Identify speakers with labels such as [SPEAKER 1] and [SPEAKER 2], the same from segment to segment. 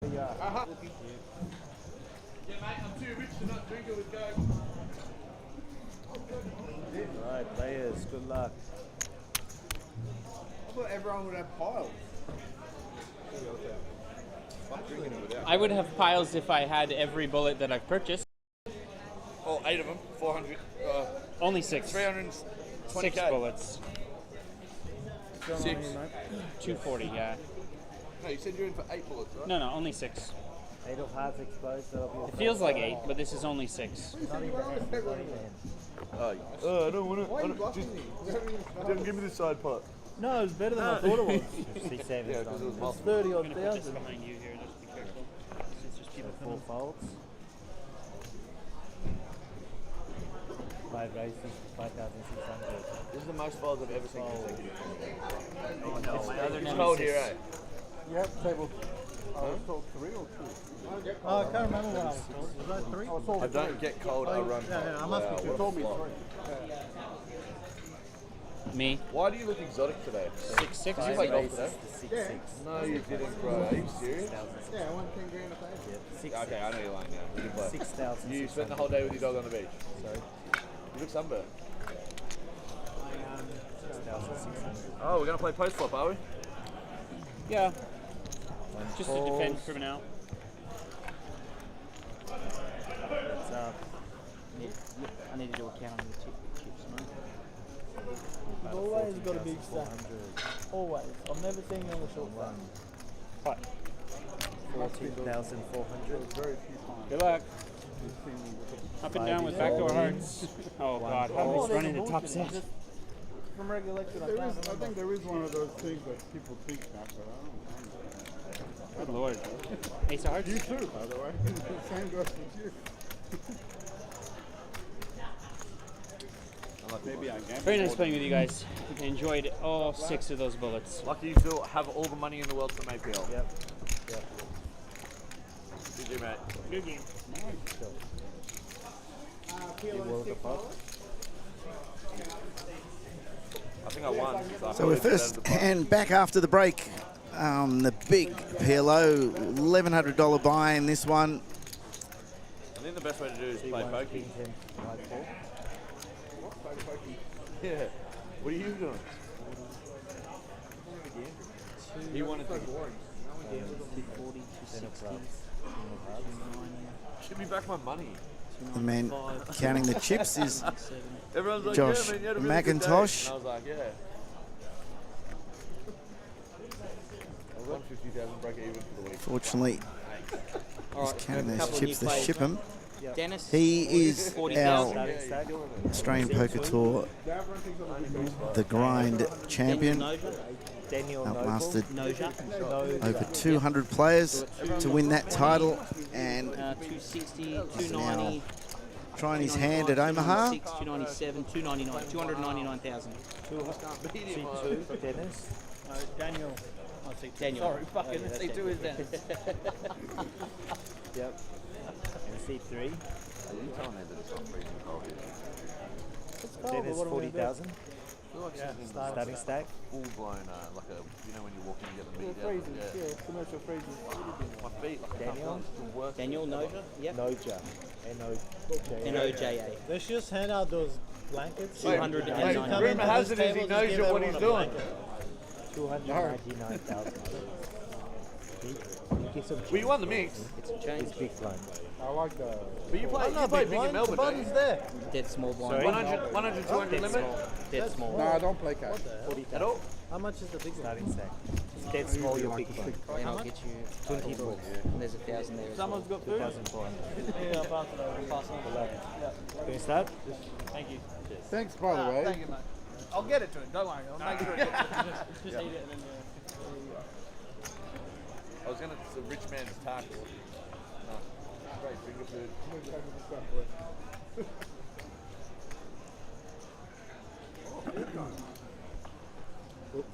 [SPEAKER 1] Yeah.
[SPEAKER 2] Yeah, mate, I'm too rich to not drink it with Coke.
[SPEAKER 1] Alright, players, good luck.
[SPEAKER 3] I thought everyone would have piles.
[SPEAKER 4] I would have piles if I had every bullet that I've purchased.
[SPEAKER 2] Oh, 8 of them, 400.
[SPEAKER 4] Only 6.
[SPEAKER 2] 320
[SPEAKER 4] 6 bullets.
[SPEAKER 2] 6.
[SPEAKER 4] 240, yeah.
[SPEAKER 2] No, you said you're in for 8 bullets, right?
[SPEAKER 4] No, only 6.
[SPEAKER 1] 8 of hearts exposed, that'll be
[SPEAKER 4] It feels like 8, but this is only 6.
[SPEAKER 1] not even end, not even end.
[SPEAKER 2] Oh, I don't want to. Just give me the side pot.
[SPEAKER 3] No, it's better than I thought it was.
[SPEAKER 1] 67
[SPEAKER 2] Yeah, because it was
[SPEAKER 3] It's
[SPEAKER 2] multiple.
[SPEAKER 3] 30
[SPEAKER 4] I'm
[SPEAKER 3] odd
[SPEAKER 4] going to put this
[SPEAKER 3] thousand.
[SPEAKER 4] behind you here, just be careful. Since there's people
[SPEAKER 1] Four
[SPEAKER 4] coming.
[SPEAKER 1] folds. 5 races, 5,600.
[SPEAKER 2] This is the most files I've ever seen consecutive.
[SPEAKER 4] Oh no, my other
[SPEAKER 2] It's
[SPEAKER 4] name
[SPEAKER 2] cold
[SPEAKER 4] is
[SPEAKER 2] here, eh?
[SPEAKER 3] Yep, table. I was told 3 or 2. Oh, I can't remember what I was told. Was that 3? I was told
[SPEAKER 2] I don't get cold, I run cold.
[SPEAKER 3] I must be. You told me 3.
[SPEAKER 4] Me.
[SPEAKER 2] Why do you look exotic today?
[SPEAKER 4] 6'6".
[SPEAKER 2] Did you play golf today?
[SPEAKER 1] 6-6.
[SPEAKER 2] No, you didn't, bro. Are you serious?
[SPEAKER 3] Yeah, I won 10 grand a day.
[SPEAKER 1] Yep, 6
[SPEAKER 2] Okay, I know you're lying now. You didn't play.
[SPEAKER 1] 6,000.
[SPEAKER 2] You spent the whole day with your dog on the beach.
[SPEAKER 1] Sorry,
[SPEAKER 2] You look sunburned.
[SPEAKER 1] 6,600.
[SPEAKER 2] Oh, we're going to play post flop, are we?
[SPEAKER 4] Yeah,
[SPEAKER 1] One
[SPEAKER 4] just to
[SPEAKER 1] falls.
[SPEAKER 4] defend for now.
[SPEAKER 1] That's up.
[SPEAKER 4] I need to do a count on the chips, man.
[SPEAKER 1] About
[SPEAKER 3] Always got a big stack.
[SPEAKER 1] 14,400.
[SPEAKER 3] Always. I've never seen you on the short
[SPEAKER 1] One.
[SPEAKER 4] What?
[SPEAKER 1] 14,400.
[SPEAKER 3] Very few times.
[SPEAKER 4] Good luck. Up and down with backdoor hearts. Oh god, how
[SPEAKER 3] Oh,
[SPEAKER 4] am I running the
[SPEAKER 3] there's
[SPEAKER 4] top
[SPEAKER 3] bullshit.
[SPEAKER 4] set?
[SPEAKER 3] From recollection,
[SPEAKER 5] I think there is one of those things that people think that, but I
[SPEAKER 4] Good lord. Ace of hearts?
[SPEAKER 5] don't. You too, by the way. Same goes with you.
[SPEAKER 2] Maybe I can.
[SPEAKER 4] Very nice playing with you guys. I enjoyed all 6 of those bullets.
[SPEAKER 2] Lucky you still have all the money in the world from APL.
[SPEAKER 1] Yep. Yep.
[SPEAKER 2] GG, mate.
[SPEAKER 4] Good game.
[SPEAKER 1] You will the pot.
[SPEAKER 2] I think I won.
[SPEAKER 6] So we're first and back after the break. The big PLO, $1,100 buy in this one.
[SPEAKER 2] I think the best way to do is play
[SPEAKER 1] One,
[SPEAKER 2] pokey.
[SPEAKER 1] King 10, White 4.
[SPEAKER 2] Yeah. What are you doing? He wanted to.
[SPEAKER 4] 240, 260,
[SPEAKER 2] Give me back my money.
[SPEAKER 6] The man counting the chips is
[SPEAKER 2] Everyone's like,
[SPEAKER 6] Josh
[SPEAKER 2] yeah, man, you had a really good day.
[SPEAKER 6] McIntosh.
[SPEAKER 2] And I was like, yeah. I won 50,000, break even for the week.
[SPEAKER 6] Fortunately, he's counting those chips to ship him.
[SPEAKER 4] Dennis.
[SPEAKER 6] He is
[SPEAKER 4] 40,000.
[SPEAKER 6] our
[SPEAKER 1] Starting stack.
[SPEAKER 6] Australian Poker Tour, the grind champion.
[SPEAKER 1] Daniel
[SPEAKER 6] Outlasted
[SPEAKER 4] Noja.
[SPEAKER 6] over 200 players to win that title, and
[SPEAKER 4] 260,
[SPEAKER 6] he's
[SPEAKER 4] 290.
[SPEAKER 6] now trying his hand at Omaha.
[SPEAKER 4] 297, 299, 299,000.
[SPEAKER 1] C2 for Dennis.
[SPEAKER 4] Daniel. Daniel. Sorry, fucking C2 is Dennis.
[SPEAKER 1] Yep. And C3.
[SPEAKER 2] Are you telling me that it's not freezing cold here?
[SPEAKER 1] Dennis 40,000.
[SPEAKER 2] Yeah,
[SPEAKER 1] Starting stack.
[SPEAKER 2] full blown, like a, you know when you walk in and get the meat out.
[SPEAKER 3] Freezing,
[SPEAKER 2] Yeah.
[SPEAKER 3] yeah, commercial freezing.
[SPEAKER 2] My feet, like
[SPEAKER 1] Daniel?
[SPEAKER 2] the worst.
[SPEAKER 4] Daniel Noja. Yep.
[SPEAKER 1] Noja.
[SPEAKER 4] N-O-J-A.
[SPEAKER 3] They should just hand out those blankets.
[SPEAKER 4] 299.
[SPEAKER 2] Rumor has it is he knows you what he's doing.
[SPEAKER 1] 299,000.
[SPEAKER 2] Well, you won the mix,
[SPEAKER 4] It's a change.
[SPEAKER 1] It's big blind.
[SPEAKER 5] I like the.
[SPEAKER 2] but you play big in Melbourne, don't you?
[SPEAKER 3] there.
[SPEAKER 4] Dead small blind.
[SPEAKER 2] 100, 200
[SPEAKER 4] Dead
[SPEAKER 2] limit?
[SPEAKER 4] small. Dead small.
[SPEAKER 5] No, I don't play cash.
[SPEAKER 1] 40,000.
[SPEAKER 2] At all?
[SPEAKER 3] How much is the big one?
[SPEAKER 1] Starting stack. It's dead small, your big blind.
[SPEAKER 4] And I'll get you
[SPEAKER 1] 20 balls.
[SPEAKER 4] and there's 1,000 there.
[SPEAKER 3] Someone's got food?
[SPEAKER 1] 2,400.
[SPEAKER 3] Yeah, I'll pass it over. Pass it on.
[SPEAKER 1] Can we start?
[SPEAKER 4] Thank you.
[SPEAKER 5] Thanks, by the way.
[SPEAKER 3] Thank you, mate. I'll get it to him. Don't worry. I'll make sure it gets it. Just eat it and then.
[SPEAKER 2] I was going to, it's a rich man's taco. No. Great finger food.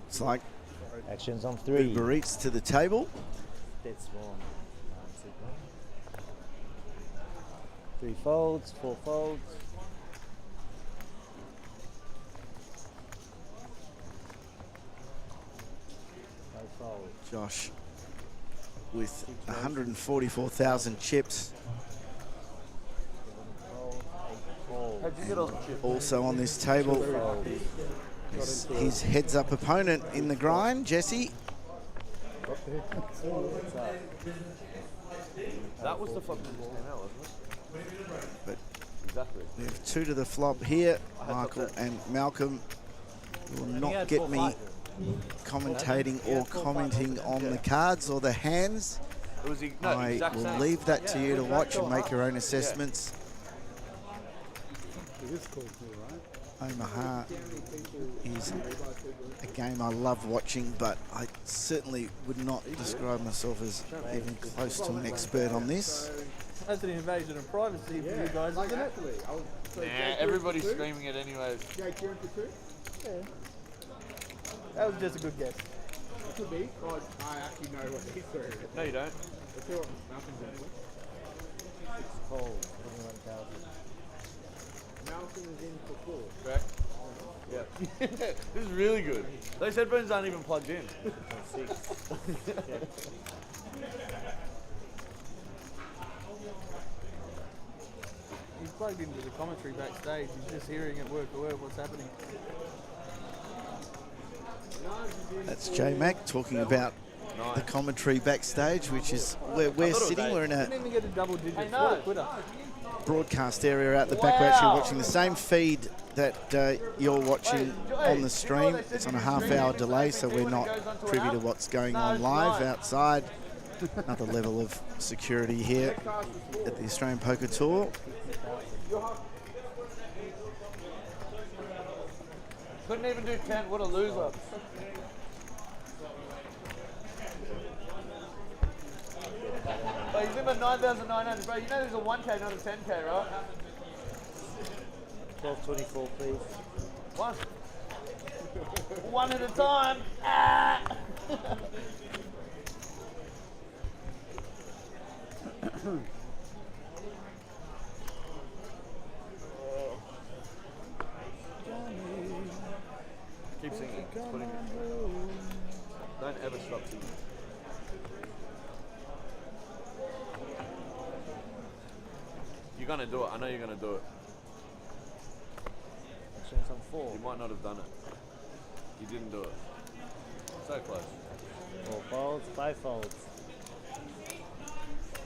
[SPEAKER 6] It's like
[SPEAKER 1] Actions on 3.
[SPEAKER 6] Uber Eats to the table.
[SPEAKER 1] Dead small. 3 folds, 4 folds. No fold.
[SPEAKER 6] Josh with 144,000 chips.
[SPEAKER 2] How'd you get on the chip?
[SPEAKER 6] Also on this table is his heads-up opponent in the grind, Jesse.
[SPEAKER 2] That was the fucking came out, wasn't it?
[SPEAKER 6] But
[SPEAKER 2] Exactly.
[SPEAKER 6] we have 2 to the flop here. Michael and Malcolm will not get me commentating or commenting on the cards or the hands.
[SPEAKER 2] It was
[SPEAKER 6] I
[SPEAKER 2] exact
[SPEAKER 6] will
[SPEAKER 2] same.
[SPEAKER 6] leave that to you to watch and make your own assessments.
[SPEAKER 5] It is cool too, right?
[SPEAKER 6] Omaha is a game I love watching, but I certainly would not describe myself as even close to an expert on this.
[SPEAKER 3] That's an invasion of privacy for you guys, isn't it?
[SPEAKER 2] Nah, everybody's screaming it anyways.
[SPEAKER 5] Yeah, Kieran for 2?
[SPEAKER 3] Yeah. That was just a good guess.
[SPEAKER 5] It could be. Oh, I actually know what he's doing.
[SPEAKER 2] No, you don't.
[SPEAKER 5] Let's see what Malcolm's in.
[SPEAKER 1] Cold, 21,000.
[SPEAKER 5] Malcolm is in for 4.
[SPEAKER 2] Correct? Yeah. This is really good. Those headphones aren't even plugged in.
[SPEAKER 1] 6.
[SPEAKER 3] He's plugged into the commentary backstage. He's just hearing it word for word what's happening.
[SPEAKER 6] That's J-Mac talking about the commentary backstage, which is where we're sitting. We're in a
[SPEAKER 3] Didn't even get a double-digit score, quitter.
[SPEAKER 6] broadcast area out the back. We're actually watching the same feed that you're watching on the stream. It's on a half-hour delay, so we're not privy to what's going on live outside. Another level of security here at the Australian Poker Tour.
[SPEAKER 2] Couldn't even do 10. What a loser. But he's in at 9,900, bro. You know there's a 1K, not a 10K, right?
[SPEAKER 1] 12.24, please.
[SPEAKER 2] One at a time. Ah! Keep singing. Just putting it. Don't ever stop singing. You're gonna do it. I know you're gonna do it.
[SPEAKER 1] Actions on 4.
[SPEAKER 2] You might not have done it. You didn't do it. So close.
[SPEAKER 1] 4 folds, 5 folds.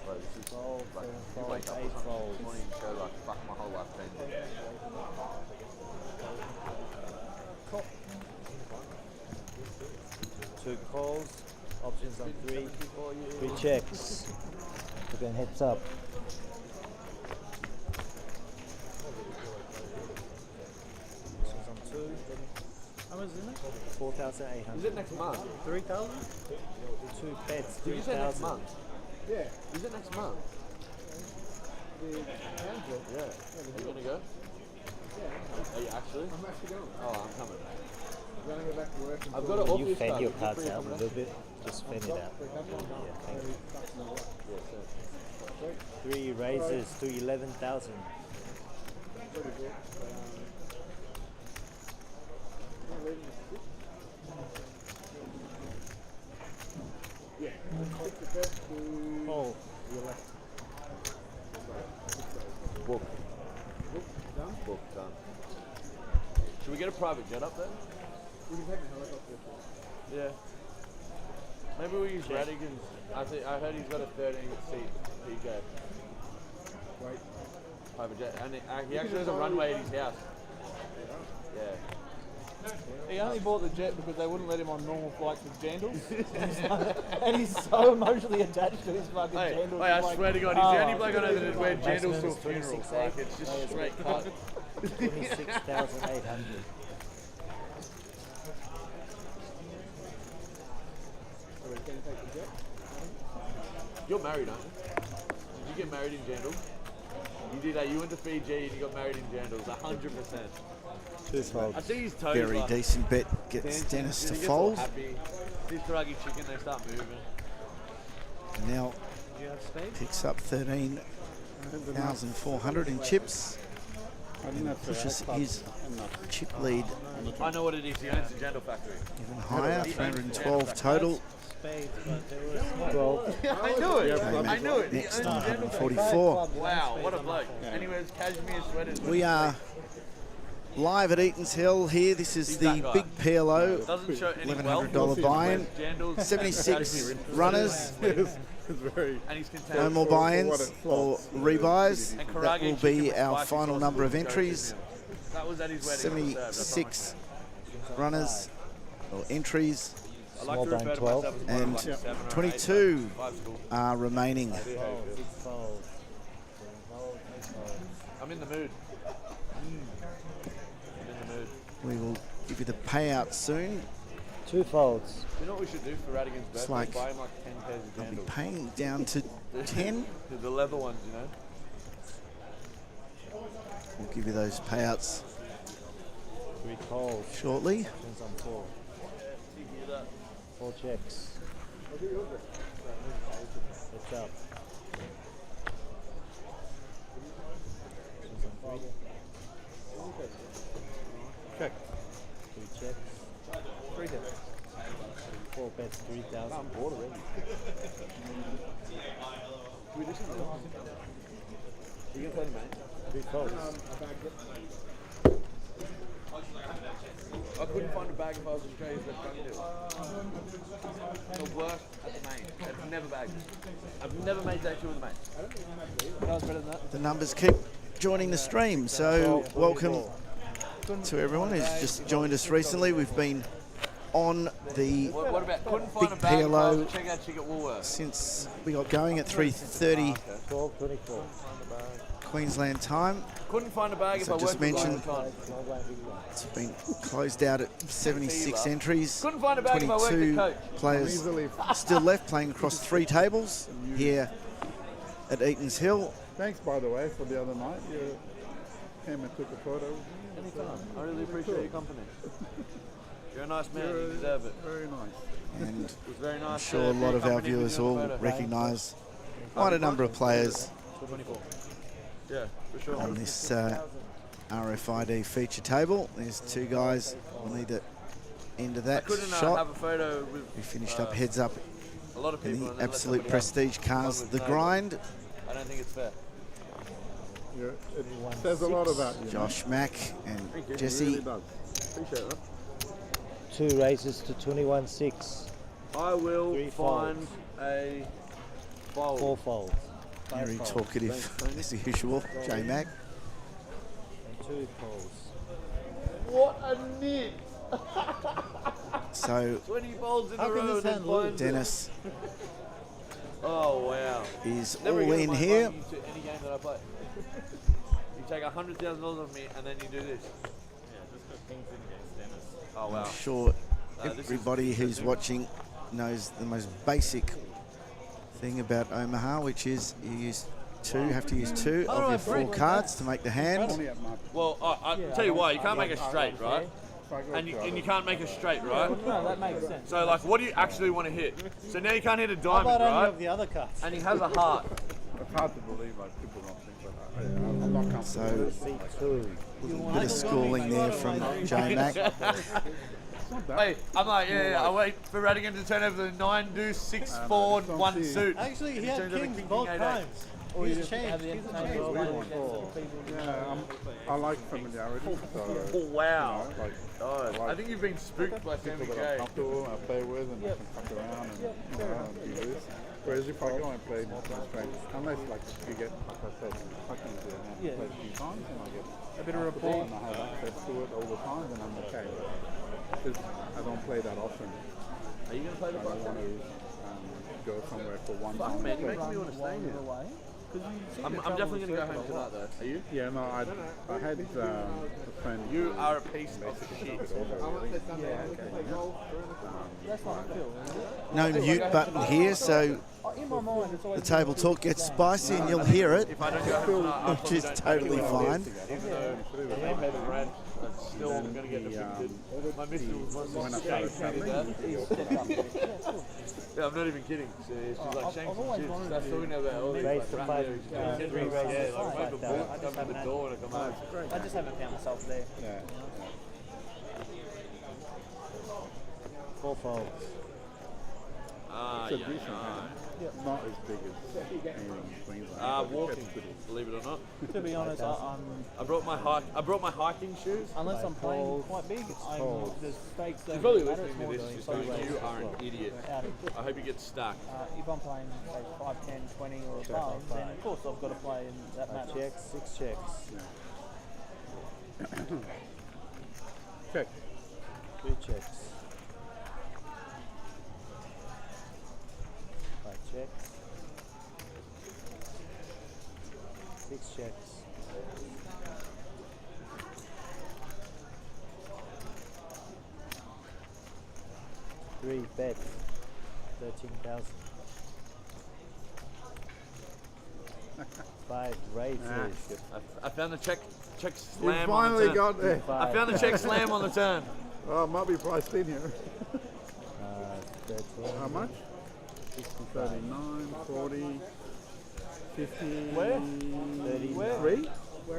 [SPEAKER 2] Bro, this is
[SPEAKER 1] Fold,
[SPEAKER 2] like,
[SPEAKER 1] 7
[SPEAKER 2] you wake
[SPEAKER 1] folds,
[SPEAKER 2] up
[SPEAKER 1] 8
[SPEAKER 2] or something
[SPEAKER 1] folds.
[SPEAKER 2] this morning and show like, fuck, my whole life changed.
[SPEAKER 1] 2 calls, options on 3. 3 checks. Again, heads up. Options on 2.
[SPEAKER 3] How much is it?
[SPEAKER 1] 4,800.
[SPEAKER 2] Is it next month?
[SPEAKER 3] 3,000?
[SPEAKER 1] 2 bets,
[SPEAKER 2] Did you say next
[SPEAKER 1] 3,000.
[SPEAKER 2] month?
[SPEAKER 5] Yeah.
[SPEAKER 2] Is it next month?
[SPEAKER 5] The handbook.
[SPEAKER 2] Yeah. Are you gonna go?
[SPEAKER 5] Yeah.
[SPEAKER 2] Are you actually?
[SPEAKER 5] I'm actually going.
[SPEAKER 2] Oh, I'm coming.
[SPEAKER 5] I'm going to go back to work.
[SPEAKER 2] I've got an
[SPEAKER 1] You
[SPEAKER 2] office
[SPEAKER 1] fan
[SPEAKER 2] card.
[SPEAKER 1] your
[SPEAKER 2] Is it
[SPEAKER 1] cards
[SPEAKER 2] free
[SPEAKER 1] out a
[SPEAKER 2] coming
[SPEAKER 1] little bit. Just fan it out.
[SPEAKER 2] Yeah, so.
[SPEAKER 1] 3 raises to 11,000.
[SPEAKER 5] Yeah. Take the best to...
[SPEAKER 1] Oh, you're left.
[SPEAKER 2] Book.
[SPEAKER 5] Done?
[SPEAKER 2] Book done. Should we get a private jet up there?
[SPEAKER 5] We can take the helicopter.
[SPEAKER 2] Yeah. Maybe we use Radigan's. I heard he's got a 13-seat PJ.
[SPEAKER 5] Wait.
[SPEAKER 2] Private jet. And he actually has a runway at his house. Yeah.
[SPEAKER 3] He only bought the jet because they wouldn't let him on normal flights with jandals. And he's so emotionally attached to his fucking jandals.
[SPEAKER 2] I
[SPEAKER 3] He's
[SPEAKER 2] swear to God, he's the only bloke I know that would wear
[SPEAKER 1] Maximum
[SPEAKER 2] jandals to a
[SPEAKER 1] is
[SPEAKER 2] funeral.
[SPEAKER 1] 26,800.
[SPEAKER 2] Like, it's just straight cut.
[SPEAKER 1] 26,800.
[SPEAKER 5] So we're going to take the jet?
[SPEAKER 2] You're married, aren't you? Did you get married in jandals? You did that. You went to Fiji and you got married in jandals. 100%.
[SPEAKER 1] 2 folds.
[SPEAKER 2] I see his toes.
[SPEAKER 6] Very
[SPEAKER 2] like,
[SPEAKER 6] decent bet gets Dennis to
[SPEAKER 2] he gets all
[SPEAKER 6] fold.
[SPEAKER 2] happy. These karagi chicken, they start moving.
[SPEAKER 6] Now
[SPEAKER 2] Do you have space?
[SPEAKER 6] picks up 13,400 in chips.
[SPEAKER 5] I didn't have to
[SPEAKER 6] Pushes
[SPEAKER 5] add
[SPEAKER 6] his
[SPEAKER 5] enough.
[SPEAKER 6] chip lead
[SPEAKER 2] I know what it is. He owns the jandal factory.
[SPEAKER 6] even higher, 312 total.
[SPEAKER 1] spades, but there was 12.
[SPEAKER 2] I knew it.
[SPEAKER 5] Yeah,
[SPEAKER 2] I knew it.
[SPEAKER 6] Next,
[SPEAKER 2] He owns general
[SPEAKER 6] 144.
[SPEAKER 2] Wow, what a bloke. And he wears cashmere sweaters.
[SPEAKER 6] We are live at Eaton's Hill here. This is
[SPEAKER 2] He's
[SPEAKER 6] the
[SPEAKER 2] that guy.
[SPEAKER 6] big PLO
[SPEAKER 2] Doesn't show any wealth.
[SPEAKER 6] $1,100 buy-in.
[SPEAKER 2] Jandals,
[SPEAKER 6] 76 runners.
[SPEAKER 5] It's very.
[SPEAKER 2] and he's content.
[SPEAKER 6] No more buy-ins or rebuys.
[SPEAKER 2] And
[SPEAKER 6] That
[SPEAKER 2] Karage
[SPEAKER 6] will
[SPEAKER 2] chicken
[SPEAKER 6] be
[SPEAKER 2] with
[SPEAKER 6] our
[SPEAKER 2] spicy
[SPEAKER 6] final
[SPEAKER 2] sauce
[SPEAKER 6] number of
[SPEAKER 2] goes
[SPEAKER 6] entries.
[SPEAKER 2] in. That was at his wedding.
[SPEAKER 6] 76 runners or entries,
[SPEAKER 2] I like to refer to
[SPEAKER 1] 12.
[SPEAKER 2] myself as one of
[SPEAKER 6] and
[SPEAKER 2] like 7 or 8,
[SPEAKER 6] 22
[SPEAKER 2] 5 school.
[SPEAKER 6] are remaining.
[SPEAKER 1] 6 folds.
[SPEAKER 2] I'm in the mood. I'm in the mood.
[SPEAKER 6] We will give you the payout soon.
[SPEAKER 1] 2 folds.
[SPEAKER 2] You know what we should do for Radigan's birthday?
[SPEAKER 6] like-
[SPEAKER 2] Buy him like 10 pairs of
[SPEAKER 6] I'll be
[SPEAKER 2] jandals.
[SPEAKER 6] paying down to 10.
[SPEAKER 2] The leather ones, you know?
[SPEAKER 6] We'll give you those payouts
[SPEAKER 1] 3 calls.
[SPEAKER 6] shortly.
[SPEAKER 1] Turns on 4. 4 checks. It's up. Turns on 3.
[SPEAKER 5] Check.
[SPEAKER 1] 3 checks.
[SPEAKER 3] 3 hits.
[SPEAKER 1] 4 bets 3,000.
[SPEAKER 2] I'm bored already. Can we do something else? You can play the main.
[SPEAKER 1] 3 folds.
[SPEAKER 2] I couldn't find a bag if I was Australia's left gun deal. The worst at the main. I've never bagged. I've never made that shit with the main.
[SPEAKER 3] That was better than that.
[SPEAKER 6] The numbers keep joining the stream, so welcome to everyone who's just joined us recently. We've been on the
[SPEAKER 2] What about couldn't find
[SPEAKER 6] Big
[SPEAKER 2] a bag if I
[SPEAKER 6] PLO.
[SPEAKER 2] was check out chick at Woolworths?
[SPEAKER 6] since we got going at 3:30
[SPEAKER 1] 12, 24.
[SPEAKER 6] Queensland time.
[SPEAKER 2] Couldn't find a bag
[SPEAKER 6] So
[SPEAKER 2] if I
[SPEAKER 6] just
[SPEAKER 2] worked with
[SPEAKER 6] mentioned-
[SPEAKER 2] Lion Con.
[SPEAKER 6] It's been closed out at 76 entries.
[SPEAKER 2] Couldn't find a bag if I worked at
[SPEAKER 6] 22
[SPEAKER 2] Coach.
[SPEAKER 6] players
[SPEAKER 5] Easily.
[SPEAKER 6] still left playing across 3 tables here at Eaton's Hill.
[SPEAKER 5] Thanks, by the way, for the other night. You came and took a photo.
[SPEAKER 2] Anytime. I really appreciate your company. You're a nice man. You deserve it.
[SPEAKER 5] Very nice.
[SPEAKER 6] And
[SPEAKER 2] It was very nice.
[SPEAKER 6] I'm sure a lot of our viewers will recognise quite a number of players
[SPEAKER 2] 24. Yeah, for sure.
[SPEAKER 6] on this RFID feature table. There's 2 guys on either end of
[SPEAKER 2] I
[SPEAKER 6] that
[SPEAKER 2] couldn't
[SPEAKER 6] shot.
[SPEAKER 2] have a photo with
[SPEAKER 6] We finished up heads up
[SPEAKER 2] a lot of people.
[SPEAKER 6] in
[SPEAKER 2] and
[SPEAKER 6] the
[SPEAKER 2] then let
[SPEAKER 6] absolute
[SPEAKER 2] somebody else
[SPEAKER 6] prestige
[SPEAKER 2] run
[SPEAKER 6] cars,
[SPEAKER 2] with
[SPEAKER 6] The
[SPEAKER 2] no-
[SPEAKER 6] Grind.
[SPEAKER 2] I don't think it's fair.
[SPEAKER 5] It says a lot about you.
[SPEAKER 6] Josh Mack and
[SPEAKER 2] Thank you.
[SPEAKER 5] It
[SPEAKER 6] Jesse.
[SPEAKER 5] really does.
[SPEAKER 2] Appreciate that.
[SPEAKER 1] 2 raises to 21.6.
[SPEAKER 2] I will
[SPEAKER 1] 3
[SPEAKER 2] find a fold.
[SPEAKER 1] 4 folds.
[SPEAKER 6] Very
[SPEAKER 1] 5 folds.
[SPEAKER 6] talkative as usual, J Mac.
[SPEAKER 1] And 2 folds.
[SPEAKER 2] What a nit!
[SPEAKER 6] So
[SPEAKER 2] 20 folds in
[SPEAKER 1] How
[SPEAKER 2] a
[SPEAKER 1] can
[SPEAKER 2] row.
[SPEAKER 1] this
[SPEAKER 2] then
[SPEAKER 1] hand lose?
[SPEAKER 2] finds it.
[SPEAKER 6] Dennis
[SPEAKER 2] Oh wow!
[SPEAKER 6] is
[SPEAKER 2] Never
[SPEAKER 6] all
[SPEAKER 2] again
[SPEAKER 6] in
[SPEAKER 2] am I
[SPEAKER 6] here.
[SPEAKER 2] inviting you to any game that I play. You take $100,000 off me and then you do this. Oh wow!
[SPEAKER 6] I'm sure
[SPEAKER 2] This is-
[SPEAKER 6] everybody who's watching knows the most basic thing about Omaha, which is you have to use 2 of your 4 cards to make the hand.
[SPEAKER 5] Only at my.
[SPEAKER 2] Well, I'll tell you why. You can't make a straight, right?
[SPEAKER 5] If I go
[SPEAKER 2] And
[SPEAKER 5] to
[SPEAKER 2] you
[SPEAKER 5] other-
[SPEAKER 2] can't make a straight, right?
[SPEAKER 3] No, that makes sense.
[SPEAKER 2] So like, what do you actually want to hit? So now you can't hit a
[SPEAKER 1] How
[SPEAKER 2] diamond,
[SPEAKER 1] about any
[SPEAKER 2] right?
[SPEAKER 1] of the other cards?
[SPEAKER 2] And he has a heart.
[SPEAKER 5] It's hard to believe like people don't think that. I'm not comfortable.
[SPEAKER 6] So
[SPEAKER 1] C2.
[SPEAKER 6] bit of schooling there from J Mac.
[SPEAKER 2] Hey, I'm like, yeah, I wait for Radigan to turn over the 9 deuce 6 4
[SPEAKER 5] don't
[SPEAKER 2] 1
[SPEAKER 5] see-
[SPEAKER 2] suit.
[SPEAKER 1] Actually, he
[SPEAKER 2] He
[SPEAKER 1] had
[SPEAKER 2] turns over
[SPEAKER 1] kings
[SPEAKER 2] king,
[SPEAKER 1] both
[SPEAKER 2] 8, 8.
[SPEAKER 1] times.
[SPEAKER 3] Or you
[SPEAKER 1] He's
[SPEAKER 3] just have
[SPEAKER 1] changed.
[SPEAKER 3] the
[SPEAKER 1] He's a
[SPEAKER 3] entertainment
[SPEAKER 1] change.
[SPEAKER 3] of playing against the people.
[SPEAKER 5] Yeah, I like familiarity. So,
[SPEAKER 2] Oh wow!
[SPEAKER 5] you know, like,
[SPEAKER 2] God, I think you've been spooked by
[SPEAKER 5] people
[SPEAKER 2] Sammy
[SPEAKER 5] that I'm
[SPEAKER 2] K.
[SPEAKER 5] comfortable, I play with, and I can fuck around and do this. Whereas if I go and play some strangers, unless like you get, like I said, fucking do it now, play a few times and I get
[SPEAKER 3] A bit of rapport.
[SPEAKER 5] and I have access to it all the time, then I'm okay. Because I don't play that often.
[SPEAKER 2] Are you gonna play the
[SPEAKER 5] I don't
[SPEAKER 2] bus?
[SPEAKER 5] want to go somewhere for one
[SPEAKER 2] Fuck
[SPEAKER 5] time.
[SPEAKER 2] man, you
[SPEAKER 5] play.
[SPEAKER 2] make me want to stay here. I'm definitely gonna go home tonight though. Are you?
[SPEAKER 5] Yeah, no, I had a friend.
[SPEAKER 2] You are a piece of shit.
[SPEAKER 6] No mute button here, so
[SPEAKER 3] In my mind, it's
[SPEAKER 6] the
[SPEAKER 3] always
[SPEAKER 6] table talk gets spicy and you'll hear it,
[SPEAKER 2] If I don't go home tonight, I
[SPEAKER 6] which
[SPEAKER 2] probably
[SPEAKER 6] is
[SPEAKER 2] don't
[SPEAKER 6] totally fine.
[SPEAKER 2] even though I paid the rent, I'm still gonna get evicted. My missus was
[SPEAKER 5] When I
[SPEAKER 2] like,
[SPEAKER 5] started
[SPEAKER 2] Shanks,
[SPEAKER 5] traveling,
[SPEAKER 2] yeah, I'm not even kidding. She's like, Shanks and chips.
[SPEAKER 3] wanted
[SPEAKER 2] That's talking about all these
[SPEAKER 1] Raise
[SPEAKER 2] like
[SPEAKER 1] to
[SPEAKER 2] rat
[SPEAKER 1] 5,
[SPEAKER 2] lyrics.
[SPEAKER 1] three raises
[SPEAKER 2] Yeah,
[SPEAKER 1] to
[SPEAKER 2] like make a
[SPEAKER 1] 5,000.
[SPEAKER 2] ball come in the door when I come home.
[SPEAKER 3] I just haven't found myself there.
[SPEAKER 5] Yeah.
[SPEAKER 1] 4 folds.
[SPEAKER 5] It's a decent hand. Not as big as anything in Queensland.
[SPEAKER 2] Walking, believe it or not.
[SPEAKER 3] To be honest, I'm
[SPEAKER 2] I brought my hiking shoes.
[SPEAKER 3] unless I'm playing quite big, the stakes
[SPEAKER 2] You're
[SPEAKER 3] don't
[SPEAKER 2] probably
[SPEAKER 3] matter.
[SPEAKER 2] listening to
[SPEAKER 3] It's more
[SPEAKER 2] this
[SPEAKER 3] the
[SPEAKER 2] just going,
[SPEAKER 3] photos
[SPEAKER 2] you
[SPEAKER 3] as
[SPEAKER 2] are an
[SPEAKER 3] well.
[SPEAKER 2] idiot. I hope you get stuck.
[SPEAKER 3] If I'm playing say 5, 10, 20 or above, then of course I've got to play in that match.
[SPEAKER 1] Checks, 6 checks.
[SPEAKER 5] Check.
[SPEAKER 1] 3 checks. 5 checks. 6 checks. 3 bets. 13,000. 5 raises.
[SPEAKER 2] I found the check
[SPEAKER 5] You
[SPEAKER 2] slam on the
[SPEAKER 5] finally
[SPEAKER 2] turn.
[SPEAKER 5] got there.
[SPEAKER 2] I found the check slam on the turn.
[SPEAKER 5] Oh, it might be priced in here.
[SPEAKER 1] 13.
[SPEAKER 5] How much? 39, 40, 50.
[SPEAKER 3] Where?
[SPEAKER 1] 33. So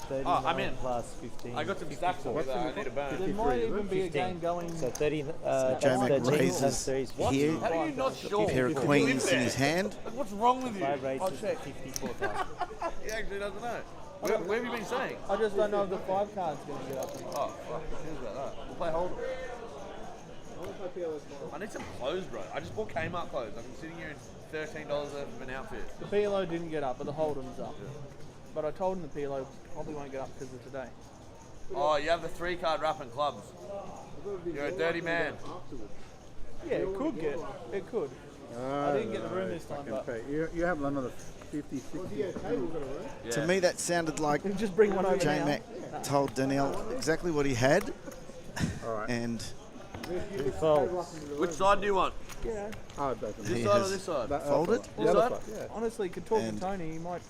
[SPEAKER 1] 39
[SPEAKER 2] Oh, I'm in.
[SPEAKER 1] plus 15.
[SPEAKER 2] I got some stacks of it. I need a burn.
[SPEAKER 3] There might even be a
[SPEAKER 1] 15.
[SPEAKER 3] game going.
[SPEAKER 1] So 30.
[SPEAKER 6] Joe
[SPEAKER 1] that's 13
[SPEAKER 6] raises
[SPEAKER 1] plus 3 is
[SPEAKER 6] here.
[SPEAKER 2] How are you not sure?
[SPEAKER 6] Pair of
[SPEAKER 2] You
[SPEAKER 6] queens
[SPEAKER 2] live
[SPEAKER 6] in
[SPEAKER 2] there.
[SPEAKER 6] his hand.
[SPEAKER 2] Like, what's wrong with you?
[SPEAKER 1] 5
[SPEAKER 2] I'll
[SPEAKER 1] races,
[SPEAKER 2] check.
[SPEAKER 1] 54,000.
[SPEAKER 2] He actually doesn't know. Where have you been saying?
[SPEAKER 3] I just don't know if the 5 card's going to get up.
[SPEAKER 2] Oh, fuck. Who cares about that? We'll play Hold'em. I need some clothes, bro. I just bought Kmart clothes. I've been sitting here in $13 worth of an outfit.
[SPEAKER 3] The PLO didn't get up, but the Hold'em's up. But I told him the PLO probably won't get up because of today.
[SPEAKER 2] Oh, you have the 3-card wrap and clubs. You're a dirty man.
[SPEAKER 3] Yeah, it could get. It could. I didn't get the room this time, but
[SPEAKER 5] You have another 50, 60.
[SPEAKER 2] Yeah.
[SPEAKER 6] To me, that sounded like
[SPEAKER 3] just bring one over
[SPEAKER 6] J
[SPEAKER 3] now.
[SPEAKER 6] Mac told Danielle exactly what he had,
[SPEAKER 5] All right.
[SPEAKER 6] and
[SPEAKER 1] Who folds?
[SPEAKER 2] Which side do you want?
[SPEAKER 3] Yeah.
[SPEAKER 5] Oh, it doesn't.
[SPEAKER 2] This
[SPEAKER 6] He
[SPEAKER 2] side or
[SPEAKER 6] has
[SPEAKER 2] this side?
[SPEAKER 6] folded.
[SPEAKER 5] The other
[SPEAKER 2] side?
[SPEAKER 5] side, yeah.
[SPEAKER 3] Honestly, could talk to
[SPEAKER 6] And-
[SPEAKER 3] Tony. He might.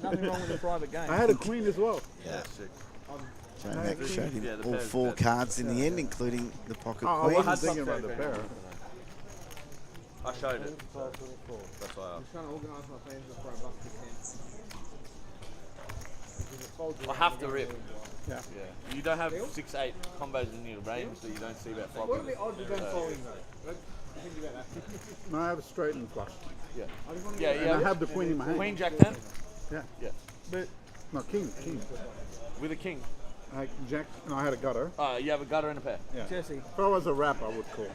[SPEAKER 3] Nothing wrong with a private game.
[SPEAKER 5] I had a queen as well.
[SPEAKER 2] Yeah, sick.
[SPEAKER 6] J Mac showed him
[SPEAKER 2] Yeah, the
[SPEAKER 6] all
[SPEAKER 2] pair's
[SPEAKER 6] 4
[SPEAKER 2] good.
[SPEAKER 6] cards in the end, including the pocket
[SPEAKER 5] Oh, I
[SPEAKER 6] queen.
[SPEAKER 5] wasn't thinking about the pair.
[SPEAKER 2] I showed it. That's why I asked.
[SPEAKER 7] Trying to organise my plans before I bust the tent.
[SPEAKER 2] I have to rip.
[SPEAKER 5] Yeah.
[SPEAKER 2] Yeah. You don't have 6-8 combos in your range that you don't see about
[SPEAKER 7] What are
[SPEAKER 2] flopping.
[SPEAKER 7] the odds of them falling though? Think about that.
[SPEAKER 5] No, I have a straight and flush.
[SPEAKER 2] Yeah.
[SPEAKER 7] I just want to
[SPEAKER 2] Yeah,
[SPEAKER 5] And I
[SPEAKER 2] yeah.
[SPEAKER 5] have the queen in my hand.
[SPEAKER 2] Queen, Jack 10?
[SPEAKER 5] Yeah.
[SPEAKER 2] Yeah.
[SPEAKER 3] But
[SPEAKER 5] No, king.
[SPEAKER 2] With a king.
[SPEAKER 5] Jack, and I had a gutter.
[SPEAKER 2] You have a gutter and a pair.
[SPEAKER 5] Yeah.
[SPEAKER 3] Jesse,
[SPEAKER 5] If I was a wrap, I would call.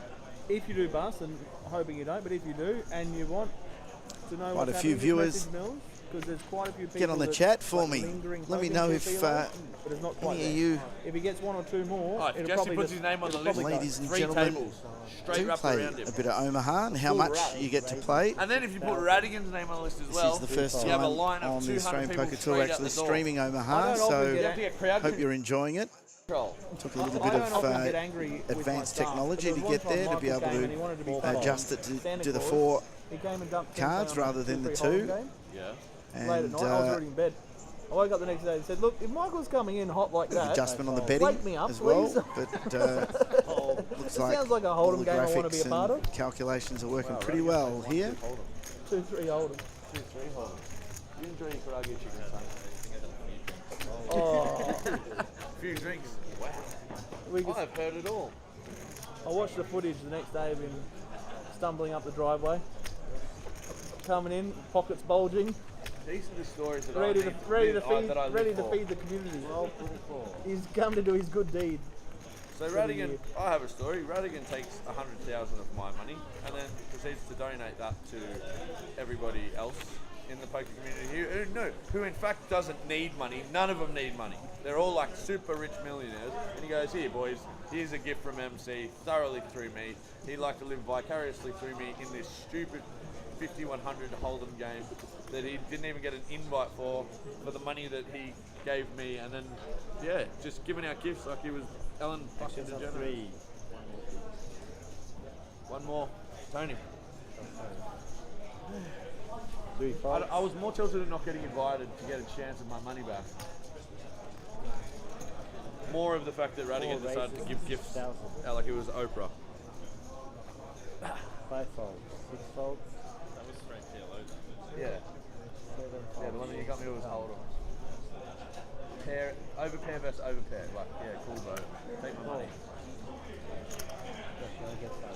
[SPEAKER 3] if you do bust, and hoping you don't, but if you do, and you want to know
[SPEAKER 6] Quite
[SPEAKER 3] what's
[SPEAKER 6] a few
[SPEAKER 3] happening with
[SPEAKER 6] viewers.
[SPEAKER 3] Message Mills, because there's quite a few people
[SPEAKER 6] Get on the
[SPEAKER 3] that,
[SPEAKER 6] chat for
[SPEAKER 3] like,
[SPEAKER 6] me.
[SPEAKER 3] lingering
[SPEAKER 6] Let me
[SPEAKER 3] hoping
[SPEAKER 6] know
[SPEAKER 3] for
[SPEAKER 6] if
[SPEAKER 3] PLO, but it's not quite
[SPEAKER 6] any of
[SPEAKER 3] there.
[SPEAKER 6] you
[SPEAKER 3] If he gets 1 or 2 more,
[SPEAKER 2] Oh, if
[SPEAKER 3] it'll
[SPEAKER 2] Jesse
[SPEAKER 3] probably
[SPEAKER 2] puts
[SPEAKER 3] just,
[SPEAKER 2] his name on the
[SPEAKER 3] it'll
[SPEAKER 2] list,
[SPEAKER 3] probably go.
[SPEAKER 6] ladies and
[SPEAKER 2] 3
[SPEAKER 6] gentlemen
[SPEAKER 2] tables. Straight
[SPEAKER 6] do
[SPEAKER 2] wrapped
[SPEAKER 6] play
[SPEAKER 2] around him.
[SPEAKER 6] a bit of Omaha and how
[SPEAKER 2] Full
[SPEAKER 6] much
[SPEAKER 2] wrap.
[SPEAKER 6] you get to play.
[SPEAKER 2] And then if you put Radigan's name on the list as
[SPEAKER 6] This
[SPEAKER 2] well,
[SPEAKER 6] is the first
[SPEAKER 2] you have a
[SPEAKER 6] time
[SPEAKER 2] line of
[SPEAKER 6] on the
[SPEAKER 2] 200
[SPEAKER 6] Australian
[SPEAKER 2] people
[SPEAKER 6] Poker Tour
[SPEAKER 2] straight out
[SPEAKER 6] actually
[SPEAKER 2] the door.
[SPEAKER 6] streaming
[SPEAKER 3] I
[SPEAKER 6] Omaha,
[SPEAKER 3] don't often
[SPEAKER 6] so
[SPEAKER 2] You have to get crowd
[SPEAKER 6] hope you're enjoying it.
[SPEAKER 2] control.
[SPEAKER 6] Took a little
[SPEAKER 3] I
[SPEAKER 6] bit
[SPEAKER 3] don't
[SPEAKER 6] of
[SPEAKER 3] often get angry with my
[SPEAKER 6] advanced
[SPEAKER 3] staff,
[SPEAKER 6] technology
[SPEAKER 3] but
[SPEAKER 6] to
[SPEAKER 3] there was
[SPEAKER 6] get
[SPEAKER 3] one time
[SPEAKER 6] there to be
[SPEAKER 3] Michael
[SPEAKER 6] able
[SPEAKER 3] came and he wanted to be
[SPEAKER 6] to
[SPEAKER 3] followed.
[SPEAKER 6] adjust it to
[SPEAKER 3] Santa
[SPEAKER 6] do the
[SPEAKER 3] Claus,
[SPEAKER 6] 4
[SPEAKER 3] he came and dumped 10
[SPEAKER 6] cards
[SPEAKER 3] pound
[SPEAKER 6] rather than the
[SPEAKER 3] 2-3
[SPEAKER 6] 2.
[SPEAKER 3] Hold'em game.
[SPEAKER 2] Yeah.
[SPEAKER 3] Late at
[SPEAKER 6] And
[SPEAKER 3] night, I was already in bed. I woke up the next day and said, look, if Michael's coming in hot like that,
[SPEAKER 6] adjustment on the betting
[SPEAKER 3] wake me up,
[SPEAKER 6] as well,
[SPEAKER 3] please.
[SPEAKER 6] but looks
[SPEAKER 3] It
[SPEAKER 6] like
[SPEAKER 3] sounds like a
[SPEAKER 6] all
[SPEAKER 3] Hold'em
[SPEAKER 6] the
[SPEAKER 3] game I want to be a
[SPEAKER 6] graphics
[SPEAKER 3] part
[SPEAKER 6] and
[SPEAKER 3] of.
[SPEAKER 6] calculations are working pretty well here.
[SPEAKER 3] 2-3 Hold'em.
[SPEAKER 2] 2-3 Hold'em. You enjoy your karage chicken, son?
[SPEAKER 3] Oh,
[SPEAKER 2] A few drinks. Wow.
[SPEAKER 3] we just,
[SPEAKER 2] I've heard it all.
[SPEAKER 3] I watched the footage the next day of him stumbling up the driveway, coming in, pockets bulging,
[SPEAKER 2] These are the stories that
[SPEAKER 3] ready
[SPEAKER 2] I
[SPEAKER 3] to
[SPEAKER 2] need,
[SPEAKER 3] ready to
[SPEAKER 2] that
[SPEAKER 3] feed
[SPEAKER 2] I live
[SPEAKER 3] ready to
[SPEAKER 2] for.
[SPEAKER 3] feed the community. He's come to do his good deed.
[SPEAKER 2] So Radigan, I have a story. Radigan takes 100,000 of my money and then proceeds to donate that to everybody else in the poker community who in fact doesn't need money. None of them need money. They're all like super rich millionaires. And he goes, here boys, here's a gift from MC, thoroughly through me. He'd like to live vicariously through me in this stupid 5100 Hold'em game that he didn't even get an invite for the money that he gave me, and then yeah, just giving out gifts like he was Ellen fucking DeGeneres.
[SPEAKER 1] 3.
[SPEAKER 2] One more, Tony.
[SPEAKER 1] 3 folds.
[SPEAKER 2] I was more tilted at not getting invited to get a chance of my money back. More of the fact that Radigan
[SPEAKER 1] Four
[SPEAKER 2] decided to
[SPEAKER 1] races,
[SPEAKER 2] give gifts
[SPEAKER 1] 6,000.
[SPEAKER 2] out like it was Oprah.
[SPEAKER 1] 5 folds. 6 folds.
[SPEAKER 2] Yeah.
[SPEAKER 1] 7
[SPEAKER 2] Yeah,
[SPEAKER 1] folds.
[SPEAKER 2] the one that you got me was Hold'em. Pair, over pair versus over pair. Like, yeah, cool, bro. Take my money.
[SPEAKER 1] Just gonna get that.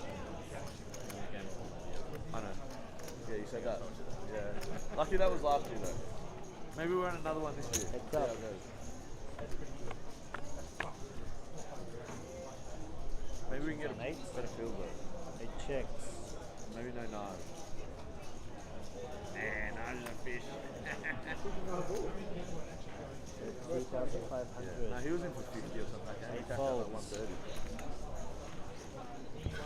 [SPEAKER 2] said that. Yeah. Lucky that was last year though. Maybe we're on another one this year.
[SPEAKER 1] Heads
[SPEAKER 2] See how
[SPEAKER 1] up.
[SPEAKER 2] it goes. Maybe we can get a better field though.
[SPEAKER 1] 8 checks.
[SPEAKER 2] Maybe no knives. Nah, knives are fish.
[SPEAKER 1] 3,500.
[SPEAKER 2] No, he was in for 50 or something like that. He cashed out at 130.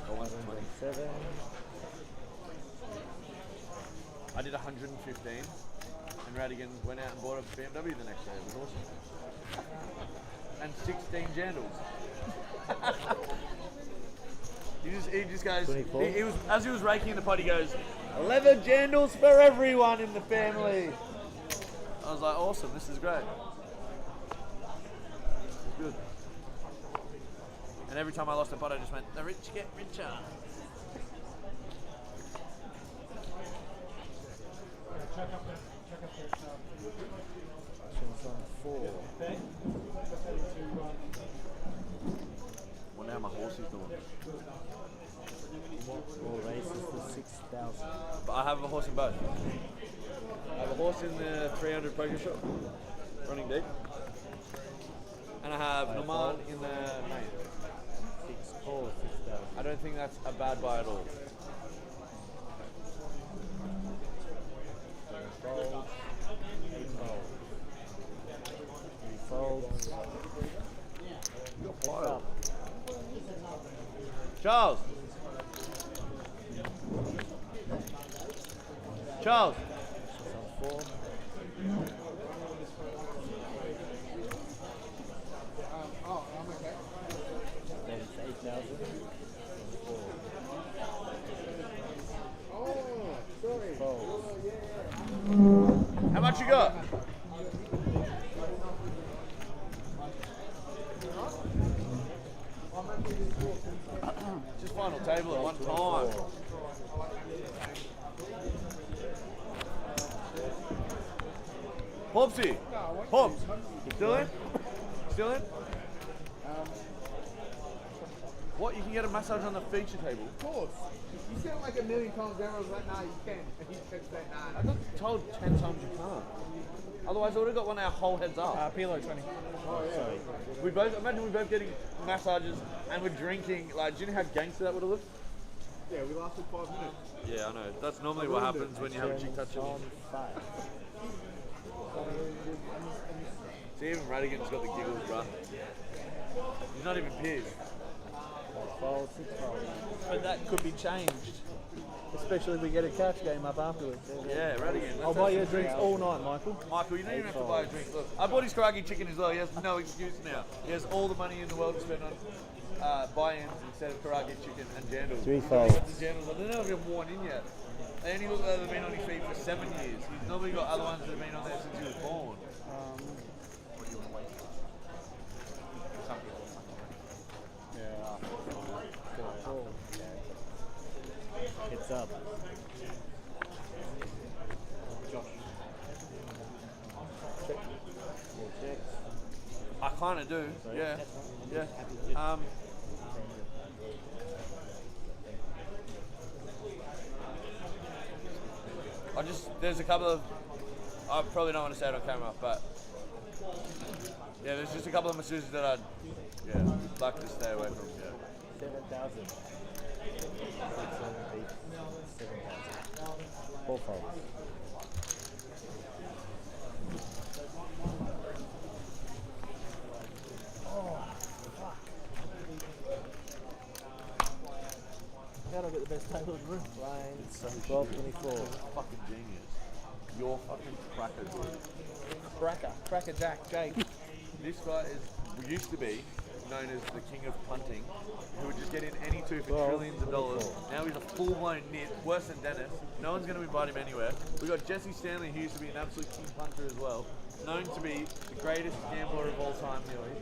[SPEAKER 2] Or 120.
[SPEAKER 1] 7.
[SPEAKER 2] I did 115, and Radigan went out and bought a BMW the next day. It was awesome. And 16 jandals. he just goes.
[SPEAKER 1] 24.
[SPEAKER 2] He was as he was raking in the pot. He goes, 11 jandals for everyone in the family. I was like, awesome. This is great. This is good. And every time I lost a pot, I just went, the rich get richer.
[SPEAKER 1] Options on 4.
[SPEAKER 2] Well, now my horse is doing.
[SPEAKER 1] All races for 6,000.
[SPEAKER 2] But I have a horse in both. I have a horse in the 300 poker shop, running deep. And I have Noman in the main.
[SPEAKER 1] 6 calls, 6,000.
[SPEAKER 2] I don't think that's a bad buy at all.
[SPEAKER 1] 7 folds. 8 folds. 3 folds. Heads up.
[SPEAKER 2] Charles! Charles!
[SPEAKER 1] Options on 4.
[SPEAKER 7] Oh, I'm okay.
[SPEAKER 1] Then it's 8,000. 4.
[SPEAKER 7] Oh, sorry.
[SPEAKER 1] Folds.
[SPEAKER 2] How much you got? Just final table at one time. Popsy! Pops! Still in? Still in? What? You can get a massage on the feature table?
[SPEAKER 7] Of course. You said like a million times, I was like, nah, you can. And he kept saying, nah.
[SPEAKER 2] I got told 10 times you can't. Otherwise, I would have got one of our whole heads up.
[SPEAKER 3] PLO 20.
[SPEAKER 1] Sorry.
[SPEAKER 2] We both imagine we both getting massages and we're drinking. Like, do you know how gangster that would have looked?
[SPEAKER 7] Yeah, we lasted 5 minutes.
[SPEAKER 2] Yeah, I know. That's normally what happens when you have a chick touch you.
[SPEAKER 1] On 5.
[SPEAKER 2] See, even Radigan's got the giggles, bruh. He's not even pissed.
[SPEAKER 1] 5 folds, 6 folds.
[SPEAKER 3] But that could be changed. Especially if we get a couch game up afterwards.
[SPEAKER 2] Yeah, Radigan.
[SPEAKER 3] I'll buy you drinks all night, Michael.
[SPEAKER 2] Michael, you don't even have to buy a drink. Look, I bought his karage chicken as well. He has no excuse now. He has all the money in the world to spend on buy-ins instead of karage chicken and jandals.
[SPEAKER 1] 3
[SPEAKER 2] He's
[SPEAKER 1] folds.
[SPEAKER 2] got the jandals. They're not even worn in yet. They only look like they've been on his feet for 7 years. He's normally got other ones that have been on there since he was born.
[SPEAKER 1] Heads up. Check. 4 checks.
[SPEAKER 2] I kind of do.
[SPEAKER 1] Sorry.
[SPEAKER 2] Yeah. Yeah. There's a couple of, I probably don't want to say it on camera, but yeah, there's just a couple of masseuses that I'd, like to stay away from. Yeah.
[SPEAKER 1] 7,000. 6, 7, 8, 7,000. 4 folds.
[SPEAKER 3] How do I get the best table in the room?
[SPEAKER 1] Blinds on 12, 24.
[SPEAKER 2] Fucking genius. You're fucking cracker, dude.
[SPEAKER 3] Cracker Jack, Jake.
[SPEAKER 2] This guy used to be known as the king of punting, who would just get in any two for trillions of dollars. Now he's a full-blown nit, worse than Dennis. No one's going to invite him anywhere. We got Jesse Stanley, who used to be an absolute king punter as well, known to be the greatest gambler of all time, nearly.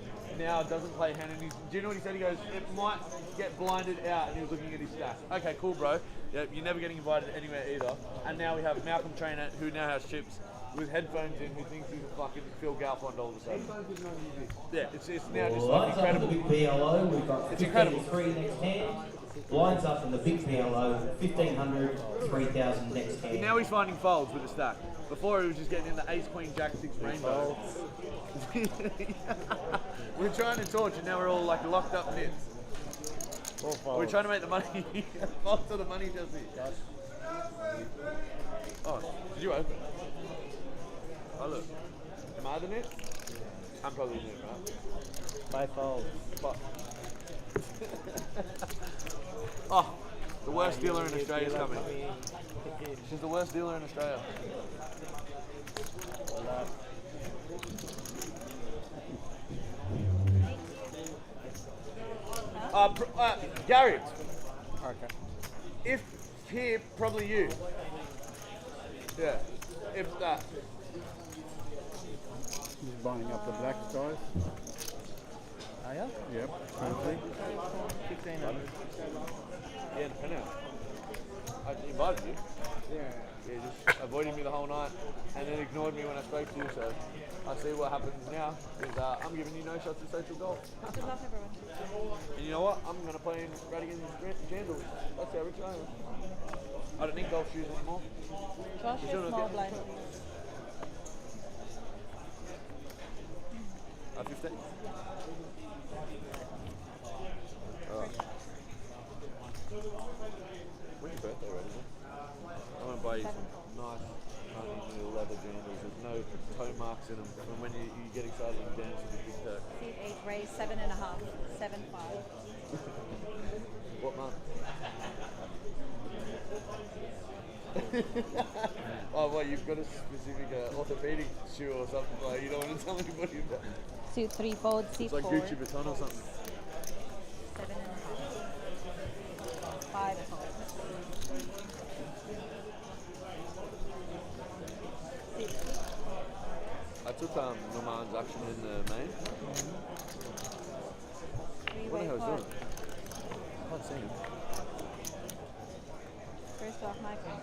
[SPEAKER 2] now doesn't play hand and do you know what he said? He goes, it might get blinded out, and he was looking at his stack. Okay, cool, bro. Yeah, you're never getting invited anywhere either. And now we have Malcolm Trainer, who now has chips, with headphones in, who thinks he's a fucking Phil Galfond all of a sudden. Yeah, it's now just like incredible.
[SPEAKER 8] Big PLO, we've got
[SPEAKER 2] It's incredible.
[SPEAKER 8] 3 next hand. Lines up in the big PLO, 1,500, 3,000 next hand.
[SPEAKER 2] Now he's finding folds with the stack. Before he was just getting in the ace, queen, jack, 6 rainbow. We're trying to torch and now we're all like locked up nits. We're trying to make the money. Folds to the money, Jesse. Oh, did you open? Oh look. Am I the nit? I'm probably the nit, right?
[SPEAKER 1] My fault.
[SPEAKER 2] Fuck. Oh, the worst dealer in Australia is coming. She's the worst dealer in Australia. Gary.
[SPEAKER 3] Okay.
[SPEAKER 2] If here, probably you. Yeah. If that.
[SPEAKER 5] He's buying up the black guys.
[SPEAKER 3] Are you?
[SPEAKER 5] Yep, currently.
[SPEAKER 3] 1,500.
[SPEAKER 2] Yeah, in the pen out. I invited you. Yeah, just avoided me the whole night and then ignored me when I spoke to you, so I see what happens now is I'm giving you no shots at social golf.
[SPEAKER 9] Good luck, everyone.
[SPEAKER 2] And you know what? I'm going to play in Radigan's Jandals. That's how rich I am. I don't need golf shoes anymore.
[SPEAKER 9] Josh is small blind.
[SPEAKER 2] 15? When's your birthday, Radigan? I want to buy you some nice little leather jandals with no toe marks in them. And when you get excited and dance with the big toe.
[SPEAKER 9] Seat 8, raise 7.5, 7.5.
[SPEAKER 2] What month? Oh, well, you've got a specific orthopedic shoe or something, like you don't want to tell anybody about.
[SPEAKER 9] Suit 3 fold, seat
[SPEAKER 2] It's like
[SPEAKER 9] 4.
[SPEAKER 2] Gucci Vuitton or something.
[SPEAKER 9] 7.5. 5 fold. Seat 3.
[SPEAKER 2] I took Norman's action in the main. What the hell is doing? I can't see him.
[SPEAKER 9] First off, Michael.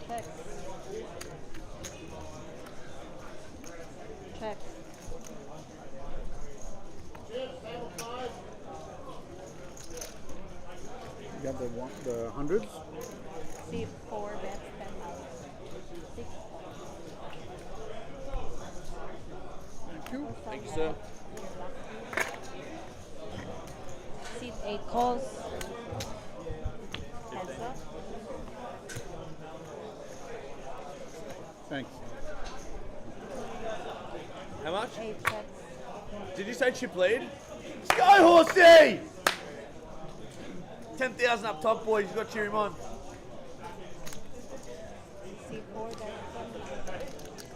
[SPEAKER 9] Checks. Checks.
[SPEAKER 5] You got the hundreds?
[SPEAKER 9] Seat 4, bets 10,000. 6.
[SPEAKER 5] Thank you.
[SPEAKER 2] Thank you, sir.
[SPEAKER 9] Seat 8 calls. Heads up.
[SPEAKER 5] Thanks.
[SPEAKER 2] How much?
[SPEAKER 9] 8 checks.
[SPEAKER 2] Did you say chip lead? Sky Horsey! 10,000 up top, boys. You've got to cheer him on.
[SPEAKER 9] Seat 4, bets 10,000.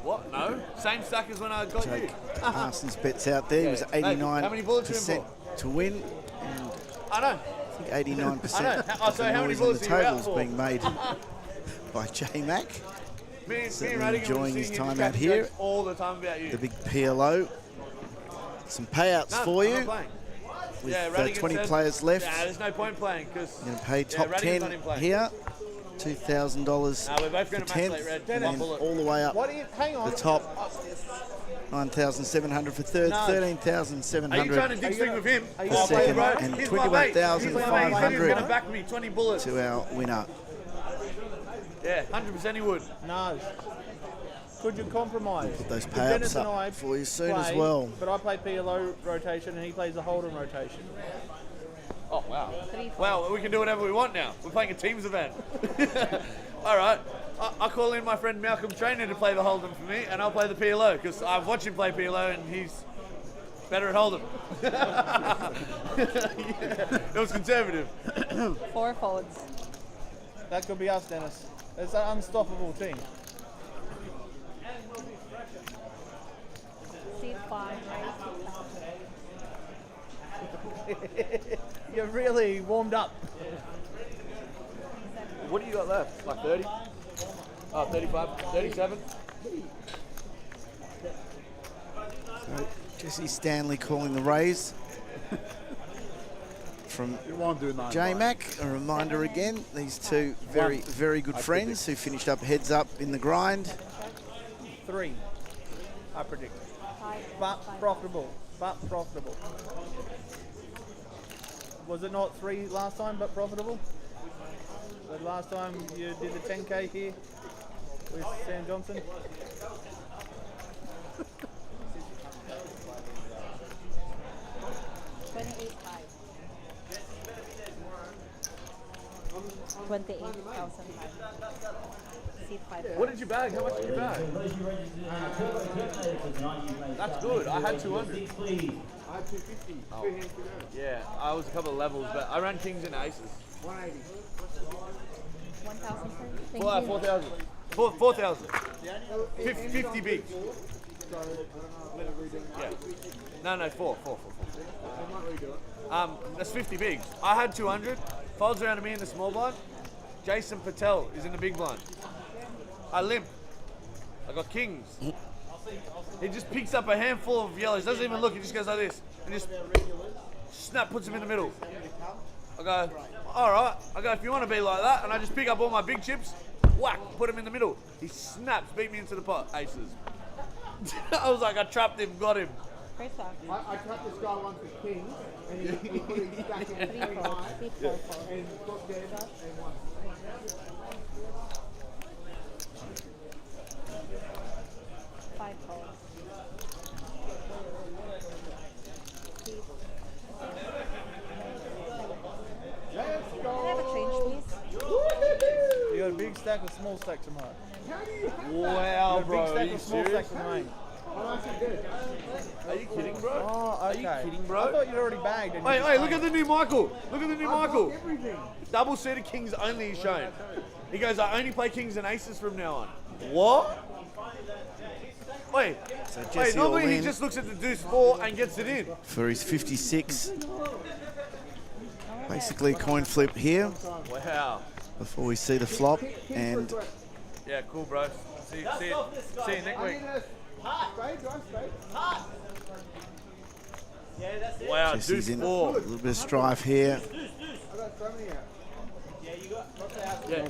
[SPEAKER 2] What? No? Same stack as when I got
[SPEAKER 6] Jake
[SPEAKER 2] you.
[SPEAKER 6] Parsons bets out there. He was
[SPEAKER 2] Hey, how many bullets are you in
[SPEAKER 6] 89% to win.
[SPEAKER 2] I know.
[SPEAKER 6] I think 89%
[SPEAKER 2] I know. Oh,
[SPEAKER 6] of
[SPEAKER 2] so
[SPEAKER 6] the
[SPEAKER 2] how many
[SPEAKER 6] noise in the
[SPEAKER 2] bullets are you out
[SPEAKER 6] totals
[SPEAKER 2] for?
[SPEAKER 6] being made by J-Mac.
[SPEAKER 2] Me and
[SPEAKER 6] Certainly
[SPEAKER 2] Radigan
[SPEAKER 6] enjoying
[SPEAKER 2] were
[SPEAKER 6] his
[SPEAKER 2] sitting
[SPEAKER 6] time
[SPEAKER 2] here
[SPEAKER 6] out
[SPEAKER 2] chatting
[SPEAKER 6] here.
[SPEAKER 2] jokes all the time about you.
[SPEAKER 6] The big PLO. Some payouts
[SPEAKER 2] No,
[SPEAKER 6] for
[SPEAKER 2] I'm
[SPEAKER 6] you.
[SPEAKER 2] not playing.
[SPEAKER 6] With
[SPEAKER 2] Yeah, Radigan
[SPEAKER 6] 20
[SPEAKER 2] said,
[SPEAKER 6] players left.
[SPEAKER 2] Yeah, there's no point playing because
[SPEAKER 6] You're going to pay top
[SPEAKER 2] Radigan's not in
[SPEAKER 6] 10
[SPEAKER 2] play.
[SPEAKER 6] here. $2,000
[SPEAKER 2] We're both
[SPEAKER 6] for
[SPEAKER 2] going to match
[SPEAKER 6] 10th,
[SPEAKER 2] late red.
[SPEAKER 6] and then
[SPEAKER 2] Bullet.
[SPEAKER 6] all the way up
[SPEAKER 3] What do you, hang on.
[SPEAKER 6] the top. 9,700 for third,
[SPEAKER 3] No.
[SPEAKER 2] Are you trying
[SPEAKER 6] 13,700
[SPEAKER 2] to dig string with him?
[SPEAKER 3] Are you
[SPEAKER 6] for
[SPEAKER 3] gonna play
[SPEAKER 6] second,
[SPEAKER 3] the road?
[SPEAKER 6] and
[SPEAKER 2] He's my mate. He's my mate. He's
[SPEAKER 6] 21,500
[SPEAKER 2] going to back me 20 bullets.
[SPEAKER 6] to our winner.
[SPEAKER 2] Yeah, 100% he would.
[SPEAKER 3] No. Could you compromise?
[SPEAKER 6] Put those
[SPEAKER 3] Could Dennis
[SPEAKER 6] payouts
[SPEAKER 3] and I
[SPEAKER 6] up for you soon as
[SPEAKER 3] play,
[SPEAKER 6] well.
[SPEAKER 3] But I play PLO rotation and he plays the Holden rotation.
[SPEAKER 2] Oh, wow.
[SPEAKER 9] 3
[SPEAKER 2] Well, we can do whatever we want now. We're playing a teams event. All right. I'll call in my friend Malcolm Trainer to play the Hold'em for me, and I'll play the PLO, because I've watched him play PLO, and he's better at Hold'em. Yeah, it was conservative.
[SPEAKER 9] 4 folds.
[SPEAKER 3] That could be us, Dennis. It's an unstoppable team.
[SPEAKER 9] Seat 5, raise 6,000.
[SPEAKER 3] You're really warmed up.
[SPEAKER 2] What do you got left? Like 30? Oh, 35? 37?
[SPEAKER 6] Jesse Stanley calling the raise. From
[SPEAKER 5] It won't do 9.
[SPEAKER 6] J-Mac, a reminder again, these two very good friends who finished up heads up in the grind.
[SPEAKER 3] 3, I predict.
[SPEAKER 9] 5.
[SPEAKER 3] But profitable. Was it not 3 last time, but profitable? The last time you did the 10K here with Sam Johnson?
[SPEAKER 2] What did you bag? How much did you bag? That's good. I had 200.
[SPEAKER 7] I had 250.
[SPEAKER 2] Oh. Yeah, I was a couple of levels, but I ran kings and aces.
[SPEAKER 7] 180.
[SPEAKER 9] 1,000.
[SPEAKER 2] 4,000. 4,000. 50 bigs. Yeah. No, 4. That's 50 bigs. I had 200. Folds around to me in the small blind. Jason Patel is in the big blind. I limp. I got kings. He just picks up a handful of yellows. Doesn't even look. He just goes like this and just snap, puts him in the middle. I go, all right. I go, if you want to be like that, and I just pick up all my big chips, whack, put him in the middle. He snaps, beat me into the pot. Aces. I was like, I trapped him, got him.
[SPEAKER 7] I trapped this guy once with kings, and he put his stack in 3 high, and got dead and won.
[SPEAKER 9] 5 calls.
[SPEAKER 7] Let's
[SPEAKER 9] Can I
[SPEAKER 7] go!
[SPEAKER 9] have a change, please?
[SPEAKER 3] You got a big stack or small stack tomorrow?
[SPEAKER 2] Wow,
[SPEAKER 3] Big stack or small stack for the main?
[SPEAKER 2] Are you kidding, bro?
[SPEAKER 3] Oh, okay.
[SPEAKER 2] Are you kidding, bro?
[SPEAKER 3] I thought you'd already bagged. And you
[SPEAKER 2] Wait,
[SPEAKER 3] just
[SPEAKER 2] look at the new Michael. Look at the new Michael.
[SPEAKER 7] Everything.
[SPEAKER 2] Double suited kings only he's shown. He goes, I only play kings and aces from now on. What? Wait,
[SPEAKER 6] Jesse
[SPEAKER 2] normally
[SPEAKER 6] all
[SPEAKER 2] he
[SPEAKER 6] in.
[SPEAKER 2] just looks at the deuce 4 and gets it in.
[SPEAKER 6] For his 56. Basically a coin flip here
[SPEAKER 2] Wow.
[SPEAKER 6] before we see the flop. And
[SPEAKER 2] Yeah, cool, bro. See you next week.
[SPEAKER 7] Spade, do I spade?
[SPEAKER 2] Wow,
[SPEAKER 6] Jesse's
[SPEAKER 2] deuce
[SPEAKER 6] in a
[SPEAKER 2] 4.
[SPEAKER 6] little bit of strife here.
[SPEAKER 7] I got so many out.
[SPEAKER 2] Yeah,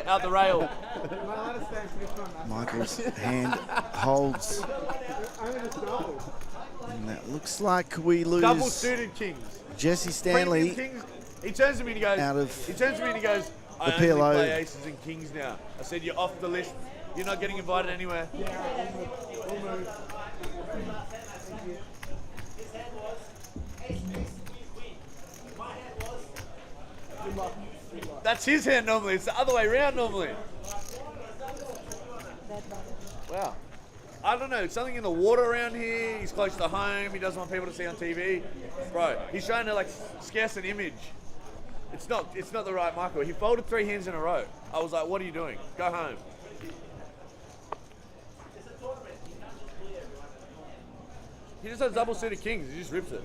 [SPEAKER 2] out the rail.
[SPEAKER 7] Am I allowed to stand for this one?
[SPEAKER 6] Michael's hand holds.
[SPEAKER 7] Only just double.
[SPEAKER 6] And that looks like we lose
[SPEAKER 2] Double suited kings.
[SPEAKER 6] Jesse Stanley.
[SPEAKER 2] Premium kings. He turns to me and he goes,
[SPEAKER 6] Out of
[SPEAKER 2] I
[SPEAKER 6] the
[SPEAKER 2] only
[SPEAKER 6] PLO.
[SPEAKER 2] play aces and kings now. I said, you're off the list. You're not getting invited anywhere. That's his hand normally. It's the other way around normally. Wow. I don't know. Something in the water around here. He's close to home. He doesn't want people to see on TV. Bro, he's trying to like scarce an image. It's not the right Michael. He folded 3 hands in a row. I was like, what are you doing? Go home. He just has double suited kings. He just rips it.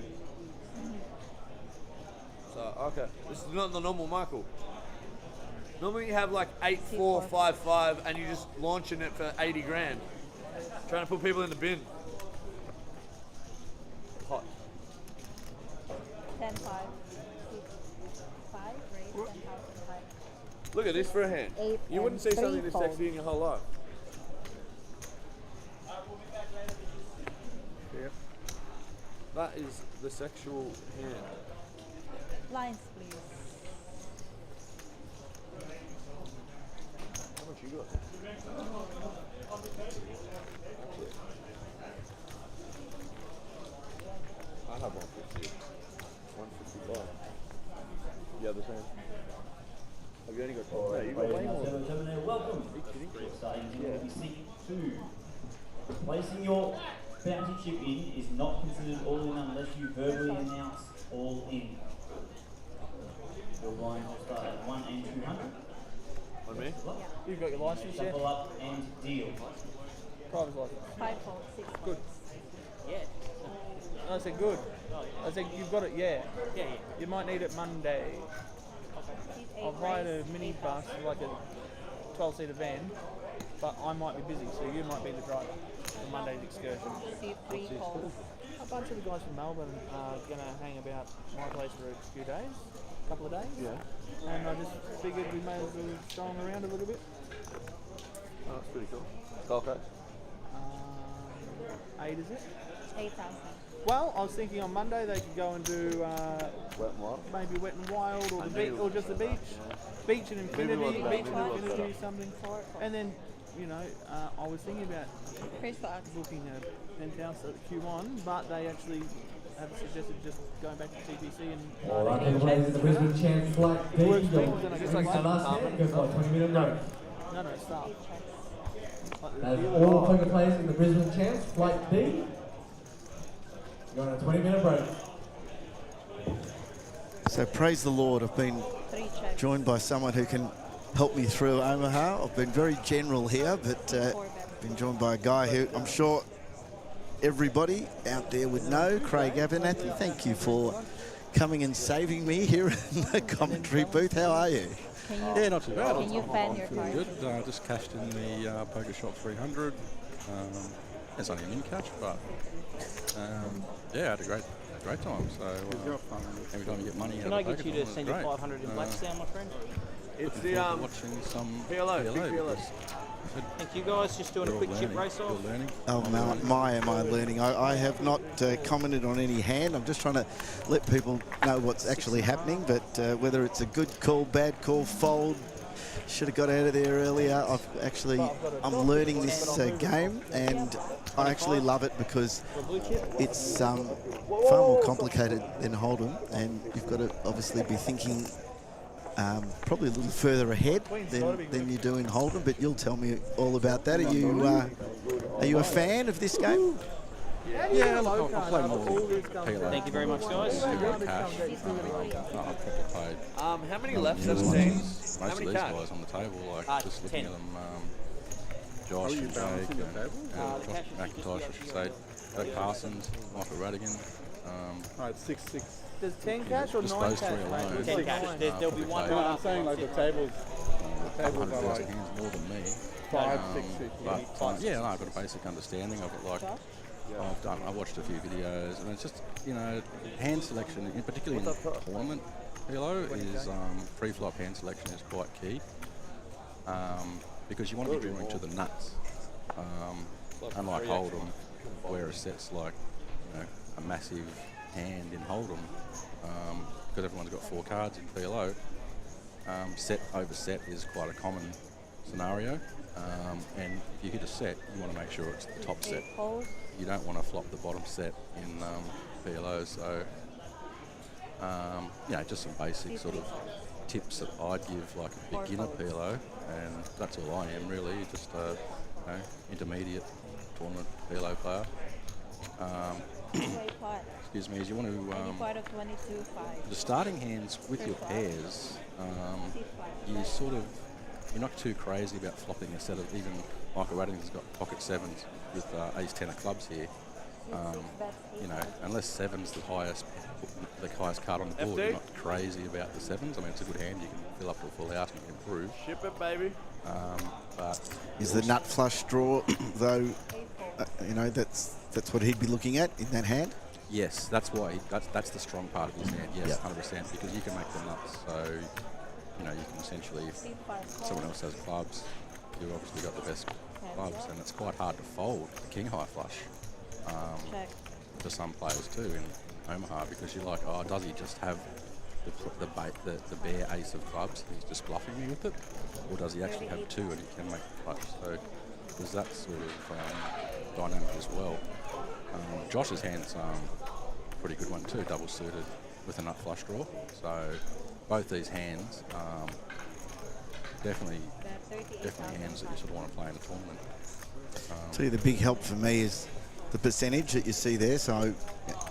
[SPEAKER 2] So, okay. This is not the normal Michael. Normally you have like 8-4, 5-5 and you're just launching it for 80 grand. Trying to put people in the bin. Hot.
[SPEAKER 9] 10, 5. 6, 5, raise, 10,000, 5.
[SPEAKER 2] Look at this for a hand.
[SPEAKER 9] 8
[SPEAKER 2] You wouldn't
[SPEAKER 9] and
[SPEAKER 2] see something
[SPEAKER 9] 3
[SPEAKER 2] this sexy in your whole life.
[SPEAKER 5] Yeah.
[SPEAKER 2] That is the sexual hand.
[SPEAKER 9] Lines, please.
[SPEAKER 2] How much you got? I have 150. 155. The other hand. Have you only got 12? No, you got way more.
[SPEAKER 8] Welcome. Starting to seat 2. Placing your bounty chip in is not considered all in unless you verbally announce all in. Your line will start at 1 and 200.
[SPEAKER 2] On me?
[SPEAKER 3] You've got your license, yeah?
[SPEAKER 8] Shuffle up and deal.
[SPEAKER 3] Driver's license.
[SPEAKER 9] 5 calls, 6 calls.
[SPEAKER 3] Good. I said good. I said you've got it, yeah. You might need it Monday. I've hired a minibus, like a 12-seater van, but I might be busy, so you might be the driver. for Monday's excursion.
[SPEAKER 9] C3 calls.
[SPEAKER 3] A bunch of the guys from Melbourne are going to hang about my place for a few days, a couple of days.
[SPEAKER 2] Yeah.
[SPEAKER 3] And I just figured we may as well show them around a little bit.
[SPEAKER 2] Oh, that's pretty cool. Gold Coast?
[SPEAKER 3] 8, is it?
[SPEAKER 9] 8,000.
[SPEAKER 3] Well, I was thinking on Monday they could go and do
[SPEAKER 2] Wet and Wild?
[SPEAKER 3] maybe Wet and Wild or the beach, or just the beach. Beach and Infinity, beach and Infinity, something. And then, you know, I was thinking about
[SPEAKER 9] Chris Fox.
[SPEAKER 3] booking a penthouse at Q1, but they actually have suggested just going back to TPC and.
[SPEAKER 8] All right, then players in the Brisbane Champs Flight D.
[SPEAKER 3] Works better than I
[SPEAKER 8] Just
[SPEAKER 3] guess.
[SPEAKER 8] like last game, goes by 20-minute break.
[SPEAKER 3] No, staff.
[SPEAKER 8] That's all poker players in the Brisbane Champs Flight D. You're on a 20-minute break.
[SPEAKER 6] So praise the Lord, I've been
[SPEAKER 9] 3 checks.
[SPEAKER 6] joined by someone who can help me through Omaha. I've been very general here, but
[SPEAKER 9] 4 bets.
[SPEAKER 6] been joined by a guy who I'm sure everybody out there would know, Craig Abernathy. Thank you for coming and saving me here in the commentary booth. How are you?
[SPEAKER 9] Can you,
[SPEAKER 10] Yeah, not too bad.
[SPEAKER 9] Can you fan your
[SPEAKER 10] Feeling
[SPEAKER 9] card?
[SPEAKER 10] good. Just cashed in the Poker Shop 300. It's only an in catch, but yeah, I had a great time. So every time you get money,
[SPEAKER 4] Can I get you to send your 500 in Blackstone, my friend?
[SPEAKER 2] It's the
[SPEAKER 10] watching some
[SPEAKER 2] PLO, big PLO.
[SPEAKER 4] Thank you guys. Just doing a quick chip race off.
[SPEAKER 10] You're learning.
[SPEAKER 6] Oh, my, am I learning. I have not commented on any hand. I'm just trying to let people know what's actually happening, but whether it's a good call, bad call, fold, should have got out of there earlier. I'm learning this game, and I actually love it because it's far more complicated than Hold'em, and you've got to obviously be thinking probably a little further ahead than you do in Hold'em, but you'll tell me all about that. Are you a fan of this game?
[SPEAKER 10] Yeah, look, I play more PLO.
[SPEAKER 4] Thank you very much, guys.
[SPEAKER 10] Cash. I've probably played
[SPEAKER 2] How many left?
[SPEAKER 10] most
[SPEAKER 2] 17?
[SPEAKER 10] of
[SPEAKER 2] How
[SPEAKER 10] these
[SPEAKER 2] many cash?
[SPEAKER 10] guys on the table, like just looking
[SPEAKER 4] 10.
[SPEAKER 10] at them, Josh and Jake, Josh McIntosh, I should say, Doug Parsons, Michael Radigan.
[SPEAKER 5] Right, 6-6.
[SPEAKER 3] Does 10 cash or 9
[SPEAKER 10] Just
[SPEAKER 3] cash?
[SPEAKER 10] those three alone.
[SPEAKER 4] 10 cash. There'll be one
[SPEAKER 5] No,
[SPEAKER 4] right
[SPEAKER 5] I'm
[SPEAKER 4] after.
[SPEAKER 5] saying like the tables are
[SPEAKER 10] 100,000
[SPEAKER 5] like
[SPEAKER 10] hands more than me.
[SPEAKER 5] 5, 6, 6.
[SPEAKER 10] But yeah, no, I've got a basic understanding of it. Like I watched a few videos, and it's just, you know, hand selection, particularly in tournament PLO, is pre-flop hand selection is quite key, because you want to be drawing to the nuts. Unlike Hold'em, where a set's like, you know, a massive hand in Hold'em, because everyone's got 4 cards in PLO. Set over set is quite a common scenario, and if you hit a set, you want to make sure it's the top set. You don't want to flop the bottom set in PLO. So, you know, just some basic sort of tips that I'd give like a beginner PLO, and that's all I am really, just a you know, intermediate tournament PLO player. Excuse me, is you want to the starting hands with your pairs, you're not too crazy about flopping a set of, even Michael Radigan's got pocket 7s with ace 10 of clubs here. You know, unless 7's the highest card on the board, you're not crazy about the 7s. I mean, it's a good hand, you can fill up to a full house and improve.
[SPEAKER 2] Ship it, baby.
[SPEAKER 6] But is the nut flush draw though? You know, that's what he'd be looking at in that hand.
[SPEAKER 10] Yes, that's why that's the strong part of his hand. Yes, 100%, because you can make the nuts. So, you know, you can essentially, if someone else has clubs, you've obviously got the best clubs, and it's quite hard to fold the king high flush for some players too in Omaha, because you're like, oh, does he just have the bare ace of clubs? He's just bluffing me with it, or does he actually have 2 and he can make the flush? So there's that sort of dynamic as well. Josh's hand's pretty good one too, double suited with a nut flush draw. So both these hands, definitely hands that you sort of want to play in a tournament.
[SPEAKER 6] Tell you, the big help for me is the percentage that you see there. So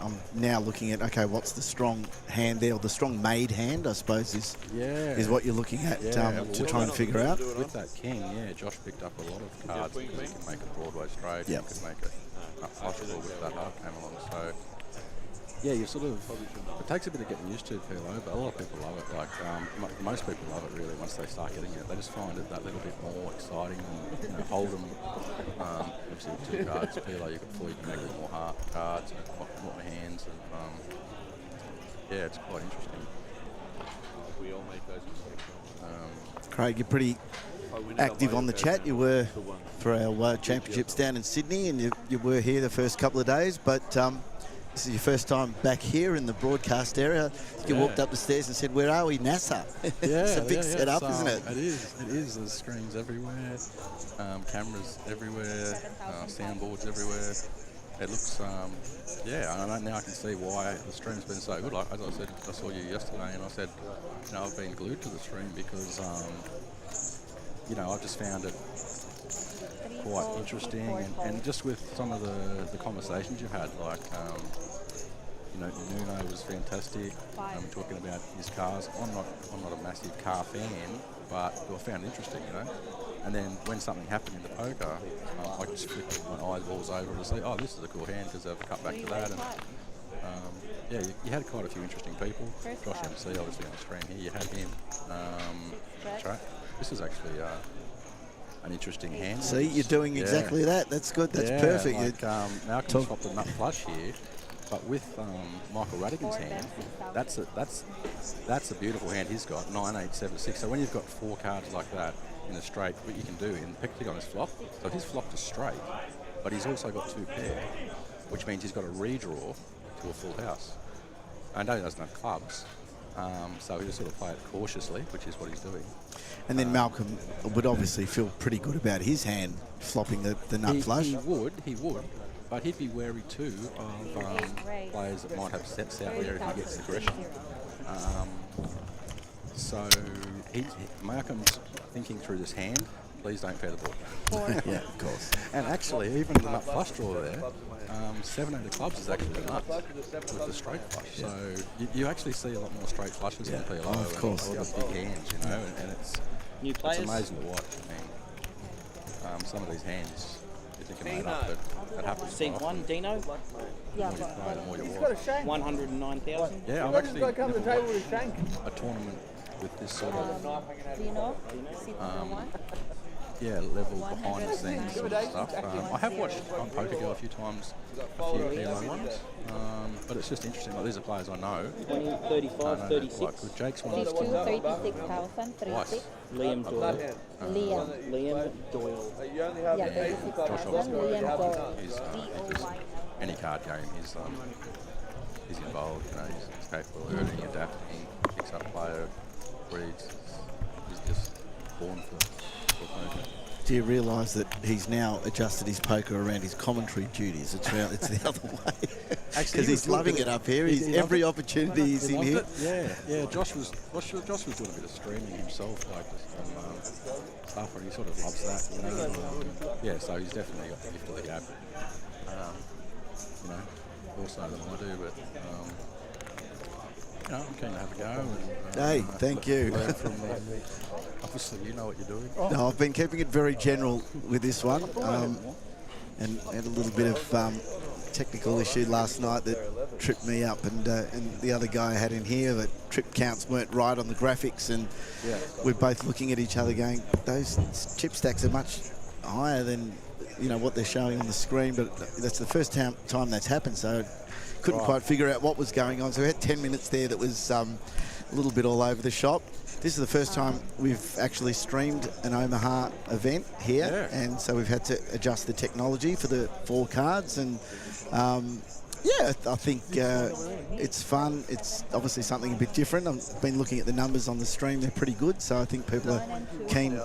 [SPEAKER 6] I'm now looking at, okay, what's the strong hand there, or the strong made hand, I suppose, is what you're looking at to try and figure out.
[SPEAKER 10] With that king, Josh picked up a lot of cards because he can make a Broadway straight. He could make a flush draw with that half came along. So yeah, you sort of, it takes a bit of getting used to PLO, but a lot of people love it. Like, most people love it really once they start getting it. They just find it that little bit more exciting and, you know, hold them. Obviously with 2 cards, PLO you've got 4, you can make it more cards, and more hands, and yeah, it's quite interesting.
[SPEAKER 2] We all make those mistakes.
[SPEAKER 6] Craig, you're pretty active on the chat. You were for our championships down in Sydney, and you were here the first couple of days, but this is your first time back here in the broadcast area. You walked up the stairs and said, "Where are we, NASA?" It's a big setup, isn't it?
[SPEAKER 10] It is. There's screens everywhere, cameras everywhere, soundboards everywhere. It looks, now I can see why the stream's been so good. Like, as I said, I saw you yesterday, and I said, you know, I've been glued to the stream because, you know, I've just found it quite interesting, and just with some of the conversations you had, like, you know, Nuno was fantastic, talking about his cars. I'm not a massive car fan, but I found it interesting, you know. And then when something happened in the poker, I just flipped my eyeballs over to say, oh, this is a cool hand, because they've cut back to that. And yeah, you had quite a few interesting people. Josh MC, obviously on the stream here, you had him. This is actually an interesting hand.
[SPEAKER 6] See, you're doing exactly that. That's good. That's perfect.
[SPEAKER 10] Like, Malcolm swapped a nut flush here, but with Michael Radigan's hand, that's a beautiful hand he's got, 9-8-7-6. So when you've got 4 cards like that in a straight, what you can do, in particularly on his flop, so his flop is straight, but he's also got 2 pair, which means he's got a redraw to a full house. I know he doesn't have clubs, so he'll sort of play it cautiously, which is what he's doing.
[SPEAKER 6] And then Malcolm would obviously feel pretty good about his hand flopping the nut flush.
[SPEAKER 10] He would, but he'd be wary too of players that might have sets out there if he gets aggression. So Malcolm's thinking through this hand. Please don't pair the board.
[SPEAKER 6] Yeah, of course.
[SPEAKER 10] And actually, even the nut flush draw there, 7-8 of clubs is actually the nut with the straight flush. Yeah. So you actually see a lot more straight flushes in PLO.
[SPEAKER 6] Of course.
[SPEAKER 10] And a lot of big hands, you know, and it's amazing to watch. I mean, some of these hands, you think are made up, but that happens.
[SPEAKER 11] Seat 1, Dino.
[SPEAKER 10] Yeah, the more you play, the more you
[SPEAKER 7] He's
[SPEAKER 10] watch.
[SPEAKER 7] got a shank.
[SPEAKER 11] 109,000.
[SPEAKER 10] Yeah, I've actually
[SPEAKER 7] come to the table with a shank.
[SPEAKER 10] a tournament with this sort of
[SPEAKER 9] Dino, seat number 1.
[SPEAKER 10] yeah, level behind the scenes sort of stuff. I have watched on Poker Go a few times, a few PLO ones, but it's just interesting. Like, these are players I know.
[SPEAKER 11] 20, 35, 36.
[SPEAKER 10] Quite good. Jake's one of
[SPEAKER 9] 52, 36,000, 36.
[SPEAKER 11] Liam Doyle.
[SPEAKER 9] Liam
[SPEAKER 11] Doyle.
[SPEAKER 9] Yeah, 36,000. Liam Doyle.
[SPEAKER 10] He's any card game, he's involved. You know, he's capable of learning, adapting, picks up player, breeds. He's just born for poker.
[SPEAKER 6] Do you realise that he's now adjusted his poker around his commentary duties? It's the other way. Because he's loving it up here. Every opportunity he's in here.
[SPEAKER 10] Yeah. Josh was doing a bit of streaming himself, like just some stuff, and he sort of loves that. You know, yeah. So he's definitely got the gift of the gab. You know, more so than I do, but. You know, I'm keen to have a go. And,
[SPEAKER 6] Hey, thank you.
[SPEAKER 10] Learn from, obviously, you know what you're doing.
[SPEAKER 6] No, I've been keeping it very general with this one, and had a little bit of technical issue last night that tripped me up, and the other guy I had in here, that trip counts weren't right on the graphics, and we're both looking at each other going, those chip stacks are much higher than what they're showing on the screen, but that's the first time that's happened, so couldn't quite figure out what was going on. So we had 10 minutes there that was a little bit all over the shop. This is the first time we've actually streamed an Omaha event here, and so we've had to adjust the technology for the 4 cards, and I think it's fun. It's obviously something a bit different. I've been looking at the numbers on the stream. They're pretty good, so I think people are keen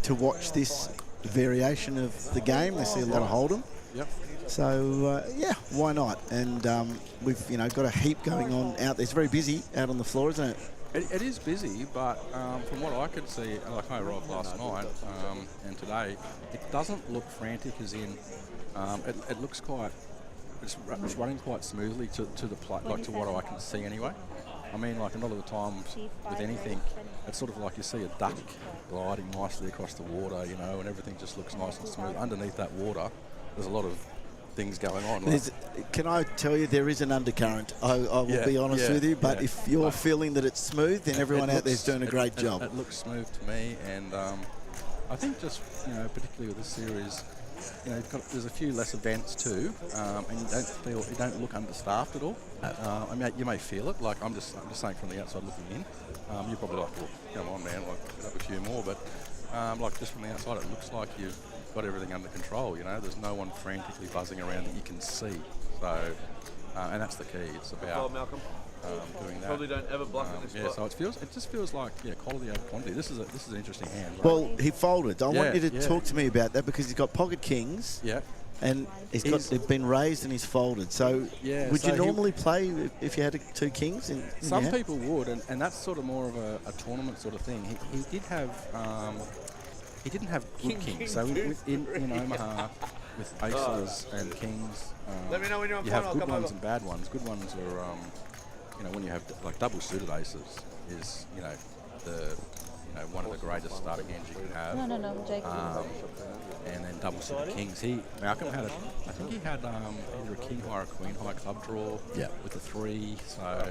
[SPEAKER 6] to watch this variation of the game. They see a lot of Hold'em.
[SPEAKER 10] Yep.
[SPEAKER 6] So, why not? And we've, got a heap going on out there. It's very busy out on the floor, isn't it?
[SPEAKER 10] It is busy, but from what I could see, like I arrived last night and today, it doesn't look frantic as in, it looks quite, it's running quite smoothly to the play, like to what I can see anyway. I mean, like a lot of the times with anything, it's sort of like you see a duck gliding nicely across the water, and everything just looks nice and smooth. Underneath that water, there's a lot of things going on. Like,
[SPEAKER 6] Can I tell you, there is an undercurrent. I will be honest with you, but if you're feeling that it's smooth, then everyone out there's doing a great job.
[SPEAKER 10] It looks smooth to me, and I think just, particularly with this series, there's a few less events too, and you don't look understaffed at all. I mean, you may feel it. Like I'm just saying from the outside looking in. You're probably like, well, come on, man, like get up a few more. But like just from the outside, it looks like you've got everything under control. There's no one frantically buzzing around that you can see. So, and that's the key. It's about doing that.
[SPEAKER 2] Probably don't ever block in this spot.
[SPEAKER 10] So it just feels like quality over quantity. This is an interesting hand. Right?
[SPEAKER 6] Well, he folded. I want you to talk to me about that because he's got pocket kings.
[SPEAKER 10] Yeah.
[SPEAKER 6] And they've been raised and he's folded. So would you normally play if you had 2 kings?
[SPEAKER 10] Some people would, and that's sort of more of a tournament sort of thing. He did have, he didn't have good kings. So in Omaha with aces and kings,
[SPEAKER 2] let me know when you're on
[SPEAKER 10] you
[SPEAKER 2] point,
[SPEAKER 10] have
[SPEAKER 2] I'll
[SPEAKER 10] good
[SPEAKER 2] come
[SPEAKER 10] ones
[SPEAKER 2] over.
[SPEAKER 10] and bad ones. Good ones are, when you have like double suited aces is, one of the greatest starting hands you can have.
[SPEAKER 9] No, Jake.
[SPEAKER 10] And then double suited kings. Malcolm had I think he had either a king high or a queen high club draw with a 3. So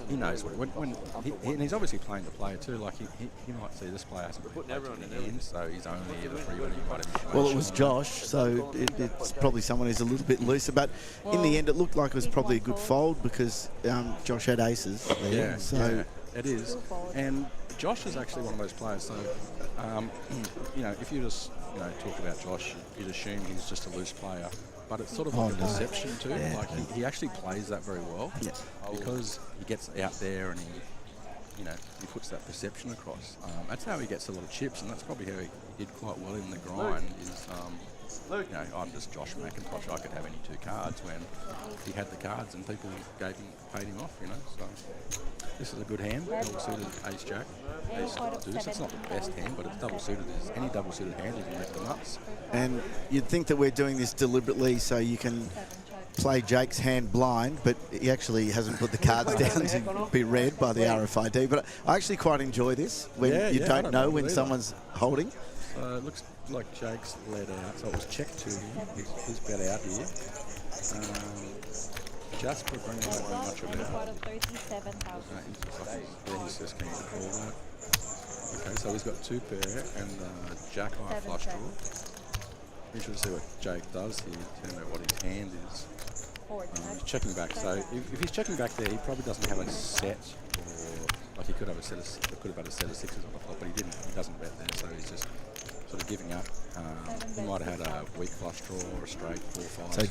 [SPEAKER 10] he knows and he's obviously playing the player too. Like he might see this player hasn't put everyone in the end, so he's only the 3 when he might have.
[SPEAKER 6] Well, it was Josh, so it's probably someone who's a little bit looser. But in the end, it looked like it was probably a good fold because Josh had aces there.
[SPEAKER 10] It is. And Josh is actually one of those players. So, if you just talk about Josh, you'd assume he's just a loose player. But it's sort of like a perception too.
[SPEAKER 6] Yeah.
[SPEAKER 10] Like he actually plays that very well because he gets out there and he puts that perception across. That's how he gets a lot of chips, and that's probably how he did quite well in the grind. I'm just Josh McIntosh. I could have any 2 cards when he had the cards and people paid him off. So this is a good hand. Double suited ace jack, ace deuce. It's not the best hand, but it's double suited. Any double suited hand, you can lift the nuts.
[SPEAKER 6] And you'd think that we're doing this deliberately so you can play Jake's hand blind, but he actually hasn't put the cards down to be read by the RFID. But I actually quite enjoy this when you don't know when someone's holding.
[SPEAKER 10] It looks like Jake's led out, so it was check 2 here. He's bet out here. Jasper bringing out very much of it. He's just keen to call that. Okay, so he's got 2 pair and Jack high flush draw. Interesting to see what Jake does here. Tell me what his hand is. He's checking back. So if he's checking back there, he probably doesn't have a set, or like he could have had a set of 6s on the flop, but he didn't. He doesn't bet there, so he's just sort of giving up. He might have had a weak flush draw or a straight 4-5.
[SPEAKER 6] So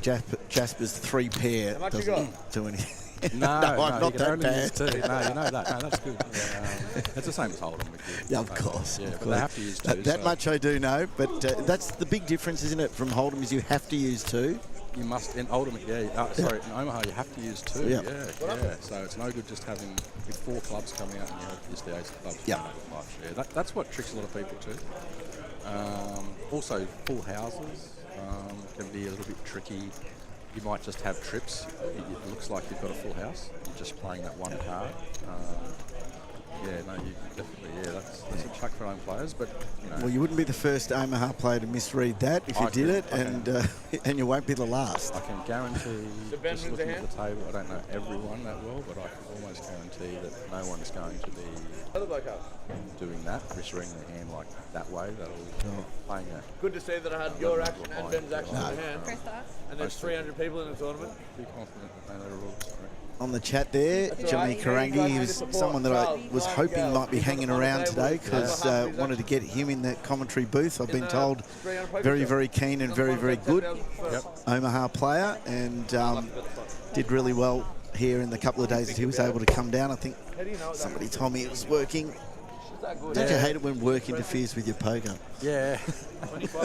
[SPEAKER 6] Jasper's 3 pair doesn't do anything.
[SPEAKER 10] No,
[SPEAKER 6] I'm not that bad.
[SPEAKER 10] 2. No, you know that. No, that's good. It's the same as Hold'em.
[SPEAKER 6] Yeah, of course.
[SPEAKER 10] Yeah, but they have to use 2.
[SPEAKER 6] That much I do know, but that's the big difference, isn't it, from Hold'em is you have to use 2.
[SPEAKER 10] You must, in Oldham, in Omaha, you have to use 2. Yeah. So it's no good just having with 4 clubs coming out and you have just the ace of clubs.
[SPEAKER 6] Yeah.
[SPEAKER 10] That's what tricks a lot of people too. Also, full houses can be a little bit tricky. You might just have trips. It looks like you've got a full house. You're just playing that one card. You definitely, that's a chuck for own players, but
[SPEAKER 6] Well, you wouldn't be the first Omaha player to misread that if you did it, and you won't be the last.
[SPEAKER 10] I can guarantee, just looking at the table, I don't know everyone that well, but I can almost guarantee that no one's going to be doing that, misreading the hand like that way. That'll playing a.
[SPEAKER 2] Good to see that I had your action and Ben's action in the hand. And there's 300 people in the tournament.
[SPEAKER 10] Be confident that they know the rules.
[SPEAKER 6] On the chat there, Johnny Karangi, he was someone that I was hoping might be hanging around today because wanted to get him in the commentary booth. I've been told very, very keen and very, very good Omaha player, and did really well here in the couple of days that he was able to come down. I think somebody told me it was working. Don't you hate it when work interferes with your poker?
[SPEAKER 10] Yeah.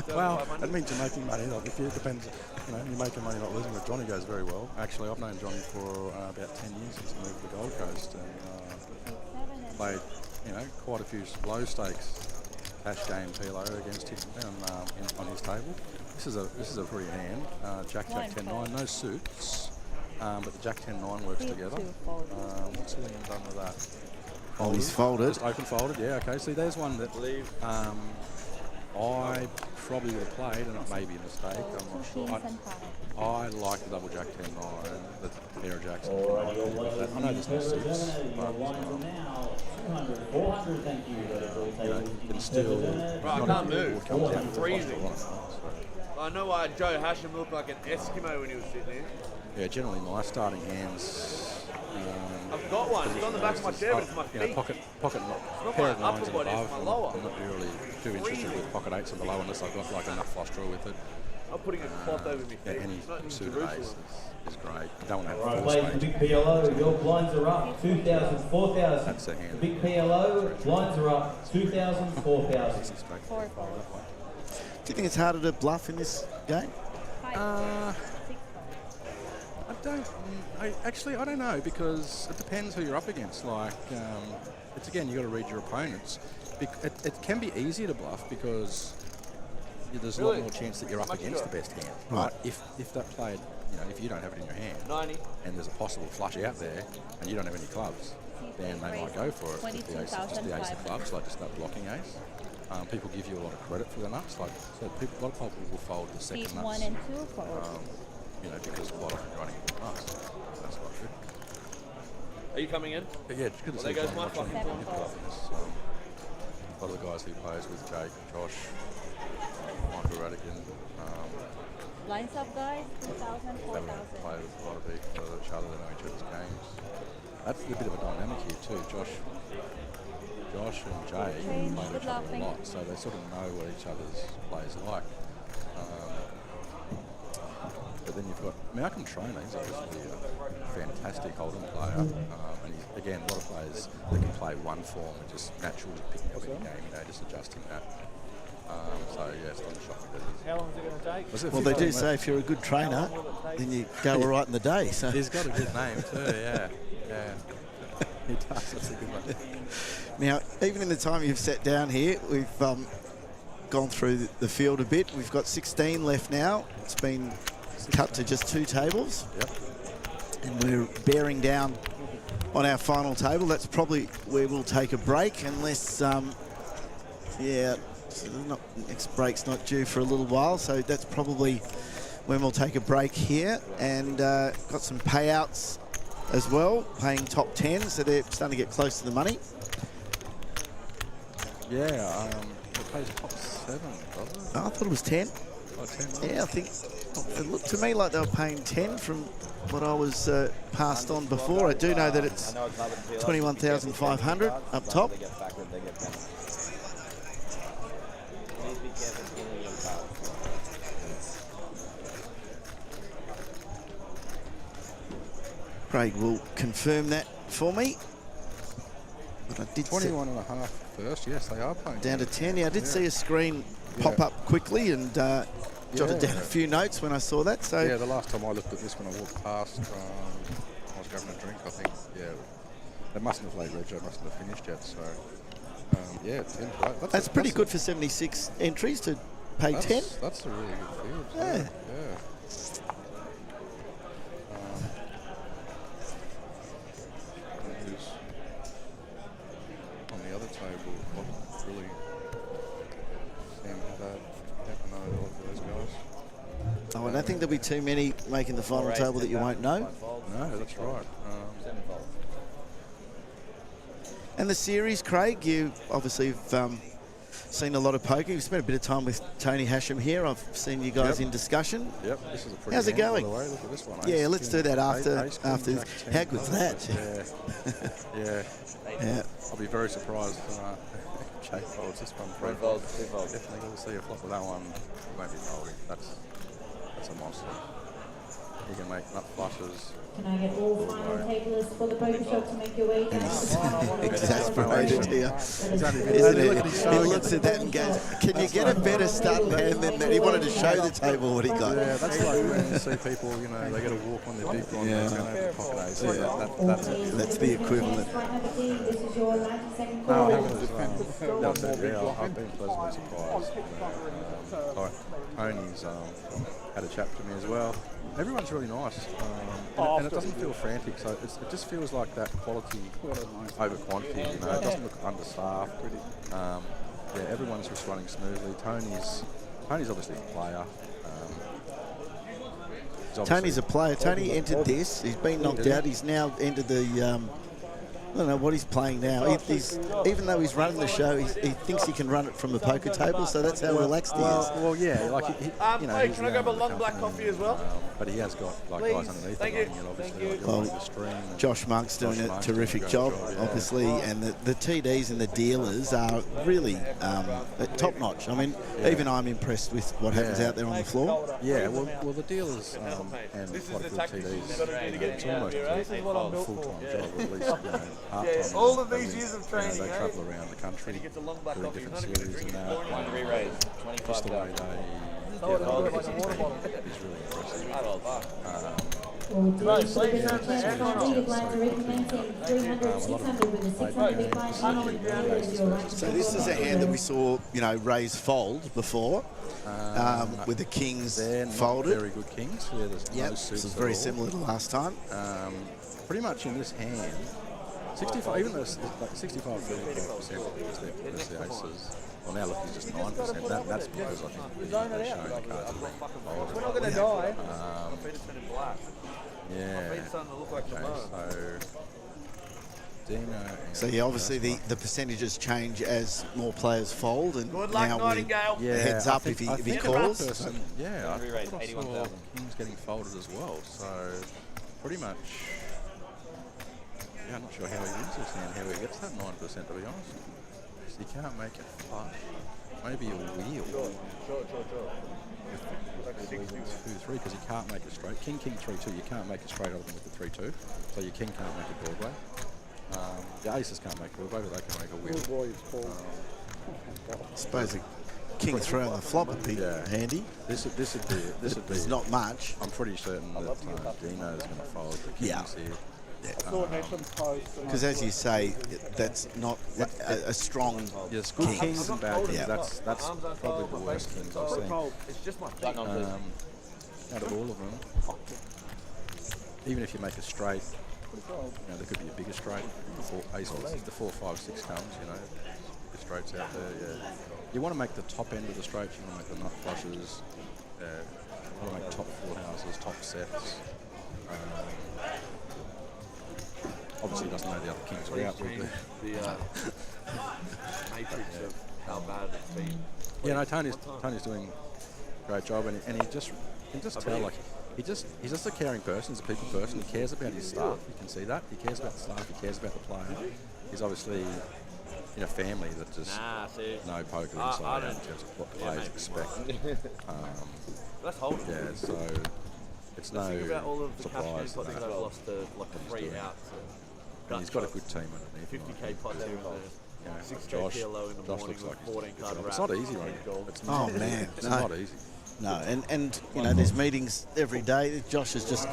[SPEAKER 10] Well, that means you're making money. Like, it depends. You're making money not losing. But Johnny goes very well. Actually, I've known Johnny for about 10 years since he moved to the Gold Coast and played, quite a few low stakes cash game PLO against him on his table. This is a free hand. Jack 10-9, no suits, but the Jack 10-9 works together. What's Liam done with that?
[SPEAKER 6] He's folded.
[SPEAKER 10] Just open folded, yeah, okay. See, there's one that I probably would have played, and it may be a mistake. I'm not sure. I like the double jack 10-9, the pair of jacks.
[SPEAKER 8] Alright, your
[SPEAKER 10] I
[SPEAKER 8] ladies
[SPEAKER 10] know there's no
[SPEAKER 8] and
[SPEAKER 10] suits,
[SPEAKER 8] gentlemen, your
[SPEAKER 10] but
[SPEAKER 8] lines are now 200, 400, thank you. That is all tables.
[SPEAKER 10] it's still
[SPEAKER 2] Right, I
[SPEAKER 10] not
[SPEAKER 2] can't
[SPEAKER 10] every
[SPEAKER 2] move.
[SPEAKER 10] ball comes
[SPEAKER 2] I'm
[SPEAKER 10] down to the
[SPEAKER 2] freezing.
[SPEAKER 10] posture, so.
[SPEAKER 2] I know why Joe Hashem looked like an Eskimo when he was sitting there.
[SPEAKER 10] Yeah, generally my starting hands.
[SPEAKER 2] I've got one. It's on the back of my chair, but it's my
[SPEAKER 10] You know,
[SPEAKER 2] feet.
[SPEAKER 10] pocket
[SPEAKER 2] not
[SPEAKER 10] pair
[SPEAKER 2] my
[SPEAKER 10] of nines
[SPEAKER 2] upper
[SPEAKER 10] and
[SPEAKER 2] body, it's
[SPEAKER 10] above.
[SPEAKER 2] my lower.
[SPEAKER 10] I'm not really too interested with pocket 8s and below unless I've got like enough flush draw with it.
[SPEAKER 2] I'm putting a cloth over me.
[SPEAKER 10] Yeah, any
[SPEAKER 2] Not in
[SPEAKER 10] suited
[SPEAKER 2] Jerusalem.
[SPEAKER 10] ace is great. You don't want to have
[SPEAKER 8] Alright,
[SPEAKER 10] force
[SPEAKER 8] ladies, the
[SPEAKER 10] range.
[SPEAKER 8] big PLO, your blinds are up, 2,000, 4,000.
[SPEAKER 10] That's a
[SPEAKER 8] The
[SPEAKER 10] hand.
[SPEAKER 8] big PLO, blinds are up, 2,000, 4,000.
[SPEAKER 6] Do you think it's harder to bluff in this game?
[SPEAKER 10] I don't know, because it depends who you're up against. Like, it's again, you got to read your opponents. It can be easier to bluff because there's a lot more chance that you're up against the best hand.
[SPEAKER 6] Right.
[SPEAKER 10] If that played, if you don't have it in your hand,
[SPEAKER 2] 90.
[SPEAKER 10] and there's a possible flush out there, and you don't have any clubs, then they might go for it with the ace, just the ace of clubs, like just that blocking ace. People give you a lot of credit for the nuts. Like, so a lot of people will fold the second
[SPEAKER 9] Seat
[SPEAKER 10] nuts.
[SPEAKER 9] 1 and 2 fold.
[SPEAKER 10] Because quite often you're running into nuts. That's quite good.
[SPEAKER 2] Are you coming in?
[SPEAKER 10] But yeah, it's good to
[SPEAKER 2] Well,
[SPEAKER 10] see
[SPEAKER 2] there goes
[SPEAKER 10] John
[SPEAKER 2] my
[SPEAKER 10] watching
[SPEAKER 2] fucking
[SPEAKER 10] him
[SPEAKER 2] phone.
[SPEAKER 10] A lot of the guys he plays with, Jake, Josh, Michael Radigan,
[SPEAKER 9] Lines up, guys. 2,000,
[SPEAKER 10] they
[SPEAKER 9] 4,000.
[SPEAKER 10] play with a lot of each other, they know each other's games. That's a bit of a dynamic here too. Josh and Jay play with each other a lot, so they sort of know what each other's plays are like. But then you've got Malcolm Trainer, he's obviously a fantastic hold'em player. And he's, again, a lot of players that can play one form and just naturally picking up any game, just adjusting that. So yeah, it's not a shock.
[SPEAKER 3] How long is it going to take?
[SPEAKER 6] Well, they do say if you're a good trainer, then you go all right in the day. So
[SPEAKER 10] he's got a good name too, yeah. He does, that's a good one.
[SPEAKER 6] Now, even in the time you've sat down here, we've gone through the field a bit. We've got 16 left now. It's been cut to just 2 tables.
[SPEAKER 10] Yep. And
[SPEAKER 6] we're bearing down on our final table. That's probably where we'll take a break unless, next break's not due for a little while. So that's probably when we'll take a break here. And got some payouts as well, paying top 10. So they're starting to get close to the money.
[SPEAKER 10] Yeah, it pays top 7, doesn't it?
[SPEAKER 6] Oh, I thought it was 10.
[SPEAKER 10] Oh, 10.
[SPEAKER 6] Yeah, I think it looked to me like they were paying 10 from what I was passed on before. I do know that it's 21,500 up top. Craig will confirm that for me. But I did
[SPEAKER 10] 21 and a half first, yes, they are paying.
[SPEAKER 6] down to 10. Yeah, I did see a screen pop up quickly and jotted down a few notes when I saw that. So
[SPEAKER 10] yeah, the last time I looked at this when I walked past, I was grabbing a drink, I think. Yeah, they mustn't have played Rego, mustn't have finished yet. So yeah, 10.
[SPEAKER 6] That's pretty good for 76 entries to pay 10.
[SPEAKER 10] That's a really good field.
[SPEAKER 6] Yeah.
[SPEAKER 10] On the other table, wasn't really seeing that. I know all of those guys.
[SPEAKER 6] Oh, I don't think there'll be too many making the final table that you won't know.
[SPEAKER 10] No, that's right.
[SPEAKER 6] And the series, Craig, you obviously have seen a lot of poker. You've spent a bit of time with Tony Hashem here. I've seen you guys in discussion.
[SPEAKER 10] Yep, this is a pretty
[SPEAKER 6] How's it
[SPEAKER 10] hand,
[SPEAKER 6] going?
[SPEAKER 10] by the way. Look at this one.
[SPEAKER 6] Yeah,
[SPEAKER 10] Ace,
[SPEAKER 6] let's do that after.
[SPEAKER 10] ace, queen,
[SPEAKER 6] after
[SPEAKER 10] jack,
[SPEAKER 6] this.
[SPEAKER 10] 10.
[SPEAKER 6] How good's that?
[SPEAKER 10] Yeah.
[SPEAKER 6] Yeah.
[SPEAKER 10] I'll be very surprised if Jake folds this one.
[SPEAKER 2] One fold, 2 folds.
[SPEAKER 10] Definitely going to see a flop with that one. He won't be folding. That's a monster. He can make nut flushes.
[SPEAKER 12] Can I get all final tablers for the poker shop to make your way down?
[SPEAKER 6] Exasperated here, isn't it? He looks at that and goes, can you get a better starting hand than that? He wanted to show the table what he got.
[SPEAKER 10] Yeah, that's like when you see people, they get a walk on their big one, they're going to have a pocket ace. Yeah,
[SPEAKER 6] that's the equivalent.
[SPEAKER 12] This is your 90-second
[SPEAKER 10] No,
[SPEAKER 12] call.
[SPEAKER 10] I've been pleasantly surprised. Tony's had a chat to me as well. Everyone's really nice, and it doesn't feel frantic. So it just feels like that quality over quantity. It doesn't look understaffed. Everyone's just running smoothly. Tony's Tony's obviously a player.
[SPEAKER 6] Tony's a player. Tony entered this. He's been knocked out. He's now entered the... I don't know what he's playing now. Even though he's running the show, he thinks he can run it from the poker table, so that's how relaxed he is.
[SPEAKER 10] Well, yeah, like you know,
[SPEAKER 2] can I grab a long black coffee as well?
[SPEAKER 10] But he has got like guys underneath
[SPEAKER 2] Thank
[SPEAKER 10] him,
[SPEAKER 2] you.
[SPEAKER 10] and obviously like,
[SPEAKER 6] Well,
[SPEAKER 10] the stream.
[SPEAKER 6] Josh Monk's doing a terrific job, obviously, and the TDs and the dealers are really top notch. I mean, even I'm impressed with what happens out there on the floor.
[SPEAKER 10] Yeah, well, the dealers and quite a few TDs, it's almost a full-time job, at least, you know, part-time.
[SPEAKER 2] All of these years of training,
[SPEAKER 10] they travel around the country doing different series and that. Just the way they get on is really impressive.
[SPEAKER 6] So this is a hand that we saw, you know, raise fold before, with the kings folded.
[SPEAKER 10] Very good kings. Yeah, there's no suits
[SPEAKER 6] this is
[SPEAKER 10] at
[SPEAKER 6] very
[SPEAKER 10] all.
[SPEAKER 6] similar to last time.
[SPEAKER 10] Pretty much in this hand, 65, even though it's like 65, 35% is the aces. Well, now look, he's just 9%. That's because I think they're showing the cards.
[SPEAKER 3] We're not going to die.
[SPEAKER 10] Yeah. Okay, so Dino.
[SPEAKER 6] So yeah, obviously the percentages change as more players fold, and now we heads up if he calls.
[SPEAKER 10] Yeah, I thought I saw Kings getting folded as well. So pretty much. Yeah, I'm not sure how he wins this hand, how he gets that 9%, to be honest. So you can't make it flush. Maybe a wheel. Sure. 2-3, because you can't make it straight. King, 3-2, you can't make it straight other than with the 3-2. So your king can't make a Broadway. The aces can't make a Broadway, but they can make a wheel.
[SPEAKER 6] I suppose a king 3 on the flop would be handy.
[SPEAKER 10] This would be.
[SPEAKER 6] There's not much.
[SPEAKER 10] I'm pretty certain that Dino's going to fold the kings here.
[SPEAKER 6] Because as you say, that's not a strong
[SPEAKER 10] yes, good
[SPEAKER 6] king.
[SPEAKER 10] Kings and bad kings. That's probably the worst kings I've seen.
[SPEAKER 2] It's just my
[SPEAKER 10] out of all of them, even if you make a straight, you know, there could be a bigger straight. The 4, 5, 6 comes, you know, the straights out there. Yeah, you want to make the top end of the straights. You want to make the nut flushes. You want to make top 4 houses, top sets. Obviously, he doesn't know the other kings are out.
[SPEAKER 2] The matrix of how bad it's been.
[SPEAKER 10] Yeah, no, Tony's doing a great job, and he just can just tell, like, he's just a caring person. He's a people person. He cares about his staff. You can see that. He cares about the staff. He cares about the player. He's obviously in a family that just know poker inside out in terms of what players expect.
[SPEAKER 2] That's holding.
[SPEAKER 10] Yeah, so it's no
[SPEAKER 2] about all of the
[SPEAKER 10] surprise.
[SPEAKER 2] cash I've lost to like a 3 outs.
[SPEAKER 10] And he's got a good team underneath him.
[SPEAKER 2] 50k pot here and 6k PLO in the morning
[SPEAKER 10] looks like
[SPEAKER 2] with 14 card wrap.
[SPEAKER 10] it's not easy, right? It's
[SPEAKER 6] Oh man,
[SPEAKER 10] it's not easy.
[SPEAKER 6] No, and you know, there's meetings every day. Josh has just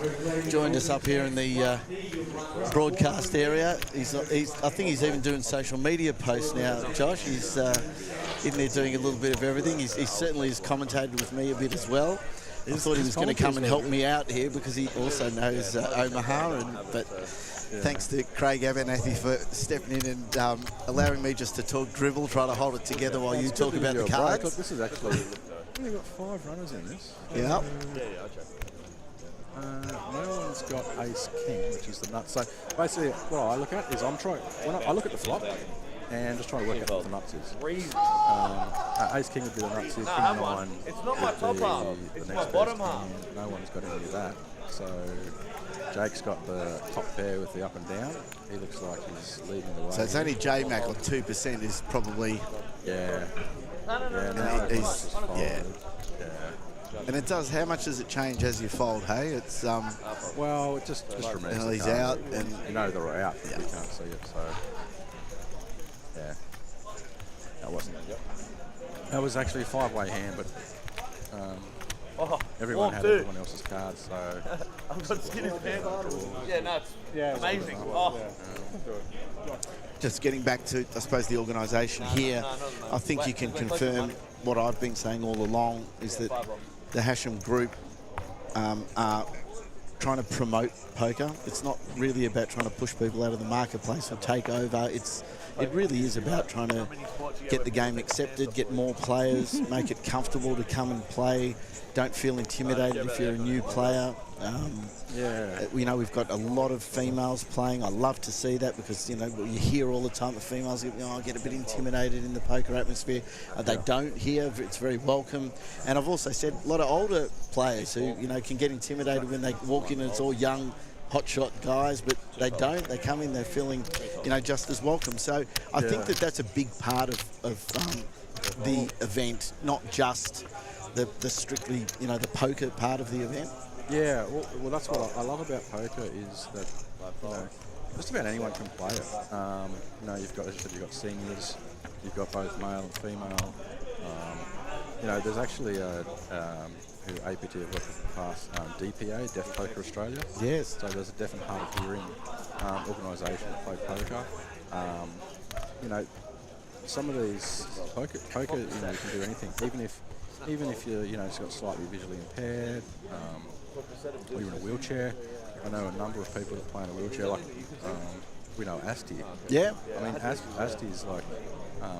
[SPEAKER 6] joined us up here in the broadcast area. I think he's even doing social media posts now, Josh. He's in there doing a little bit of everything. He certainly has commentated with me a bit as well. I thought he was going to come and help me out here because he also knows Omaha, but thanks to Craig Abernathy for stepping in and allowing me just to talk dribble, try to hold it together while you talk about the cards.
[SPEAKER 10] Look, this is actually... We've got 5 runners in this.
[SPEAKER 6] Yeah.
[SPEAKER 10] No one's got ace king, which is the nut. So basically, what I look at is I look at the flop and just try to work out what the nuts is. Ace king would be the nuts here. King 9.
[SPEAKER 2] It's not my top half. It's my bottom half.
[SPEAKER 10] No one's got any of that. So Jake's got the top pair with the up and down. He looks like he's leading the way.
[SPEAKER 6] So it's only J-Mac, or 2% is probably...
[SPEAKER 10] Yeah.
[SPEAKER 6] And it does. How much does it change as you fold? Hey, it's
[SPEAKER 10] well, it just removes.
[SPEAKER 6] And he's out, and
[SPEAKER 10] you know they're out. Yeah. You can't see it, so yeah. That wasn't. That was actually a 5-way hand, but everyone had everyone else's cards, so.
[SPEAKER 2] I've got skin in the pants. Yeah, no, it's amazing.
[SPEAKER 6] Just getting back to, I suppose, the organisation here, I think you can confirm what I've been saying all along, is that the Hashem group are trying to promote poker. It's not really about trying to push people out of the marketplace or take over. It's it really is about trying to get the game accepted, get more players, make it comfortable to come and play. Don't feel intimidated if you're a new player. We've got a lot of females playing. I love to see that because, you hear all the time the females get a bit intimidated in the poker atmosphere. They don't here. It's very welcome. And I've also said a lot of older players who, can get intimidated when they walk in and it's all young, hotshot guys, but they don't. They come in, they're feeling, just as welcome. So I think that's a big part of the event, not just the strictly, the poker part of the event.
[SPEAKER 10] Yeah, well, that's what I love about poker is that, just about anyone can play it. You've got, as you said, you've got seniors, you've got both male and female. There's actually who APT have looked past DPA, Deaf Poker Australia.
[SPEAKER 6] Yes.
[SPEAKER 10] So there's a deaf and hard of hearing organisation that play poker. Some of these poker, you can do anything, even if you're, got slightly visually impaired, or you're in a wheelchair. I know a number of people that play in a wheelchair, like we know Asti.
[SPEAKER 6] Yeah.
[SPEAKER 10] I mean, Asti is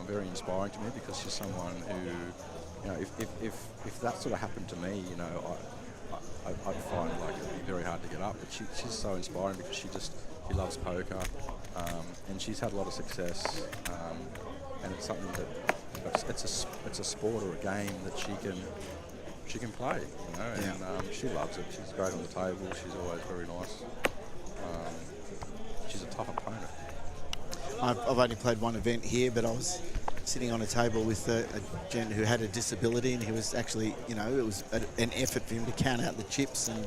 [SPEAKER 10] very inspiring to me because she's someone who, if that sort of happened to me, I'd find it'd be very hard to get up. But she's so inspiring because she loves poker, and she's had a lot of success, and it's something that it's a sport or a game that she can play, and she loves it. She's great on the table. She's always very nice. She's a tough opponent.
[SPEAKER 6] I've only played one event here, but I was sitting on a table with a gent who had a disability, and he was actually, it was an effort for him to count out the chips and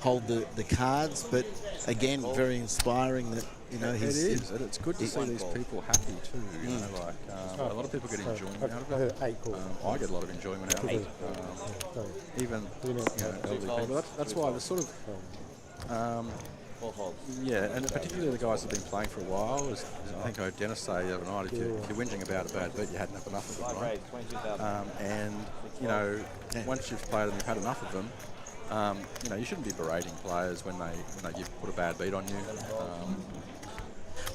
[SPEAKER 6] hold the cards. But again, very inspiring that,
[SPEAKER 10] it is. It's good to see these people happy too. A lot of people get enjoyment out of it. I get a lot of enjoyment out of it. Even elderly people. That's why the sort of and particularly the guys that have been playing for a while. As I think I heard Dennis say the other night, if you're whinging about a bad beat, you hadn't had enough of it, right? And once you've played and you've had enough of them, you shouldn't be berating players when they put a bad beat on you.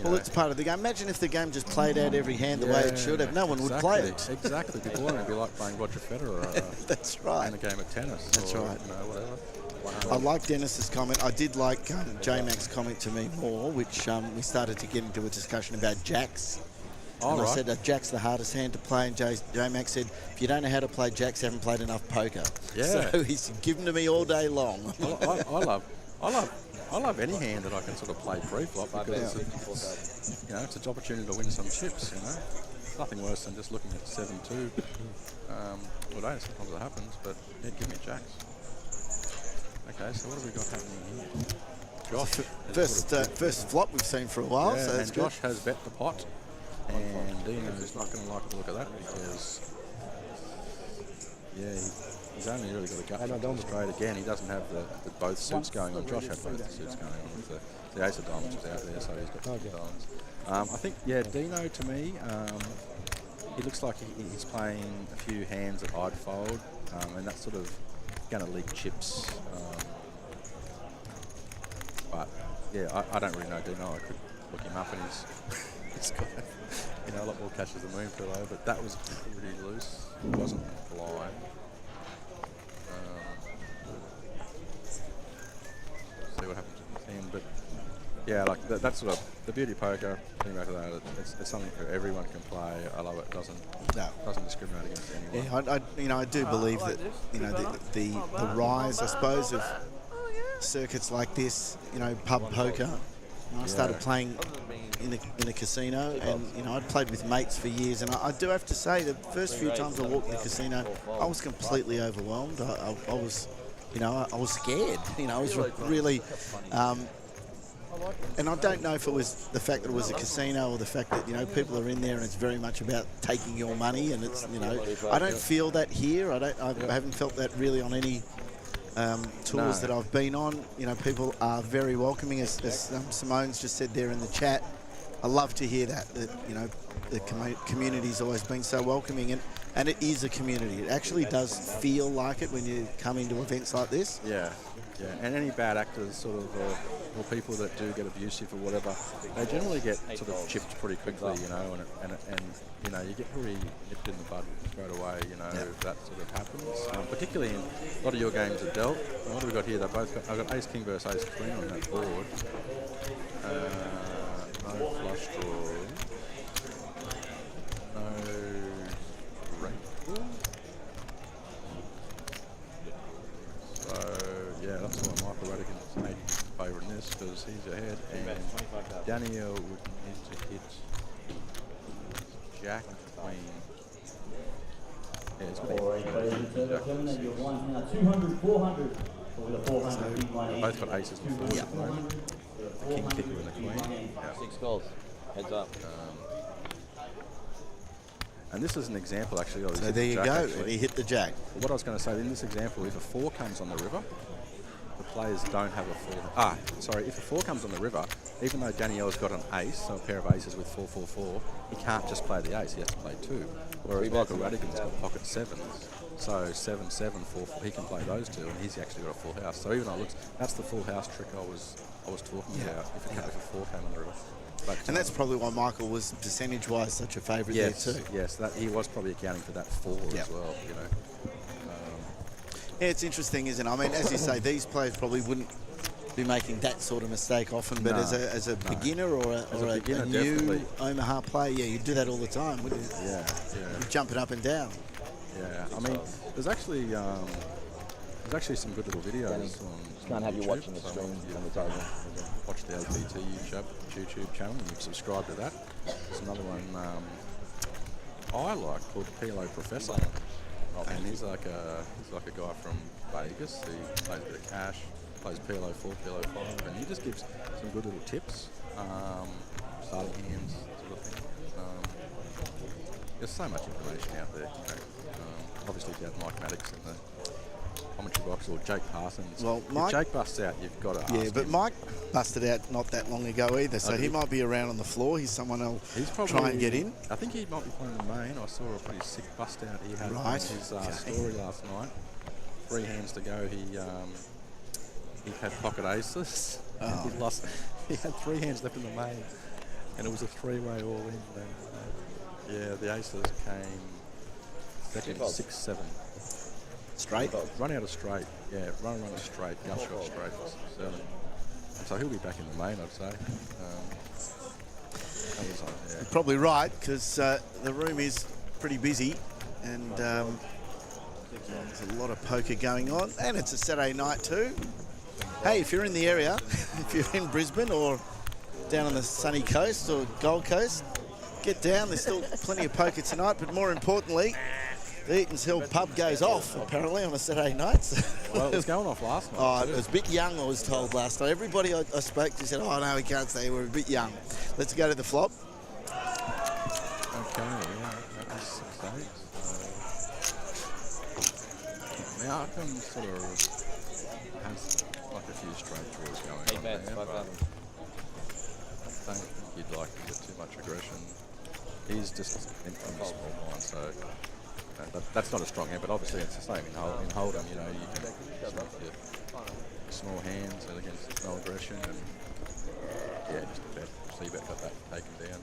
[SPEAKER 6] Well, it's part of the game. Imagine if the game just played out every hand the way it should have. No one would play it.
[SPEAKER 10] Exactly. It'd be like playing Roger Federer.
[SPEAKER 6] That's right.
[SPEAKER 10] In a game of tennis.
[SPEAKER 6] That's right.
[SPEAKER 10] Whatever.
[SPEAKER 6] I like Dennis's comment. I did like J-Mac's comment to me more, which we started to get into a discussion about jacks. I said Jack's the hardest hand to play, and J-Mac said, if you don't know how to play jacks, you haven't played enough poker.
[SPEAKER 10] Yeah.
[SPEAKER 6] So he's given to me all day long.
[SPEAKER 10] I love any hand that I can sort of play pre-flop because it's an opportunity to win some chips. Nothing worse than just looking at 7-2. Sometimes it happens, but give me jacks. Okay, so what have we got happening here? Josh,
[SPEAKER 6] first flop we've seen for a while.
[SPEAKER 10] Yeah,
[SPEAKER 6] so
[SPEAKER 10] and Josh has bet the pot, and Dino's not going to like the look of that because he's only really got a gut to straight again. He doesn't have the both suits going on. Josh had both the suits going on with the ace of diamonds was out there, so he's got the diamonds. I think Dino to me, he looks like he's playing a few hands that I'd fold, and that's sort of going to leak chips. But I don't really know Dino. I could look him up, and he's got a lot more cash as a moon pillow. But that was pretty loose. It wasn't blind. See what happens at the end, but that's sort of the beauty of poker. Getting back to that, it's something that everyone can play. I love it. Doesn't discriminate against anyone.
[SPEAKER 6] Yeah, I do believe that the rise, I suppose, of circuits like this, pub poker. I started playing in a casino, and I'd played with mates for years, and I do have to say the first few times I walked in the casino, I was completely overwhelmed. I was. I was scared. I was really, and I don't know if it was the fact that it was a casino or the fact that people are in there and it's very much about taking your money, and it's I don't feel that here. I haven't felt that really on any tours that I've been on. People are very welcoming, as Simone's just said there in the chat. I love to hear that the community's always been so welcoming, and it is a community. It actually does feel like it when you come into events like this.
[SPEAKER 10] Yeah, and any bad actors sort of or people that do get abusive or whatever, they generally get sort of chipped pretty quickly, you know, and you know, you get pretty nipped in the bud straight away, you know, if that sort of happens. Particularly in a lot of your games are dealt. What have we got here? They both got, I've got ace king versus ace queen on that board. No flush draw. No rank draw. So yeah, that's why Michael Radigan's made favourite in this, because he's ahead, and Daniel would need to hit Jack Queen. Yeah, it's got both got aces and fours at the moment. The king kicker and the queen. Yeah.
[SPEAKER 1] 6 goals. Heads up.
[SPEAKER 10] And this is an example actually.
[SPEAKER 6] So there you go. He hit the jack.
[SPEAKER 10] What I was going to say in this example, if a 4 comes on the river, the players don't have a 4. If a 4 comes on the river, even though Danielle's got an ace, so a pair of aces with 4, 4, 4, he can't just play the ace. He has to play 2. Whereas Michael Radigan's got pocket 7s, so 7, 7, 4, 4. He can play those 2, and he's actually got a full house. So even though that's the full house trick I was talking about. If a 4 came on the river. But,
[SPEAKER 6] and that's probably why Michael was percentage-wise such a favourite there too.
[SPEAKER 10] Yes, that he was probably accounting for that 4 as well, you know.
[SPEAKER 6] Yeah, it's interesting, isn't it? I mean, as you say, these players probably wouldn't be making that sort of mistake often, but as a beginner or a new Omaha player, yeah, you do that all the time, wouldn't you?
[SPEAKER 10] Yeah.
[SPEAKER 6] You're jumping up and down.
[SPEAKER 10] Yeah, I mean, there's actually some good little videos on
[SPEAKER 1] can't have
[SPEAKER 10] YouTube,
[SPEAKER 1] you watching the stream on the table.
[SPEAKER 10] Watch the APT YouTube channel, and you subscribe to that. There's another one I like called PLO Professor, and he's like a guy from Vegas. He plays a bit of cash, plays PLO 4, PLO 5, and he just gives some good little tips, starting hands, sort of thing. There's so much information out there. You know. Obviously, if you have Mike Maddox in the commentary box or Jake Parsons.
[SPEAKER 6] Well,
[SPEAKER 10] if Jake busts out, you've got to ask him.
[SPEAKER 6] But Mike busted out not that long ago either, so he might be around on the floor. He's someone else try and get in.
[SPEAKER 10] I think he might be playing the main. I saw a pretty sick bust out he had on his story last night. 3 hands to go. He had pocket aces.
[SPEAKER 6] Oh.
[SPEAKER 10] He had 3 hands left in the main, and it was a 3-way all in. And, the aces came second, 6, 7.
[SPEAKER 6] Straight?
[SPEAKER 10] Run out of straight, run a straight, gut shot straight, 7. So he'll be back in the main, I'd say.
[SPEAKER 6] You're probably right, because the room is pretty busy, and there's a lot of poker going on, and it's a Saturday night too. Hey, if you're in the area, if you're in Brisbane or down on the sunny coast or Gold Coast, get down. There's still plenty of poker tonight, but more importantly, the Eaton's Hill pub goes off, apparently, on a Saturday night.
[SPEAKER 10] Well, it was going off last night.
[SPEAKER 6] It was a bit young, I was told last night. Everybody I spoke to said, oh, no, we can't stay. We're a bit young. Let's go to the flop.
[SPEAKER 10] Okay, that was 6-8. Now, I can sort of has like a few straight draws going on there, but I don't think you'd like to get too much aggression. He's just in from the small line, so that's not a strong hand, but obviously it's the same in Hold'em, you know, you can sort of get small hands and against no aggression, and just a bet. So you better got that taken down.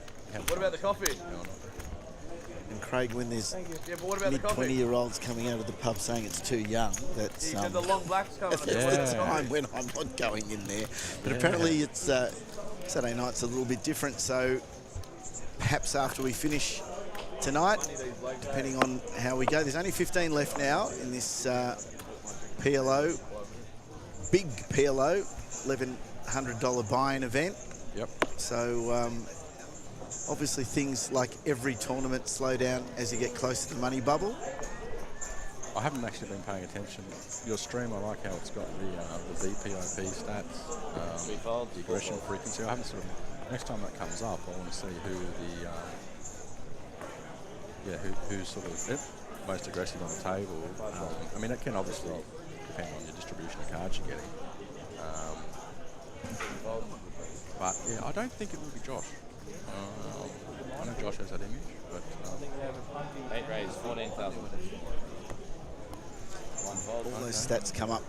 [SPEAKER 2] What about the coffee?
[SPEAKER 6] And Craig, when there's
[SPEAKER 2] but what about the coffee?
[SPEAKER 6] mid-20-year-olds coming out of the pub saying it's too young, that's
[SPEAKER 2] the long blacks coming.
[SPEAKER 6] that's the time when I'm not going in there. But apparently it's Saturday night's a little bit different, so perhaps after we finish tonight, depending on how we go. There's only 15 left now in this PLO, big PLO, $1,100 buy-in event.
[SPEAKER 10] Yep.
[SPEAKER 6] So obviously things like every tournament slow down as you get close to the money bubble.
[SPEAKER 10] I haven't actually been paying attention. Your stream, I like how it's got the VPIP stats, the aggression frequency. I haven't sort of, next time that comes up, I want to see who who's sort of most aggressive on the table. I mean, it can obviously depend on your distribution of cards you're getting. But yeah, I don't think it will be Josh. I know Josh has that image, but
[SPEAKER 1] 8 raise, 14,000.
[SPEAKER 6] All those stats come up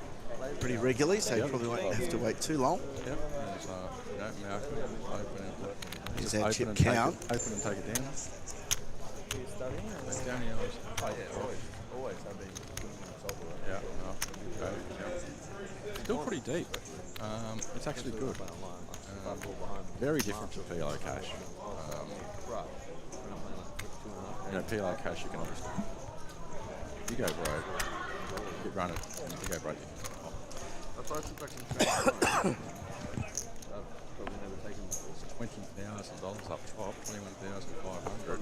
[SPEAKER 6] pretty regularly, so you probably won't have to wait too long.
[SPEAKER 10] Yep. So, you know, now open and
[SPEAKER 6] Is
[SPEAKER 10] just
[SPEAKER 6] that
[SPEAKER 10] open
[SPEAKER 6] chip
[SPEAKER 10] and
[SPEAKER 6] count?
[SPEAKER 10] Open and take it down.
[SPEAKER 3] You're studying?
[SPEAKER 10] That's down here.
[SPEAKER 2] Oh yeah, always have been solver.
[SPEAKER 10] Yeah, no, okay, yeah. Still pretty deep. It's actually good. Very different to PLO cash. You know, PLO cash you can obviously, you go broke, you run it, you go broke.
[SPEAKER 2] That's why I took back some training. Probably never taken before.
[SPEAKER 10] $20,000 up top, 21,500.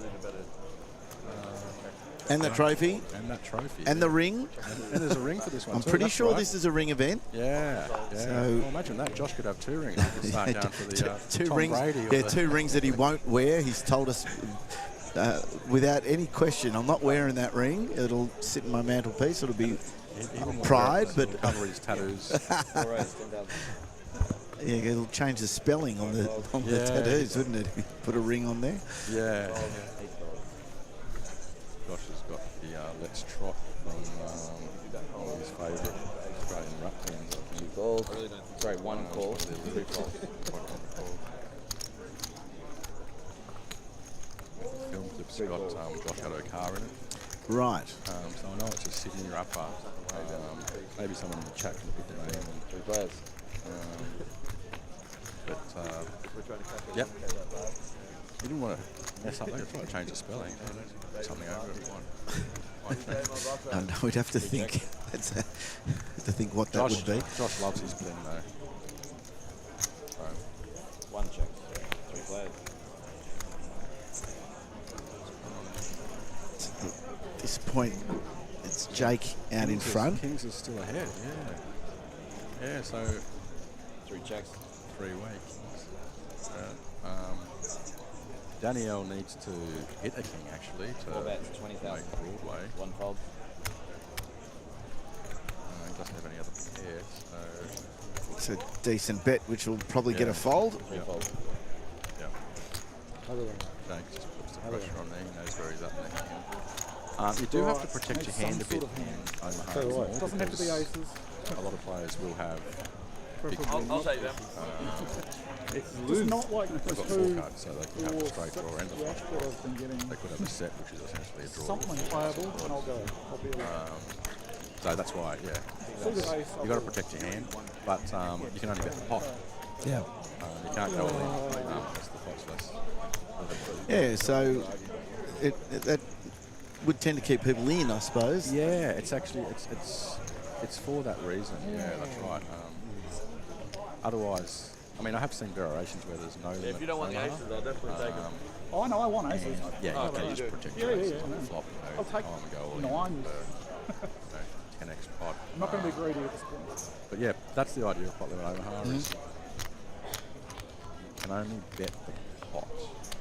[SPEAKER 6] And the trophy.
[SPEAKER 10] And that trophy.
[SPEAKER 6] And the ring.
[SPEAKER 10] And there's a ring for this one
[SPEAKER 6] I'm
[SPEAKER 10] too,
[SPEAKER 6] pretty
[SPEAKER 10] that's
[SPEAKER 6] sure
[SPEAKER 10] right.
[SPEAKER 6] this is a ring event.
[SPEAKER 10] Yeah, yeah.
[SPEAKER 6] So-
[SPEAKER 10] Well, imagine that. Josh could have 2 rings. He could start down for the
[SPEAKER 6] two
[SPEAKER 10] Tom
[SPEAKER 6] rings.
[SPEAKER 10] Brady. Or
[SPEAKER 6] Yeah,
[SPEAKER 10] the
[SPEAKER 6] 2 rings that he won't wear. He's told us without any question, I'm not wearing that ring. It'll sit in my mantelpiece. It'll be pride, but
[SPEAKER 10] cover his tattoos.
[SPEAKER 6] yeah, it'll change the spelling on the tattoos, wouldn't it? If you put a ring on there.
[SPEAKER 10] Yeah. Josh has got the Let's Trot from one of his favourite Australian rap bands.
[SPEAKER 11] Two calls. Sorry, one call.
[SPEAKER 10] Three calls. The film clip's got Josh Adokar in it.
[SPEAKER 6] Right.
[SPEAKER 10] So I know it's a Sydney rapper. Maybe someone in the chat can put their name in.
[SPEAKER 11] 3 players.
[SPEAKER 10] Yep. You didn't want to mess up there. Try to change the spelling. Something over it.
[SPEAKER 6] I know, we'd have to think. To think what that would be.
[SPEAKER 10] Josh loves his blend though. So.
[SPEAKER 11] 1 check. 3 players.
[SPEAKER 6] At this point, it's Jake out in front.
[SPEAKER 10] Kings is still ahead, yeah. Yeah, so
[SPEAKER 11] 3 checks.
[SPEAKER 10] 3 weeks. Danielle needs to hit a king actually to
[SPEAKER 11] 4 bets, 20,000.
[SPEAKER 10] make Broadway.
[SPEAKER 11] 1 fold.
[SPEAKER 10] He doesn't have any other pairs, so
[SPEAKER 6] It's a decent bet, which will probably get a fold.
[SPEAKER 11] 3 fold.
[SPEAKER 10] yeah. Jake just puts the pressure on there. He knows where he's at in the hand. You do have to protect your hand a bit in Omaha.
[SPEAKER 5] It doesn't have to be aces.
[SPEAKER 10] A lot of players will have big
[SPEAKER 2] I'll take them.
[SPEAKER 5] It's just not like
[SPEAKER 10] they've got 4 cards, so they could have a straight draw and a flush
[SPEAKER 5] that
[SPEAKER 10] draw.
[SPEAKER 5] I've been getting.
[SPEAKER 10] They could have a set, which is essentially a draw.
[SPEAKER 5] Something playable, and I'll go. I'll be
[SPEAKER 10] So that's why, yeah. You've got to protect your hand, but you can only bet the pot.
[SPEAKER 6] Yeah.
[SPEAKER 10] You can't go all in because the pot's less.
[SPEAKER 6] Yeah, so that would tend to keep people in, I suppose.
[SPEAKER 10] Yeah, it's actually it's for that reason. Yeah, that's right. Otherwise, I mean, I have seen variations where there's no limit.
[SPEAKER 2] If you don't want the aces, I'll definitely take them.
[SPEAKER 5] Oh, no, I want aces.
[SPEAKER 10] Yeah, you can just protect your aces on the flop.
[SPEAKER 5] I'll take
[SPEAKER 10] time and go all in
[SPEAKER 5] 9s.
[SPEAKER 10] for 10x pot.
[SPEAKER 5] I'm not going to be greedy at this point.
[SPEAKER 10] But yeah, that's the idea of pot limit Omaha is you can only bet the pot.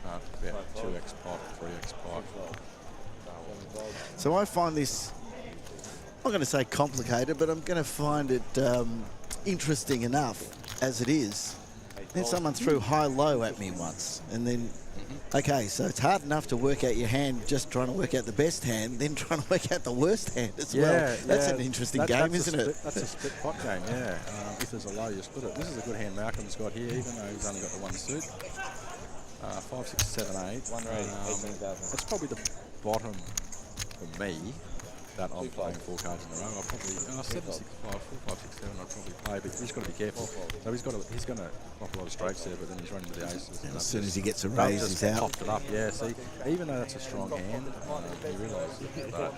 [SPEAKER 10] Can't bet 2x pot, 3x pot.
[SPEAKER 6] So I find this, I'm not going to say complicated, but I'm going to find it interesting enough as it is. Then someone threw high-low at me once, and then, okay, so it's hard enough to work out your hand just trying to work out the best hand, then trying to work out the worst hand as well. That's an interesting game, isn't it?
[SPEAKER 10] That's a split pot game, yeah. If there's a low, you split it. This is a good hand Malcolm's got here, even though he's only got the 1 suit. 5, 6, 7, 8.
[SPEAKER 11] 1 raise, 18,000.
[SPEAKER 10] That's probably the bottom for me. That I'm playing 4 cards in a row. I'll probably 7, 6, 5, 4, 5, 6, 7. I'll probably play, but he's got to be careful. So he's going to flop a lot of straights there, but then he's running to the aces.
[SPEAKER 6] And as soon as he gets a raise, he's out.
[SPEAKER 10] Popped it up, yeah. See, even though that's a strong hand, you realise that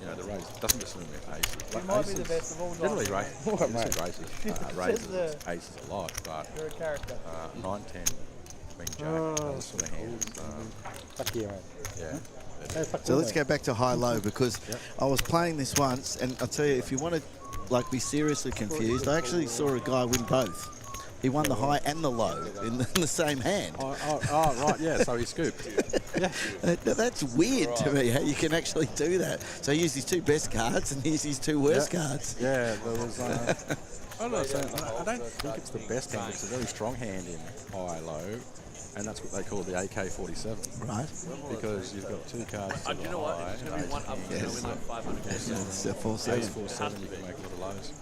[SPEAKER 10] you know the raise doesn't just limit aces.
[SPEAKER 3] It might be the best of all
[SPEAKER 10] Generally,
[SPEAKER 3] nights.
[SPEAKER 10] raises aces a lot, but
[SPEAKER 3] You're a character.
[SPEAKER 10] 9, 10, Queen Jack, those sort of hands. Yeah.
[SPEAKER 6] So let's go back to high-low, because I was playing this once, and I'll tell you, if you want to like be seriously confused, I actually saw a guy win both. He won the high and the low in the same hand.
[SPEAKER 10] Oh, right, yeah, so he scooped. Yeah.
[SPEAKER 6] That's weird to me, how you can actually do that. So he used his 2 best cards and he used his 2 worst cards.
[SPEAKER 10] Yeah, there was... I don't know, I don't think it's the best hand. It's a very strong hand in high-low, and that's what they call the AK-47.
[SPEAKER 6] Right.
[SPEAKER 10] Because you've got 2 cards to
[SPEAKER 2] Do you know what? It's going to be one up and win like 500.
[SPEAKER 6] It's a 4-7.
[SPEAKER 10] Ace 4-7, you can make a lot of lows.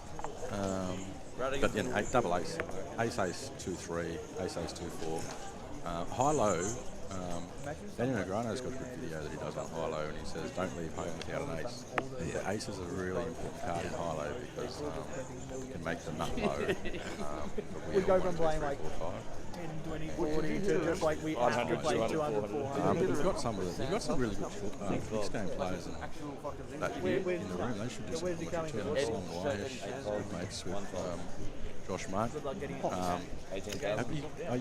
[SPEAKER 10] But you know, double ace, ace 2-3, ace 2-4, high-low. Daniel Negrano's got a good video that he does on high-low, and he says, "Don't leave home without an ace." The ace is a really important card in high-low because it can make the nut low.
[SPEAKER 3] We go from playing like 10, 20, 40 to just like we have to play 200, 400.
[SPEAKER 10] You've got some really good mixed game players that here in the room. They should do something like a Long Wyash, good mates with Josh Mark.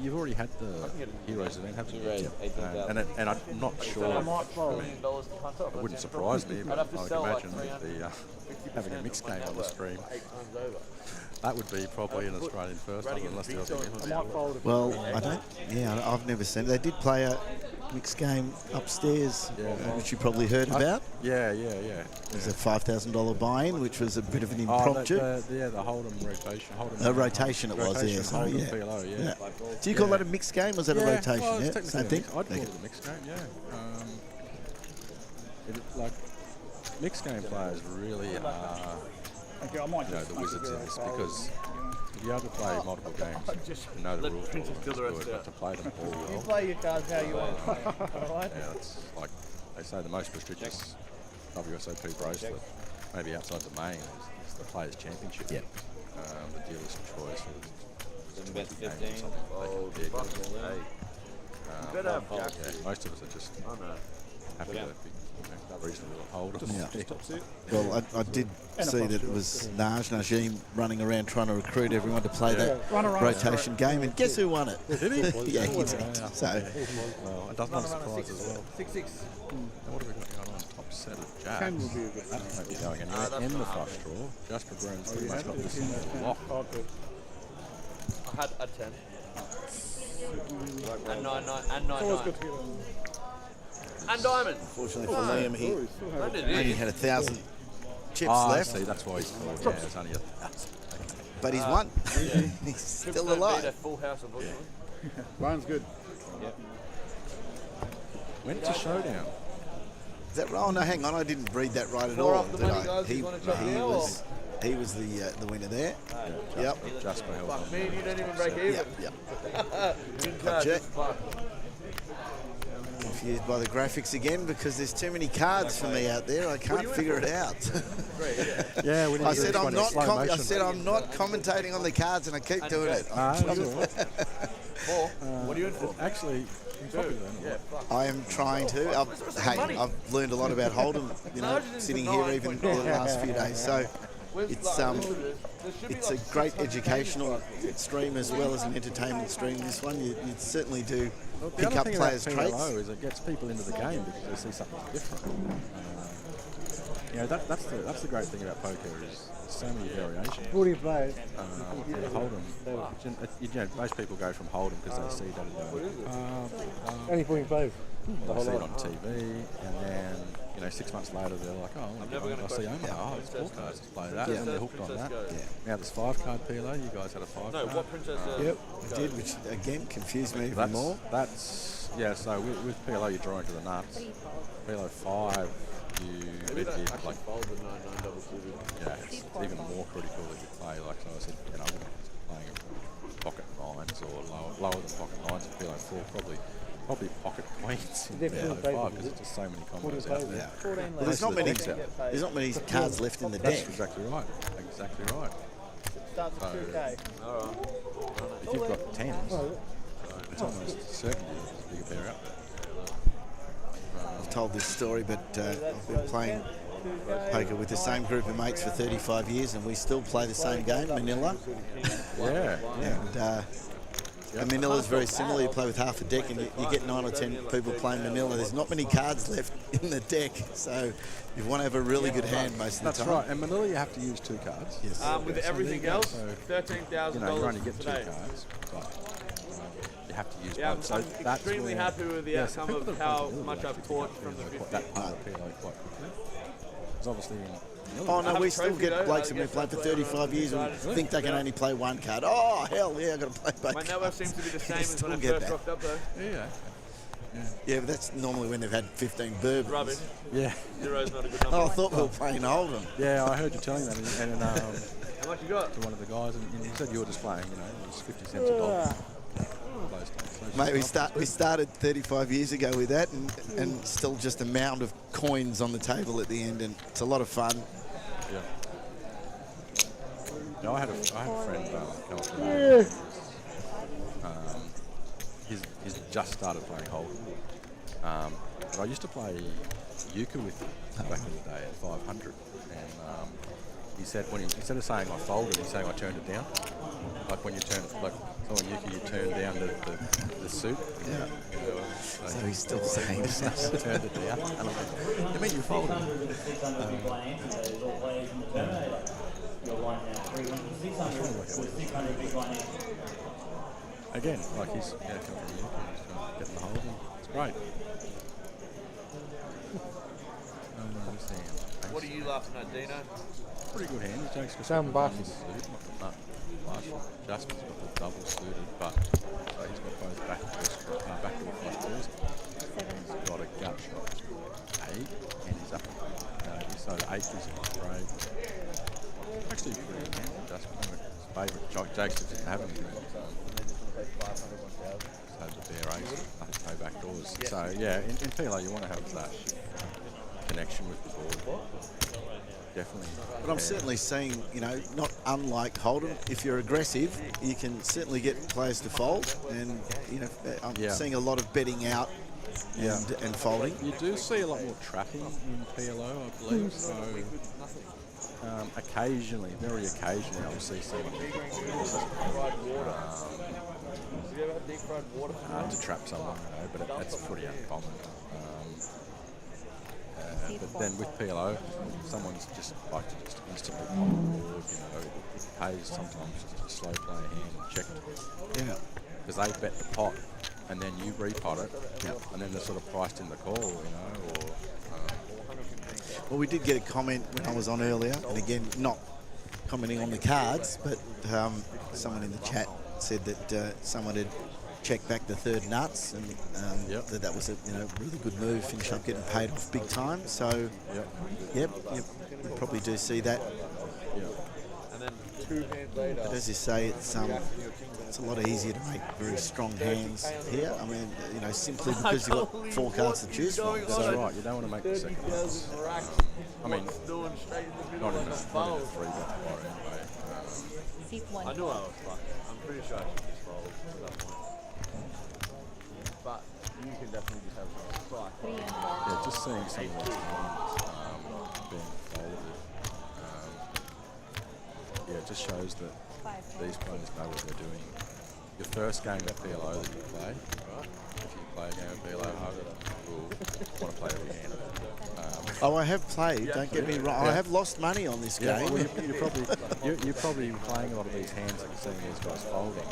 [SPEAKER 10] You've already had the Heroes event, haven't you? And I'm not sure. It wouldn't surprise me, but I would imagine having a mixed game on the stream. That would be probably an Australian first, unless the Aussie.
[SPEAKER 6] Well, I don't. Yeah, I've never seen it. They did play a mixed game upstairs, which you probably heard about.
[SPEAKER 10] Yeah.
[SPEAKER 6] It was a $5,000 buy-in, which was a bit of an impromptu.
[SPEAKER 10] The Hold'em rotation.
[SPEAKER 6] A rotation it was, yeah. So,
[SPEAKER 10] Hold'em PLO, yeah.
[SPEAKER 6] Do you call that a mixed game? Was that a rotation?
[SPEAKER 10] Well,
[SPEAKER 6] yeah, same thing.
[SPEAKER 10] I'd call it a mixed game, yeah. Mixed game players really are. The wizards in this, because to be able to play multiple games, to know the rules, but to play them all well.
[SPEAKER 3] You play your cards how you want. Alright?
[SPEAKER 10] Yeah, it's like they say the most prestigious WSOP bracelet, maybe outside the main, is the Players' Championship.
[SPEAKER 6] Yeah.
[SPEAKER 10] The dealer's choice.
[SPEAKER 11] Bet 15.
[SPEAKER 10] Most of us are just happy to be reasonable hold.
[SPEAKER 6] Well, I did see that it was Najim running around trying to recruit everyone to play that rotation game, and guess who won it?
[SPEAKER 10] Did he?
[SPEAKER 6] Yeah, he did. So,
[SPEAKER 10] well, it doesn't have a surprise as well.
[SPEAKER 3] 6-6.
[SPEAKER 10] What have we got going on? Top set of jacks. That won't be going anywhere. In the flush draw, Jasper Brown's pretty much got this in the lock.
[SPEAKER 2] I had a 10. And 9, and 9. And diamond.
[SPEAKER 6] Fortunately for Liam, he only had 1,000 chips left.
[SPEAKER 10] See, that's why he's called. Yeah, it's only 1,000.
[SPEAKER 6] But he's won. He's still alive.
[SPEAKER 2] A full house of books.
[SPEAKER 5] Mine's good.
[SPEAKER 11] Yep.
[SPEAKER 10] Went to showdown.
[SPEAKER 6] Is that right? Oh, no, hang on. I didn't read that right at all, did I? He was the winner there. Yep.
[SPEAKER 10] Jasper held on.
[SPEAKER 2] Me and you don't even break even.
[SPEAKER 6] Yep. Gotcha. Confused by the graphics again because there's too many cards for me out there. I can't figure it out.
[SPEAKER 10] Yeah, we need
[SPEAKER 6] I said I'm not. I'm not commentating on the cards, and I keep doing it.
[SPEAKER 2] What are you in for?
[SPEAKER 10] Actually,
[SPEAKER 6] I am trying to. I've learned a lot about Hold'em. Sitting here even the last few days. So it's a great educational stream as well as an entertainment stream. This one, you certainly do pick up players' traits.
[SPEAKER 10] PLO is it gets people into the game because they see something different. That's the great thing about poker is there's so many variations.
[SPEAKER 7] 40 players.
[SPEAKER 10] Hold'em, most people go from Hold'em because they see that.
[SPEAKER 7] Only 40 players.
[SPEAKER 10] They see it on TV, and then 6 months later they're like, I see Omaha, it's 4 cards, let's play that, and they're hooked on that. Now there's 5-card PLO, you guys had a 5-card.
[SPEAKER 2] No, what princess?
[SPEAKER 6] Yep, I did, which again confused me even more.
[SPEAKER 10] So with PLO you're drawing to the nuts. PLO 5, you need to be like, it's even more critical that you play, like so I said, I wouldn't be playing pocket 9s or lower than pocket 9s in PLO 4, probably pocket queens in PLO 5 because there's just so many combos out there.
[SPEAKER 6] Well, there's not many cards left in the deck.
[SPEAKER 10] That's exactly right.
[SPEAKER 3] Starts at 2K.
[SPEAKER 10] If you've got 10s, it's almost certain there's a bigger pair out there.
[SPEAKER 6] I've told this story, but I've been playing poker with the same group of mates for 35 years, and we still play the same game, Manila. And Manila is very similar. You play with half a deck, and you get 9 or 10 people playing Manila. There's not many cards left in the deck, so you want to have a really good hand most of the time.
[SPEAKER 10] That's right. And Manila, you have to use 2 cards.
[SPEAKER 6] Yes.
[SPEAKER 2] With everything else, $13,000
[SPEAKER 10] you only get 2 cards, but you have to use both. So
[SPEAKER 2] I'm extremely happy with the outcome of how much I've taught from the 50.
[SPEAKER 10] That part of PLO quite quickly. It's obviously.
[SPEAKER 6] Oh no, we still get blokes that we've played for 35 years and think they can only play 1 card. Oh hell yeah, I've got to play both.
[SPEAKER 2] My network seems to be the same as when I first rocked up though.
[SPEAKER 6] Yeah, but that's normally when they've had 15 bourbons.
[SPEAKER 2] Rubbish.
[SPEAKER 10] Yeah.
[SPEAKER 2] Zero's not a good number.
[SPEAKER 6] Oh, I thought we were playing Hold'em.
[SPEAKER 10] Yeah, I heard you telling that, and
[SPEAKER 2] How much you got?
[SPEAKER 10] to one of the guys, and you said you were just playing, it was 50 cents a dollar.
[SPEAKER 6] Mate, we started 35 years ago with that, and still just a mound of coins on the table at the end, and it's a lot of fun.
[SPEAKER 10] Yeah. No, I had a friend come up to me. He's just started playing Hold'em. But I used to play euchre with him back in the day at 500, and he said instead of saying I folded, he's saying I turned it down. Like when you turn it, like so on euchre, you turn down the suit.
[SPEAKER 6] Yeah. So he's still saying
[SPEAKER 10] that. Turned it down. And I'm like, you mean you folded? Again, like he's coming from euchre, he's getting the hold, and it's great.
[SPEAKER 2] What are you laughing at, Dino?
[SPEAKER 10] Pretty good hand. He takes
[SPEAKER 5] Sam Barton.
[SPEAKER 10] Jasper's got the double suited, but so he's got both backdoor flush draws. He's got a gut shot 8, and he's up. So 8 is great. Actually, pretty good hand for Jasper. His favourite Jakes didn't have anything. Just had the bare ace, no backdoors. So yeah, in PLO you want to have that connection with the board. Definitely.
[SPEAKER 6] But I'm certainly seeing, not unlike Hold'em, if you're aggressive, you can certainly get players to fold, and I'm seeing a lot of betting out and folding.
[SPEAKER 10] You do see a lot more trapping in PLO, I believe. So occasionally, very occasionally, I'll see someone to trap someone, but that's pretty uncommon. But then with PLO, someone's just like to just instantly pop the board, it pays sometimes just to slow play a hand and check it.
[SPEAKER 6] Yeah.
[SPEAKER 10] Because they bet the pot, and then you repot it, and then they're sort of priced in the call, or...
[SPEAKER 6] Well, we did get a comment when I was on earlier, and again, not commenting on the cards, but someone in the chat said that someone had checked back the third nuts, and that was a really good move. Finish up getting paid off big time. So, yep, we probably do see that.
[SPEAKER 2] And then 2 hands later.
[SPEAKER 6] But as you say, it's a lot easier to make very strong hands here. I mean, simply because you've got 4 cards to choose from.
[SPEAKER 10] That's right. You don't want to make the second ones. I mean, not in a 3-bet war anyway.
[SPEAKER 2] I knew I was fucked. I'm pretty sure I should just fold at that point. But you can definitely just have some strike.
[SPEAKER 10] Yeah, just seeing some of those hands being folded. It just shows that these players know what they're doing. Your first game of PLO that you play, if you play a game of PLO, you will want to play every hand.
[SPEAKER 6] I have played. Don't get me wrong. I have lost money on this game.
[SPEAKER 10] Well, you're probably playing a lot of these hands and seeing these guys folding.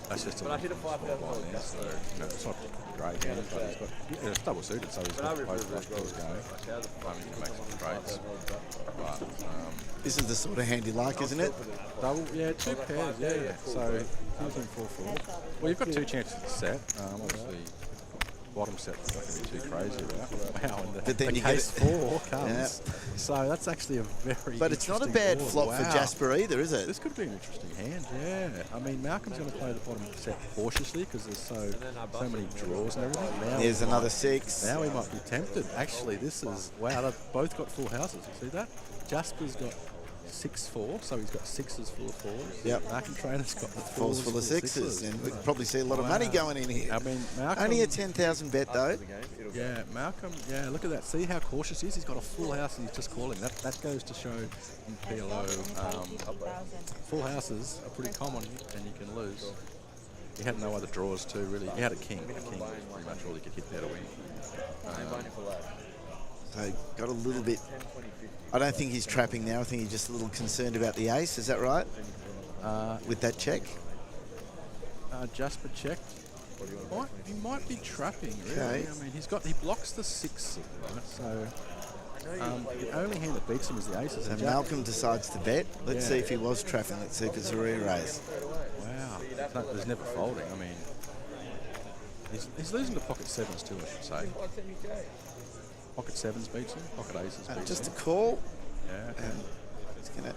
[SPEAKER 10] That's just
[SPEAKER 2] I hit a 5,000
[SPEAKER 10] there, so it's not great hand, but it's double suited, so he's got both flush draws going. He can make some trades. But
[SPEAKER 6] this is the sort of hand you like, isn't it?
[SPEAKER 10] Double, 2 pairs, yeah. So he's in 4-4. Well, you've got 2 chances to set. Obviously, bottom set's not going to be too crazy about. Wow, and
[SPEAKER 6] But then
[SPEAKER 10] the
[SPEAKER 6] you
[SPEAKER 10] case
[SPEAKER 6] get
[SPEAKER 10] 4 comes. So that's actually a very
[SPEAKER 6] But it's not a bad
[SPEAKER 10] board.
[SPEAKER 6] flop for Jasper either, is it?
[SPEAKER 10] This could be an interesting hand, yeah. I mean, Malcolm's going to play the bottom set cautiously because there's so many draws and everything. Now
[SPEAKER 6] There's another 6.
[SPEAKER 10] Now we might be tempted. Actually, this is, wow, they've both got full houses. You see that? Jasper's got 6-4, so he's got 6s full of 4s.
[SPEAKER 6] Yep.
[SPEAKER 10] Malcolm Trainer's got the
[SPEAKER 6] 4s full of 6s, and we could probably see a lot of money going in here.
[SPEAKER 10] I mean, Malcolm,
[SPEAKER 6] only a 10,000 bet though.
[SPEAKER 10] Yeah, Malcolm. Yeah, look at that. See how cautious he is. He's got a full house and he's just calling. That goes to show in PLO, full houses are pretty common and you can lose. He had no other draws too, really. He had a king. A king was pretty much all he could hit there to win.
[SPEAKER 6] So got a little bit. I don't think he's trapping now. I think he's just a little concerned about the ace. Is that right? With that check.
[SPEAKER 10] Jasper checked. He might be trapping, really.
[SPEAKER 6] Okay.
[SPEAKER 10] I mean, he blocks the 6, right? So the only hand that beats him is the aces.
[SPEAKER 6] So Malcolm decides to bet. Let's see if he was trapping. Let's see if it's a re-raise.
[SPEAKER 10] Wow. There's never folding. I mean, He's losing to pocket sevens too, I should say. Pocket sevens beats him. Pocket aces beats
[SPEAKER 6] Just a
[SPEAKER 10] him.
[SPEAKER 6] call.
[SPEAKER 10] Yeah.
[SPEAKER 6] And he's going to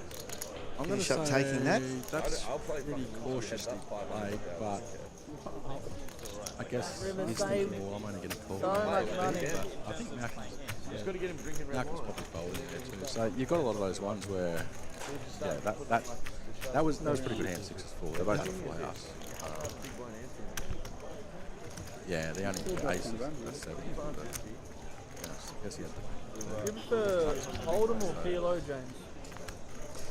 [SPEAKER 10] I'm going to
[SPEAKER 6] finish up
[SPEAKER 10] say
[SPEAKER 6] taking that.
[SPEAKER 10] that's pretty cautiously played, but I guess he's thinking, well, I'm only getting called.
[SPEAKER 3] So much money.
[SPEAKER 10] I think
[SPEAKER 2] He's got to get him drinking red
[SPEAKER 10] Malcolm's
[SPEAKER 2] wine.
[SPEAKER 10] probably folding there too. So you've got a lot of those ones where, yeah, that was pretty good hand 6-4. They both got full house. Yeah, the only aces that's 70. I guess he had
[SPEAKER 3] Do you prefer Hold'em or PLO, James?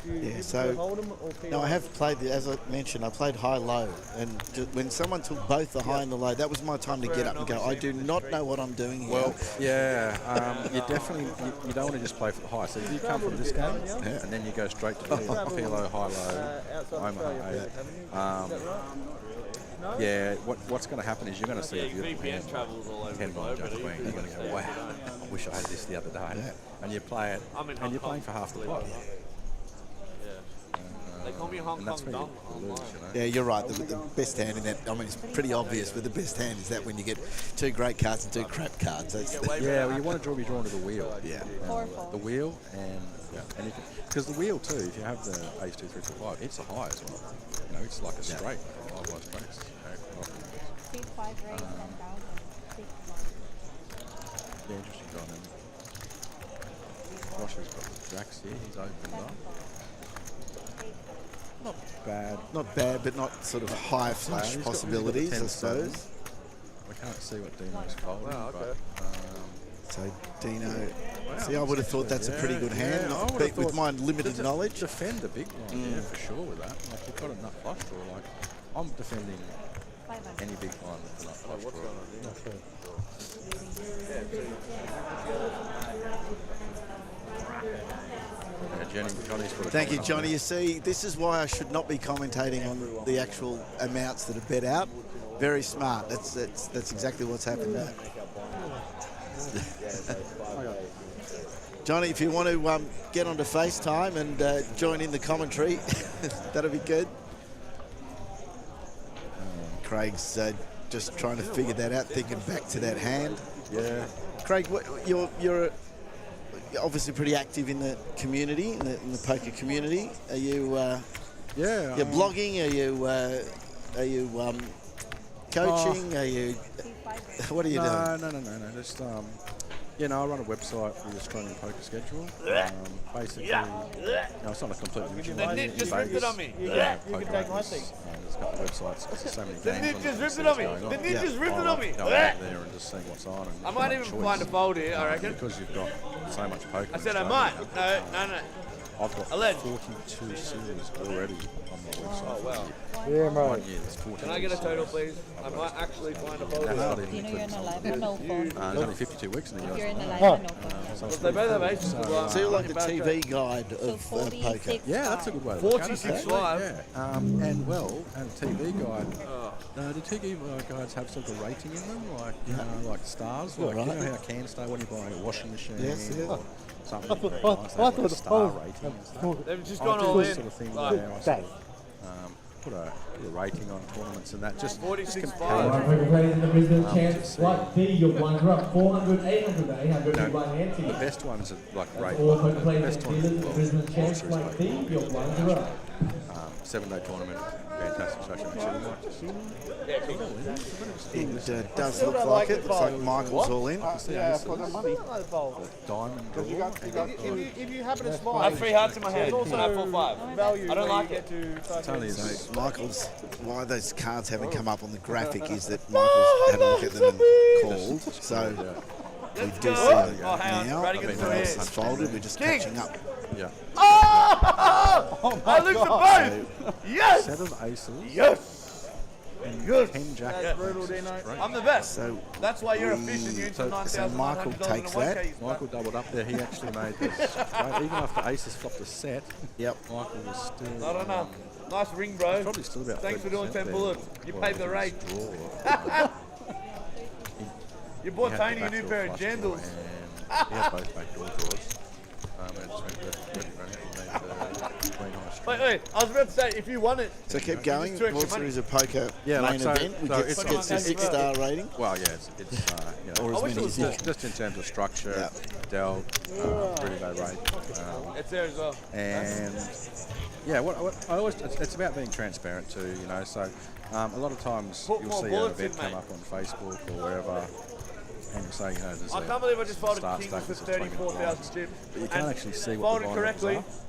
[SPEAKER 3] Do you prefer Hold'em or PLO?
[SPEAKER 6] No, I have played, as I mentioned, I played high-low, and when someone took both the high and the low, that was my time to get up and go, I do not know what I'm doing here.
[SPEAKER 10] Well, yeah, you definitely, you don't want to just play for the high. So if you come from this game, and then you go straight to the PLO, high-low, Omaha 8. Yeah, what's going to happen is you're going to see a beautiful hand, 10-9 Judge Queen. You're going to go, wow, I wish I had this the other day. And you play it, and you're playing for half the pot.
[SPEAKER 2] They call me Hong Kong Dong.
[SPEAKER 6] Yeah, you're right. The best hand in that, I mean, it's pretty obvious, but the best hand is that when you get two great cards and two crap cards. That's
[SPEAKER 10] yeah, well, you want to be drawn to the wheel.
[SPEAKER 6] Yeah.
[SPEAKER 10] The wheel and you can, because the wheel too, if you have the ace 2, 3, 4, 5, it's a high as well. You know, it's like a straight. Otherwise, straights. Yeah, interesting dynamic. Josh has got the jacks here. He's opened up. Not bad.
[SPEAKER 6] Not bad, but not sort of high flash possibilities, I suppose.
[SPEAKER 10] We can't see what Dino's folding, but...
[SPEAKER 6] So Dino, see, I would have thought that's a pretty good hand, with my limited knowledge.
[SPEAKER 10] Defend the big one, yeah, for sure with that. Like, you've got a nut flush draw. Like, I'm defending any big one with a nut flush draw.
[SPEAKER 6] Thank you, Johnny. You see, this is why I should not be commentating on the actual amounts that are bet out. Very smart. That's exactly what's happened there. Johnny, if you want to get onto FaceTime and join in the commentary, that'll be good. Craig's just trying to figure that out, thinking back to that hand.
[SPEAKER 10] Yeah.
[SPEAKER 6] Craig, you're obviously pretty active in the community, in the poker community. Are you?
[SPEAKER 10] Yeah.
[SPEAKER 6] You're blogging. Are you coaching? Are you? What are you doing?
[SPEAKER 10] No. Just you know, I run a website for the Australian poker schedule. Basically, it's not a completely original.
[SPEAKER 2] The Nick just ripped it on me.
[SPEAKER 3] You can take my seat.
[SPEAKER 10] There's a couple of websites because there's so many
[SPEAKER 2] The
[SPEAKER 10] games.
[SPEAKER 2] Nick just ripped it on me. The Nick just ripped it on me.
[SPEAKER 10] Go out there and just see what's on. And
[SPEAKER 2] I might even find a fold here, I reckon.
[SPEAKER 10] Because you've got so much poker.
[SPEAKER 2] I said I might. No.
[SPEAKER 10] I've got 42 series already on my website.
[SPEAKER 2] Oh, wow.
[SPEAKER 5] Yeah, mate.
[SPEAKER 10] 1 year, there's 14.
[SPEAKER 2] Can I get a total, please? I might actually find a fold.
[SPEAKER 10] That's not
[SPEAKER 9] Do you
[SPEAKER 10] even
[SPEAKER 9] know you're in a live
[SPEAKER 10] including
[SPEAKER 9] or no phone?
[SPEAKER 10] there's only 52 weeks in the
[SPEAKER 9] If you're in a
[SPEAKER 10] US.
[SPEAKER 9] live or no phone?
[SPEAKER 2] They both have aces.
[SPEAKER 6] So you're like the TV guide of
[SPEAKER 9] So
[SPEAKER 6] poker.
[SPEAKER 9] 46
[SPEAKER 10] Yeah, that's a good way to look at it.
[SPEAKER 2] 46
[SPEAKER 10] actually.
[SPEAKER 2] live.
[SPEAKER 10] Yeah. And TV guide. Do TV guides have sort of a rating in them, like stars? Like, you know how can stay when you buy a washing machine?
[SPEAKER 6] Yes, yeah.
[SPEAKER 10] Or something
[SPEAKER 5] I
[SPEAKER 10] very
[SPEAKER 5] thought-
[SPEAKER 10] nice,
[SPEAKER 5] I
[SPEAKER 10] they have
[SPEAKER 5] thought
[SPEAKER 10] a
[SPEAKER 5] the
[SPEAKER 10] star
[SPEAKER 5] phone-
[SPEAKER 10] rating and stuff.
[SPEAKER 2] They've just
[SPEAKER 10] I
[SPEAKER 2] gone
[SPEAKER 10] do
[SPEAKER 2] all
[SPEAKER 10] this
[SPEAKER 2] in.
[SPEAKER 10] sort of thing
[SPEAKER 2] Like,
[SPEAKER 10] where I sort of, put a rating on tournaments and that. Just
[SPEAKER 2] 46
[SPEAKER 10] compare.
[SPEAKER 8] Alright, we're ready in the Brisbane chance. Flight B, your blinds are up 400, 800, 800
[SPEAKER 10] No,
[SPEAKER 8] blind hand
[SPEAKER 10] the
[SPEAKER 8] ticket.
[SPEAKER 10] best ones are like rate.
[SPEAKER 8] All poker
[SPEAKER 10] The
[SPEAKER 8] players
[SPEAKER 10] best
[SPEAKER 8] and
[SPEAKER 10] ones
[SPEAKER 8] dealers,
[SPEAKER 10] are
[SPEAKER 8] Brisbane chance.
[SPEAKER 10] Series
[SPEAKER 8] Flight B, your blinds are up.
[SPEAKER 10] 7-day tournament, fantastic social
[SPEAKER 6] It does look like it. Looks like Michael's all in.
[SPEAKER 5] Yeah, for the money.
[SPEAKER 10] diamond draw.
[SPEAKER 3] If you happen to
[SPEAKER 2] I
[SPEAKER 3] smile,
[SPEAKER 2] have 3 hearts in my hand.
[SPEAKER 3] there's
[SPEAKER 2] And I have
[SPEAKER 3] also
[SPEAKER 2] 4-5.
[SPEAKER 3] value
[SPEAKER 2] I don't
[SPEAKER 3] where
[SPEAKER 2] like
[SPEAKER 3] you
[SPEAKER 2] it.
[SPEAKER 3] get to
[SPEAKER 10] It's only
[SPEAKER 6] So Michael's, why those cards haven't come up on the graphic is that Michael's had a look at them and called. So we do see it
[SPEAKER 2] Oh, hang on.
[SPEAKER 6] now.
[SPEAKER 2] Radigan's still
[SPEAKER 6] It's
[SPEAKER 2] here.
[SPEAKER 6] folded. We're just
[SPEAKER 2] King.
[SPEAKER 6] catching up.
[SPEAKER 10] Yeah.
[SPEAKER 2] Oh! I lose them both! Yes!
[SPEAKER 10] Set of aces.
[SPEAKER 2] Yes!
[SPEAKER 10] Yes. 10 jack.
[SPEAKER 3] That's brutal, Dino.
[SPEAKER 2] I'm the best.
[SPEAKER 6] So
[SPEAKER 2] That's why you're
[SPEAKER 6] we-
[SPEAKER 2] efficient. You
[SPEAKER 6] so Michael takes that.
[SPEAKER 10] Michael doubled up there. He actually made this. Right, even after aces flopped a set,
[SPEAKER 6] Yep.
[SPEAKER 10] Michael was still.
[SPEAKER 2] I don't know. Nice ring, bro.
[SPEAKER 10] Probably still about.
[SPEAKER 2] Thanks for doing
[SPEAKER 10] 30%
[SPEAKER 2] 10
[SPEAKER 10] there.
[SPEAKER 2] bullets. You
[SPEAKER 10] Well,
[SPEAKER 2] paved the
[SPEAKER 10] with
[SPEAKER 2] rate.
[SPEAKER 10] his draw.
[SPEAKER 2] You bought
[SPEAKER 10] He had
[SPEAKER 2] Tony
[SPEAKER 10] the
[SPEAKER 2] a new
[SPEAKER 10] backdoor
[SPEAKER 2] pair of
[SPEAKER 10] flush draw
[SPEAKER 2] jandals.
[SPEAKER 10] and He had both backdoor draws. And just went really, really run it. He made the queen high
[SPEAKER 2] Wait, I was about to say, if you won it...
[SPEAKER 6] So keep going.
[SPEAKER 2] Just 2 extra
[SPEAKER 6] World
[SPEAKER 2] money.
[SPEAKER 6] Series of Poker
[SPEAKER 10] Yeah,
[SPEAKER 6] main
[SPEAKER 10] like,
[SPEAKER 6] event. We
[SPEAKER 10] so
[SPEAKER 6] get
[SPEAKER 10] it's-
[SPEAKER 6] a 6-star rating.
[SPEAKER 10] Well, yeah, it's you know,
[SPEAKER 6] Or as many as you can.
[SPEAKER 10] just in terms of structure, dealt, really low rate.
[SPEAKER 2] It's there as well.
[SPEAKER 10] And yeah, what I always it's about being transparent too, you know. So a lot of times
[SPEAKER 2] Put
[SPEAKER 10] you'll
[SPEAKER 2] more
[SPEAKER 10] see an
[SPEAKER 2] bullets
[SPEAKER 10] event
[SPEAKER 2] in,
[SPEAKER 10] come
[SPEAKER 2] mate.
[SPEAKER 10] up on Facebook or wherever, and you'll say, you know, there's
[SPEAKER 2] I can't believe I just folded
[SPEAKER 10] start
[SPEAKER 2] Kings for
[SPEAKER 10] status of 20
[SPEAKER 2] 34,000
[SPEAKER 10] blinds.
[SPEAKER 2] chips.
[SPEAKER 10] But you can't
[SPEAKER 2] and
[SPEAKER 10] actually see what the
[SPEAKER 2] folded
[SPEAKER 10] blind
[SPEAKER 2] correctly.
[SPEAKER 10] levels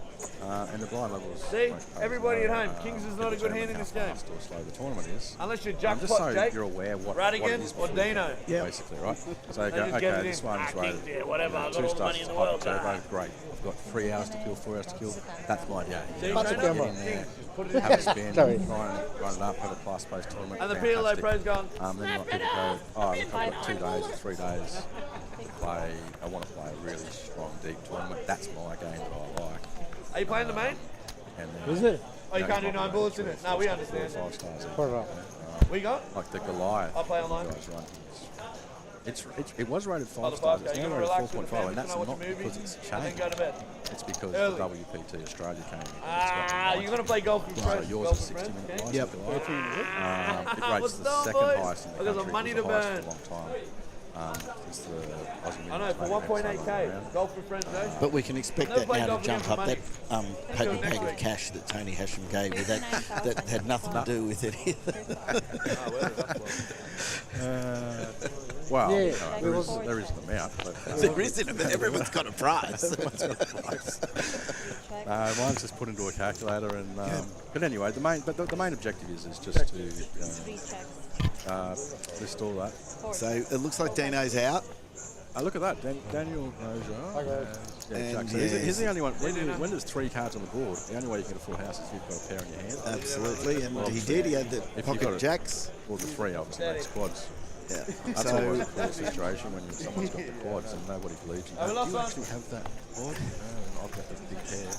[SPEAKER 10] are. And the blind levels.
[SPEAKER 2] See?
[SPEAKER 10] like,
[SPEAKER 2] Everybody at home,
[SPEAKER 10] uh,
[SPEAKER 2] Kings is not a good hand in this game.
[SPEAKER 10] how fast or slow the tournament is.
[SPEAKER 2] Unless you're
[SPEAKER 10] Just
[SPEAKER 2] jackpot,
[SPEAKER 10] so
[SPEAKER 2] Jake.
[SPEAKER 10] you're aware what it
[SPEAKER 2] Radigan
[SPEAKER 10] is
[SPEAKER 2] or
[SPEAKER 10] before you
[SPEAKER 2] Dino.
[SPEAKER 10] go, basically, right? So you
[SPEAKER 2] They
[SPEAKER 10] go,
[SPEAKER 2] just get
[SPEAKER 10] okay,
[SPEAKER 2] it
[SPEAKER 10] this
[SPEAKER 2] in.
[SPEAKER 10] one's rated,
[SPEAKER 2] Kings, yeah, whatever, I've got
[SPEAKER 10] 2
[SPEAKER 2] all the
[SPEAKER 10] stars
[SPEAKER 2] money in the
[SPEAKER 10] hyper
[SPEAKER 2] world,
[SPEAKER 10] turbo, great. I've got 3 hours to kill, 4 hours to kill. That's my game.
[SPEAKER 2] See,
[SPEAKER 10] Get
[SPEAKER 2] Trainer?
[SPEAKER 10] in there,
[SPEAKER 2] Kings, just put it in
[SPEAKER 10] have a
[SPEAKER 2] there.
[SPEAKER 10] spin,
[SPEAKER 6] Sorry.
[SPEAKER 10] run it up, have a plus post tournament.
[SPEAKER 2] And the PLO
[SPEAKER 10] fantastic.
[SPEAKER 2] pro's gone.
[SPEAKER 10] Then you want people to go, oh, look, I've got 2 days or 3 days to play. I want to play a really strong, deep tournament. That's my game that I like.
[SPEAKER 2] Are you playing the main?
[SPEAKER 10] And then,
[SPEAKER 3] Is it?
[SPEAKER 2] Oh, you can't do 9 bullets in it? No, we understand.
[SPEAKER 10] 5 stars.
[SPEAKER 3] Put it up.
[SPEAKER 2] We got?
[SPEAKER 10] Like the Goliath.
[SPEAKER 2] I'll play online.
[SPEAKER 10] Guys run. It was rated 5
[SPEAKER 2] the
[SPEAKER 10] stars.
[SPEAKER 2] 5K,
[SPEAKER 10] It's
[SPEAKER 2] you
[SPEAKER 10] now
[SPEAKER 2] gonna
[SPEAKER 10] rated
[SPEAKER 2] relax with the
[SPEAKER 10] 4.5,
[SPEAKER 2] family
[SPEAKER 10] and that's
[SPEAKER 2] tonight, watch
[SPEAKER 10] not
[SPEAKER 2] a movie,
[SPEAKER 10] because it's
[SPEAKER 2] and then
[SPEAKER 10] changed.
[SPEAKER 2] go to bed.
[SPEAKER 10] It's because
[SPEAKER 2] Early.
[SPEAKER 10] the WPT Australia came in.
[SPEAKER 2] You're going to play golf with
[SPEAKER 10] So
[SPEAKER 2] friends?
[SPEAKER 10] yours
[SPEAKER 2] Golf
[SPEAKER 10] is
[SPEAKER 2] with
[SPEAKER 10] 60
[SPEAKER 2] friends?
[SPEAKER 10] minute
[SPEAKER 2] Okay.
[SPEAKER 10] license. It rates
[SPEAKER 2] What's
[SPEAKER 10] the
[SPEAKER 2] up,
[SPEAKER 10] second
[SPEAKER 2] boys?
[SPEAKER 10] highest in the
[SPEAKER 2] I got some
[SPEAKER 10] country.
[SPEAKER 2] money
[SPEAKER 10] It was
[SPEAKER 2] to
[SPEAKER 10] the highest
[SPEAKER 2] burn.
[SPEAKER 10] for a long time. It's the Aussie
[SPEAKER 2] I know, for 1.8k. Golf with friends, eh?
[SPEAKER 6] But we can expect
[SPEAKER 2] Never
[SPEAKER 6] that
[SPEAKER 2] played
[SPEAKER 6] now
[SPEAKER 2] golf
[SPEAKER 6] to jump
[SPEAKER 2] again
[SPEAKER 6] up.
[SPEAKER 2] for
[SPEAKER 6] That
[SPEAKER 2] money.
[SPEAKER 6] paper
[SPEAKER 2] Next
[SPEAKER 6] bag of
[SPEAKER 2] week.
[SPEAKER 6] cash that Tony Hashem gave you, that had nothing to do with it either.
[SPEAKER 10] Well,
[SPEAKER 3] Yeah,
[SPEAKER 10] there is an amount. But,
[SPEAKER 6] There isn't, but everyone's got a prize.
[SPEAKER 10] everyone's got a prize. Mine's just put into a calculator, and but anyway, the main objective is just to list all that.
[SPEAKER 6] So it looks like Dino's out.
[SPEAKER 10] Look at that, Daniel knows.
[SPEAKER 6] And
[SPEAKER 10] Jackson. He's the only one. When there's 3 cards on the board, the only way you can get a full house is if you've got a pair in your hand.
[SPEAKER 6] Absolutely, and
[SPEAKER 10] Well,
[SPEAKER 6] he did. He had the
[SPEAKER 10] if you've
[SPEAKER 6] pocket
[SPEAKER 10] got
[SPEAKER 6] jacks.
[SPEAKER 10] Or the 3 obviously make squads.
[SPEAKER 6] Yeah.
[SPEAKER 10] That's
[SPEAKER 6] So-
[SPEAKER 10] always a cool situation when someone's got the quads and nobody believes you.
[SPEAKER 2] Have a
[SPEAKER 10] Do
[SPEAKER 2] look,
[SPEAKER 10] you
[SPEAKER 2] son.
[SPEAKER 10] actually have that quad? No, I've got this big pair.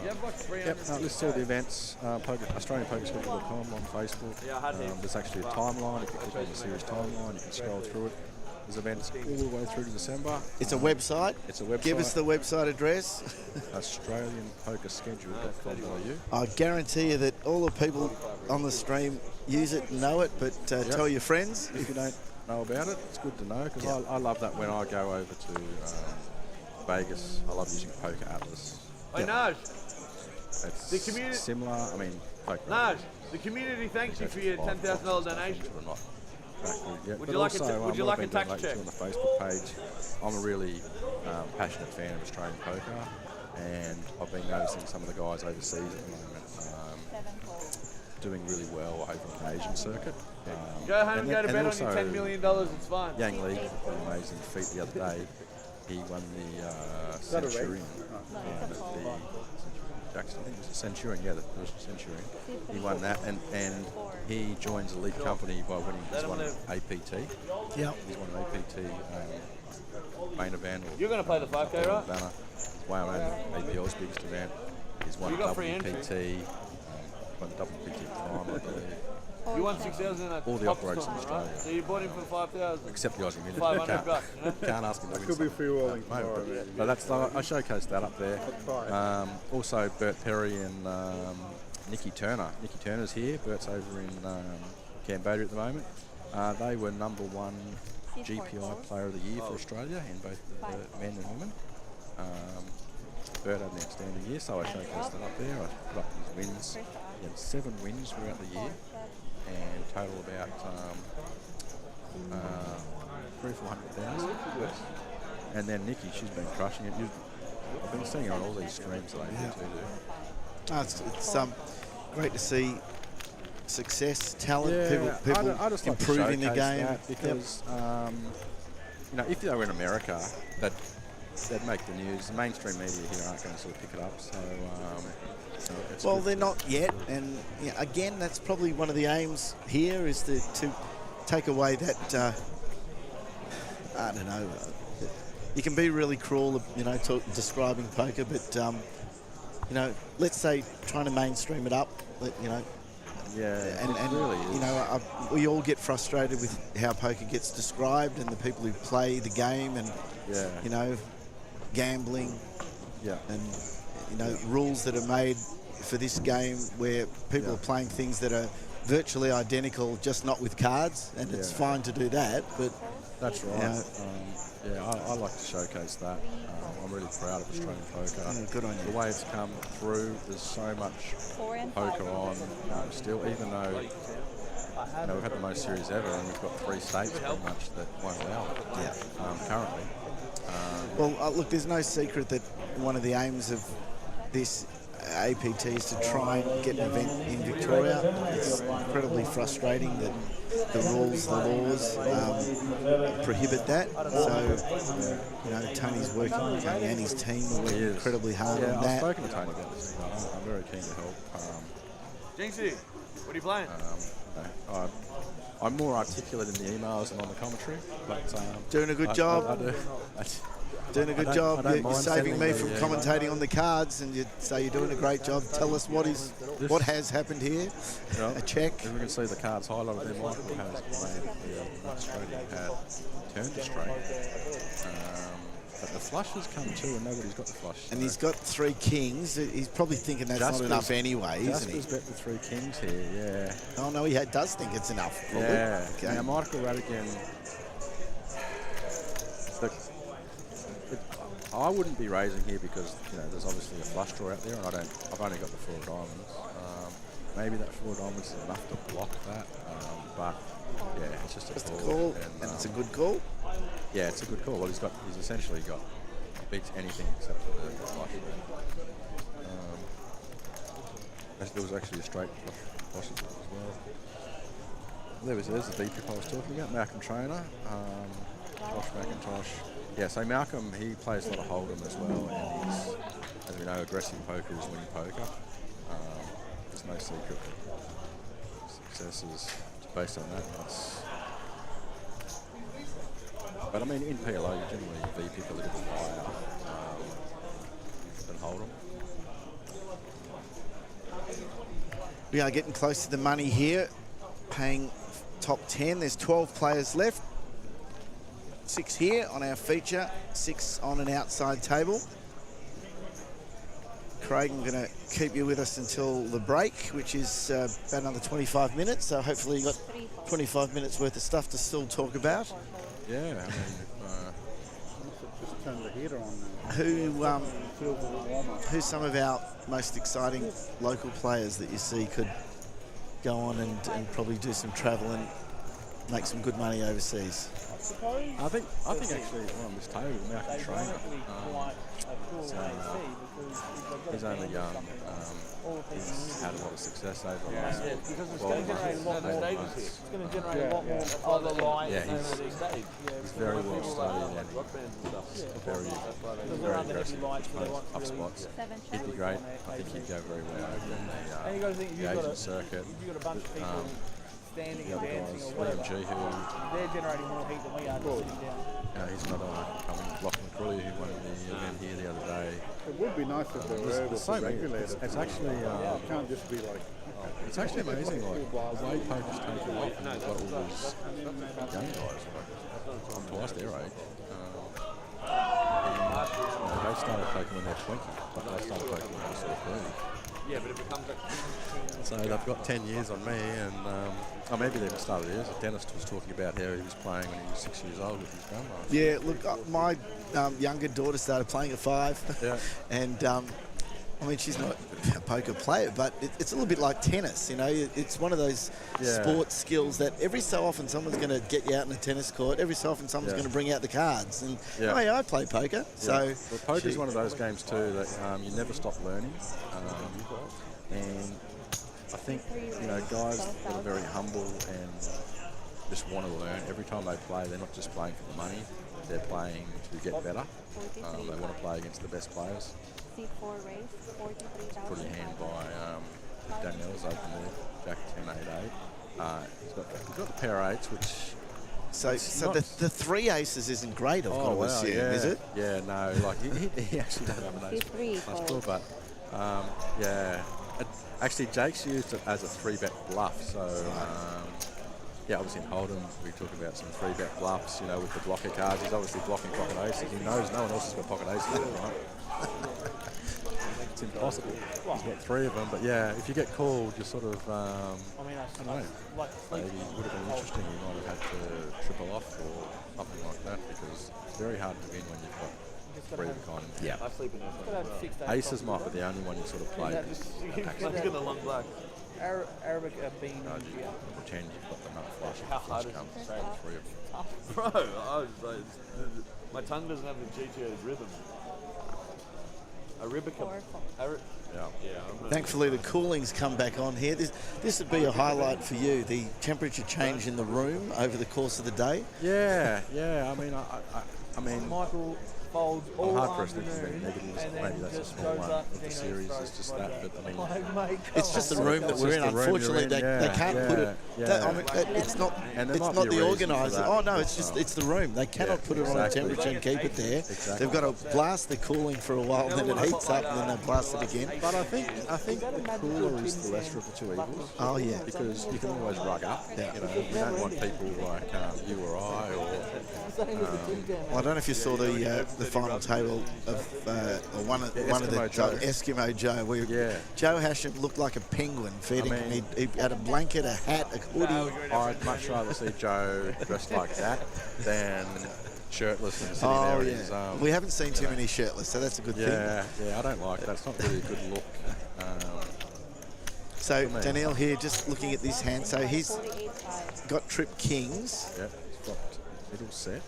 [SPEAKER 2] You have like 300.
[SPEAKER 10] Yep, this is all the events. AustralianPokerSchedule.com on Facebook.
[SPEAKER 2] Yeah, I had it.
[SPEAKER 10] There's actually a timeline. If you click on the series timeline, you can scroll through it. There's events all the way through to December.
[SPEAKER 6] It's a website.
[SPEAKER 10] It's a website.
[SPEAKER 6] Give us the website address.
[SPEAKER 10] AustralianPokerSchedule.com.au.
[SPEAKER 6] I guarantee you that all the people on the stream use it and know it, but tell your friends.
[SPEAKER 10] If you don't know about it, it's good to know because I love that when I go over to Vegas. I love using Poker Atlas.
[SPEAKER 2] Hey, Naj.
[SPEAKER 10] It's
[SPEAKER 2] The community-
[SPEAKER 10] similar. I mean, Poker
[SPEAKER 2] Naj, the community thanks you for your $10,000 donation. Would you like a tax check?
[SPEAKER 10] On the Facebook page, I'm a really passionate fan of Australian poker, and I've been noticing some of the guys overseas at the moment doing really well over on the Asian circuit.
[SPEAKER 2] Go home and go to bed on your $10 million, it's fine.
[SPEAKER 10] Yang Lee did an amazing feat the other day. He won the Centurion. Jackson, I think it was a Centurion, yeah, it was a Centurion. He won that, and he joins a lead company by winning. He's won an APT.
[SPEAKER 6] Yeah.
[SPEAKER 10] He's won an APT main event.
[SPEAKER 2] You're going to play the 5K, right?
[SPEAKER 10] Banner. Wow, APL's biggest event. He's won
[SPEAKER 2] You got free entry.
[SPEAKER 10] WPT. Won WPT Prime, I believe.
[SPEAKER 2] You won 6,000 in that
[SPEAKER 10] All the
[SPEAKER 2] top
[SPEAKER 10] operations in
[SPEAKER 2] tournament, right?
[SPEAKER 10] Australia.
[SPEAKER 2] So you bought him for 5,000.
[SPEAKER 10] Except the Aussie Million.
[SPEAKER 2] $500,
[SPEAKER 10] Can't-
[SPEAKER 2] you know?
[SPEAKER 10] Can't ask him to win
[SPEAKER 5] Could be
[SPEAKER 10] something
[SPEAKER 5] free rolling
[SPEAKER 10] at the moment,
[SPEAKER 5] tomorrow, man.
[SPEAKER 10] but that's I showcased that up there. Also, Bert Perry and Nikki Turner. Nikki Turner's here. Bert's over in Cambodia at the moment. They were #1 GPI Player of the Year for Australia in both men and women. Bert had an outstanding year, so I showcased that up there. I put up his wins. He had 7 wins throughout the year, and total about 300,000-400,000. And then Nikki, she's been crushing it. I've been seeing her on all these streams that I do.
[SPEAKER 6] It's great to see success, talent,
[SPEAKER 10] Yeah,
[SPEAKER 6] people
[SPEAKER 10] I just like to
[SPEAKER 6] improving the
[SPEAKER 10] showcase
[SPEAKER 6] game.
[SPEAKER 10] that because you know, if they were in America, they'd make the news. The mainstream media here aren't going to sort of pick it up. So, it's
[SPEAKER 6] Well,
[SPEAKER 10] good.
[SPEAKER 6] they're not yet, and again, that's probably one of the aims here is to take away that. I don't know. You can be really cruel, describing poker, but let's say trying to mainstream it up.
[SPEAKER 10] Yeah,
[SPEAKER 6] and
[SPEAKER 10] it really is.
[SPEAKER 6] We all get frustrated with how poker gets described and the people who play the game and gambling.
[SPEAKER 10] Yeah.
[SPEAKER 6] And rules that are made for this game where people are playing things that are virtually identical, just not with cards, and it's fine to do that. But
[SPEAKER 10] that's right. I like to showcase that. I'm really proud of Australian poker.
[SPEAKER 6] Good on you.
[SPEAKER 10] The way it's come through, there's so much poker on still, even though we've had the most series ever, and we've got 3 states pretty much that won't allow it currently.
[SPEAKER 6] Well, look, there's no secret that one of the aims of this APT is to try and get an event in Victoria. It's incredibly frustrating that the rules, the laws prohibit that. So, Tony's working, Tony and his team are working incredibly hard on that.
[SPEAKER 10] I've spoken to Tony about this. I'm very keen to help.
[SPEAKER 2] Jinxie, what are you playing?
[SPEAKER 10] I'm more articulate in the emails and on the commentary, but
[SPEAKER 6] doing a good job.
[SPEAKER 10] I do.
[SPEAKER 6] Doing a good job. You're saving me from commentating on the cards, and you say you're doing a great job. Tell us what has happened here. A check.
[SPEAKER 10] As we can see the cards highlighted there, Michael has made the Australian pad turn to straight. But the flush has come too, and nobody's got the flush.
[SPEAKER 6] And he's got 3 kings. He's probably thinking that's not enough anyway, isn't he?
[SPEAKER 10] Jasper's bet the 3 kings here,
[SPEAKER 6] Oh no, he does think it's enough. Probably.
[SPEAKER 10] Yeah.
[SPEAKER 6] Okay.
[SPEAKER 10] Now Michael Radigan. I wouldn't be raising here because there's obviously a flush draw out there, and I've only got the 4 of diamonds. Maybe that 4 of diamonds is enough to block that, but it's just a call.
[SPEAKER 6] And it's a good call.
[SPEAKER 10] Yeah, it's a good call. Well, he's essentially got beats anything except for the flush. There was actually a straight flush as well. There's the deep I was talking about, Malcolm Trainer, Josh McIntosh. Yeah, so Malcolm, he plays a lot of Hold'em as well, and he's, as we know, aggressive poker is winning poker. There's no secret. Success is based on that. But I mean, in PLO, you generally V-pick a little bit higher than Hold'em.
[SPEAKER 6] We are getting close to the money here, paying top 10. There's 12 players left. 6 here on our feature, 6 on an outside table. Craig, I'm going to keep you with us until the break, which is about another 25 minutes. So hopefully you've got 25 minutes worth of stuff to still talk about.
[SPEAKER 10] Yeah, I mean,
[SPEAKER 5] just turn the heater on.
[SPEAKER 6] Who's some of our most exciting local players that you see could go on and probably do some travel and make some good money overseas?
[SPEAKER 10] I think actually on this table, Malcolm Trainer, he's only young. He's had a lot of success over the last
[SPEAKER 3] because it's going to generate a lot more. It's going to generate a lot more other lights.
[SPEAKER 10] He's very well studied and very aggressive. Up spots. He'd be great. I think he'd go very well over in the Asian circuit.
[SPEAKER 3] You've got a bunch of people standing and dancing or
[SPEAKER 10] whatever.
[SPEAKER 3] They're generating more heat than we are sitting down.
[SPEAKER 10] He's not coming. Lachlan Crowley, who won the event here the other day.
[SPEAKER 5] It would be nice if they were able to regulate it.
[SPEAKER 10] It's actually
[SPEAKER 5] it can't just be like.
[SPEAKER 10] It's actually amazing, like the way poker's taken off, and you've got all these young guys, like I'm twice their age. They started poking when they're 20, but they started poking when they're sort of 30.
[SPEAKER 2] Yeah, but it becomes
[SPEAKER 10] so they've got 10 years on me, and maybe they even started years. Dennis was talking about how he was playing when he was 6 years old with his grandma.
[SPEAKER 6] Yeah, look, my younger daughter started playing at 5, and I mean, she's not a poker player, but it's a little bit like tennis, It's one of those sports skills that every so often someone's going to get you out in a tennis court. Every so often someone's going to bring out the cards. And I play poker. So
[SPEAKER 10] poker's one of those games too that you never stop learning. And I think guys that are very humble and just want to learn. Every time they play, they're not just playing for the money. They're playing to get better. They want to play against the best players. Pretty hand by Daniel's open there, Jack 10-8-8. He's got the pair of 8s, which...
[SPEAKER 6] So the 3 aces isn't great, I've got to assume, is it?
[SPEAKER 10] Yeah, no, like he actually doesn't have an ace plus draw, but actually Jake's used it as a 3-bet bluff, so obviously in Hold'em we talk about some 3-bet bluffs, with the blocker cards. He's obviously blocking pocket aces. He knows no one else has got pocket aces, right? it's impossible. He's got 3 of them, but yeah, if you get called, you're sort of, I don't know, maybe it would have been interesting. You might have had to triple off or something like that, because it's very hard to win when you've got 3 of a kind.
[SPEAKER 6] Yeah.
[SPEAKER 2] I sleep in there.
[SPEAKER 10] Aces might be the only one you sort of play.
[SPEAKER 2] Look at the long black.
[SPEAKER 3] Arabic bean.
[SPEAKER 10] Pretend you've got the nut flush.
[SPEAKER 2] How hard is it to say?
[SPEAKER 10] 3 of them.
[SPEAKER 2] Bro, I was like, my tongue doesn't have the GTO's rhythm. Arabica. Yeah.
[SPEAKER 6] Thankfully, the cooling's come back on here. This would be a highlight for you, the temperature change in the room over the course of the day.
[SPEAKER 10] Yeah. I mean,
[SPEAKER 3] Michael folds
[SPEAKER 10] I'm
[SPEAKER 3] all
[SPEAKER 10] hard pressed to think
[SPEAKER 3] afternoon,
[SPEAKER 10] negatives.
[SPEAKER 3] and
[SPEAKER 10] Maybe
[SPEAKER 3] then
[SPEAKER 10] that's a
[SPEAKER 3] just
[SPEAKER 10] small
[SPEAKER 3] goes
[SPEAKER 10] one
[SPEAKER 3] up
[SPEAKER 10] of the
[SPEAKER 3] Dino's
[SPEAKER 10] series.
[SPEAKER 3] throat.
[SPEAKER 10] It's just that. But I mean,
[SPEAKER 3] Mate,
[SPEAKER 6] It's just the room that we're in. Unfortunately, they can't put it. I mean, it's not.
[SPEAKER 10] And there
[SPEAKER 6] It's
[SPEAKER 10] might
[SPEAKER 6] not
[SPEAKER 10] be a
[SPEAKER 6] the
[SPEAKER 10] reason
[SPEAKER 6] organizer.
[SPEAKER 10] for that.
[SPEAKER 6] Oh no, it's the room. They cannot put it on a temperature and keep it there. They've got to blast the cooling for a while, and then it heats up, and then they blast it again.
[SPEAKER 10] But I think the cooler is the lesser of the two evils.
[SPEAKER 6] Oh yeah.
[SPEAKER 10] Because you can always rug up.
[SPEAKER 6] Yeah.
[SPEAKER 10] You know, you don't want people like you or I, or
[SPEAKER 6] Well, I don't know if you saw the final table of or one of the Eskimo Joe. Where Joe Hashem looked like a penguin feeding him. He had a blanket, a hat, a hoodie.
[SPEAKER 10] I'd much rather see Joe dressed like that than shirtless and sitting there in his
[SPEAKER 6] We haven't seen too many shirtless, so that's a good thing.
[SPEAKER 10] Yeah, I don't like that. It's not really a good look.
[SPEAKER 6] So Daniel here, just looking at this hand. So he's got trip kings.
[SPEAKER 10] Yeah, he's got middle set.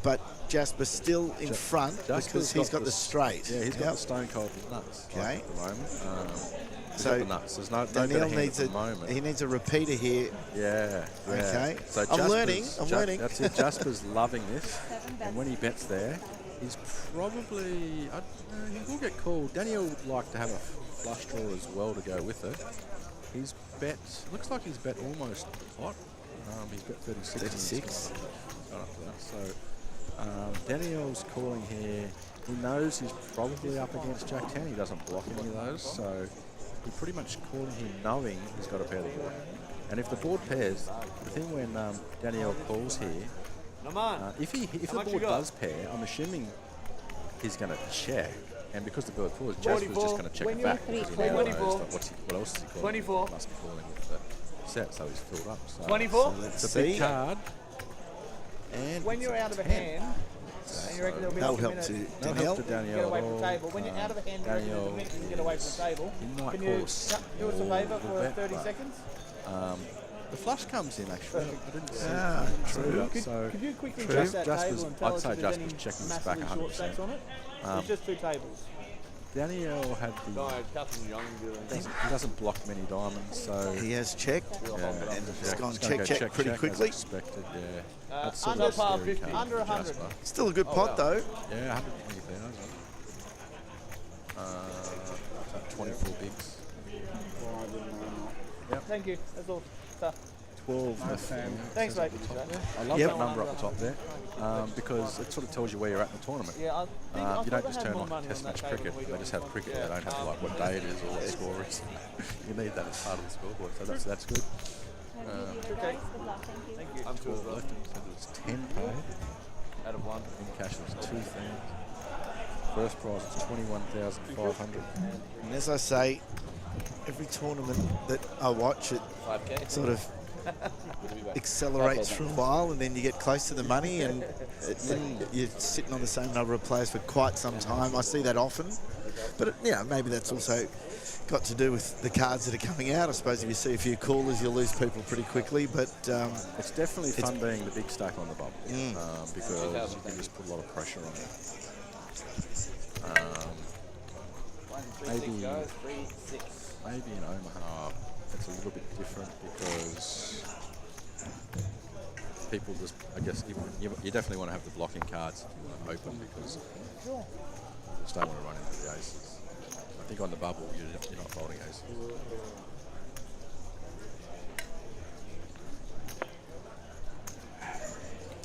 [SPEAKER 6] But Jasper still in front because he's got the straight.
[SPEAKER 10] Yeah, he's got the stone cold nuts.
[SPEAKER 6] Okay.
[SPEAKER 10] At the moment.
[SPEAKER 6] So
[SPEAKER 10] the nuts. There's no
[SPEAKER 6] Daniel
[SPEAKER 10] better
[SPEAKER 6] needs
[SPEAKER 10] hand at the moment.
[SPEAKER 6] he needs a repeater here.
[SPEAKER 10] Yeah.
[SPEAKER 6] Okay.
[SPEAKER 10] So
[SPEAKER 6] I'm learning.
[SPEAKER 10] That's it. Jasper's loving this, and when he bets there, he's probably he will get called. Daniel would like to have a flush draw as well to go with it. He's bet. Looks like he's bet almost pot. He's bet 36.
[SPEAKER 6] 36.
[SPEAKER 10] Up to that. So Daniel's calling here. He knows he's probably up against Jack 10. He doesn't block any of those, so he's pretty much calling him knowing he's got to pair the board. And if the board pairs, the thing when Daniel calls here, if the board does pair, I'm assuming he's going to check. And because the board pulls, Jasper's just going to check it back. Because he now knows what else is he calling?
[SPEAKER 2] 24.
[SPEAKER 10] He must be calling with the set, so he's filled up. So
[SPEAKER 2] 24.
[SPEAKER 10] It's a big card. And
[SPEAKER 3] when you're out of a hand, and you reckon there'll be
[SPEAKER 6] that'll
[SPEAKER 3] like a
[SPEAKER 6] help
[SPEAKER 3] minute
[SPEAKER 6] to Daniel.
[SPEAKER 3] to get away from the table. When you're out of a hand, you reckon there's a minute you can get away from the table. Can you do us a favour for 30 seconds?
[SPEAKER 10] The flush comes in actually. I didn't see it.
[SPEAKER 6] True.
[SPEAKER 3] Could you quickly check that table and tell
[SPEAKER 10] I'd
[SPEAKER 3] us
[SPEAKER 10] say
[SPEAKER 3] if there's any
[SPEAKER 10] Jasper's checking this back
[SPEAKER 3] massively short
[SPEAKER 10] 100%.
[SPEAKER 3] stacks on it? It's just 2 tables.
[SPEAKER 10] Daniel had the.
[SPEAKER 2] No, Captain Young doing.
[SPEAKER 10] He doesn't block many diamonds, so
[SPEAKER 6] He has checked.
[SPEAKER 10] and
[SPEAKER 6] it's gone check pretty quickly.
[SPEAKER 10] As expected, yeah. That's sort
[SPEAKER 3] Under
[SPEAKER 10] of a
[SPEAKER 3] par
[SPEAKER 10] scary
[SPEAKER 3] 50,
[SPEAKER 10] card
[SPEAKER 3] under
[SPEAKER 10] for
[SPEAKER 3] 100.
[SPEAKER 10] Jasper.
[SPEAKER 6] Still a good pot though.
[SPEAKER 10] Yeah, 120,000. 24 bigs.
[SPEAKER 3] Thank you. That's all. Stuff.
[SPEAKER 10] 12.
[SPEAKER 3] Thanks, mate.
[SPEAKER 10] I love that number up the top there because it sort of tells you where you're at in the tournament.
[SPEAKER 3] Yeah, I
[SPEAKER 10] you don't just turn on test match cricket. They just have cricket. They don't have like what day it is or what score is. You need that as part of the scoreboard, so that's good.
[SPEAKER 3] Okay. Thank you.
[SPEAKER 2] I'm
[SPEAKER 10] 12 left, so it's 10 paid.
[SPEAKER 2] Out of 1.
[SPEAKER 10] In cash it was 2,000. First prize is 21,500.
[SPEAKER 6] And as I say, every tournament that I watch, it
[SPEAKER 11] 5K.
[SPEAKER 6] sort of accelerates for a while, and then you get close to the money, and you're sitting on the same number of players for quite some time. I see that often, but maybe that's also got to do with the cards that are coming out. I suppose if you see a few callers, you'll lose people pretty quickly, but
[SPEAKER 10] it's definitely fun being the big stack on the bubble because you can just put a lot of pressure on it. Maybe in Omaha it's a little bit different because people just, I guess, you definitely want to have the blocking cards if you want to open because you just don't want to run into the aces. I think on the bubble you're not folding aces.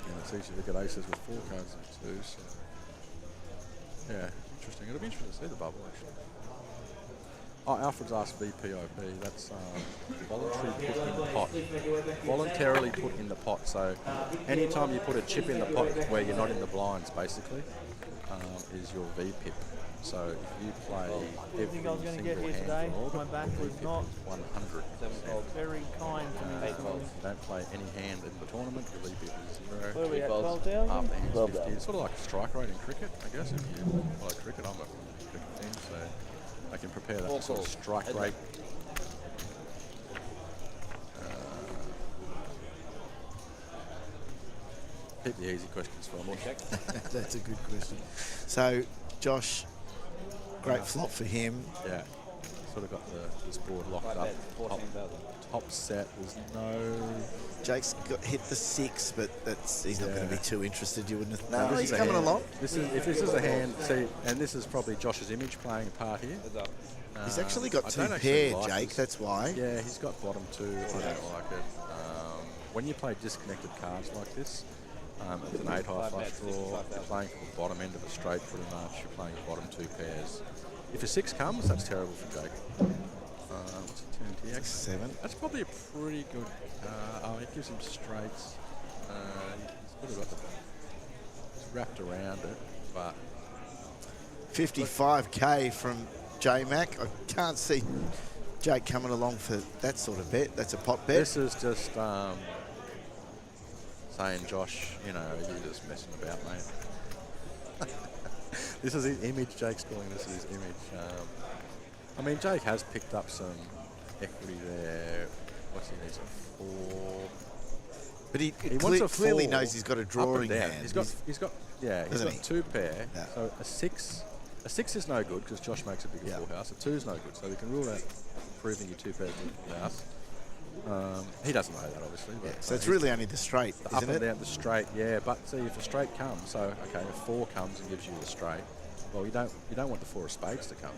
[SPEAKER 10] And it's easy to get aces with 4 cards too. So yeah, interesting. It'll be interesting to see the bubble actually. Oh, Alfred's asked VPOP. That's voluntarily put in the pot. Voluntarily put in the pot. So anytime you put a chip in the pot where you're not in the blinds, basically, is your VPIP. So if you play
[SPEAKER 3] didn't think I was going to get here today. My back was not
[SPEAKER 10] 100.
[SPEAKER 3] very kind to me.
[SPEAKER 10] You don't play any hand in the tournament, you leave it at 0.
[SPEAKER 3] What are we at, 12,000?
[SPEAKER 10] Half the hand's 50. It's sort of like a strike rate in cricket, I guess. If you follow cricket, I'm a cricket fan, so I can compare that to sort of strike rate. Pick the easy questions for me.
[SPEAKER 6] That's a good question. So, Josh, great flop for him.
[SPEAKER 10] Yeah, sort of got this board locked up. Top set, there's no...
[SPEAKER 6] Jake's hit the 6, but he's not going to be too interested, you wouldn't have...
[SPEAKER 10] No,
[SPEAKER 6] he's coming along.
[SPEAKER 10] If this is a hand, see, and this is probably Josh's image playing a part here.
[SPEAKER 6] He's actually got 2 pair, Jake, that's why.
[SPEAKER 10] Yeah, he's got bottom 2, I don't like it. When you play disconnected cards like this, it's an 8 high flush draw, you're playing for the bottom end of a straight pretty much, you're playing the bottom 2 pairs. If a 6 comes, that's terrible for Jake. What's a 10 TX?
[SPEAKER 6] 7.
[SPEAKER 10] That's probably a pretty good, it gives him straights. He's sort of got it's wrapped around it, but...
[SPEAKER 6] 55k from J-Mac. I can't see Jake coming along for that sort of bet. That's a pot bet.
[SPEAKER 10] This is just saying, Josh, you know, you're just messing about, mate. This is his image. Jake's calling this his image. I mean, Jake has picked up some equity there. What's he needs? A 4.
[SPEAKER 6] But he
[SPEAKER 10] wants a
[SPEAKER 6] clearly
[SPEAKER 10] 4
[SPEAKER 6] knows he's got a drawing hand.
[SPEAKER 10] He's got 2 pair. Yeah. So a 6 is no good because Josh makes a bigger full house. A 2 is no good, so we can rule out proving your 2 pairs in the full house. He doesn't know that, obviously. But
[SPEAKER 6] so it's really only the straight, isn't
[SPEAKER 10] up
[SPEAKER 6] it?
[SPEAKER 10] and down the straight, yeah. But see, if a straight comes, so okay, if 4 comes and gives you the straight, well, you don't want the 4 of spades to come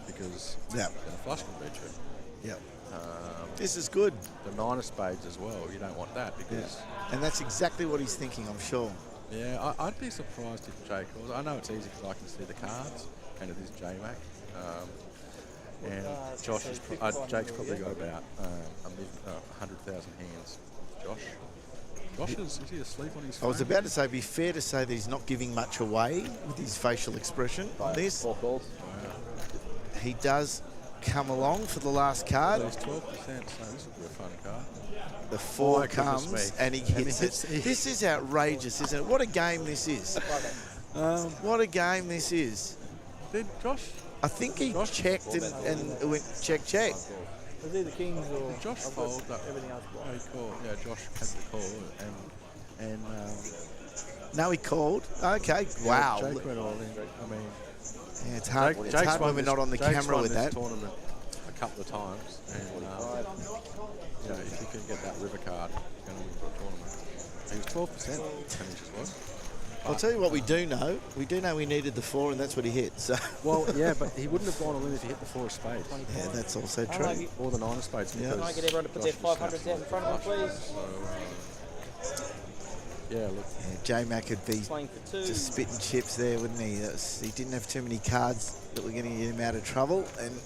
[SPEAKER 10] because then a flush can beat you.
[SPEAKER 6] Yeah. This is good.
[SPEAKER 10] The 9 of spades as well. You don't want that because.
[SPEAKER 6] And that's exactly what he's thinking, I'm sure.
[SPEAKER 10] Yeah, I'd be surprised if Jake was. I know it's easy because I can see the cards, and it is J-Mac. And Josh is Jake's probably got about 100,000 hands. Josh is he asleep on his phone?
[SPEAKER 6] I was about to say, it'd be fair to say that he's not giving much away with his facial expression on this.
[SPEAKER 11] 4 calls.
[SPEAKER 6] He does come along for the last card.
[SPEAKER 10] So he's 12%, so this will be a fun card.
[SPEAKER 6] The 4 comes and he hits it. This is outrageous, isn't it? What a game this is. What a game this is.
[SPEAKER 10] Did Josh?
[SPEAKER 6] I think he checked and went check.
[SPEAKER 3] Was he the Kings or
[SPEAKER 10] Josh fold that?
[SPEAKER 3] Everything else.
[SPEAKER 10] Oh, he called. Yeah, Josh had the call and
[SPEAKER 6] no, he called. Okay, wow.
[SPEAKER 10] Jake went all in. I mean,
[SPEAKER 6] yeah, it's hard. It's hard when we're not on the camera with that.
[SPEAKER 10] Tournament a couple of times, and you know, if you can get that river card, you're going to win the tournament. He was 12%. Percentages was.
[SPEAKER 6] I'll tell you what we do know. We do know we needed the 4, and that's what he hit. So.
[SPEAKER 10] Well, yeah, but he wouldn't have gone all in if he hit the 4 of spades.
[SPEAKER 6] Yeah, that's also true.
[SPEAKER 10] Or the 9 of spades.
[SPEAKER 3] Can I get everyone to put their 500s out in front of me, please?
[SPEAKER 10] Yeah, look.
[SPEAKER 6] Yeah, J-Mac would be just spitting chips there, wouldn't he? He didn't have too many cards that were going to get him out of trouble, and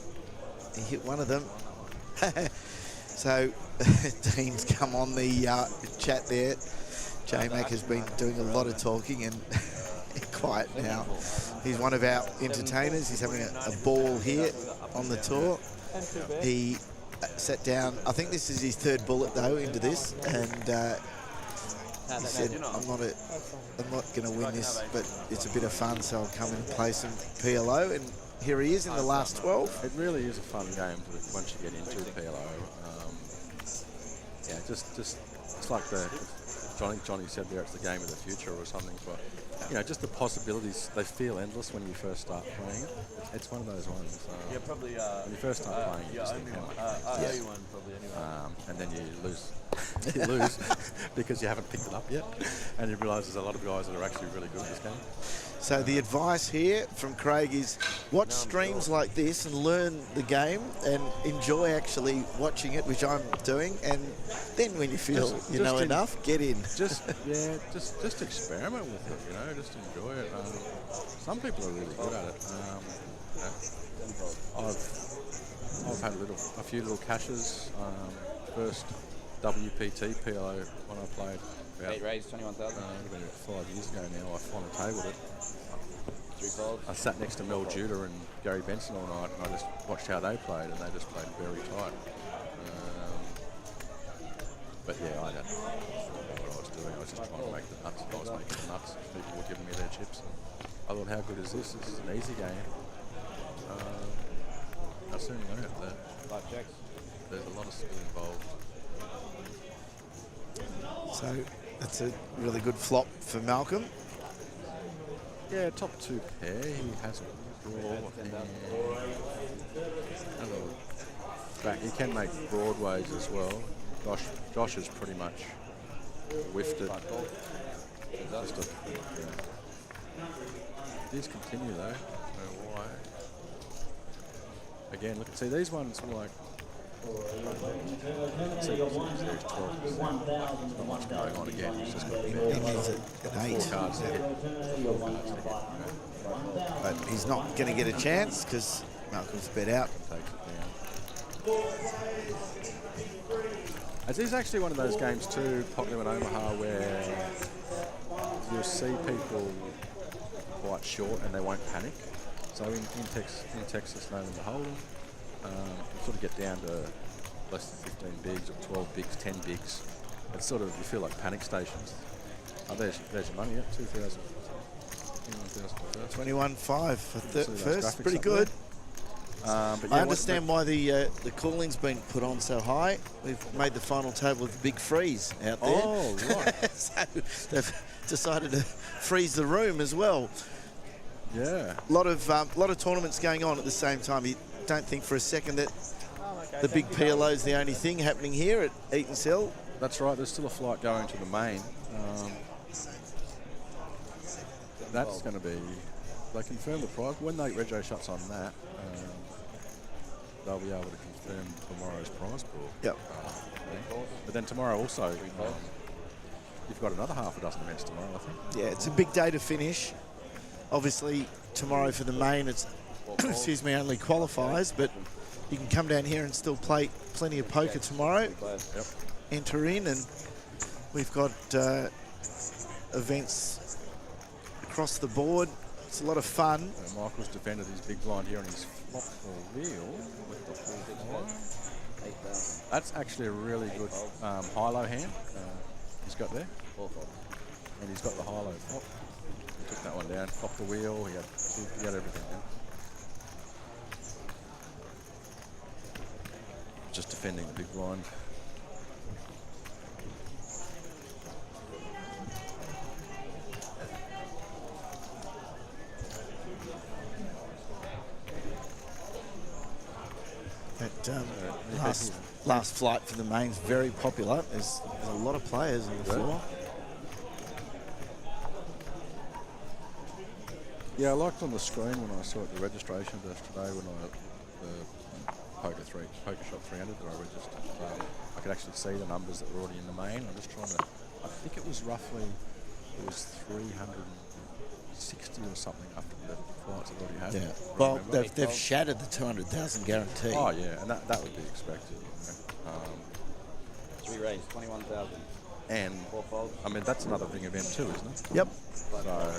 [SPEAKER 6] he hit one of them. So, Dean's come on the chat there. J-Mac has been doing a lot of talking and quiet now. He's one of our entertainers. He's having a ball here on the tour. He sat down. I think this is his 3rd bullet, though, into this, and he said, I'm not going to win this, but it's a bit of fun, so I'll come and play some PLO. And here he is in the last 12.
[SPEAKER 10] It really is a fun game once you get into PLO. Yeah, just it's like Johnny said there, it's the game of the future or something. But you know, just the possibilities, they feel endless when you first start playing. It's one of those ones.
[SPEAKER 2] Yeah, probably.
[SPEAKER 10] When you first start playing, you just think how much.
[SPEAKER 2] I owe you one probably anyway.
[SPEAKER 10] And then you lose. You lose because you haven't picked it up yet, and you realise there's a lot of guys that are actually really good at this game.
[SPEAKER 6] So the advice here from Craig is watch streams like this and learn the game and enjoy actually watching it, which I'm doing. And then when you feel you know enough, get in.
[SPEAKER 10] Just experiment with it, you know, just enjoy it. Some people are really good at it. I've had a few little cashes. First WPT PLO when I played.
[SPEAKER 11] 8 raised, 21,000.
[SPEAKER 10] It would have been about 5 years ago now. I finally tabled it. I sat next to Mel Judah and Gary Benson all night, and I just watched how they played, and they just played very tight. But yeah, I don't know what I was doing. I was just trying to make the nuts. I was making the nuts. People were giving me their chips. And I thought, how good is this? This is an easy game. I soon learned that there's a lot of skill involved.
[SPEAKER 6] So that's a really good flop for Malcolm.
[SPEAKER 10] Yeah, top 2 pair. He has a draw. Back. He can make broadways as well. Josh has pretty much whiffed it. These continue though. I don't know why. Again, look, see these ones are like. See, there's 12. Not much going on again. He's just got
[SPEAKER 6] He needs an 8.
[SPEAKER 10] 4 cards to hit. 4 cards to hit.
[SPEAKER 6] But he's not going to get a chance because Malcolm's bet out.
[SPEAKER 10] Takes it down. This is actually one of those games too, popular in Omaha, where you'll see people quite short and they won't panic. So in Texas, known as a hold'em, you sort of get down to less than 15 bigs or 12 bigs, 10 bigs. It's sort of, you feel like panic stations. Oh, there's your money, yeah, 2,000.
[SPEAKER 6] 21.5 for first, pretty
[SPEAKER 10] up
[SPEAKER 6] good.
[SPEAKER 10] But
[SPEAKER 6] I understand why the cooling's been put on so high. We've made the final table with a big freeze out there.
[SPEAKER 10] Oh, right.
[SPEAKER 6] So they've decided to freeze the room as well.
[SPEAKER 10] Yeah.
[SPEAKER 6] A lot of tournaments going on at the same time. You don't think for a second that the big PLO is the only thing happening here at Eaton's Hill.
[SPEAKER 10] That's right. There's still a flight going to the main. That's going to be. They confirm the prize when the rego shuts on that. They'll be able to confirm tomorrow's prize pool.
[SPEAKER 6] Yep.
[SPEAKER 10] But then tomorrow also, you've got another half a dozen events tomorrow, I think.
[SPEAKER 6] Yeah, it's a big day to finish. Obviously, tomorrow for the main, it's excuse me, only qualifiers, but you can come down here and still play plenty of poker tomorrow.
[SPEAKER 10] Yep.
[SPEAKER 6] Enter in, and we've got events across the board. It's a lot of fun.
[SPEAKER 10] So Michael's defended his big blind here, and he's flopped the wheel with the full blind. That's actually a really good high-low hand he's got there. And he's got the high-low flop. He took that one down, flopped the wheel, he had everything down. Just defending the big blind.
[SPEAKER 6] That last flight for the main's very popular. There's a lot of players on the floor.
[SPEAKER 10] Yeah, I liked on the screen when I saw at the registration desk today when the Poker Shop 300 that I registered. I could actually see the numbers that were already in the main. I'm just trying to. I think it was roughly 360 or something after the flights I've already had.
[SPEAKER 6] Yeah. Well, they've shattered the 200,000 guarantee.
[SPEAKER 10] Oh yeah, and that would be expected. You know?
[SPEAKER 11] 3 raised, 21,000.
[SPEAKER 10] And
[SPEAKER 11] 4 folds.
[SPEAKER 10] I mean that's another big event too, isn't it?
[SPEAKER 6] Yep.
[SPEAKER 10] So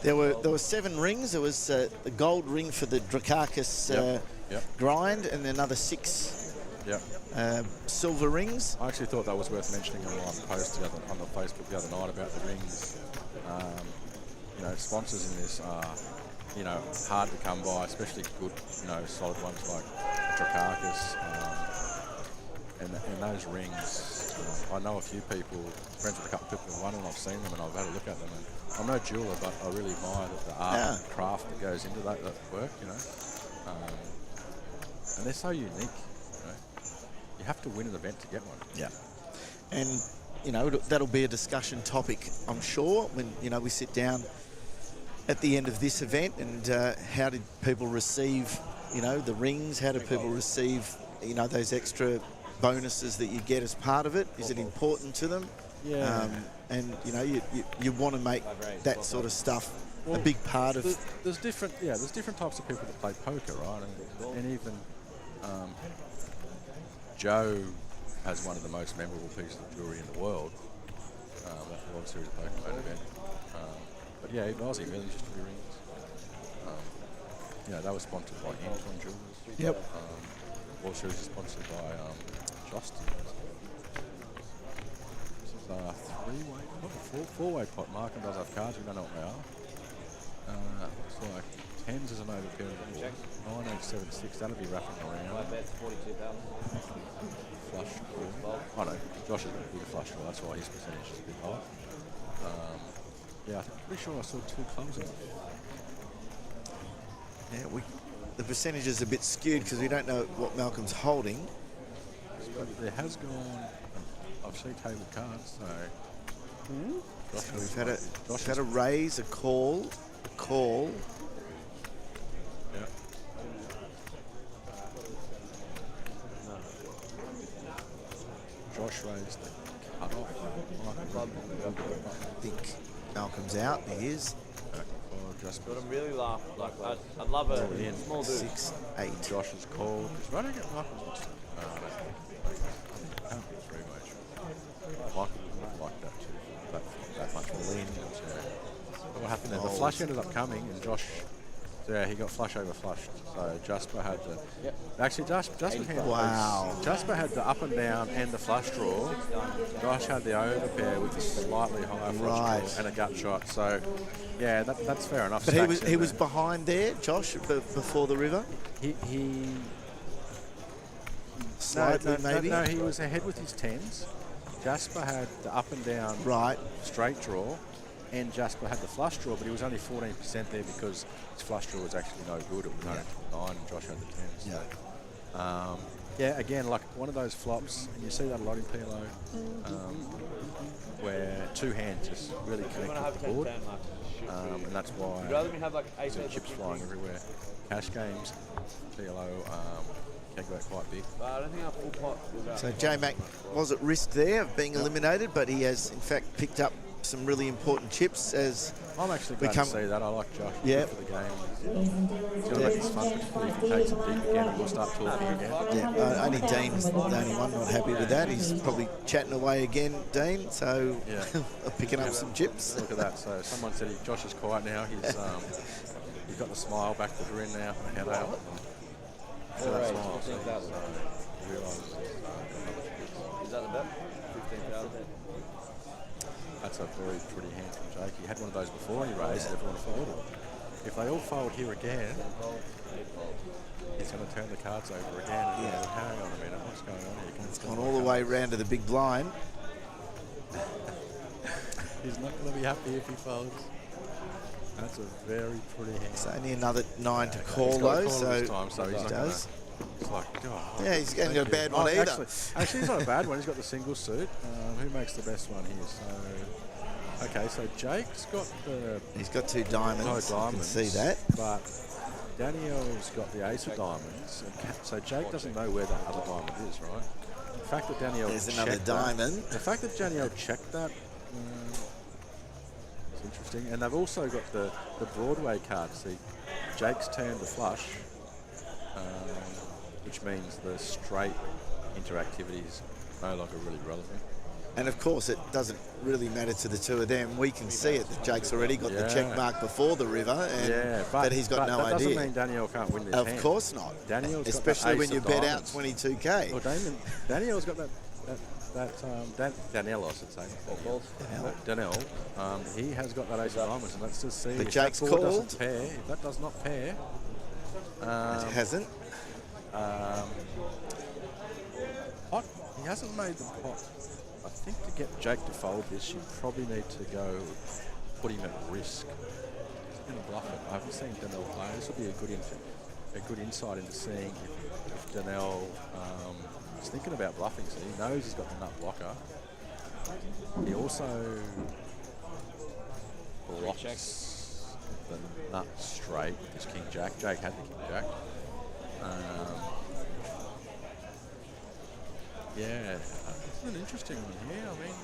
[SPEAKER 6] there were 7 rings. There was the gold ring for the Drakakis grind, and another 6 silver rings.
[SPEAKER 10] I actually thought that was worth mentioning on my post on the Facebook the other night about the rings. You know, sponsors in this are, you know, hard to come by, especially good, you know, solid ones like Drakakis. And those rings, I know a few people, friends with a couple of people who won, and I've seen them and I've had a look at them. And I'm no jeweler, but I really admire the art and craft that goes into that work, you know. And they're so unique, you know. You have to win an event to get one.
[SPEAKER 6] Yeah. And, you know, that'll be a discussion topic, I'm sure, when, you know, we sit down at the end of this event and how did people receive, you know, the rings? How do people receive, you know, those extra bonuses that you get as part of it? Is it important to them?
[SPEAKER 10] Yeah.
[SPEAKER 6] And, you know, you want to make that sort of stuff a big part of...
[SPEAKER 10] There's different types of people that play poker, right? And even Joe has one of the most memorable pieces of jewellery in the world, the World Series of Poker main event. But yeah, even Aussie, really just 3 rings. they were sponsored by Anton Jewelers.
[SPEAKER 6] Yep.
[SPEAKER 10] World Series is sponsored by Justin. This is a three-way, four-way pot. Markham does have cards. We don't know what they are. Looks like 10s is an overpair of the board. 9876. That'll be wrapping around.
[SPEAKER 11] My bet's 42,000.
[SPEAKER 10] Flush draw. Oh no, Josh is going to be the flush draw. That's why his percentage is a bit high. Yeah, I'm pretty sure I saw 2 clubs in it.
[SPEAKER 6] Yeah, the percentage is a bit skewed because we don't know what Malcolm's holding.
[SPEAKER 10] But there has gone. I've seen table cards, so.
[SPEAKER 6] So we've had a raise, a call.
[SPEAKER 10] Yeah. Josh raised the cut off.
[SPEAKER 6] I think Malcolm's out. He is.
[SPEAKER 2] But I'm really laugh. Like I'd love a small dude.
[SPEAKER 6] 6, 8.
[SPEAKER 10] Josh is called. Is running at Malcolm's not. Can't be 3-way. Michael would like that too. That much more lean. What happened there? The flush ended up coming, and Josh. Yeah, he got flush over flushed. So Jasper had the.
[SPEAKER 11] Yep.
[SPEAKER 10] Actually, Jasper had. Jasper had the up and down and the flush draw. Josh had the overpair with a slightly higher flush draw and a gut shot. So, yeah, that's fair enough.
[SPEAKER 6] But he was behind there, Josh, before the river.
[SPEAKER 10] He
[SPEAKER 6] slightly maybe.
[SPEAKER 10] No, he was ahead with his 10s. Jasper had the up and down straight draw. And Jasper had the flush draw, but he was only 14% there because his flush draw was actually no good. It was only 9, and Josh had the 10s. Yeah, again, like one of those flops, and you see that a lot in PLO, where 2 hands just really connect with the board. And that's why there's chips flying everywhere. Cash games, PLO can go out quite big.
[SPEAKER 2] But I don't think our full pot was out.
[SPEAKER 6] So J-Mac was at risk there of being eliminated, but he has in fact picked up some really important chips as
[SPEAKER 10] I'm actually glad to see that. I like Josh for the game. It's going to make this fun, particularly if he takes a deep again and we'll start talking again.
[SPEAKER 6] Yeah, only Dean's the only one not happy with that. He's probably chatting away again, Dean, so picking up some chips.
[SPEAKER 10] Look at that. So someone said Josh is quiet now. He's got the smile back, the grin now, the head out. So that smile.
[SPEAKER 2] Is that the bet? 15,000.
[SPEAKER 10] That's a very pretty hand from Jake. He had one of those before and he raised and everyone folded. If they all fold here again, he's going to turn the cards over again. And hang on a minute, what's going on here?
[SPEAKER 6] It's gone all the way round to the big blind.
[SPEAKER 10] He's not going to be happy if he folds. That's a very pretty hand.
[SPEAKER 6] It's only another 9 to call though, so
[SPEAKER 10] he's not does. It's like, God.
[SPEAKER 6] Yeah, he's going to get a bad one either.
[SPEAKER 10] Actually, he's not a bad one. He's got the single suit. Who makes the best one here? So, okay, so Jake's got the...
[SPEAKER 6] He's got 2 diamonds.
[SPEAKER 10] No diamonds.
[SPEAKER 6] You can see that.
[SPEAKER 10] But Danielle's got the ace of diamonds. So Jake doesn't know where that other diamond is, right? The fact that Danielle
[SPEAKER 6] There's another diamond.
[SPEAKER 10] The fact that Danielle checked that... it's interesting. And they've also got the Broadway card. See, Jake's turned the flush. Which means the straight interactivity is no longer really relevant.
[SPEAKER 6] And of course, it doesn't really matter to the two of them. We can see it that Jake's already got the check mark before the river, and that he's got no idea.
[SPEAKER 10] That doesn't mean Danielle can't win this hand.
[SPEAKER 6] Of course not.
[SPEAKER 10] Danielle's
[SPEAKER 6] especially
[SPEAKER 10] got
[SPEAKER 6] when you bet out 22k.
[SPEAKER 10] Well, Danielle's got Danielle, I should say. Danielle. He has got that ace of diamonds, and let's just see
[SPEAKER 6] But
[SPEAKER 10] if
[SPEAKER 6] Jake's
[SPEAKER 10] that board
[SPEAKER 6] called.
[SPEAKER 10] doesn't pair. If that does not pair,
[SPEAKER 6] It hasn't.
[SPEAKER 10] Pot, he hasn't made the pot. I think to get Jake to fold this, you probably need to go put him at risk. He's going to bluff it. I haven't seen Danielle play. This will be a good insight into seeing if Danielle is thinking about bluffing. So he knows he's got the nut blocker. He also blocks the nut straight with his king jack. Jake had the king jack. Yeah, this is an interesting one here. I mean,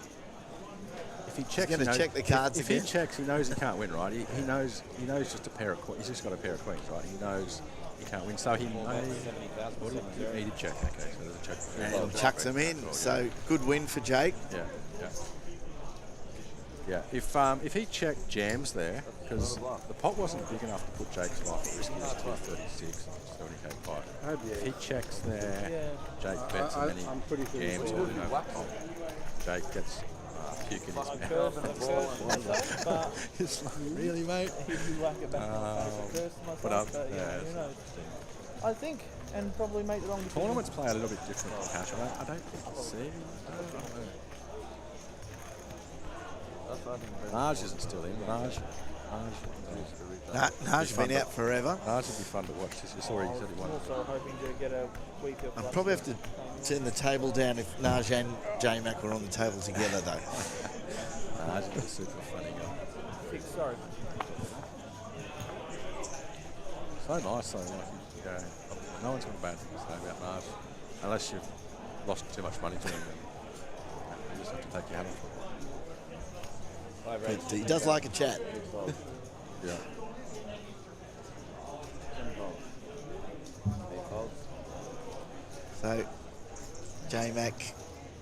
[SPEAKER 10] if he checks,
[SPEAKER 6] he's going to check the cards
[SPEAKER 10] if
[SPEAKER 6] again.
[SPEAKER 10] he checks, he knows he can't win, right? He knows just a pair of queens. He's just got a pair of queens, right? He knows he can't win, so he may. He did check. Okay, so there's a check.
[SPEAKER 6] And he chucks them in. So good win for Jake.
[SPEAKER 10] Yeah. Yeah, if he checked jams there, because the pot wasn't big enough to put Jake's life at risk, he was 236 on 70k pot. If he checks there, Jake bets and then he jams all in over the pot. Jake gets puke in his mouth. It's like, really, mate?
[SPEAKER 3] I think, and probably make the wrong decision.
[SPEAKER 10] Tournaments play a little bit different to cash. I don't see. Naj isn't still in. Naj
[SPEAKER 6] been out forever.
[SPEAKER 10] Naj would be fun to watch. You saw he said he wanted.
[SPEAKER 3] Also hoping to get a week of.
[SPEAKER 6] I'd probably have to turn the table down if Naj and J-Mac were on the table together, though.
[SPEAKER 10] Naj is a super funny guy.
[SPEAKER 3] Sorry.
[SPEAKER 10] So nice, though. Like, you go, no one's got a bad thing to say about Naj, unless you've lost too much money to him. You just have to take your hat off.
[SPEAKER 6] He does like a chat.
[SPEAKER 10] Yeah.
[SPEAKER 6] So, J-Mac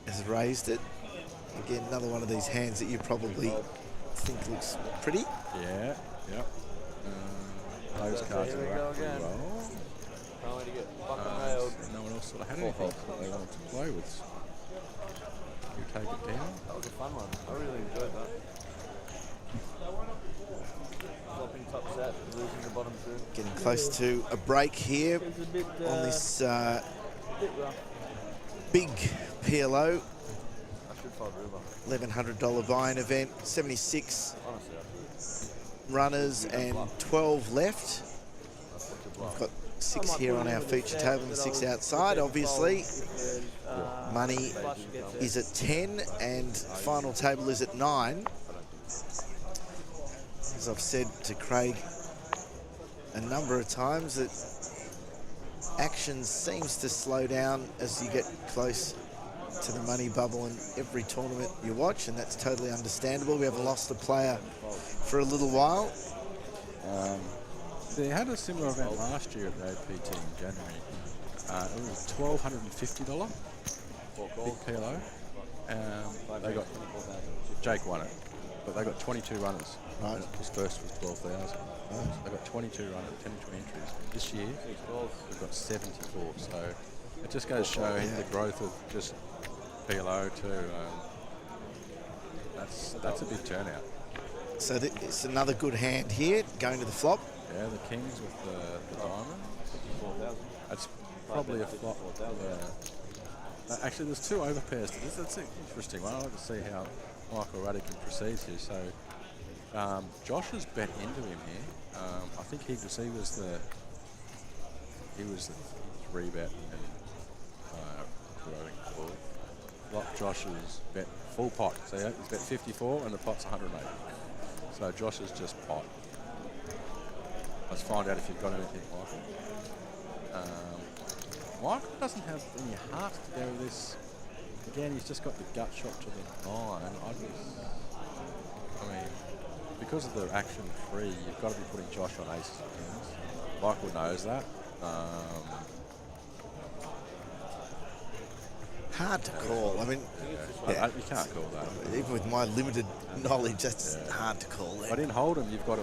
[SPEAKER 6] has raised it. Again, another one of these hands that you probably think looks pretty.
[SPEAKER 10] Yeah, yep. Those cards are up pretty well.
[SPEAKER 2] Can't wait to get fucking nailed.
[SPEAKER 10] No one else sort of had anything that they wanted to play with. You take it down.
[SPEAKER 2] That was a fun one. I really enjoyed that. Flopping top set, losing the bottom two.
[SPEAKER 6] Getting close to a break here on this big PLO. $1,100 buy-in event. 76 runners and 12 left. We've got 6 here on our feature table and 6 outside, obviously. Money is at 10 and final table is at 9. As I've said to Craig a number of times, that action seems to slow down as you get close to the money bubble in every tournament you watch, and that's totally understandable. We haven't lost a player for a little while.
[SPEAKER 10] They had a similar event last year at the APT in January. It was $1,250 big PLO. They got Jake won it, but they got 22 runners.
[SPEAKER 6] Right.
[SPEAKER 10] His first was 12,000. They got 22 runners, 10 entries. This year we've got 74. So it just goes to show the growth of just PLO too. That's a big turnout.
[SPEAKER 6] So it's another good hand here, going to the flop.
[SPEAKER 10] Yeah, the kings with the diamond. That's probably a flop. Actually, there's 2 overpairs to this. That's an interesting one. I'd like to see how Michael Radican proceeds here. So Josh has bet into him here. I think he was the 3-bet and block Josh's bet full pot. So he's bet 54 and the pot's 180. So Josh is just pot. Let's find out if you've got anything, Michael. Michael doesn't have any heart to go with this. Again, he's just got the gut shot to the 9. I mean, because of the action free, you've got to be putting Josh on aces and kings. Michael knows that.
[SPEAKER 6] Hard to call. I mean,
[SPEAKER 10] you can't call that.
[SPEAKER 6] Even with my limited knowledge, that's hard to call.
[SPEAKER 10] But in Hold'em, you've got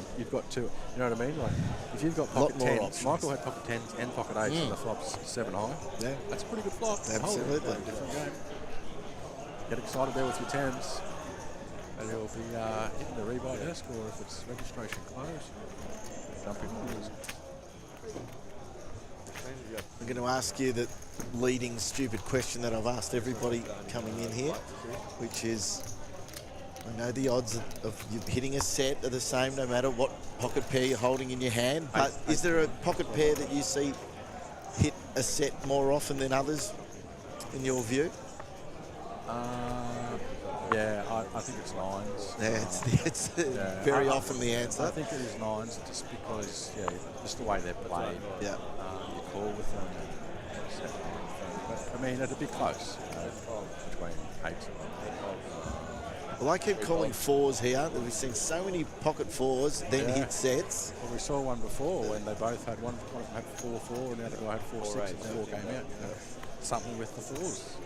[SPEAKER 10] 2. You know what I mean? Like, if you've got pocket 10s, Michael had pocket 10s and pocket 8s, and the flop's 7 high. Yeah, that's a pretty good flop.
[SPEAKER 6] Absolutely,
[SPEAKER 10] different game. Get excited there with your 10s, and you'll be hitting the rebuy desk, or if it's registration closed, jumping on.
[SPEAKER 6] I'm going to ask you the leading stupid question that I've asked everybody coming in here, which is, I know the odds of you hitting a set are the same no matter what pocket pair you're holding in your hand, but is there a pocket pair that you see hit a set more often than others, in your view?
[SPEAKER 10] Yeah, I think it's 9s.
[SPEAKER 6] Yeah, it's very often the answer.
[SPEAKER 10] I think it is 9s just because, just the way they're played.
[SPEAKER 6] Yeah.
[SPEAKER 10] You call with them. But, I mean, it'd be close, between 8s and 9.
[SPEAKER 6] Well, I keep calling 4s here. We've seen so many pocket 4s, then hit sets.
[SPEAKER 10] Well, we saw one before when they both had one had 4-4 and the other guy had 4-6 and 4 came out. Something with the 4s.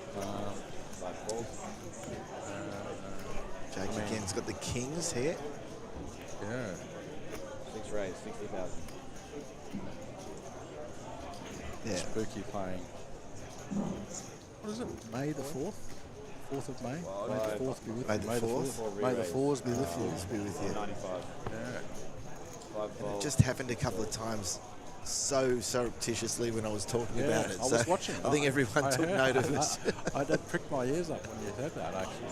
[SPEAKER 6] Jake again's got the kings here.
[SPEAKER 10] Yeah.
[SPEAKER 11] 6 raise, 60,000.
[SPEAKER 6] Yeah.
[SPEAKER 10] Spooky playing. What is it? May the 4th? 4th of May? May the 4th be with you.
[SPEAKER 6] May the 4th.
[SPEAKER 10] May the 4th be with you.
[SPEAKER 6] Be with you.
[SPEAKER 11] 95.
[SPEAKER 10] Yeah.
[SPEAKER 6] And it just happened a couple of times so surreptitiously when I was talking about it.
[SPEAKER 10] I was watching.
[SPEAKER 6] I think everyone took note of it.
[SPEAKER 10] I did prick my ears up when you said that, actually.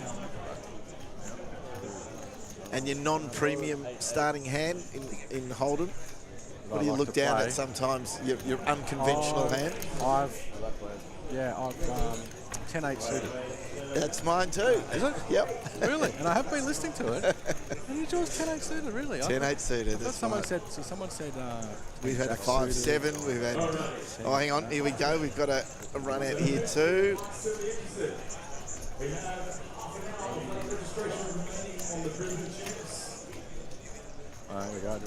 [SPEAKER 6] And your non-premium starting hand in Holden? What do you look down at sometimes? Your unconventional hand?
[SPEAKER 10] I've 10-8 suited.
[SPEAKER 6] That's mine too.
[SPEAKER 10] Is it?
[SPEAKER 6] Yep.
[SPEAKER 10] Really? And I have been listening to it. And you chose 10-8 suited, really?
[SPEAKER 6] 10-8 suited. That's
[SPEAKER 10] someone
[SPEAKER 6] right.
[SPEAKER 10] said.
[SPEAKER 6] We've had a 5-7. We've had. Oh, hang on. Here we go. We've got a run out here too.
[SPEAKER 10] There we go.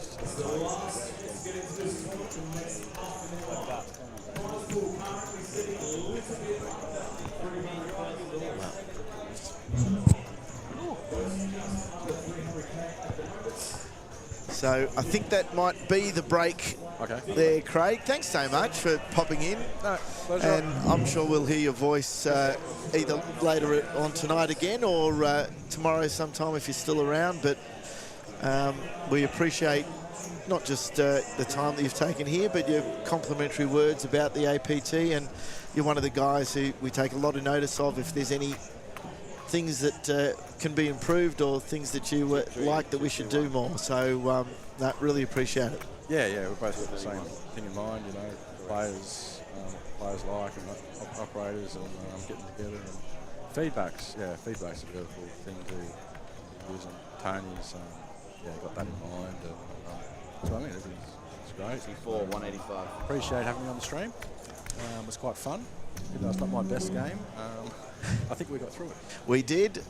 [SPEAKER 6] So I think that might be the break there, Craig. Thanks so much for popping in.
[SPEAKER 10] No, pleasure.
[SPEAKER 6] And I'm sure we'll hear your voice either later on tonight again or tomorrow sometime if you're still around. But we appreciate not just the time that you've taken here, but your complimentary words about the APT. And you're one of the guys who we take a lot of notice of if there's any things that can be improved or things that you like that we should do more. So really appreciate it.
[SPEAKER 10] Yeah, we're both got the same thing in mind, you know, players like and operators and getting together and feedback's a beautiful thing to use, and Tony's got that in mind, and so I mean it's great.
[SPEAKER 11] 64, 185.
[SPEAKER 10] Appreciate having me on the stream. It was quite fun. You know, it's not my best game. I think we got through it.
[SPEAKER 6] We did.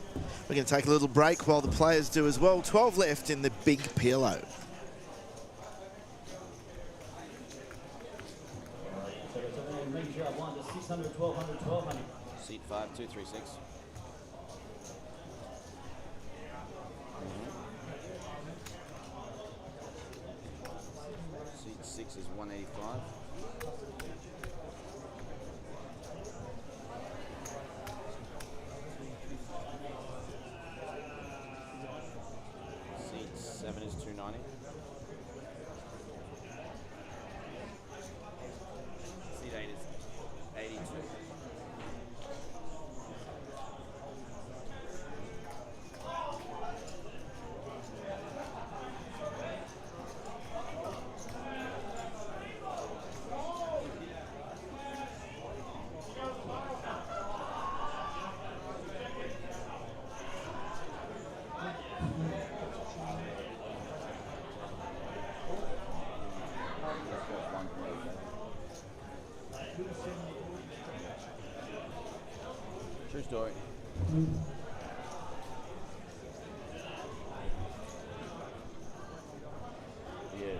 [SPEAKER 6] We're going to take a little break while the players do as well. 12 left in the big PLO.
[SPEAKER 11] Seat 5, 236. Seat 6 is 185. Seat 7 is 290. Seat 8 is 82. True story. Yeah.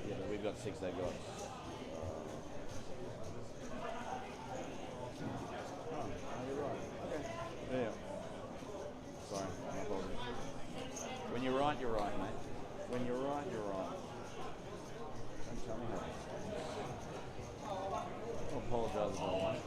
[SPEAKER 11] Yeah, but we've got 6 they've got. Yeah. Sorry, my apologies. When you're right, mate. When you're right, you're right. Don't tell me how. I'll apologise if I want.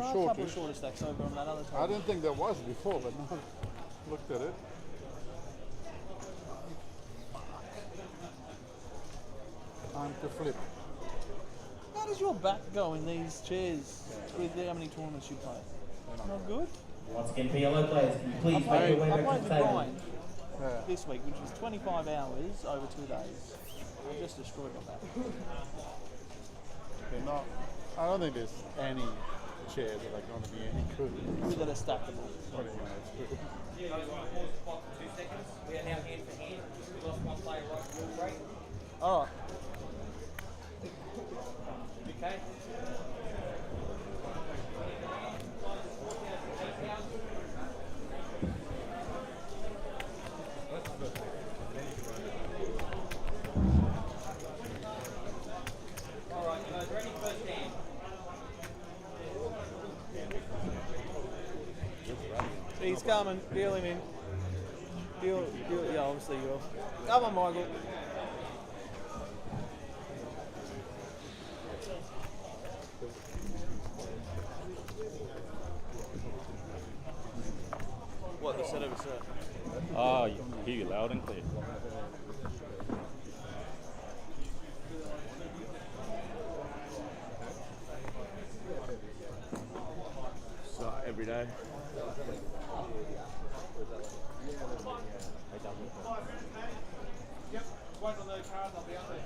[SPEAKER 3] are a couple of shorter stacks over on that other table.
[SPEAKER 5] I didn't think there was before, but now I looked at it. Time to flip.
[SPEAKER 3] How does your back go in these chairs with how many tournaments you play? Not good?
[SPEAKER 8] Once again, PLO players, can you please make your way
[SPEAKER 3] I
[SPEAKER 8] back
[SPEAKER 3] played
[SPEAKER 8] to
[SPEAKER 3] with
[SPEAKER 8] the table?
[SPEAKER 3] Brian this week, which was 25 hours over 2 days. I just destroyed my back.
[SPEAKER 5] They're not. I don't think there's any chairs that are going to be any good.
[SPEAKER 3] That are stackable.
[SPEAKER 5] Pretty much.
[SPEAKER 13] We are now hand for hand. We lost one player right before the break.
[SPEAKER 3] All right.
[SPEAKER 13] Okay. All right, guys, ready first hand.
[SPEAKER 3] He's coming. Deal him in. Deal, yeah, obviously you will. Come on, Michael.
[SPEAKER 2] What, the set over set?
[SPEAKER 4] Oh, you hear you loud and clear.
[SPEAKER 2] So, every day.
[SPEAKER 3] Yep, wait on those cards, I'll be up there.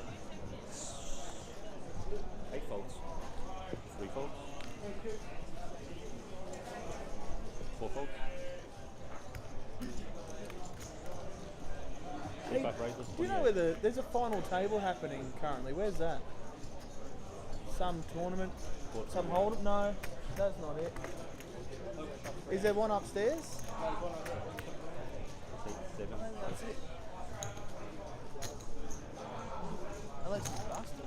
[SPEAKER 4] 8 folds. 3 folds. 4 folds.
[SPEAKER 3] Hey, do you know where there's a final table happening currently? Where's that? Some tournament? Some hold? No, that's not it. Is there one upstairs?
[SPEAKER 4] 7.
[SPEAKER 3] I think that's it. Unless it's busted.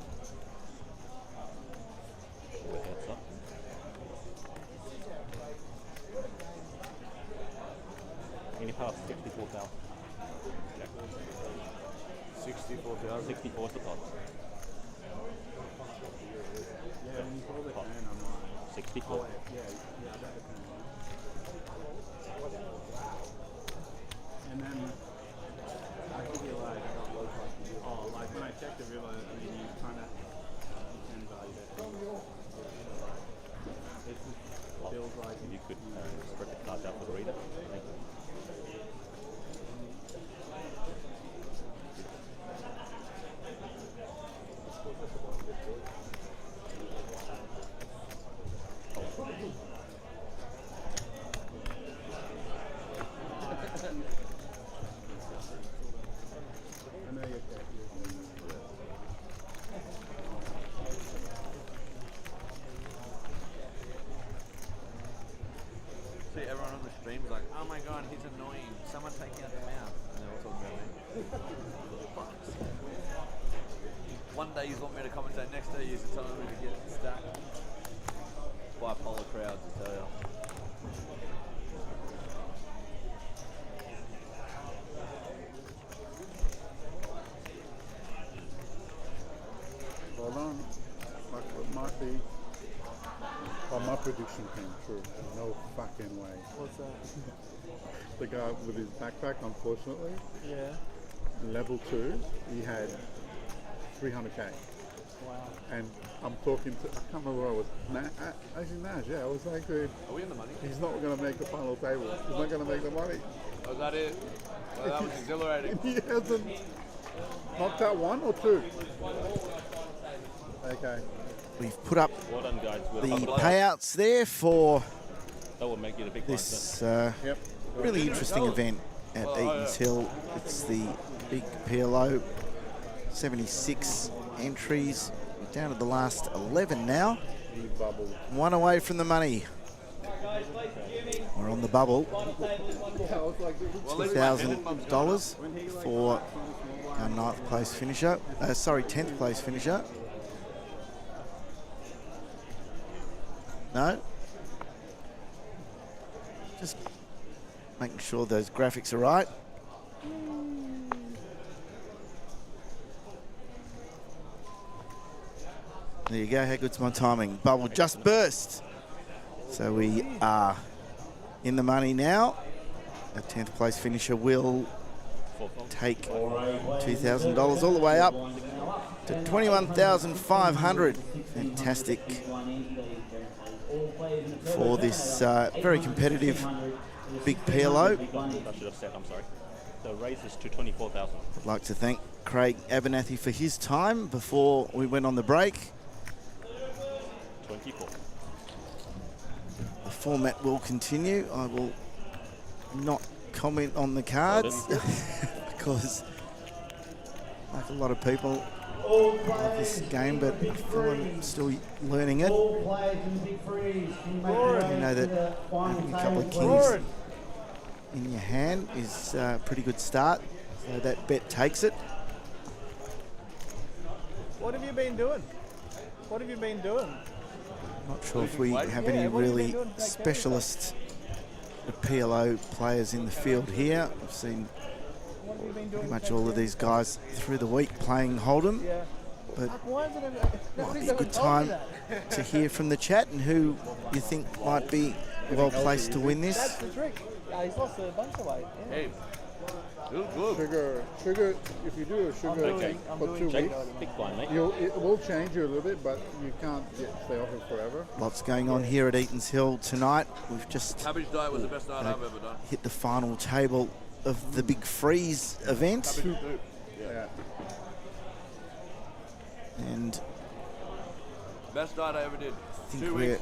[SPEAKER 4] That's up. Any past 64,000.
[SPEAKER 2] 64,000.
[SPEAKER 4] 64 is the top.
[SPEAKER 5] Yeah, when you hold it down, I'm like,
[SPEAKER 4] 64.
[SPEAKER 5] yeah, that depends. And then I feel like, oh, like when I checked the river, I mean, you kind of can value that. It just feels like
[SPEAKER 4] You could spread the cards out for the reader.
[SPEAKER 5] I know you're
[SPEAKER 2] See, everyone on the stream's like, oh my god, he's annoying. Someone take out the mouth. And they're all talking about me. One day you want me to commentate, next day you're telling me to get stacked. Bipolar crowds, I tell you.
[SPEAKER 5] Hold on. Like what might be. Oh, my prediction came true. No fucking way.
[SPEAKER 3] What's that?
[SPEAKER 5] The guy with his backpack, unfortunately,
[SPEAKER 3] Yeah.
[SPEAKER 5] level 2, he had 300k.
[SPEAKER 3] Wow.
[SPEAKER 5] And I'm talking to, I can't remember where I was. Actually, Nash, yeah. I was like, dude,
[SPEAKER 2] Are we in the money?
[SPEAKER 5] he's not going to make the final table. He's not going to make the money.
[SPEAKER 2] Was that it? Well, that was exhilarating.
[SPEAKER 5] He hasn't knocked out 1 or 2. Okay.
[SPEAKER 6] We've put up
[SPEAKER 4] Well done, guys.
[SPEAKER 6] the payouts there for
[SPEAKER 4] That will make it a big
[SPEAKER 6] this
[SPEAKER 5] Yep.
[SPEAKER 6] really interesting event at Eaton's Hill. It's the big PLO, 76 entries. We're down to the last 11 now.
[SPEAKER 5] He bubbled.
[SPEAKER 6] 1 away from the money. We're on the bubble. $2,000 for our 9th place finisher. 10th place finisher. No. Just making sure those graphics are right. There you go. How good's my timing? Bubble just burst. So we are in the money now. Our 10th place finisher will take $2,000 all the way up to $21,500. Fantastic for this very competitive big PLO.
[SPEAKER 14] I should have said, I'm sorry. The raise is to 24,000.
[SPEAKER 6] I'd like to thank Craig Abernathy for his time before we went on the break.
[SPEAKER 14] 24.
[SPEAKER 6] The format will continue. I will not comment on the cards because, like a lot of people, love this game, but I feel I'm still learning it. You know that having a couple of kings in your hand is a pretty good start, so that bet takes it.
[SPEAKER 3] What have you been doing? What have you been doing?
[SPEAKER 6] Not sure if we have any really specialist PLO players in the field here. I've seen pretty much all of these guys through the week playing Hold'em, but might be a good time to hear from the chat and who you think might be well placed to win this.
[SPEAKER 3] That's the trick. He's lost a bunch of weight. Yeah.
[SPEAKER 2] Hey, good.
[SPEAKER 5] Sugar. If you do a sugar thing for 2 weeks, it will change you a little bit, but you can't stay off it forever.
[SPEAKER 6] Lots going on here at Eaton's Hill tonight. We've just
[SPEAKER 2] Cabbage diet was the best diet I've ever done.
[SPEAKER 6] hit the final table of the Big Freeze event.
[SPEAKER 5] Yeah.
[SPEAKER 6] And
[SPEAKER 2] Best diet I ever did.
[SPEAKER 6] I think
[SPEAKER 2] 2
[SPEAKER 6] we're
[SPEAKER 2] weeks.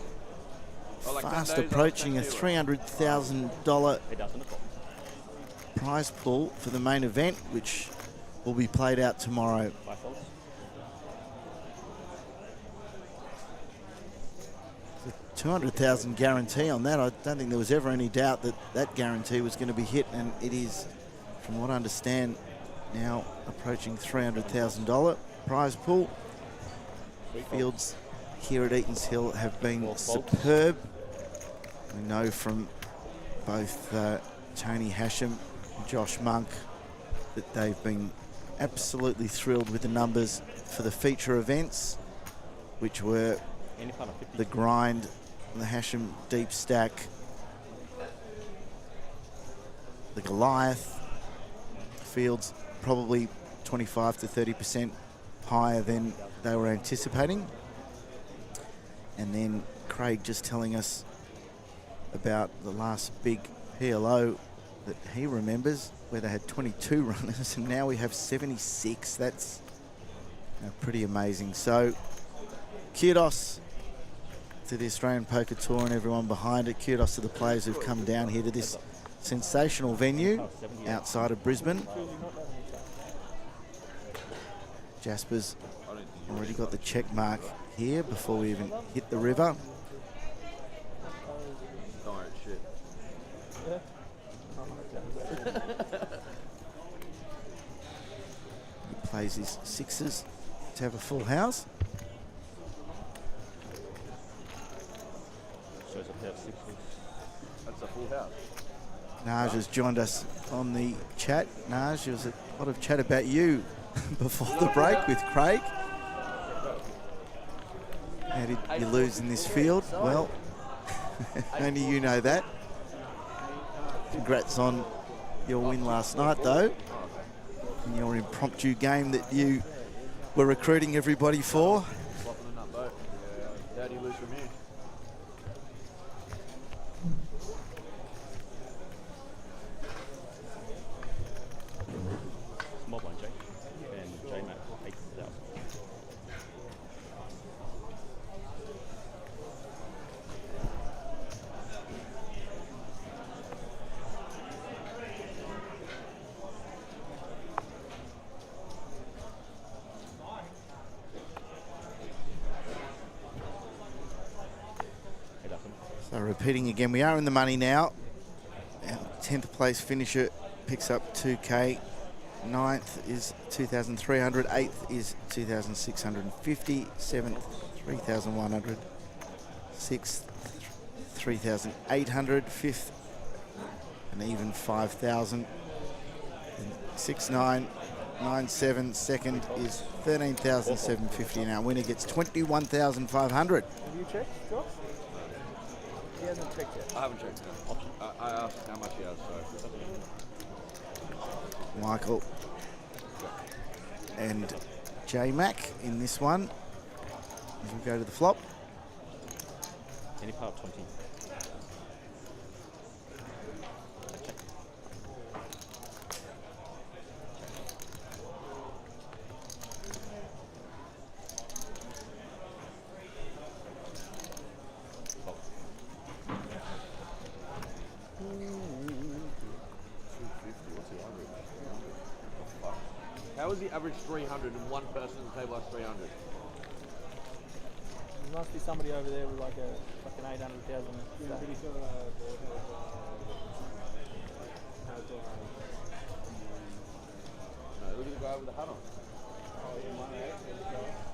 [SPEAKER 2] Oh, like 10
[SPEAKER 6] fast
[SPEAKER 2] days,
[SPEAKER 6] approaching a
[SPEAKER 2] I was
[SPEAKER 6] $300,000 prize pool for the main event, which will be played out tomorrow. The 200,000 guarantee on that. I don't think there was ever any doubt that that guarantee was going to be hit, and it is, from what I understand, now approaching $300,000 prize pool. Fields here at Eaton's Hill have been superb. We know from both Tony Hashem and Josh Monk that they've been absolutely thrilled with the numbers for the feature events, which were the grind, the Hashem deep stack, the Goliath. Fields probably 25 to 30% higher than they were anticipating. And then Craig just telling us about the last big PLO that he remembers, where they had 22 runners, and now we have 76. That's pretty amazing. So kudos to the Australian Poker Tour and everyone behind it. Kudos to the players who've come down here to this sensational venue outside of Brisbane. Jasper's already got the check mark here before we even hit the river.
[SPEAKER 2] Darn shit.
[SPEAKER 6] He plays his sixes to have a full house.
[SPEAKER 2] That's a full house.
[SPEAKER 6] Naj has joined us on the chat. Naj, there was a lot of chat about you before the break with Craig. How did you lose in this field? Well, only you know that. Congrats on your win last night, though. In your impromptu game that you were recruiting everybody for.
[SPEAKER 2] Flopping in that boat. Yeah. How do you lose from you?
[SPEAKER 14] Small blind, Jake. And J-Mac, 8,000.
[SPEAKER 6] So repeating again, we are in the money now. Our 10th place finisher picks up 2K. 9th is 2,300. 8th is 2,650. 7th, 3,100. 6th, 3,800. 5th, an even 5,000. 6, 9, 9, 7. Second is 13,750. And our winner gets 21,500.
[SPEAKER 3] Have you checked, Josh? He hasn't checked yet.
[SPEAKER 2] I haven't checked it. I asked how much he has, so.
[SPEAKER 6] Michael and J-Mac in this one. As we go to the flop.
[SPEAKER 14] Any part 20.
[SPEAKER 2] How is the average 300 and one person at the table has 300?
[SPEAKER 3] There must be somebody over there with like a fucking 800,000.
[SPEAKER 5] Yeah, pretty sure
[SPEAKER 2] No, look at the guy with the hat on.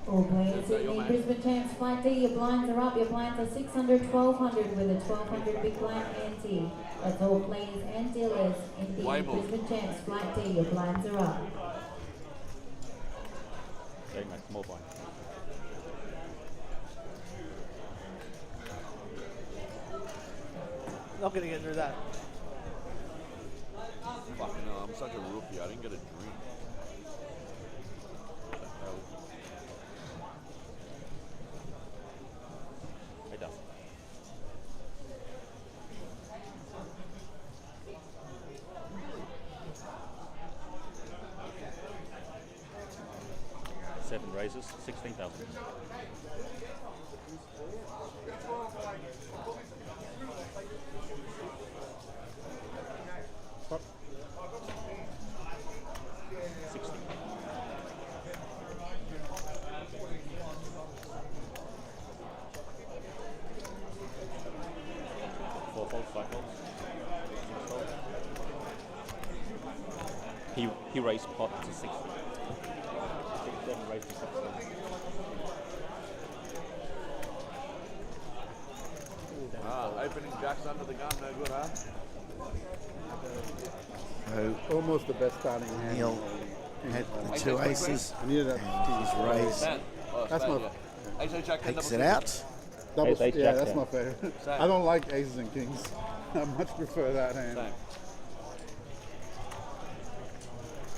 [SPEAKER 12] All players in the Brisbane Champs Flight D, your blinds are up. Your blinds are 600, 1200 with a 1200 big blind ante. That's all players and dealers in the Brisbane Champs Flight D. Your blinds are up.
[SPEAKER 14] J-Mac, small blind.
[SPEAKER 3] Not going to get through that.
[SPEAKER 2] Fucking hell, I'm such a rookie. I didn't get a drink. What the hell?
[SPEAKER 14] It does. Seven raises, 16,000.
[SPEAKER 5] What?
[SPEAKER 14] 16. Four folds, five folds. Six folds. He raised pot to 60. 7 raised to 60.
[SPEAKER 2] Opening jacks under the gun, no good, huh?
[SPEAKER 5] Almost the best starting hand.
[SPEAKER 6] Neil had the two aces
[SPEAKER 5] I needed that.
[SPEAKER 6] and his raise
[SPEAKER 5] That's my.
[SPEAKER 6] takes it out.
[SPEAKER 5] Double,
[SPEAKER 14] Ace,
[SPEAKER 5] yeah,
[SPEAKER 14] jack,
[SPEAKER 5] that's
[SPEAKER 14] yeah.
[SPEAKER 5] my favorite.
[SPEAKER 2] Same.
[SPEAKER 5] I don't like aces and kings. I much prefer that hand.
[SPEAKER 2] Same.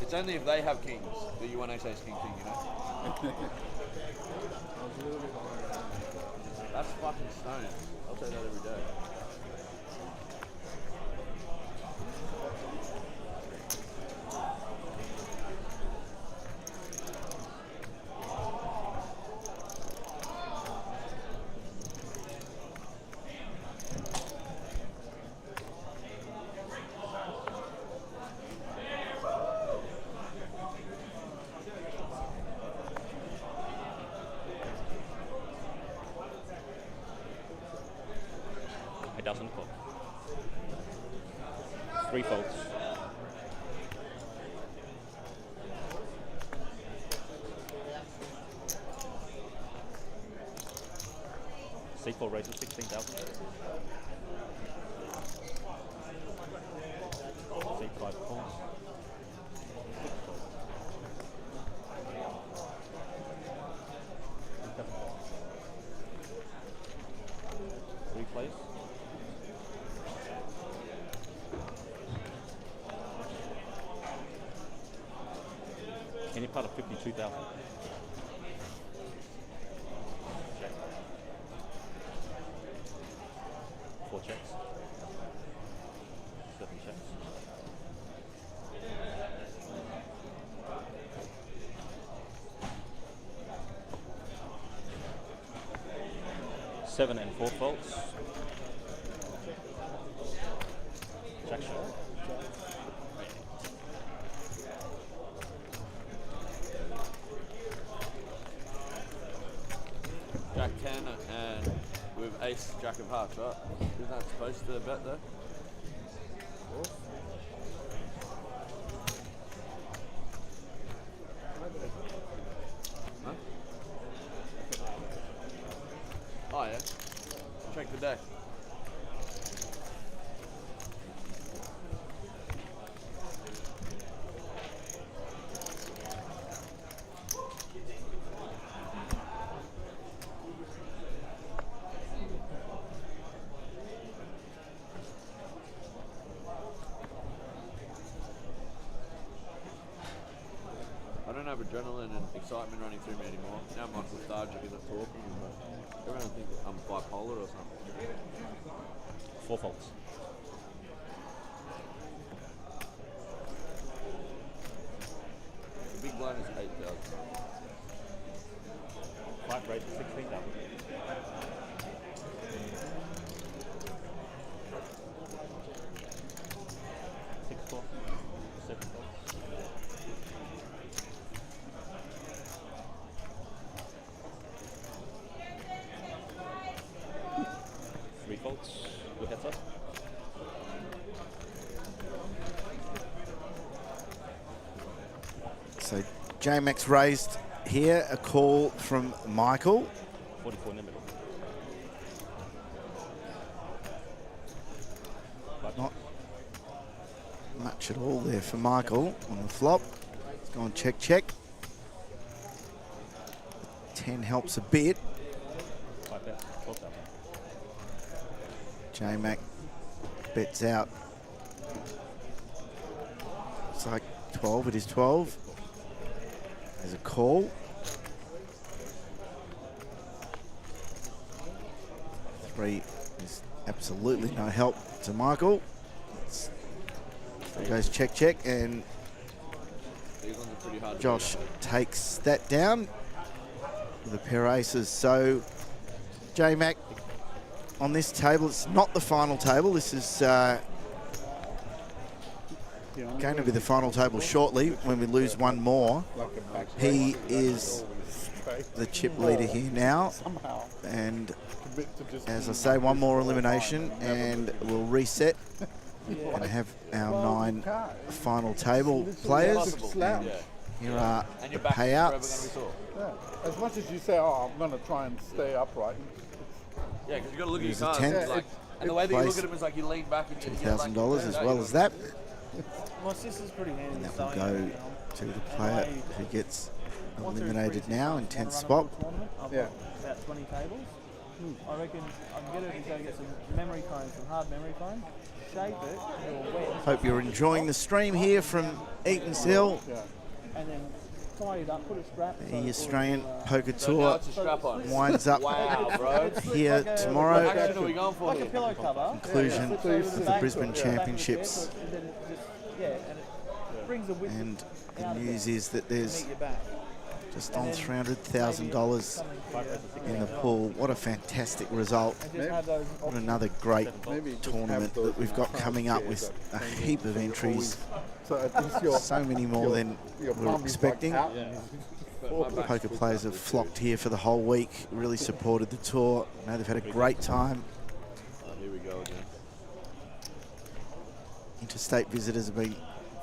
[SPEAKER 2] It's only if they have kings that you want ace, king, you know? That's fucking stone. I'll say that every day.
[SPEAKER 14] It doesn't call. 3 folds. C4 raises 16,000. C5 calls. 6 folds. Three plays. Any part of 52,000. Check. 4 checks. 7 checks. Seven and 4 faults. Jack shot.
[SPEAKER 2] Jack 10 and with ace, jack of hearts, right? Isn't that supposed to bet though? Huh? Oh yeah. Check the deck. don't have adrenaline and excitement running through me anymore. Now I'm like lethargic as I'm talking, but everyone thinks I'm bipolar or something.
[SPEAKER 14] 4 faults.
[SPEAKER 2] The big blind is 8,000.
[SPEAKER 14] Flat rate 16,000. With heads up.
[SPEAKER 6] So J-Max raised here, a call from Michael.
[SPEAKER 14] 44 in the middle.
[SPEAKER 6] Not much at all there for Michael on the flop. It's gone check, check. 10 helps a bit.
[SPEAKER 14] 5,000, 12,000.
[SPEAKER 6] J-Mac bets out. It's like 12, it is 12. There's a call. 3 is absolutely no help to Michael. There goes check, check, and Josh takes that down with a pair of aces. So J-Mac on this table, it's not the final table. This is going to be the final table shortly when we lose one more. He is the chip leader here now. And as I say, one more elimination and we'll reset and have our 9 final table players. And here are the payouts.
[SPEAKER 5] As much as you say, oh, I'm going to try and stay upright.
[SPEAKER 2] Yeah, because you got to look
[SPEAKER 6] There's
[SPEAKER 2] at
[SPEAKER 6] a
[SPEAKER 2] your
[SPEAKER 6] 10th.
[SPEAKER 2] cards. And the way that you look at him is like you lean back and
[SPEAKER 6] $2,000 as well as that.
[SPEAKER 3] My sister's pretty handy.
[SPEAKER 6] And that will go to the player who gets eliminated now in 10th spot.
[SPEAKER 3] Yeah. About 20 tables. I reckon I can get her to go get some memory foam, some hard memory foam, shape it, it'll wet.
[SPEAKER 6] Hope you're enjoying the stream here from Eaton's Hill.
[SPEAKER 3] And then tie it up, put a strap.
[SPEAKER 6] The Australian Poker Tour winds up here tomorrow.
[SPEAKER 3] Like a pillow cover.
[SPEAKER 6] Conclusion of the Brisbane Championships. And the news is that there's just on $300,000 in the pool. What a fantastic result. What another great tournament that we've got coming up with a heap of entries. So many more than we were expecting. Poker players have flocked here for the whole week, really supported the tour. I know they've had a great time.
[SPEAKER 2] Here we go again.
[SPEAKER 6] Interstate visitors have been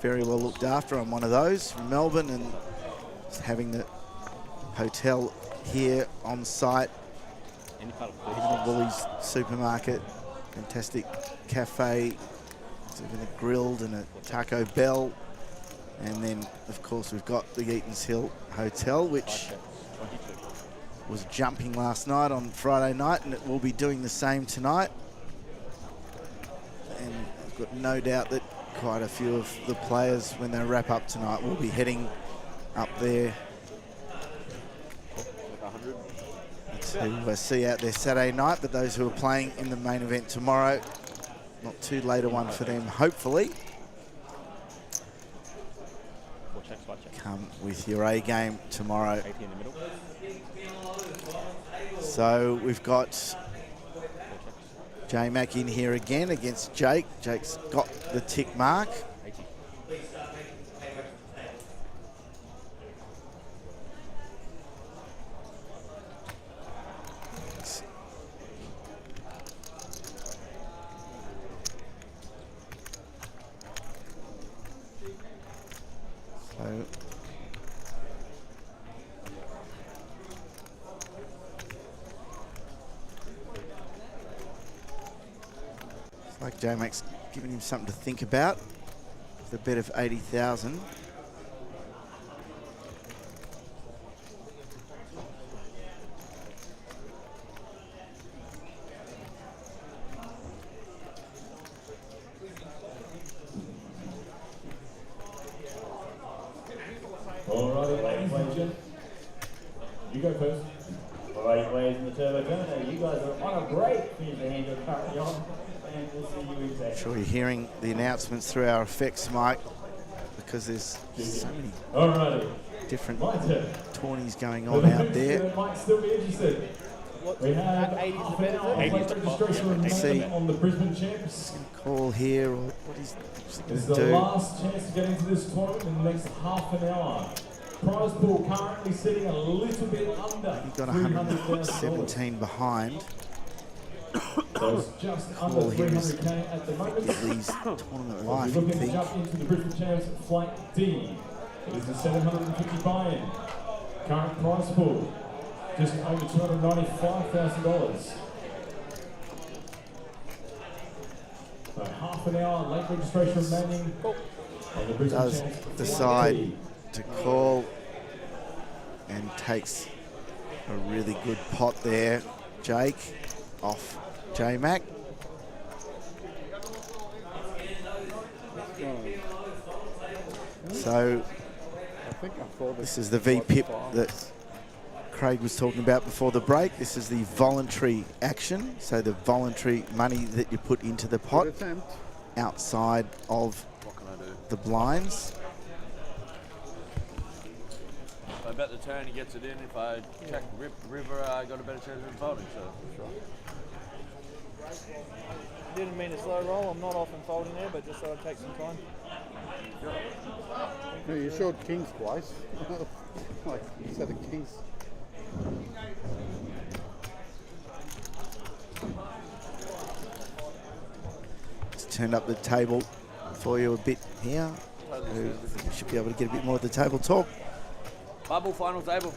[SPEAKER 6] very well looked after. I'm one of those from Melbourne, and just having the hotel here on site, even the Woolies supermarket, fantastic cafe, there's even a grilled and a Taco Bell, and then of course we've got the Eaton's Hill Hotel, which was jumping last night on Friday night, and it will be doing the same tonight. And I've got no doubt that quite a few of the players, when they wrap up tonight, will be heading up there to see out their Saturday night. But those who are playing in the main event tomorrow, not too late a one for them, hopefully. Come with your A game tomorrow. So we've got J-Mac in here again against Jake. Jake's got the tick mark. So it's like J-Mac's giving him something to think about. The bet of 80,000.
[SPEAKER 8] Alright, ladies You go first. Alrighty, players in the turbo turner, you guys are on a break. Finish the hand you're currently on, and we'll see you in second.
[SPEAKER 6] Sure, you're hearing the announcements through our effects mic because there's so many different tourneys going on out there.
[SPEAKER 8] Might still be interested. We have 80s registration remaining on the Brisbane champs.
[SPEAKER 6] Call here, or what he's going
[SPEAKER 8] It's
[SPEAKER 6] to
[SPEAKER 8] the
[SPEAKER 6] do.
[SPEAKER 8] last chance to get into this tournament in the next half an hour. Prize pool currently sitting a little bit under.
[SPEAKER 6] He got 117 behind.
[SPEAKER 8] So it's just under
[SPEAKER 6] Call here is
[SPEAKER 8] 300k at the moment.
[SPEAKER 6] Lee's tournament
[SPEAKER 8] We're
[SPEAKER 6] life, I
[SPEAKER 8] looking to
[SPEAKER 6] think.
[SPEAKER 8] jump into the Brisbane champs flight D. It is a 750 buy-in. Current prize pool just over $295,000. So half an hour late registration remaining on the Brisbane
[SPEAKER 6] Does
[SPEAKER 8] champs
[SPEAKER 6] decide
[SPEAKER 8] flight D.
[SPEAKER 6] to call and takes a really good pot there. Jake off J-Mac. So this is the V-pip that Craig was talking about before the break. This is the voluntary action, so the voluntary money that you put into the pot outside of the blinds.
[SPEAKER 2] If I bet the turn, he gets it in. If I check river, I got a better chance of folding. So for sure.
[SPEAKER 3] Didn't mean to slow roll. I'm not often folding there, but just so I take some time.
[SPEAKER 5] No, you showed kings twice. Like you said, the kings.
[SPEAKER 6] Just turned up the table for you a bit here. You should be able to get a bit more of the table talk.
[SPEAKER 2] Bubble final table.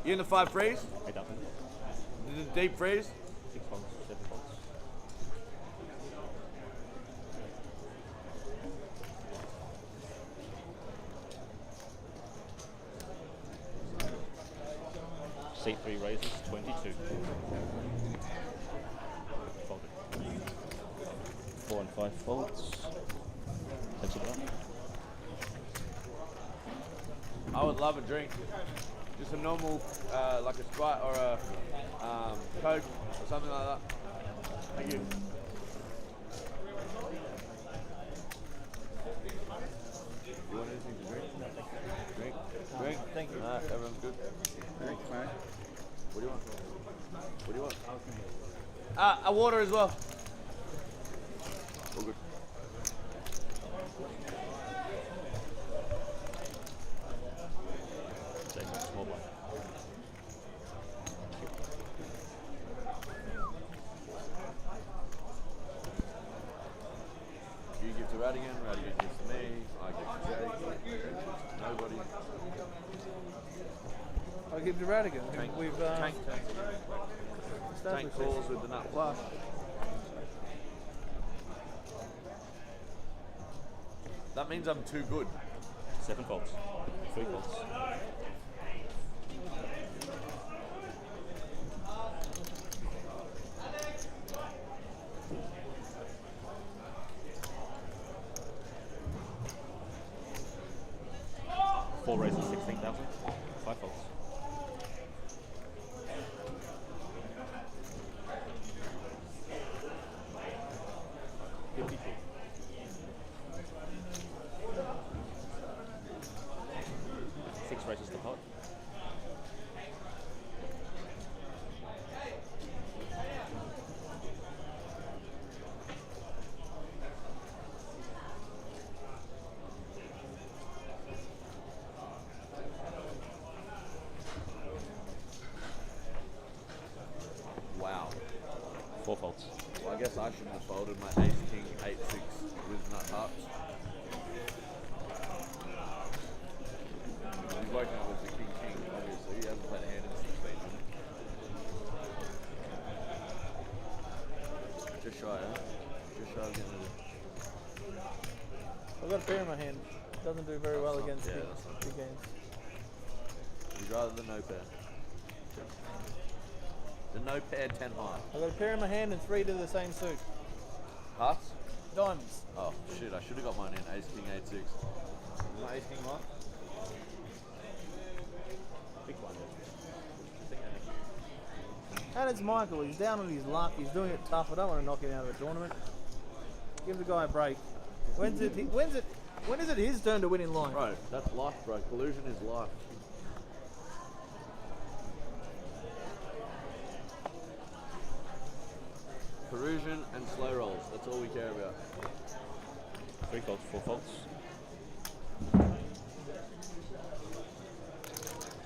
[SPEAKER 2] You in the 5 freeze?
[SPEAKER 14] I don't.
[SPEAKER 2] Did the deep freeze?
[SPEAKER 14] 6 folds, 7 folds. C3 raises 22. Folded. 4 and 5 folds. That's it up.
[SPEAKER 2] I would love a drink. Just a normal, like a Sprite or a Coke or something like that. Thank you. You want anything to drink? Drink? Drink?
[SPEAKER 3] Thank you.
[SPEAKER 2] Everyone's good?
[SPEAKER 5] Thanks, mate.
[SPEAKER 2] What do you want? What do you want? A water as well. All good.
[SPEAKER 14] Small blind.
[SPEAKER 2] You give to Radigan, Radigan gives to me, I give to Jake, Jake gives to nobody.
[SPEAKER 3] I'll give to Radigan.
[SPEAKER 2] Tank,
[SPEAKER 3] We've
[SPEAKER 2] tank
[SPEAKER 3] established
[SPEAKER 2] calls with the nut flush. That means I'm too good.
[SPEAKER 14] 7 folds. 3 folds. Four raises 16,000. 5 folds. Six raises the pot.
[SPEAKER 2] Wow.
[SPEAKER 14] 4 folds.
[SPEAKER 2] Well, I guess I shouldn't have folded my ace, king, 8, 6 with nut hearts. He's working out with the king, king, obviously. He hasn't played a hand in 16. Just shy, huh? Just shy of getting it.
[SPEAKER 3] I've got a pair in my hand. Doesn't do very well against
[SPEAKER 2] yeah,
[SPEAKER 3] big hands.
[SPEAKER 2] You'd rather the no pair. The no pair 10 high.
[SPEAKER 3] I've got a pair in my hand and 3 to the same suit.
[SPEAKER 2] Hearts?
[SPEAKER 3] Diamonds.
[SPEAKER 2] Oh shit, I should have got mine in Ace King 8-6. Is my Ace King high?
[SPEAKER 14] Big one.
[SPEAKER 3] And it's Michael. He's down on his luck. He's doing it tough. I don't want to knock him out of the tournament. Give the guy a break. When is it his turn to win in life?
[SPEAKER 2] Bro, that's life, bro. Collusion is life. Perusian and slow rolls. That's all we care about.
[SPEAKER 14] 3 faults, 4 faults.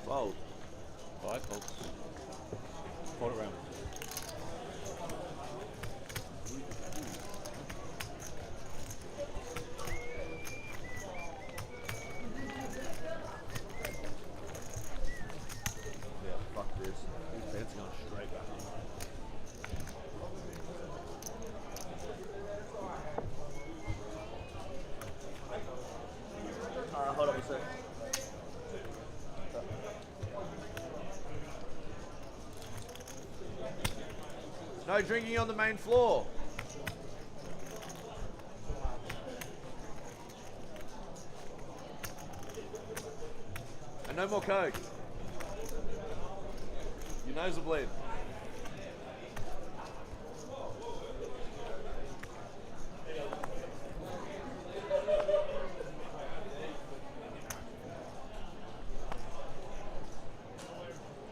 [SPEAKER 2] Fold.
[SPEAKER 14] 5 faults. Fold around.
[SPEAKER 2] Yeah, fuck this. These bets are going straight back in.
[SPEAKER 3] Hold on a sec.
[SPEAKER 2] No drinking on the main floor. And no more Coke. Your nose will bleed.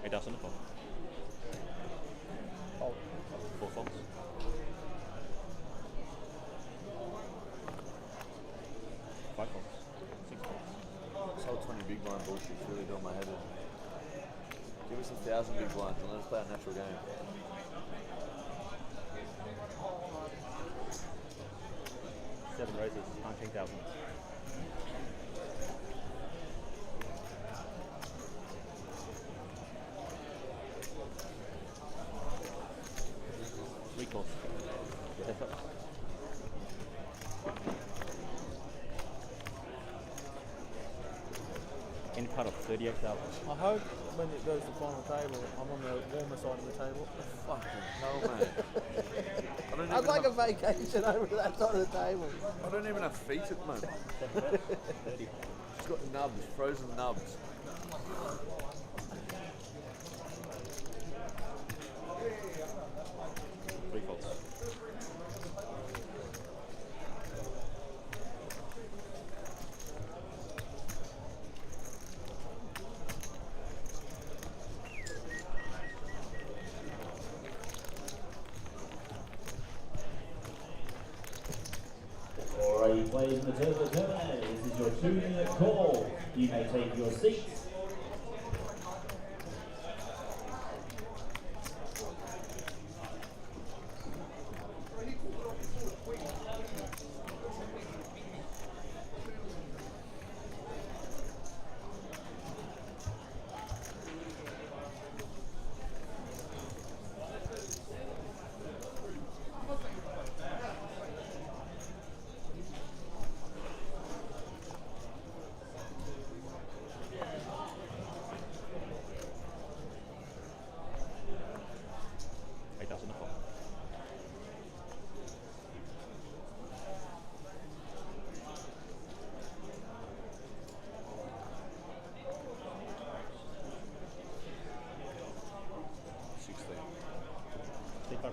[SPEAKER 14] It doesn't fall. 4 faults. 5 faults. 6 faults.
[SPEAKER 2] This whole 20 big blind bullshit's really doing my head in. Give us 1,000 big blinds and let us play a natural game.
[SPEAKER 14] Seven roses, 19,000. Recourse. Yes, sir. Any part of 38,000.
[SPEAKER 3] I hope when it goes to the final table, I'm on the warmer side of the table.
[SPEAKER 2] Fucking hell, mate.
[SPEAKER 3] I'd like a vacation over to that side of the table.
[SPEAKER 2] I don't even have feet at the moment. It's got nubs, frozen nubs.
[SPEAKER 14] Three faults.
[SPEAKER 8] Alrighty, players in the Turbo Terminator, this is your 2-minute call. You may take your seats.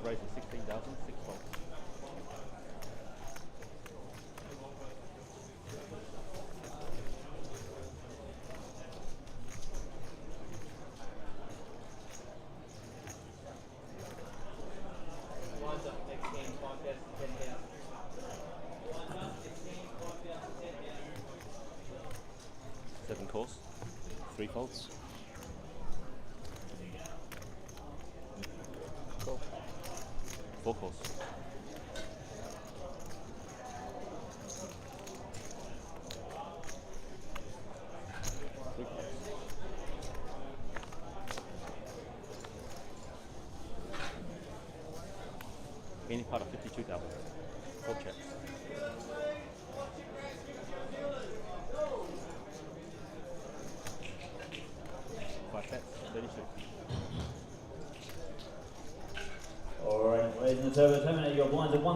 [SPEAKER 14] Raising 16,000, 6 faults.
[SPEAKER 13] One's up next game, 5,000, 10,000.
[SPEAKER 14] 7 calls, 3 faults.
[SPEAKER 3] Cool.
[SPEAKER 14] 4 calls. Any part of 52,000. 4 checks.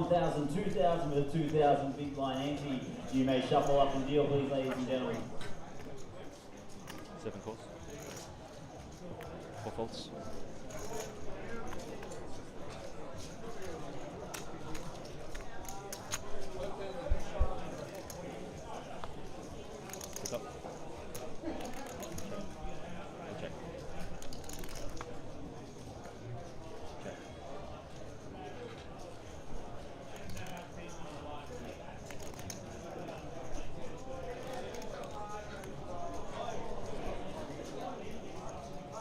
[SPEAKER 8] 1,000, 2,000 with a 2,000 big blind ante. You may shuffle up and deal, please, ladies and gentlemen.
[SPEAKER 14] 7 calls. 4 faults. Pick up. Check. Check.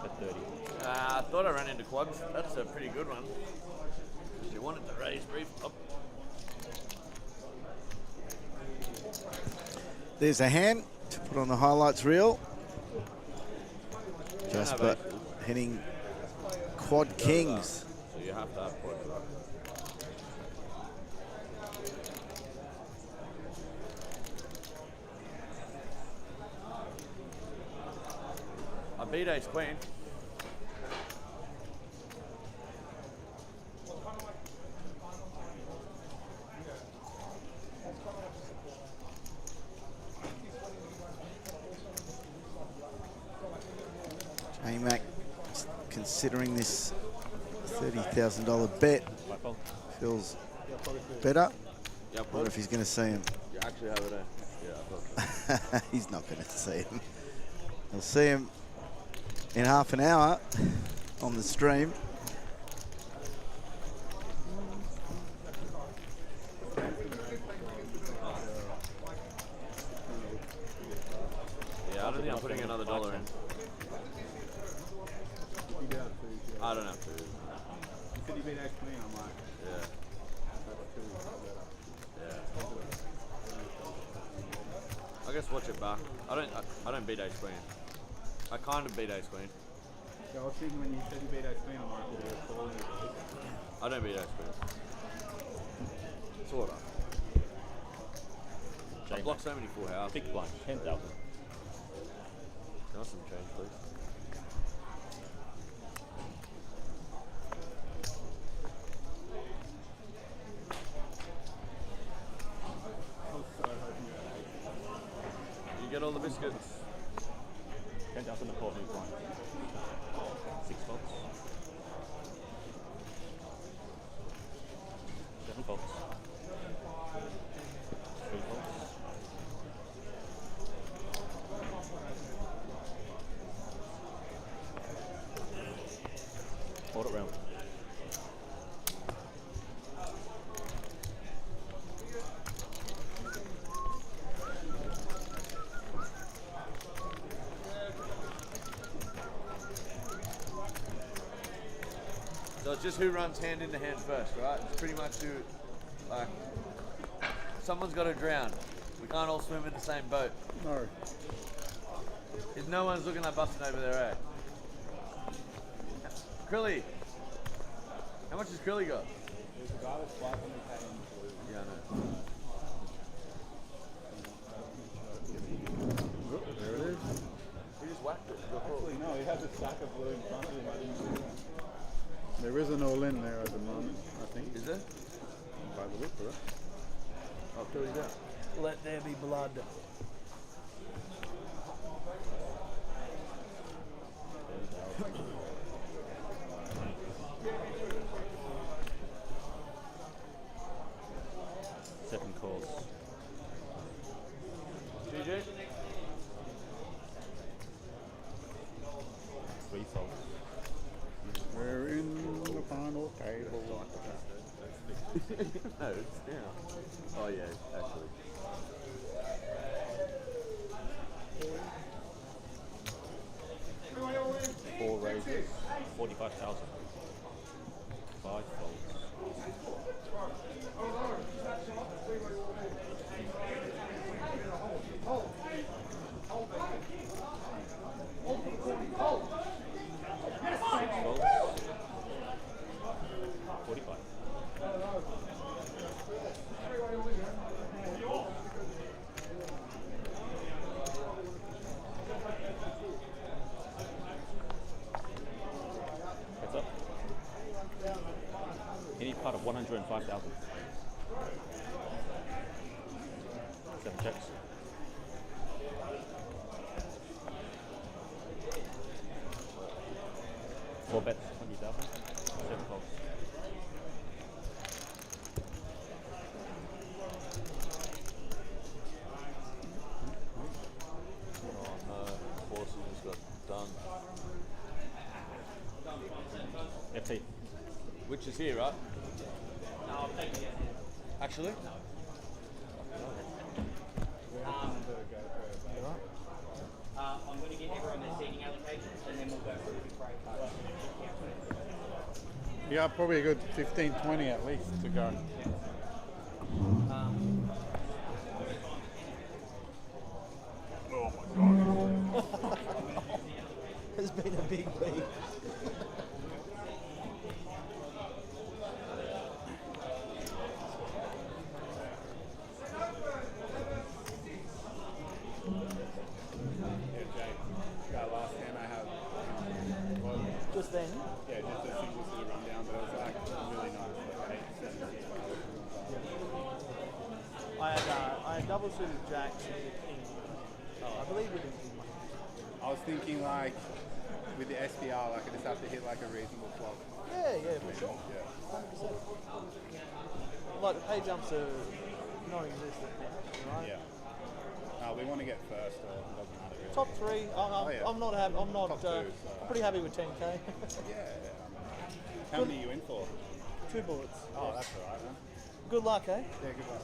[SPEAKER 14] At 30.
[SPEAKER 2] I thought I ran into quads. That's a pretty good one. She wanted to raise brief up.
[SPEAKER 6] There's a hand to put on the highlights reel. Jasper hitting quad kings.
[SPEAKER 2] So you have to have quads, right? I beat ace queen.
[SPEAKER 6] J-Mac considering this $30,000 bet feels better. I wonder if he's going to see him.
[SPEAKER 2] You actually have it there. Yeah, I thought.
[SPEAKER 6] He's not going to see him. He'll see him in half an hour on the stream.
[SPEAKER 2] Yeah, I don't think I'm putting another $1 in. I don't have to.
[SPEAKER 5] You said you made ace queen, I'm like,
[SPEAKER 2] Yeah. Yeah. I guess watch it back. I don't beat ace queen. I kind of beat ace queen.
[SPEAKER 5] Yeah, I was thinking when you said you beat ace queen, I'm like, did you call it?
[SPEAKER 2] I don't beat ace queen. Sort of. I blocked so many full houses.
[SPEAKER 14] Big blind, 10,000.
[SPEAKER 2] Can I have some change, please? You get all the biscuits.
[SPEAKER 14] 10,000 and 4 big blind. 6 faults. 7 faults. 3 faults. Hold it round.
[SPEAKER 2] So it's just who runs hand into hand first, right? It's pretty much who, like, someone's got to drown. We can't all swim in the same boat.
[SPEAKER 5] No.
[SPEAKER 2] If no one's looking like busting over there, eh? Krilly. How much has Krilly got?
[SPEAKER 5] There's a guy that's black on the cane blue.
[SPEAKER 2] Yeah, I know.
[SPEAKER 5] There it is.
[SPEAKER 2] He just whacked it.
[SPEAKER 5] Actually, no, he has a stack of blue in front of him. I didn't see that. There is an all-in there at the moment, I think.
[SPEAKER 2] Is there?
[SPEAKER 5] By the look of it.
[SPEAKER 2] Oh, Krilly's out.
[SPEAKER 3] Let there be blood.
[SPEAKER 14] Seven calls.
[SPEAKER 2] GG?
[SPEAKER 14] 3 faults.
[SPEAKER 5] We're in the final table.
[SPEAKER 2] No, it's down. Oh yeah, actually.
[SPEAKER 14] Four raises, 45,000. 5 faults. Any part of 105,000. Checks. Four bets, 20,000. 7 calls.
[SPEAKER 2] Oh no, Forces just got done.
[SPEAKER 14] FT.
[SPEAKER 2] Which is here, right?
[SPEAKER 13] No, I'll take it.
[SPEAKER 2] Actually?
[SPEAKER 13] I'm going to get everyone their seating allocations and then we'll go through the break.
[SPEAKER 5] Yeah, probably a good 15, 20 at least to go.
[SPEAKER 1] Oh my god. It's been a big week. Just then?
[SPEAKER 5] Yeah, just a single sort of rundown, but it was like really nice, like 8, 7, 6
[SPEAKER 3] I had double suited jacks and the king. I believe it is.
[SPEAKER 5] I was thinking like with the SPR, like I just have to hit like a reasonable flop.
[SPEAKER 3] Yeah, for sure.
[SPEAKER 5] Yeah.
[SPEAKER 3] 100%. Like the pay jumps are non-existent now, right?
[SPEAKER 5] Yeah. We want to get first, or it doesn't matter really.
[SPEAKER 3] Top 3. I'm not happy. I'm not.
[SPEAKER 5] Top 2,
[SPEAKER 3] I'm pretty happy with 10k.
[SPEAKER 5] yeah. How many are you in for?
[SPEAKER 3] 2 bullets.
[SPEAKER 5] Oh, that's alright, man.
[SPEAKER 3] Good luck, eh?
[SPEAKER 5] Yeah, good luck.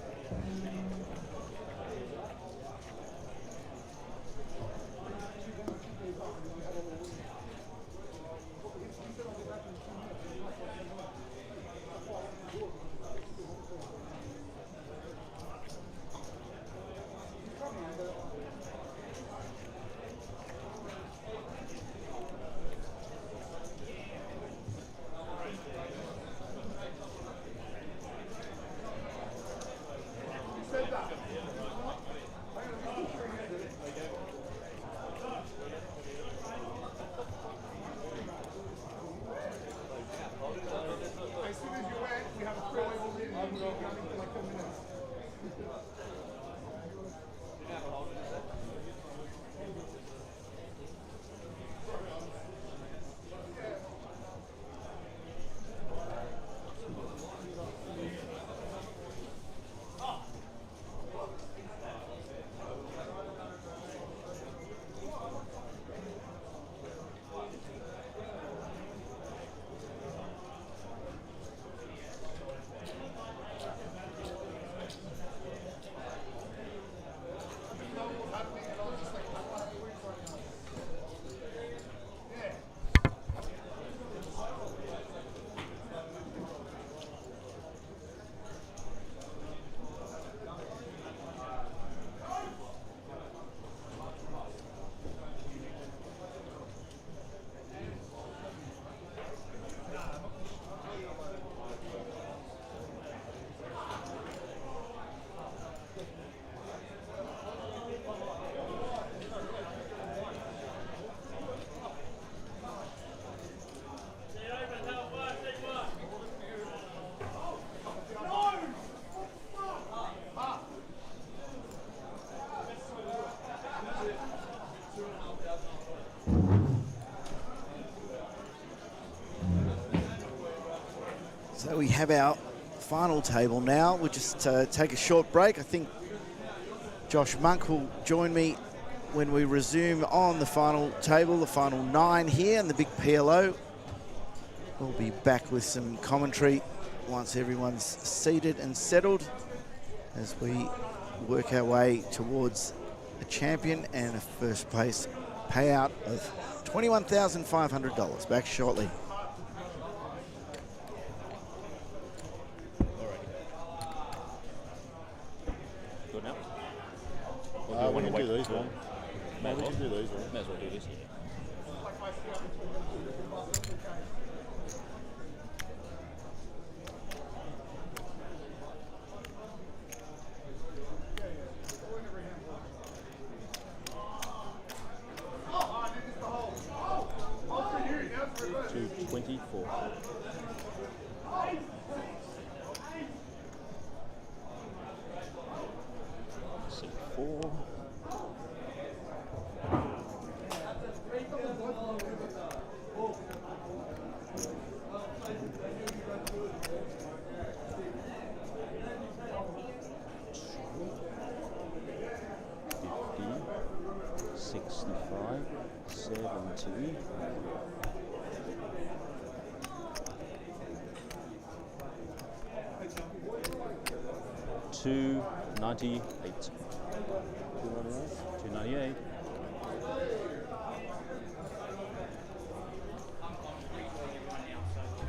[SPEAKER 6] So we have our final table now. We'll just take a short break. I think Josh Monk will join me when we resume on the final table, the final 9 here and the big PLO. We'll be back with some commentary once everyone's seated and settled as we work our way towards a champion and a first place payout of $21,500. Back shortly.
[SPEAKER 14] Good now?
[SPEAKER 1] We can do these one.
[SPEAKER 14] May as well
[SPEAKER 1] do these one.
[SPEAKER 14] May as well do this, yeah. 4. $298. $298.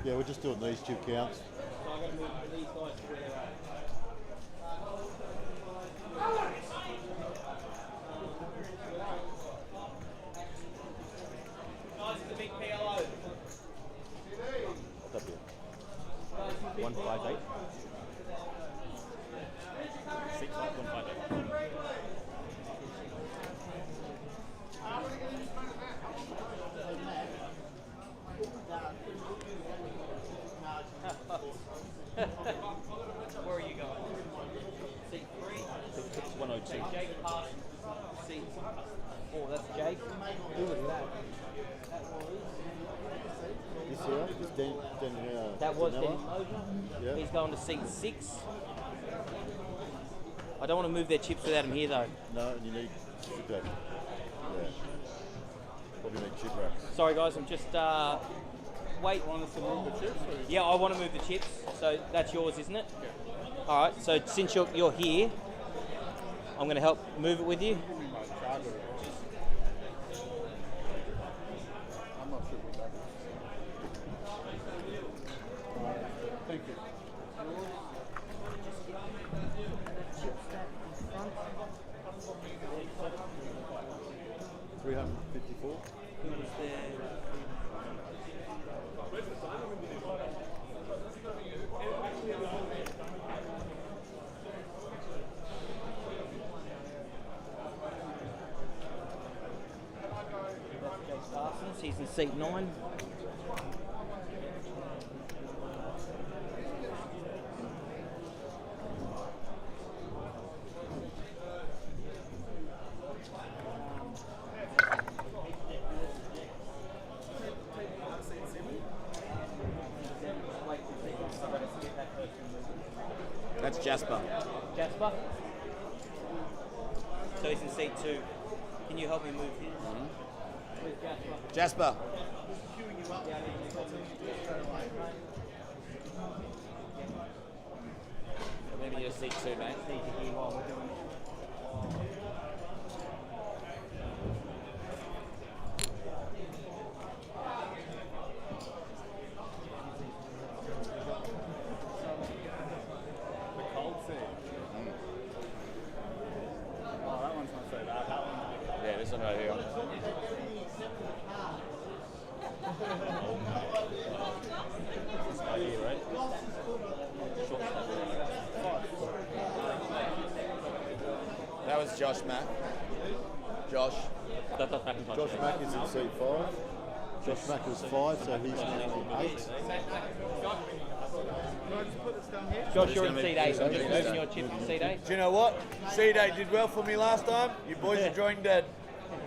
[SPEAKER 1] Yeah, we're just doing these two counts.
[SPEAKER 13] Guys, it's a big PLO.
[SPEAKER 14] 158. 158.
[SPEAKER 13] Where are you going? Seat 3?
[SPEAKER 14] 102.
[SPEAKER 13] Jake passed seat. Oh, that's Jake. Who was that?
[SPEAKER 1] This here is
[SPEAKER 13] That was
[SPEAKER 1] Danella.
[SPEAKER 13] Danny Mosier.
[SPEAKER 1] Yeah.
[SPEAKER 13] He's going to seat 6. I don't want to move their chips without him here though.
[SPEAKER 1] No, and you need chip rack. Yeah. Probably need chip racks.
[SPEAKER 13] Sorry guys, I'm just wait.
[SPEAKER 5] Want us to move the chips?
[SPEAKER 13] Yeah, I want to move the chips. So that's yours, isn't it? Yeah. All right. So since you're here, I'm going to help move it with you.
[SPEAKER 5] I'm not sure what that is. Thank you.
[SPEAKER 1] 354.
[SPEAKER 13] He's in seat 9.
[SPEAKER 11] That's Jasper.
[SPEAKER 13] Jasper? So he's in seat 2. Can you help me move his? Where's Jasper?
[SPEAKER 11] Jasper. Maybe you're seat 2, mate.
[SPEAKER 5] The cold seat. Oh, that one's not so bad. That one.
[SPEAKER 11] Yeah, this one right here.
[SPEAKER 14] This guy here, right?
[SPEAKER 11] That was Josh Mack. Josh.
[SPEAKER 1] Josh Mack is in seat 5. Josh Mack is 5, so he's now 8.
[SPEAKER 13] Josh, you're in seat 8. I'm just moving your chips to seat 8.
[SPEAKER 2] Do you know what? Seat 8 did well for me last time. You boys are drawing dead.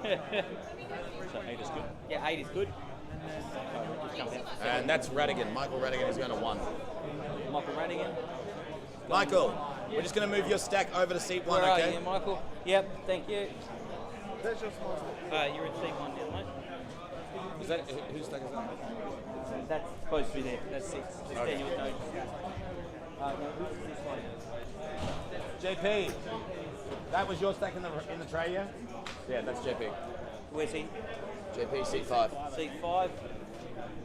[SPEAKER 14] So 8 is good.
[SPEAKER 13] Yeah, 8 is good.
[SPEAKER 11] And that's Radigan. Michael Radigan is going to 1.
[SPEAKER 13] Michael Radigan.
[SPEAKER 11] Michael, we're just going to move your stack over to seat 1,
[SPEAKER 13] Where are
[SPEAKER 11] okay?
[SPEAKER 13] you, Michael? Yep, thank you.
[SPEAKER 5] That's just
[SPEAKER 13] You're in seat 1 now, mate.
[SPEAKER 11] Is that whose stack is that?
[SPEAKER 13] That's supposed to be there. That's 6. It's
[SPEAKER 11] Okay.
[SPEAKER 13] Daniel Jones. No, who's this one?
[SPEAKER 11] JP, that was your stack in the tray, yeah? Yeah, that's JP.
[SPEAKER 13] Where's he?
[SPEAKER 11] JP, seat 5.
[SPEAKER 13] Seat 5.
[SPEAKER 14] How long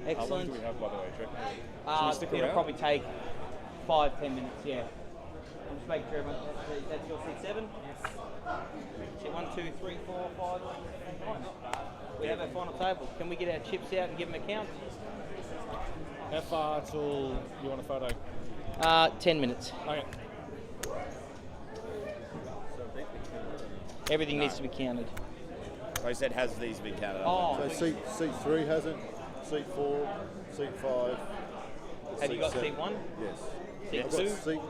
[SPEAKER 13] Excellent.
[SPEAKER 14] do we have, by the way, Trick?
[SPEAKER 13] It'll probably take 5-10 minutes, yeah. I'm just making sure everyone, that's your seat 7? Yes. Seat 1, 2, 3, 4, 5. Nice. We have our final table. Can we get our chips out and give them a count?
[SPEAKER 14] How far till you want a photo?
[SPEAKER 13] 10 minutes.
[SPEAKER 14] Okay.
[SPEAKER 13] Everything needs to be counted.
[SPEAKER 11] I said, has these been counted?
[SPEAKER 13] Oh,
[SPEAKER 1] So seat 3 hasn't. Seat 4, seat 5.
[SPEAKER 13] have you got
[SPEAKER 1] seven.
[SPEAKER 13] seat 1?
[SPEAKER 1] Yes.
[SPEAKER 13] Seat
[SPEAKER 1] I've got
[SPEAKER 13] 2?
[SPEAKER 1] seat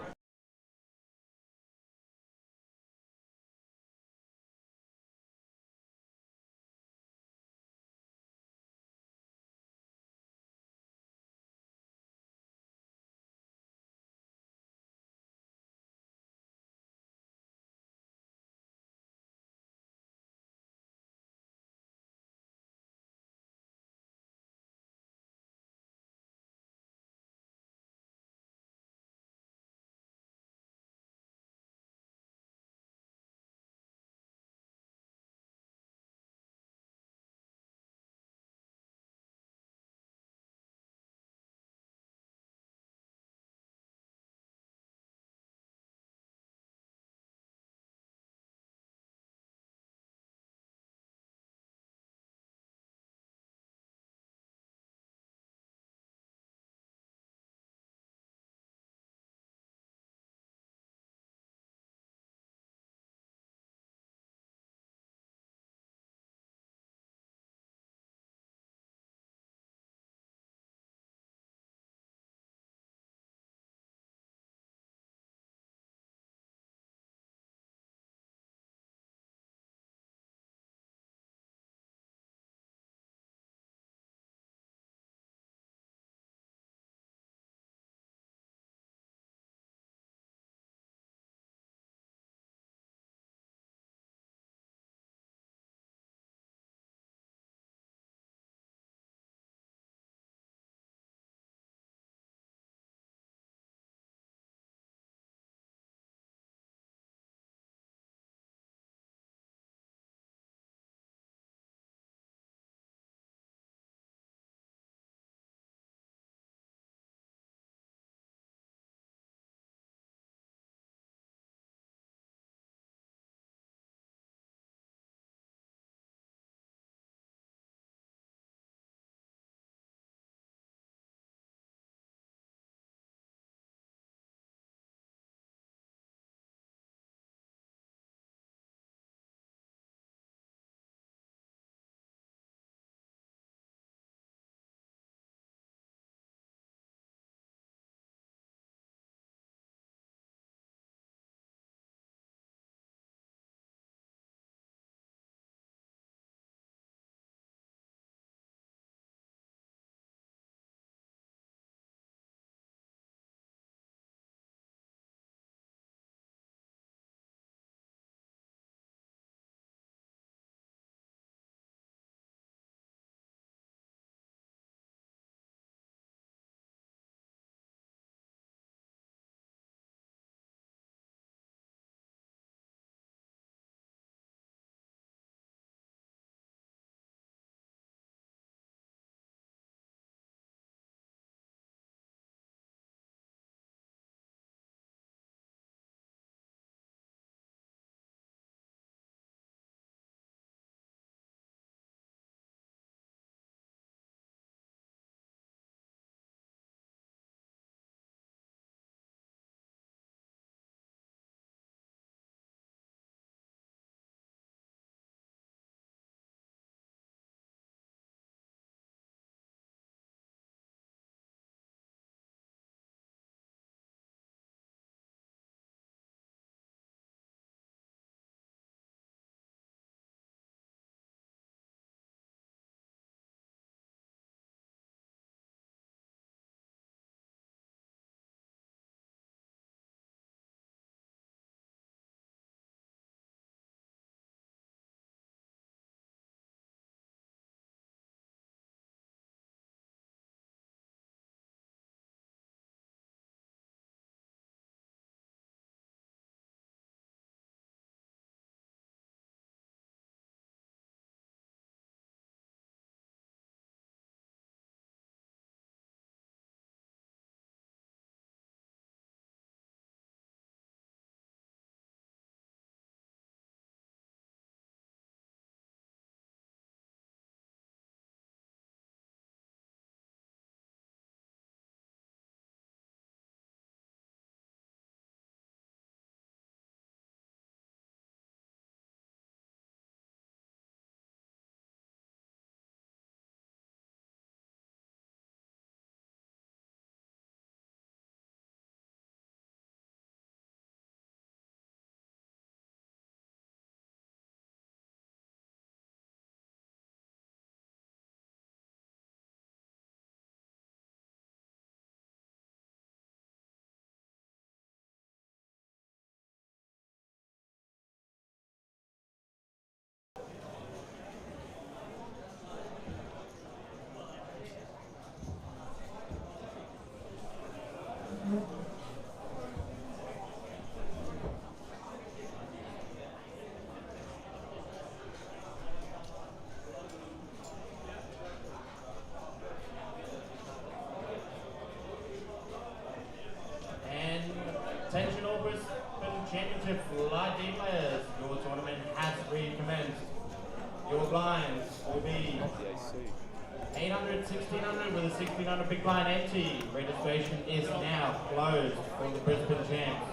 [SPEAKER 15] as your tournament has recommenced. Your blinds will be 800, 1600 with a 1600 big blind empty. Registration is now closed for the Brisbane champs.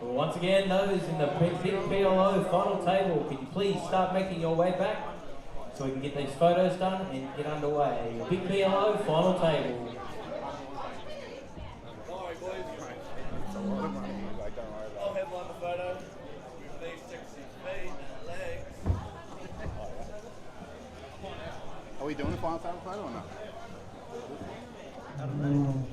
[SPEAKER 15] Well, once again, those in the big PLO final table, could you please start making your way back so we can get these photos done and get underway. Big PLO final table.
[SPEAKER 2] Sorry, boys. I'll headline the photo with these sexy feet and legs.
[SPEAKER 5] Are we doing the final table photo or not?
[SPEAKER 3] I don't know.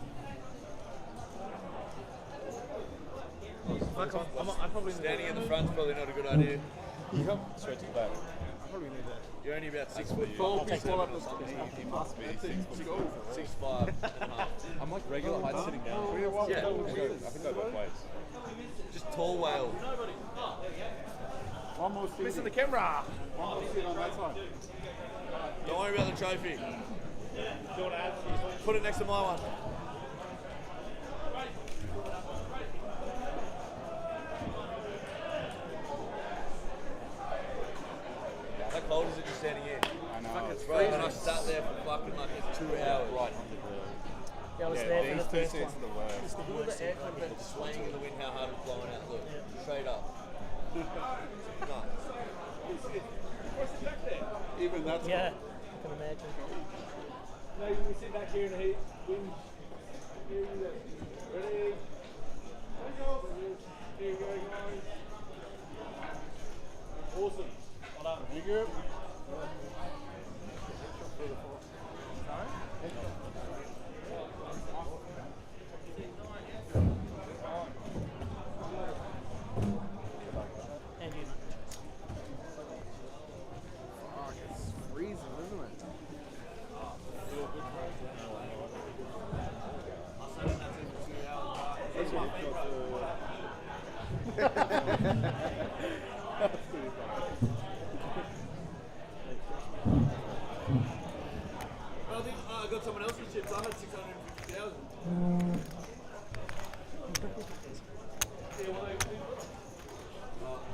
[SPEAKER 2] I'm probably standing in the front's probably not a good idea.
[SPEAKER 14] You come straight to the back.
[SPEAKER 3] I probably need that.
[SPEAKER 2] You're only about 6 foot tall. He must be 6'5".
[SPEAKER 14] I'm like regular height sitting down.
[SPEAKER 2] Yeah.
[SPEAKER 14] I think I both ways.
[SPEAKER 2] Just tall whale.
[SPEAKER 5] One more seat.
[SPEAKER 2] Missing the camera.
[SPEAKER 5] One more seat on that side.
[SPEAKER 2] Don't worry about the trophy. Put it next to my one. How cold is it just standing here?
[SPEAKER 5] I know.
[SPEAKER 2] It's freezing. And I sat there for fucking like 2 hours.
[SPEAKER 14] Right under the...
[SPEAKER 3] Yeah, I was there for the
[SPEAKER 5] these two
[SPEAKER 3] first
[SPEAKER 5] seats
[SPEAKER 3] one.
[SPEAKER 5] are the worst.
[SPEAKER 2] Look at the aircon vent swaying in the wind, how hard it's blowing out. Look, straight up. Nice.
[SPEAKER 5] Even that's
[SPEAKER 3] Yeah, I can imagine.
[SPEAKER 2] No, you can sit back here in the heat. Wind. Here you go. Ready? Here you go, guys. Awesome. Well done.
[SPEAKER 5] You good?
[SPEAKER 3] And you.
[SPEAKER 7] Fuck, it's freezing, isn't it?
[SPEAKER 2] I think I got someone else's chips. I had 650,000.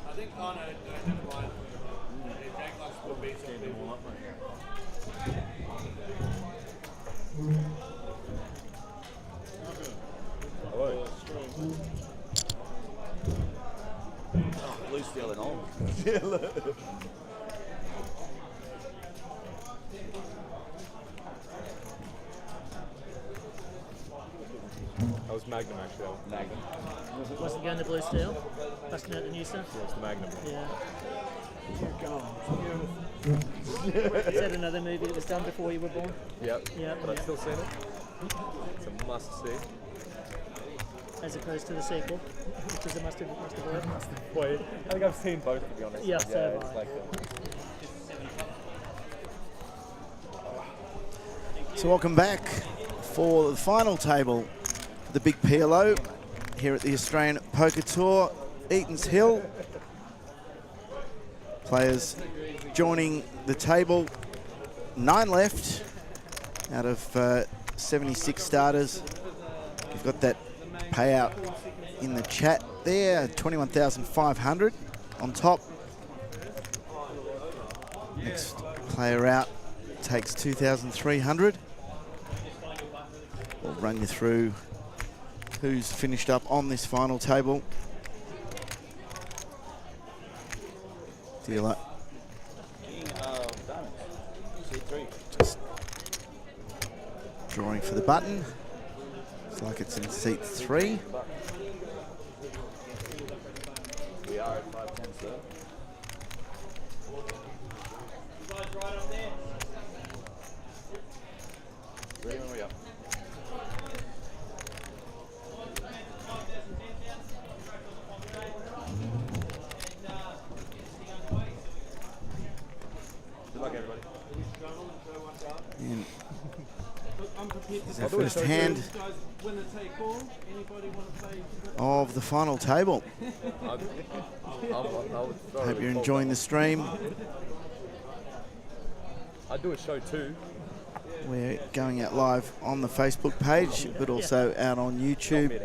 [SPEAKER 2] I think, oh no, never mind. Jack likes to put beats on people.
[SPEAKER 14] Hello.
[SPEAKER 11] Oh, blue stealing on.
[SPEAKER 14] That was Magnum actually.
[SPEAKER 11] Magnum.
[SPEAKER 3] Wasn't going to Blue Steel? Busting out the new stuff?
[SPEAKER 14] Yeah, it's the Magnum.
[SPEAKER 3] Yeah. Is that another movie that was done before you were born?
[SPEAKER 14] Yep.
[SPEAKER 3] Yeah.
[SPEAKER 14] But I've still seen it. It's a must see.
[SPEAKER 3] As opposed to the sequel, which is a must have worked.
[SPEAKER 14] Wait, I think I've seen both to be honest.
[SPEAKER 3] Yeah, so have
[SPEAKER 14] it's
[SPEAKER 3] I.
[SPEAKER 14] like
[SPEAKER 6] So welcome back for the final table, the big PLO here at the Australian Poker Tour, Eaton's Hill. Players joining the table, 9 left out of 76 starters. You've got that payout in the chat there, 21,500 on top. Next player out takes 2,300. We'll run you through who's finished up on this final table. Dealer just drawing for the button. Looks like it's in seat 3.
[SPEAKER 11] We are at 510, sir. Ready when we are. Good luck, everybody.
[SPEAKER 6] And
[SPEAKER 7] I'm prepared
[SPEAKER 6] is
[SPEAKER 7] to
[SPEAKER 6] our first hand
[SPEAKER 7] guys win a take all. Anybody want to play?
[SPEAKER 6] of the final table. Hope you're enjoying the stream.
[SPEAKER 14] I'd do a show too.
[SPEAKER 6] We're going out live on the Facebook page, but also out on YouTube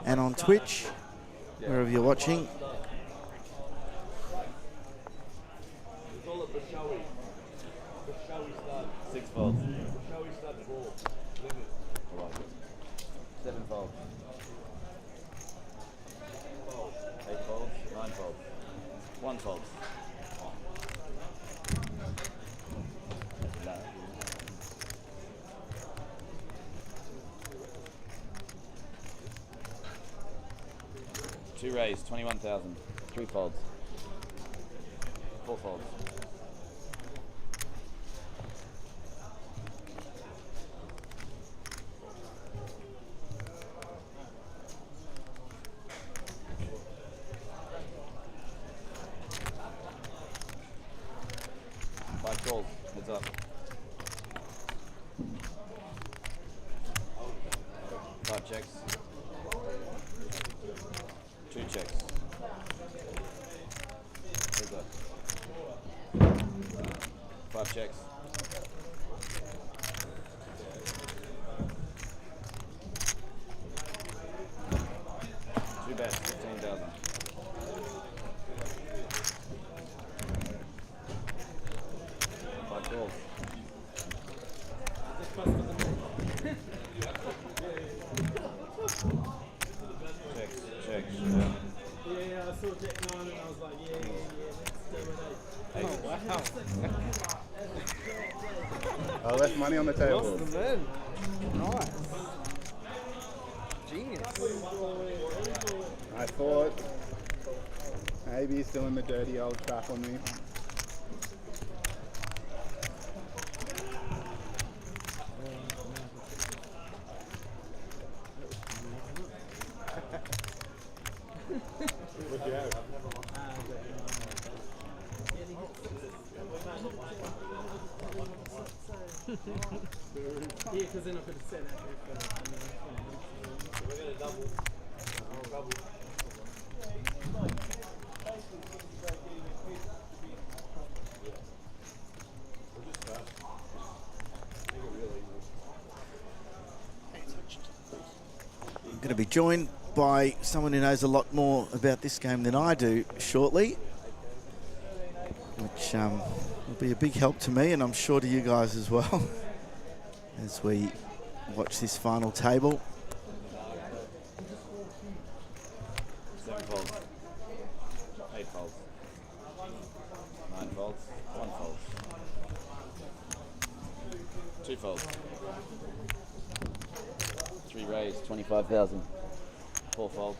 [SPEAKER 6] and on Twitch. wherever you're watching.
[SPEAKER 2] We call it Bashowy. Bashowy stud.
[SPEAKER 11] 6 folds.
[SPEAKER 2] Bashowy stud 4. Limit.
[SPEAKER 11] I like it. 7 folds. 8 folds. 9 folds. 1 fold. Two raised, 21,000. 3 folds. 4 folds. Five calls, heads up. 5 checks. 2 checks. Heads up. 5 checks. 2 bets, 15,000. 5 calls. Checks.
[SPEAKER 3] Yeah, I saw Deck 9 and I was like, yeah. Oh, wow.
[SPEAKER 5] I left money on the table.
[SPEAKER 3] Lost the man. Nice. Genius.
[SPEAKER 5] I thought maybe he's doing the dirty old trap on me.
[SPEAKER 3] What'd you have? Yeah, because then I could have said that. We're going to double.
[SPEAKER 6] I'm going to be joined by someone who knows a lot more about this game than I do shortly, which will be a big help to me, and I'm sure to you guys as well, as we watch this final table.
[SPEAKER 11] 7 folds. 8 folds. 9 folds. 1 fold. 2 folds. 3 raised, 25,000. 4 folds.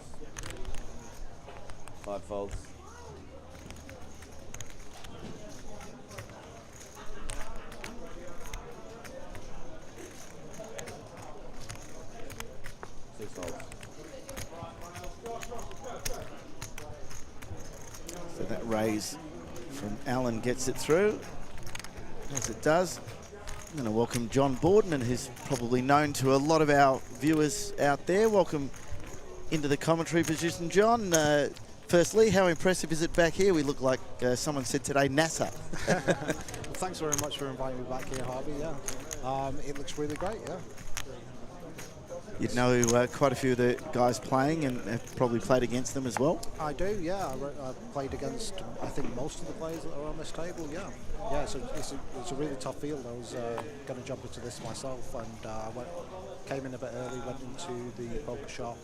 [SPEAKER 11] 5 folds. 6 folds.
[SPEAKER 6] So that raise from Alan gets it through, as it does. I'm going to welcome John Boardman, who's probably known to a lot of our viewers out there. Welcome into the commentary position, John. Firstly, how impressive is it back here? We look like someone said today, NASA.
[SPEAKER 16] Well, thanks very much for inviting me back here, Harvey. Yeah, it looks really great. Yeah.
[SPEAKER 6] You'd know quite a few of the guys playing and have probably played against them as well.
[SPEAKER 16] I do. Yeah, I played against I think most of the players that are on this table. Yeah. Yeah. So it's a really tough field. I was going to jump into this myself, and came in a bit early, went into the poker shop,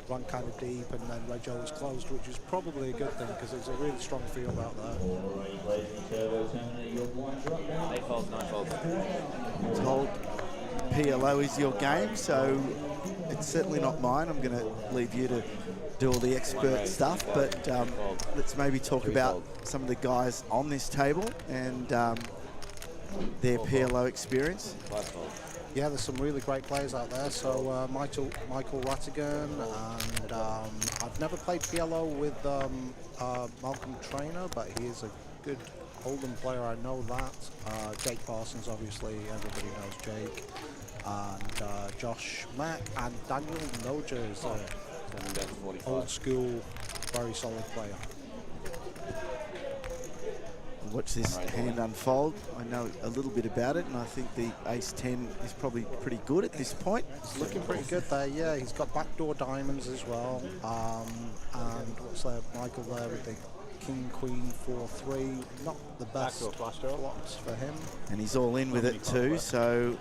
[SPEAKER 16] run kind of deep, and then Reg was closed, which is probably a good thing because it's a really strong field out there.
[SPEAKER 11] 8 folds, 9 folds.
[SPEAKER 6] Told PLO is your game, so it's certainly not mine. I'm going to leave you to do all the expert stuff, but let's maybe talk about some of the guys on this table and their PLO experience.
[SPEAKER 11] 5 folds.
[SPEAKER 16] Yeah, there's some really great players out there. So Michael Rattigan, and I've never played PLO with Malcolm Trainer, but he is a good Hold'em player. I know that. Jake Parsons, obviously, everybody knows Jake, and Josh Mack, and Daniel Noja is old school, very solid player.
[SPEAKER 6] Watch this hand unfold. I know a little bit about it, and I think the ace-10 is probably pretty good at this point.
[SPEAKER 16] It's looking pretty good there, yeah. He's got backdoor diamonds as well, and looks like Michael there with the King, Queen, 4-3. Not the best plots for him.
[SPEAKER 6] And he's all in with it too, so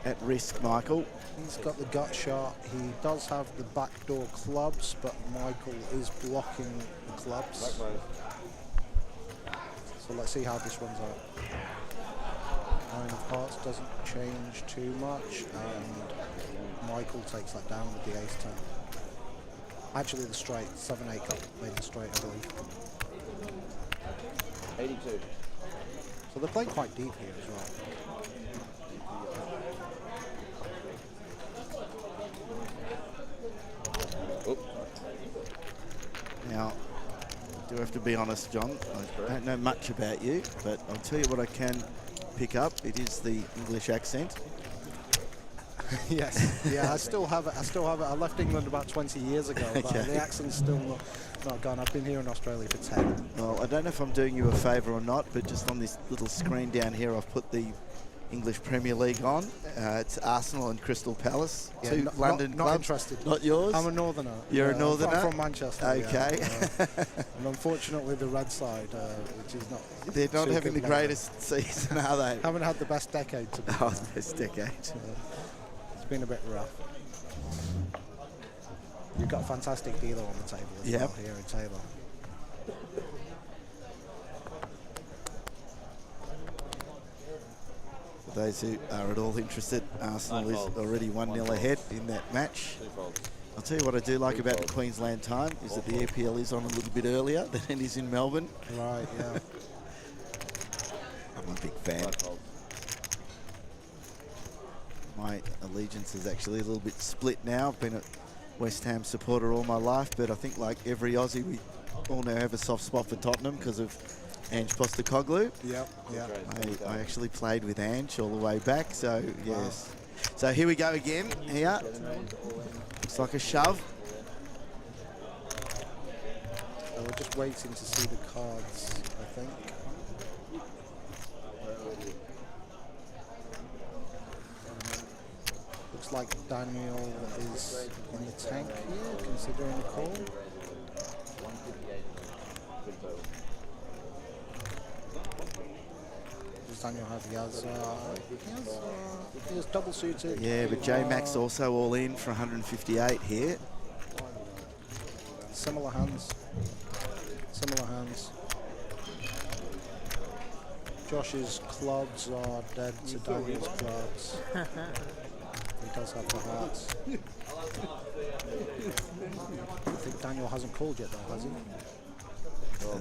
[SPEAKER 6] at risk, Michael.
[SPEAKER 16] He's got the gut shot. He does have the backdoor clubs, but Michael is blocking the clubs. So let's see how this runs out. 9 of hearts doesn't change too much, and Michael takes that down with the ace-10. Actually, the straight, 7-8 got made the straight, I believe.
[SPEAKER 11] 82.
[SPEAKER 16] So they're playing quite deep here as well.
[SPEAKER 6] Now, I do have to be honest, John. I don't know much about you, but I'll tell you what I can pick up. It is the English accent.
[SPEAKER 16] Yes, yeah, I still have it. I left England about 20 years ago, but
[SPEAKER 6] Okay.
[SPEAKER 16] the accent's still not gone. I've been here in Australia for 10.
[SPEAKER 6] Well, I don't know if I'm doing you a favour or not, but just on this little screen down here, I've put the English Premier League on. It's Arsenal and Crystal Palace,
[SPEAKER 16] Yeah,
[SPEAKER 6] two London
[SPEAKER 16] not
[SPEAKER 6] clubs.
[SPEAKER 16] interested.
[SPEAKER 6] Not yours?
[SPEAKER 16] I'm a northerner.
[SPEAKER 6] You're a
[SPEAKER 16] Yeah,
[SPEAKER 6] northerner?
[SPEAKER 16] I'm from Manchester.
[SPEAKER 6] Okay.
[SPEAKER 16] Yeah, and unfortunately, the red side, which is not.
[SPEAKER 6] They're not
[SPEAKER 16] too
[SPEAKER 6] having the
[SPEAKER 16] good lately.
[SPEAKER 6] greatest season, are they?
[SPEAKER 16] Haven't had the best decade to be.
[SPEAKER 6] Oh,
[SPEAKER 16] fair.
[SPEAKER 6] best decade.
[SPEAKER 16] It's been a bit rough. You've got a fantastic dealer on the table as well here in Taylor.
[SPEAKER 6] For those who are at all interested, Arsenal is already 1-0 ahead in that match. I'll tell you what I do like about the Queensland time is that the EPL is on a little bit earlier than it is in Melbourne.
[SPEAKER 16] Right, yeah.
[SPEAKER 6] I'm a big fan. My allegiance is actually a little bit split now. I've been a West Ham supporter all my life, but I think like every Aussie, we all now have a soft spot for Tottenham because of Ange Postecoglou.
[SPEAKER 16] Yep, yeah.
[SPEAKER 6] I actually played with Ange all the way back, so yes. So here we go again. Here, looks like a shove.
[SPEAKER 16] So we're just waiting to see the cards, I think. Looks like Daniel is in the tank here, considering the call. Does Daniel have he has double suited.
[SPEAKER 6] Yeah, but J-Max also all in for 158 here.
[SPEAKER 16] Similar hands. Similar hands. Josh's clubs are dead to Daniel's clubs. He does have the hearts. I think Daniel hasn't called yet though, has he?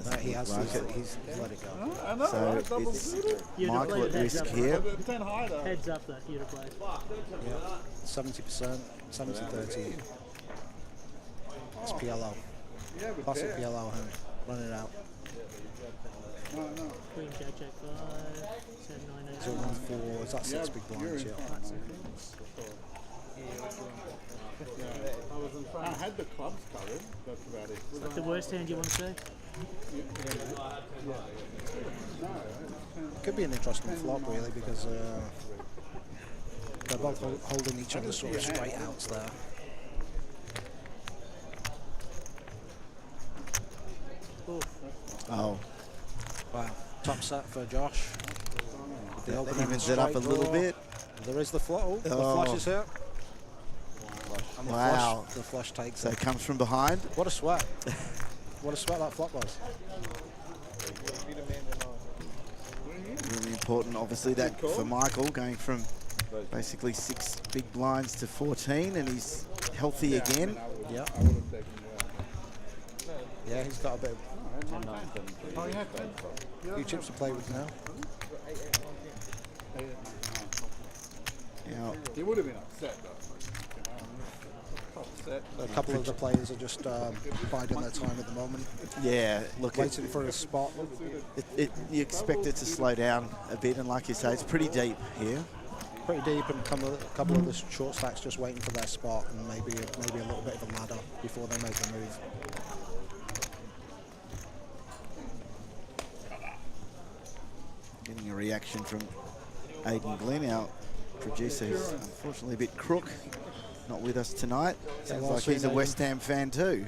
[SPEAKER 16] No, he has. He's let it go.
[SPEAKER 6] So it's Michael at risk here.
[SPEAKER 3] Heads up though, you'd have played.
[SPEAKER 16] Yeah, 70%, 70-30. It's PLO. Classic PLO hand. Run it out.
[SPEAKER 3] Queen, jack, jack, 5, 7, 9, 8.
[SPEAKER 16] 0, 1, 4. Is that 6 big blinds? Yeah.
[SPEAKER 5] I had the clubs covered. That's about it.
[SPEAKER 3] Is that the worst hand you want to see?
[SPEAKER 16] Could be an interesting flop really because they're both holding each other sort of straight outs there.
[SPEAKER 6] Oh.
[SPEAKER 16] Wow. Top set for Josh.
[SPEAKER 6] That evens it up a little bit.
[SPEAKER 16] There is the flush. Oh, the flush is here. And the
[SPEAKER 6] Wow.
[SPEAKER 16] Flush, the flush takes
[SPEAKER 6] So
[SPEAKER 16] it.
[SPEAKER 6] it comes from behind.
[SPEAKER 16] What a sweat. What a sweat that flop was.
[SPEAKER 6] Really important, obviously, that for Michael, going from basically 6 big blinds to 14, and he's healthy again.
[SPEAKER 16] Yeah. Yeah, he's got a bit of few chips to play with now.
[SPEAKER 6] Now,
[SPEAKER 5] He would have been upset though.
[SPEAKER 16] A couple of the players are just biding their time at the moment.
[SPEAKER 6] yeah, look,
[SPEAKER 16] Waiting for a spot.
[SPEAKER 6] you expect it to slow down a bit, and like you say, it's pretty deep here.
[SPEAKER 16] Pretty deep, and a couple of the short stacks just waiting for their spot, and maybe a little bit of a ladder before they make a move.
[SPEAKER 6] Getting a reaction from Aidan Glenn, our producer, who's unfortunately a bit crook, not with us tonight. Sounds like he's a West Ham fan too.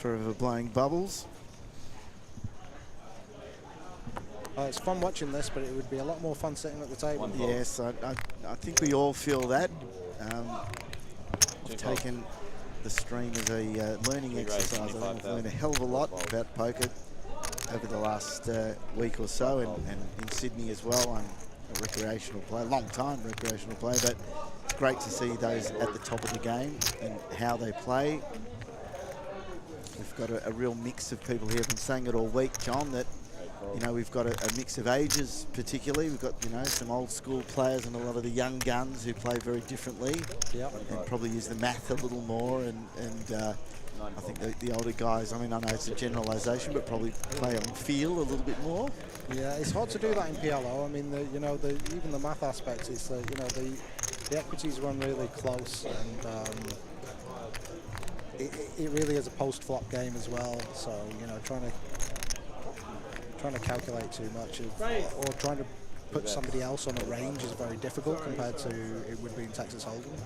[SPEAKER 6] Forever blowing bubbles.
[SPEAKER 16] It's fun watching this, but it would be a lot more fun sitting at the table.
[SPEAKER 6] Yes, I think we all feel that. I've taken the stream as a learning exercise. I think I've learned a hell of a lot about poker over the last week or so, and in Sydney as well. I'm a recreational player, long-time recreational player, but it's great to see those at the top of the game and how they play. We've got a real mix of people here. I've been saying it all week, John, that we've got a mix of ages, particularly. We've got, some old school players and a lot of the young guns who play very differently. And probably use the math a little more. And I think the older guys, I know it's a generalisation, but probably play on feel a little bit more.
[SPEAKER 16] Yeah, it's hard to do that in PLO. Even the math aspect is that, the equities run really close, and it really is a post-flop game as well. So, trying to calculate too much or trying to put somebody else on a range is very difficult compared to it would be in Texas Hold'em.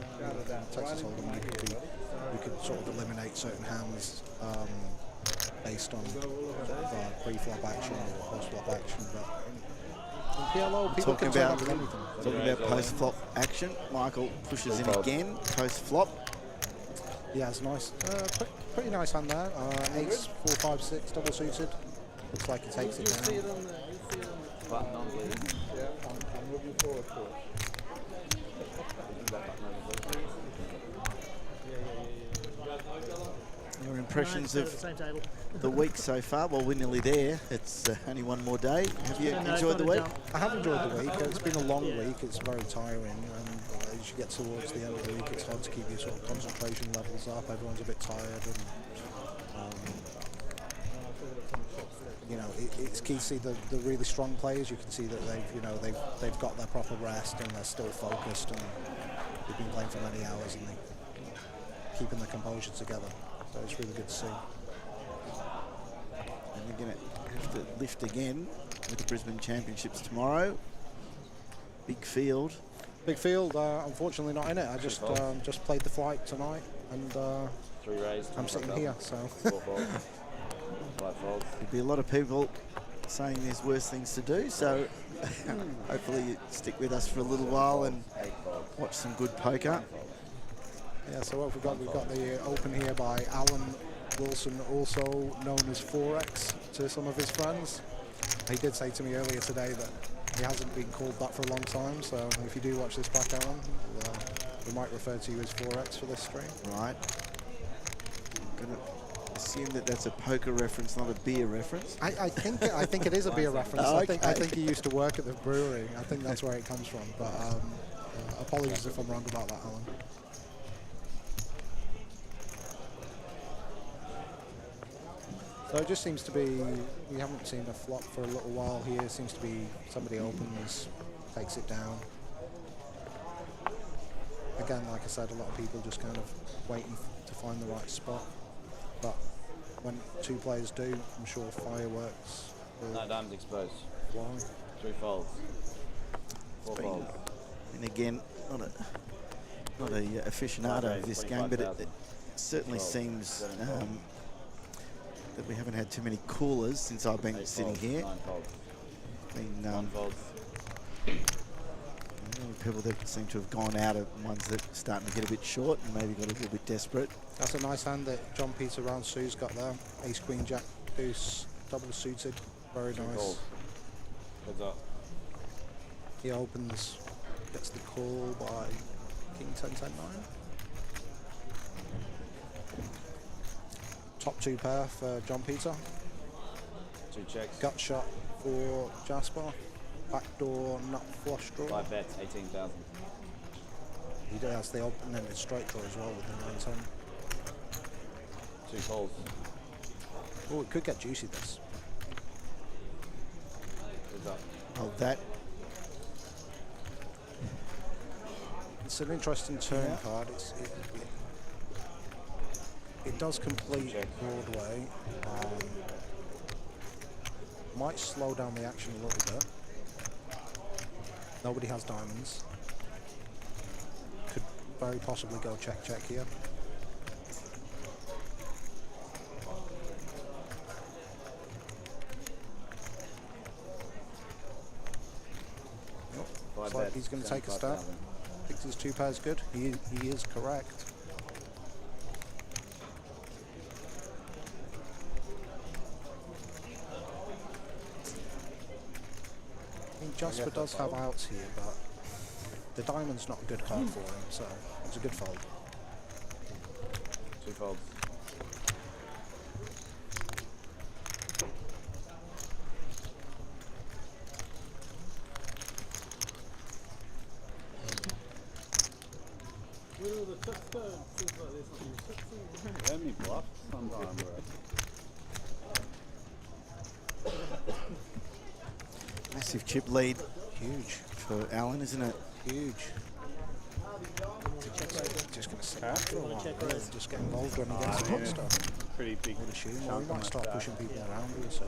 [SPEAKER 16] Texas Hold'em, you could sort of eliminate certain hands based on pre-flop action or post-flop action. But in PLO, people can turn up with anything.
[SPEAKER 6] Talking about post-flop action, Michael pushes in again, post-flop.
[SPEAKER 16] Yeah, it's nice. Pretty nice hand there. Ace, 4, 5, 6, double suited. Looks like he takes it down.
[SPEAKER 11] Button on, please. Yeah, I'm looking forward to it.
[SPEAKER 6] Your impressions of the week so far? Well, we're nearly there. It's only one more day. Have you enjoyed the week?
[SPEAKER 16] I have enjoyed the week. It's been a long week. It's very tiring. And as you get towards the end of the week, it's hard to keep your sort of concentration levels up. Everyone's a bit tired. And, it's key to see the really strong players. You can see that they've got their proper rest and they're still focused, and they've been playing for many hours and they're keeping their composure together. So it's really good to see.
[SPEAKER 6] And we're going to have to lift again with the Brisbane Championships tomorrow. Big field.
[SPEAKER 16] Big field. Unfortunately, not in it. I just played the flight tonight, and
[SPEAKER 11] 3 raised.
[SPEAKER 16] I'm sitting here. So.
[SPEAKER 11] 4 folds. 5 folds.
[SPEAKER 6] There'll be a lot of people saying there's worse things to do, so hopefully you stick with us for a little while and watch some good poker.
[SPEAKER 16] Yeah, so what we've got the open here by Alan Wilson, also known as Forex to some of his friends. He did say to me earlier today that he hasn't been called that for a long time, so if you do watch this back, Alan, we might refer to you as Forex for this stream.
[SPEAKER 6] Right. I'm going to assume that that's a poker reference, not a beer reference.
[SPEAKER 16] I think it is a beer reference.
[SPEAKER 6] Oh,
[SPEAKER 16] okay. I think he used to work at the brewery. I think that's where it comes from. But apologies if I'm wrong about that, Alan. So it just seems to be, we haven't seen a flop for a little while here. It seems to be somebody opens, takes it down. Again, like I said, a lot of people just kind of waiting to find the right spot. But when 2 players do, I'm sure fireworks will
[SPEAKER 11] No, diamonds exposed.
[SPEAKER 16] fly.
[SPEAKER 11] 3 folds. 4 folds.
[SPEAKER 6] And again, not a aficionado of this game, but it certainly seems that we haven't had too many callers since I've been sitting here.
[SPEAKER 11] 9 folds.
[SPEAKER 6] Been people that seem to have gone out are ones that are starting to get a bit short and maybe got a little bit desperate.
[SPEAKER 16] That's a nice hand that John Peter Round Sue's got there. Ace, Queen, Jack, Deuce, double suited. Very nice.
[SPEAKER 11] Heads up.
[SPEAKER 16] He opens, gets the call by King 10, 10, 9. Top 2 pair for John Peter.
[SPEAKER 11] 2 checks.
[SPEAKER 16] Gut shot for Jasper. Backdoor nut flush draw.
[SPEAKER 11] 5 bets, 18,000.
[SPEAKER 16] He does the open-ended straight draw as well with the 9-10.
[SPEAKER 11] 2 calls.
[SPEAKER 16] Oh, it could get juicy this.
[SPEAKER 11] Heads up.
[SPEAKER 6] Oh, that.
[SPEAKER 16] It's an interesting turn card. It does complete Broadway. Might slow down the action a little bit. Nobody has diamonds. Could very possibly go check here. like he's going to take a stab. Thinks his 2 pairs good. He is correct. I mean, Jasper does have outs here, but the diamond's not a good card for him, so it's a good fold.
[SPEAKER 11] 2 folds.
[SPEAKER 5] How many bluffs sometimes, bro?
[SPEAKER 6] Massive chip lead. Huge for Alan, isn't it? Huge.
[SPEAKER 16] Just going to sit back for a while, really, just get involved when he gets the hot stuff.
[SPEAKER 5] Pretty big.
[SPEAKER 16] Would assume, or he might start pushing people around here, so.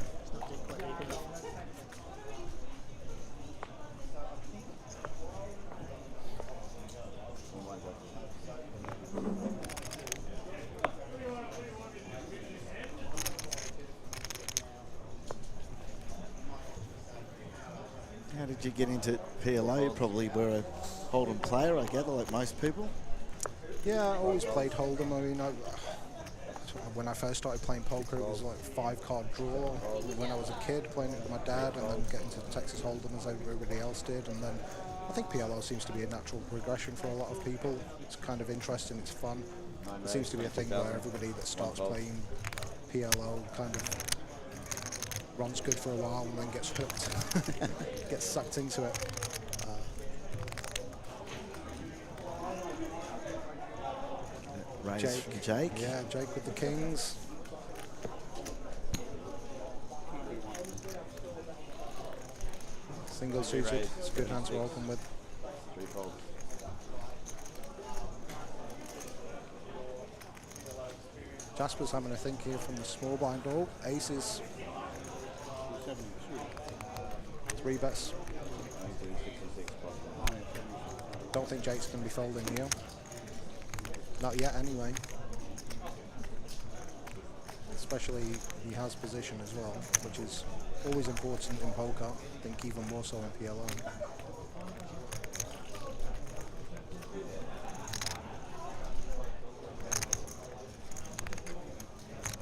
[SPEAKER 6] How did you get into PLO? You probably were a Hold'em player, I gather, like most people.
[SPEAKER 16] Yeah, I always played Hold'em. I mean, when I first started playing poker, it was like 5-card draw. When I was a kid, playing it with my dad, and then getting to Texas Hold'em as everybody else did. And then I think PLO seems to be a natural progression for a lot of people. It's kind of interesting, it's fun. It seems to be a thing where everybody that starts playing PLO kind of runs good for a while and then gets hooked, gets sucked into it.
[SPEAKER 6] Raise from Jake.
[SPEAKER 16] Yeah, Jake with the kings. Single suited. It's a good hand to open with.
[SPEAKER 11] 3 folds.
[SPEAKER 16] Jasper's having a think here from the small blind. Oh, aces. 3 bets. Don't think Jake's going to be folding here. Not yet, anyway. Especially he has position as well, which is always important in poker. I think even more so in PLO.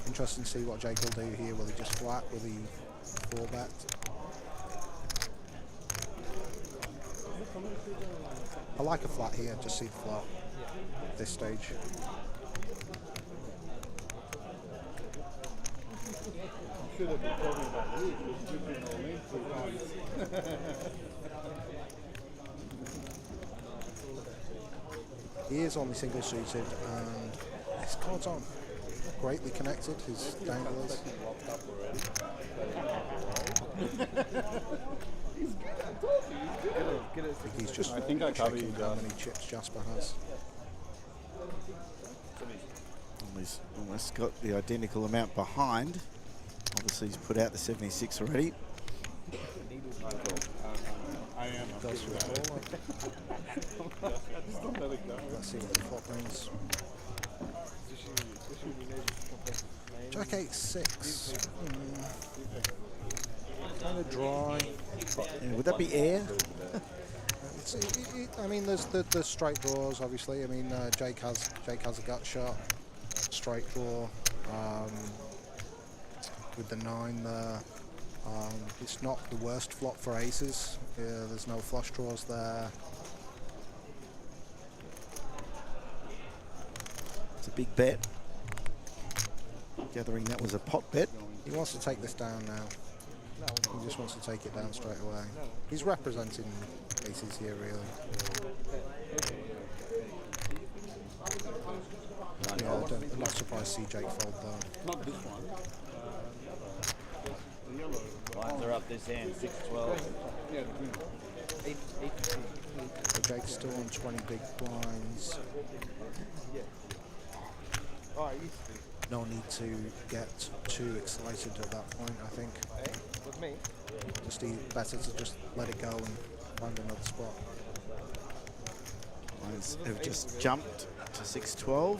[SPEAKER 16] Interesting to see what Jake will do here. Will he just flat? Will he 4-bet? I like a flat here, just see the flat at this stage.
[SPEAKER 5] Should have been talking about you, because you've been all in 2 times.
[SPEAKER 16] He is only single suited, and his cards aren't greatly connected, his danglers.
[SPEAKER 5] He's good at talking.
[SPEAKER 16] I think he's just
[SPEAKER 5] I think I cover you,
[SPEAKER 16] how many chips Jasper has.
[SPEAKER 6] He's almost got the identical amount behind. Obviously, he's put out the 76 already.
[SPEAKER 5] I am.
[SPEAKER 16] Goes for the ball.
[SPEAKER 5] Just don't let it go.
[SPEAKER 16] Let's see what the flop brings. Jack 8-6. Kind of dry.
[SPEAKER 6] Yeah, would that be air?
[SPEAKER 16] I mean, there's the straight draws, obviously. I mean, Jake has a gut shot, straight draw. With the 9 there, it's not the worst flop for aces. Yeah, there's no flush draws there.
[SPEAKER 6] It's a big bet. Gathering that was a pot bet.
[SPEAKER 16] He wants to take this down now. He just wants to take it down straight away. He's representing aces here, really. Yeah, I'm not surprised to see Jake fold though.
[SPEAKER 5] Not this one.
[SPEAKER 11] Lines are up this hand, 6-12.
[SPEAKER 5] Yeah,
[SPEAKER 16] So Jake's still on 20 big blinds. No need to get too excited at that point, I think.
[SPEAKER 3] With me?
[SPEAKER 16] Just better to just let it go and find another spot.
[SPEAKER 6] Lines have just jumped to 6-12.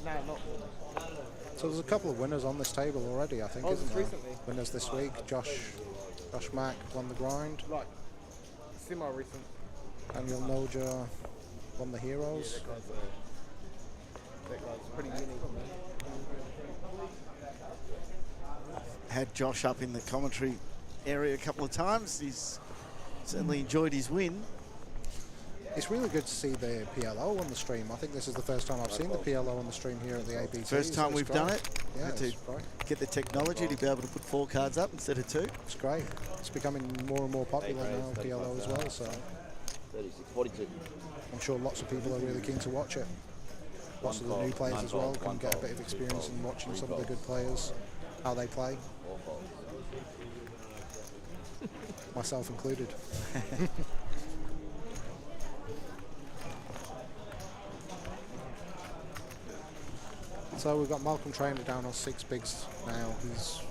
[SPEAKER 3] No, not.
[SPEAKER 16] So there's a couple of winners on this table already, I think, isn't there? Winners this week. Josh Josh Mack won the grind.
[SPEAKER 3] Like, semi-recent.
[SPEAKER 16] Daniel Noja won the heroes.
[SPEAKER 3] That guy's pretty unique, man.
[SPEAKER 6] Had Josh up in the commentary area a couple of times. He's certainly enjoyed his win.
[SPEAKER 16] It's really good to see the PLO on the stream. I think this is the first time I've seen the PLO on the stream here at the ABT.
[SPEAKER 6] First time we've done it.
[SPEAKER 16] Yeah,
[SPEAKER 6] Had to
[SPEAKER 16] it's great.
[SPEAKER 6] get the technology to be able to put 4 cards up instead of 2.
[SPEAKER 16] It's great. It's becoming more and more popular now, PLO as well. So
[SPEAKER 11] 36-42.
[SPEAKER 16] I'm sure lots of people are really keen to watch it. Lots of the new players as well can get a bit of experience in watching some of the good players, how they play. Myself included. So we've got Malcolm Trainer down on 6 bigs now. He's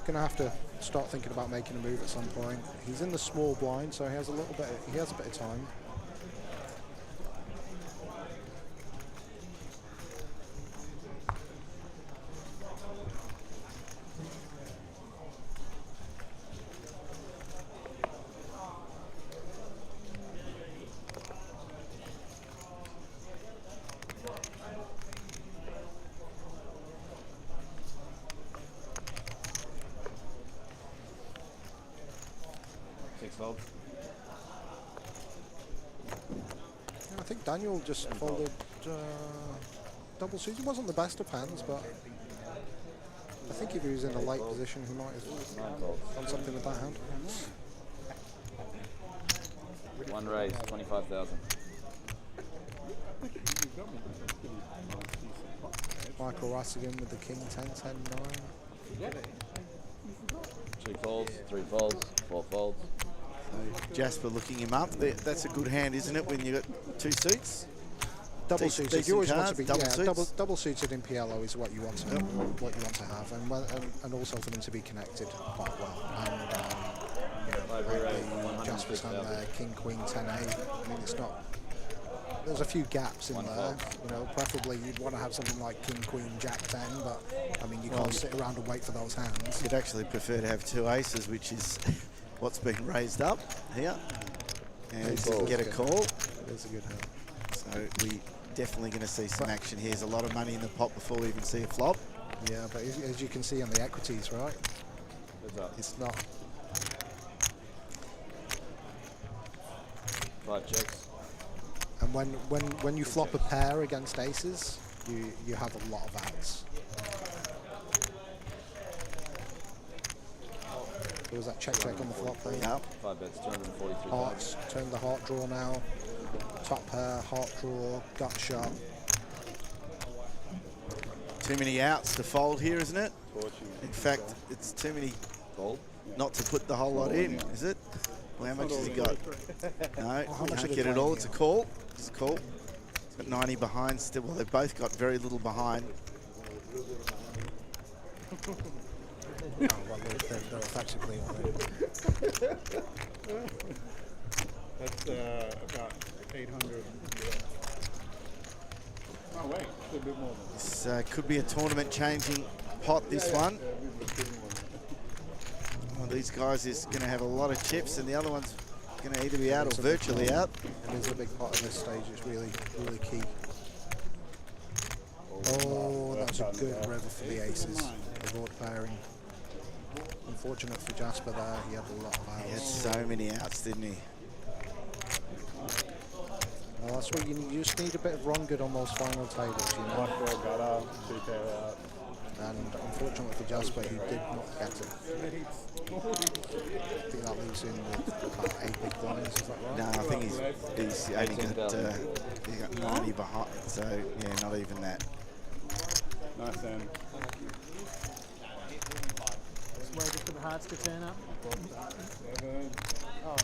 [SPEAKER 16] going to have to start thinking about making a move at some point. He's in the small blind, so he has a bit of time. I think Daniel just folded double suits. He wasn't the best of hands, but I think if he was in a late position, he might have done something with that hand.
[SPEAKER 11] One raise, 25,000.
[SPEAKER 16] Michael Rattigan with the king 10-10-9.
[SPEAKER 11] 2 folds, 3 folds, 4 folds.
[SPEAKER 6] So Jasper looking him up. That's a good hand, isn't it, when you've got 2 suits?
[SPEAKER 16] Double suited. You always want to be
[SPEAKER 6] double
[SPEAKER 16] double suited in PLO is what you want to have, and also for them to be connected quite well. And Jasper's hand there, King Queen 10-8. I mean, it's not. There's a few gaps in there. You know, preferably you'd want to have something like King Queen Jack 10, but I mean you can't sit around and wait for those hands.
[SPEAKER 6] You'd actually prefer to have 2 aces, which is what's been raised up here, and get a call.
[SPEAKER 16] It is a good hand.
[SPEAKER 6] So we definitely going to see some action here. There's a lot of money in the pot before we even see a flop.
[SPEAKER 16] Yeah, but as you can see on the equities, right? It's not.
[SPEAKER 11] 5 checks.
[SPEAKER 16] And when you flop a pair against aces, you have a lot of outs. There was that check on the flop there.
[SPEAKER 6] Yeah.
[SPEAKER 11] 5 bets, 243.
[SPEAKER 16] Hearts, turn the heart draw now. Top pair, heart draw, gut shot.
[SPEAKER 6] Too many outs to fold here, isn't it? In fact, it's too many not to put the whole lot in, is it? Well, how much has he got? No, can't get it all. It's a call. It's a call. He's got 90 behind still. Well, they've both got very little behind.
[SPEAKER 16] Oh, well, they're effectively on it.
[SPEAKER 5] That's about 800. Oh wait, a bit more than that.
[SPEAKER 6] This could be a tournament-changing pot, this one. One of these guys is going to have a lot of chips, and the other one's going to either be out or virtually out.
[SPEAKER 16] It is a big pot at this stage. It's really, really key. Oh, that was a good river for the aces. The board pairing. Unfortunate for Jasper there. He had a lot of outs.
[SPEAKER 6] He had so many outs, didn't he?
[SPEAKER 16] Well, that's what you just need a bit of run good on those final tables, you know.
[SPEAKER 5] 1 for a gutter, 2 pair out.
[SPEAKER 16] And unfortunately for Jasper, he did not get it. I think that leaves him with about 8 big blinds, is that right?
[SPEAKER 6] No, I think he's only got 90 behind, so yeah, not even that.
[SPEAKER 5] Nice end.
[SPEAKER 3] Just waiting for the hearts to turn up.
[SPEAKER 5] 7.
[SPEAKER 3] Oh.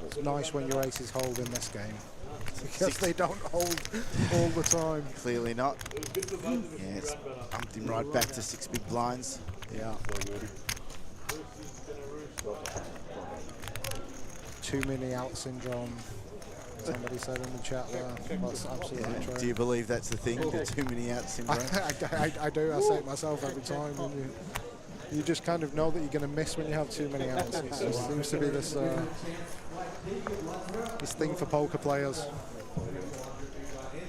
[SPEAKER 16] It's nice when your aces hold in this game, because they don't hold all the time.
[SPEAKER 6] Clearly not. Yeah, it's bumped him right back to 6 big blinds.
[SPEAKER 16] Yeah. Too many out syndrome. Somebody said in the chat there. That's absolutely true.
[SPEAKER 6] Do you believe that's the thing? The too many outs syndrome?
[SPEAKER 16] I do. I say it myself every time. And you just kind of know that you're going to miss when you have too many outs. It just seems to be this this thing for poker players.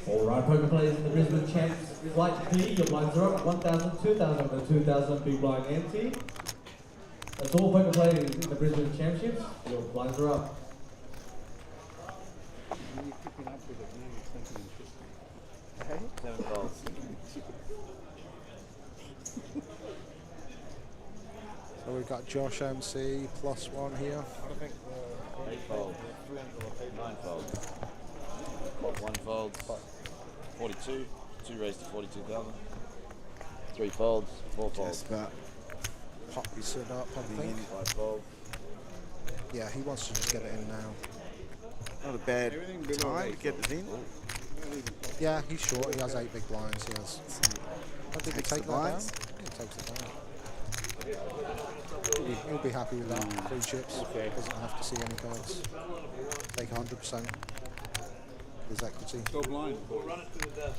[SPEAKER 15] All right, poker players in the Brisbane Champs Flight D, your blinds are up, 1,000, 2,000, and 2,000 big blind empty. That's all poker players in the Brisbane Championships, your blinds are up.
[SPEAKER 11] Seven folds.
[SPEAKER 16] So we've got Josh MC +1 here.
[SPEAKER 11] 8 folds. 9 folds. 1 folds. 42. 2 raised to 42,000. 3 folds. 4 folds.
[SPEAKER 16] Poppy set up, I think.
[SPEAKER 11] 5 folds.
[SPEAKER 16] Yeah, he wants to just get it in now.
[SPEAKER 6] Not a bad time to get it in.
[SPEAKER 16] Yeah, he's short. He has 8 big blinds. He has. I think he take that down. He takes it down. He'll be happy with that. 3 chips. Okay. Doesn't have to see any cards. Take 100%. His equity.
[SPEAKER 5] Go blind.
[SPEAKER 2] We'll run it to the death.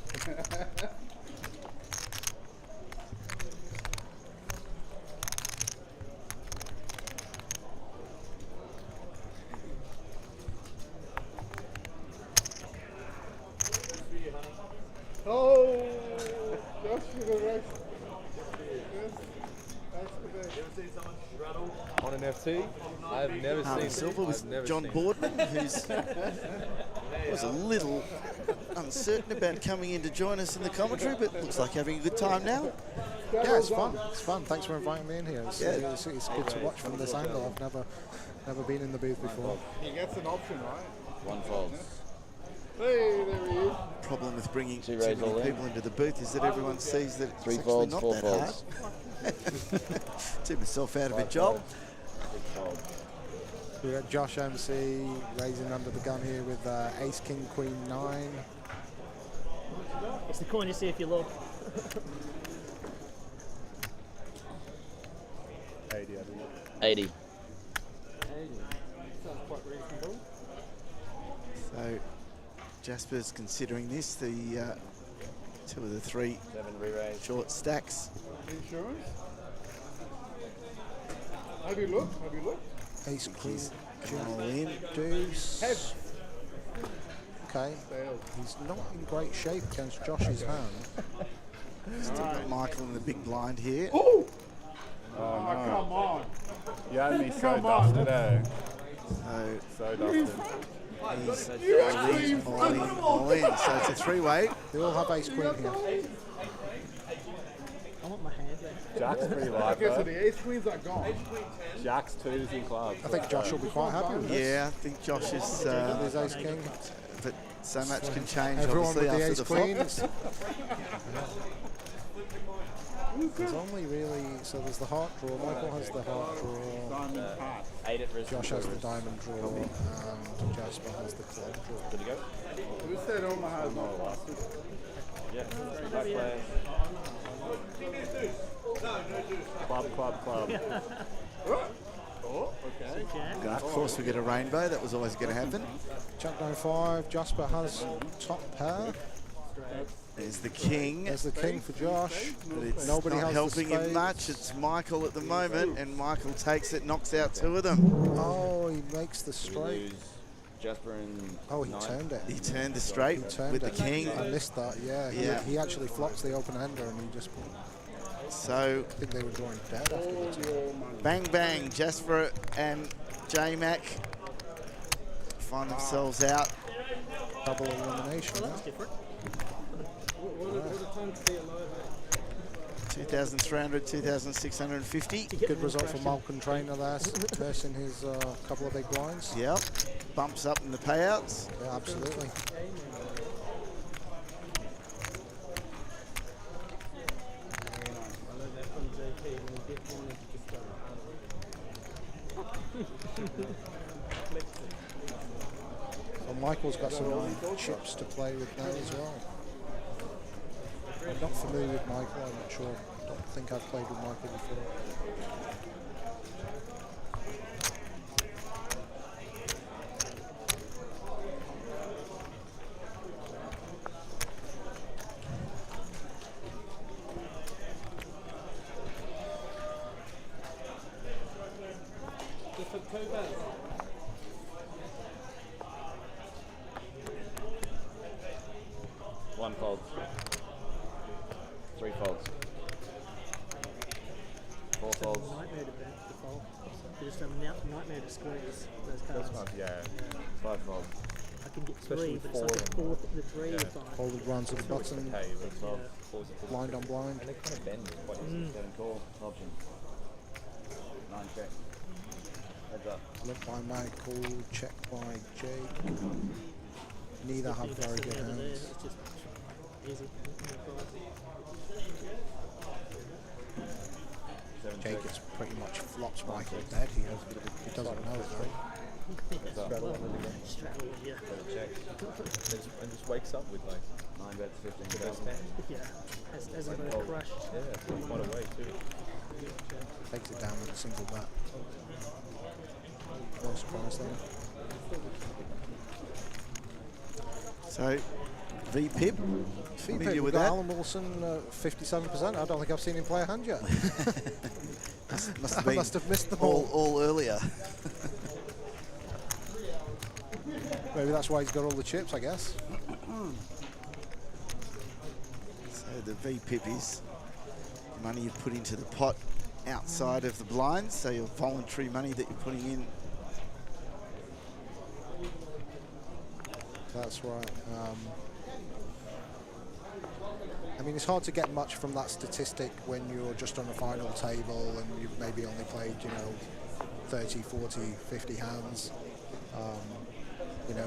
[SPEAKER 5] Oh, Josh for the race. Yes, thanks for that.
[SPEAKER 2] You ever seen someone rattle
[SPEAKER 3] on an FT? I've never seen
[SPEAKER 6] Silver was John Boardman, who's was a little uncertain about coming in to join us in the commentary, but looks like having a good time now.
[SPEAKER 16] Yeah, it's fun. It's fun. Thanks for inviting me in here. It's good to watch from this angle. I've never been in the booth before.
[SPEAKER 5] He gets an option, right?
[SPEAKER 11] 1 folds.
[SPEAKER 5] Hey, there he is.
[SPEAKER 6] Problem with bringing too
[SPEAKER 11] raise
[SPEAKER 6] many
[SPEAKER 11] all in.
[SPEAKER 6] people into the booth is that everyone sees that it's
[SPEAKER 11] 3
[SPEAKER 6] actually
[SPEAKER 11] folds,
[SPEAKER 6] not
[SPEAKER 11] 4
[SPEAKER 6] that
[SPEAKER 11] folds.
[SPEAKER 6] hard. Took myself out of a job.
[SPEAKER 11] 6 folds.
[SPEAKER 16] We got Josh MC raising under the gun here with Ace King Queen 9.
[SPEAKER 17] It's the coin to see if you look.
[SPEAKER 5] 80, I think.
[SPEAKER 11] 80.
[SPEAKER 3] Sounds quite reasonable.
[SPEAKER 6] So Jasper's considering this, the 2 of the 3
[SPEAKER 11] 7 re-raise.
[SPEAKER 6] short stacks.
[SPEAKER 5] Insurance? Have you looked? Have you looked?
[SPEAKER 16] Ace Queen
[SPEAKER 6] All in.
[SPEAKER 16] Deuce.
[SPEAKER 5] Head.
[SPEAKER 16] Okay.
[SPEAKER 5] Failed.
[SPEAKER 16] He's not in great shape against Josh's hand.
[SPEAKER 6] Still got Michael in the big blind here.
[SPEAKER 5] Oh! Oh, no.
[SPEAKER 7] Come on.
[SPEAKER 5] You had me so
[SPEAKER 7] Come on.
[SPEAKER 5] dusted, eh?
[SPEAKER 6] So
[SPEAKER 5] dusted.
[SPEAKER 6] he's all in. So it's a 3-way.
[SPEAKER 16] They all have Ace Queen here.
[SPEAKER 17] I want my hand there.
[SPEAKER 5] Jack's pretty light,
[SPEAKER 7] Okay, so
[SPEAKER 5] though.
[SPEAKER 7] the ace queens are gone.
[SPEAKER 5] Jack's 2s and clubs.
[SPEAKER 16] I think Josh will be quite happy with this.
[SPEAKER 6] Yeah, I think Josh is.
[SPEAKER 16] There's Ace King.
[SPEAKER 6] But so much can change,
[SPEAKER 16] Everyone
[SPEAKER 6] obviously,
[SPEAKER 16] with the
[SPEAKER 6] after
[SPEAKER 16] Ace
[SPEAKER 6] the
[SPEAKER 16] Queen.
[SPEAKER 6] flop.
[SPEAKER 16] There's only really, so there's the heart draw. Michael has the heart draw.
[SPEAKER 11] 8 at risk.
[SPEAKER 16] Josh has the diamond draw, and Jasper has the club draw.
[SPEAKER 11] Good to go?
[SPEAKER 5] Who said Omaha is not busted?
[SPEAKER 11] Yeah. Back players.
[SPEAKER 5] Club. Oh, okay.
[SPEAKER 6] And of course, we get a rainbow. That was always going to happen.
[SPEAKER 16] Jack 9-5. Jasper has top pair.
[SPEAKER 6] There's the king.
[SPEAKER 16] There's the king for Josh.
[SPEAKER 6] But it's
[SPEAKER 16] Nobody
[SPEAKER 6] not
[SPEAKER 16] has
[SPEAKER 6] helping
[SPEAKER 16] the
[SPEAKER 6] him
[SPEAKER 16] spades.
[SPEAKER 6] much. It's Michael at the moment, and Michael takes it, knocks out 2 of them.
[SPEAKER 16] Oh, he makes the
[SPEAKER 11] We
[SPEAKER 16] straight.
[SPEAKER 11] lose Jasper and
[SPEAKER 16] Oh, he
[SPEAKER 11] 9.
[SPEAKER 16] turned it.
[SPEAKER 6] He turned the straight
[SPEAKER 16] He turned
[SPEAKER 6] with the
[SPEAKER 16] it.
[SPEAKER 6] king.
[SPEAKER 16] I missed that, yeah.
[SPEAKER 6] Yeah.
[SPEAKER 16] He actually flops the open ender and he just.
[SPEAKER 6] So
[SPEAKER 16] I think they were drawing dead after the turn.
[SPEAKER 6] bang bang, Jasper and J-Mac find themselves out.
[SPEAKER 16] Double elimination.
[SPEAKER 17] Well, that's different.
[SPEAKER 3] What are the times to be alive?
[SPEAKER 6] 2,300, 2,650.
[SPEAKER 16] Good result for Malcolm Trainer there, versing his couple of big blinds.
[SPEAKER 6] Yep, bumps up in the payouts.
[SPEAKER 16] Yeah, absolutely. So Michael's got some chips to play with now as well. I'm not familiar with Michael, I'm not sure. I don't think I've played with Michael before.
[SPEAKER 5] Yeah. 5 folds.
[SPEAKER 17] I can get
[SPEAKER 5] Especially
[SPEAKER 17] 3, but it's like a
[SPEAKER 5] four.
[SPEAKER 17] 4th, the 3 is like.
[SPEAKER 16] Folded rounds at the button. Blind on blind.
[SPEAKER 11] And they kind of bend quite easily. 7 call, option. 9 check. Heads up.
[SPEAKER 16] Look by Michael, check by Jake. Neither have very good hands.
[SPEAKER 17] It's just easy.
[SPEAKER 16] Jake has pretty much flopped Michael dead. He doesn't know it though.
[SPEAKER 17] Straddle, yeah.
[SPEAKER 5] And just wakes up with like
[SPEAKER 11] 9 bets, 15
[SPEAKER 5] the best
[SPEAKER 11] bets.
[SPEAKER 5] hand.
[SPEAKER 17] Yeah. As I'm going to crush.
[SPEAKER 5] Yeah, quite away too.
[SPEAKER 16] Takes it down with a single bat. No surprise there.
[SPEAKER 6] So, VPIP, familiar with that?
[SPEAKER 16] Alan Wilson, 57%. I don't think I've seen him play a hand yet.
[SPEAKER 6] must
[SPEAKER 16] I must have missed the
[SPEAKER 6] all,
[SPEAKER 16] ball.
[SPEAKER 6] all earlier.
[SPEAKER 16] Maybe that's why he's got all the chips, I guess.
[SPEAKER 6] So the VPIP is money you put into the pot outside of the blinds, so your voluntary money that you're putting in.
[SPEAKER 16] That's right. I mean, it's hard to get much from that statistic when you're just on a final table and you've maybe only played, 30, 40, 50 hands.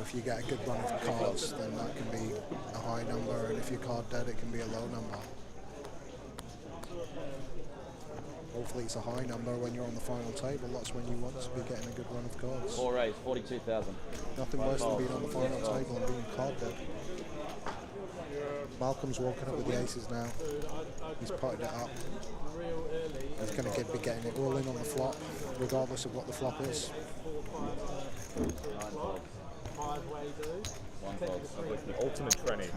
[SPEAKER 16] If you get a good run of cards, then that can be a high number, and if you're card dead, it can be a low number. Hopefully it's a high number when you're on the final table. That's when you want to be getting a good run of cards.
[SPEAKER 11] 4 raise, 42,000.
[SPEAKER 16] Nothing worse than being on the final table and being card dead. Malcolm's walking up with the aces now. He's potted it up. He's going to be getting it all in on the flop, regardless of what the flop is.
[SPEAKER 11] 9 folds. 1 fold.
[SPEAKER 5] The ultimate cranny.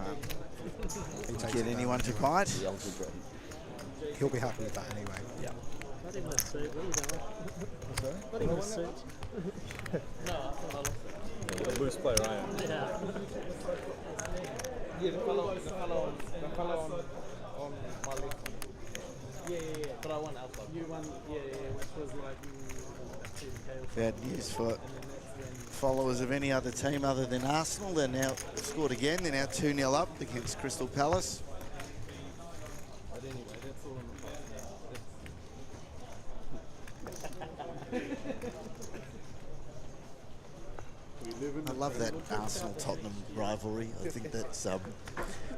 [SPEAKER 6] Get anyone to bite?
[SPEAKER 11] The ultimate cranny.
[SPEAKER 16] He'll be happy with that anyway.
[SPEAKER 6] Yeah.
[SPEAKER 17] Not even a suit. What are you doing? Not even a suit. No, I lost it.
[SPEAKER 5] What a loose player I am.
[SPEAKER 17] Yeah.
[SPEAKER 3] Yeah, the fellow on my list. Yeah. But I won alpha. You won, which was like
[SPEAKER 6] Bad news for followers of any other team other than Arsenal. They're now scored again. They're now 2-0 up against Crystal Palace.
[SPEAKER 3] But anyway, that's all
[SPEAKER 6] I love that Arsenal-Tottenham rivalry. I think that's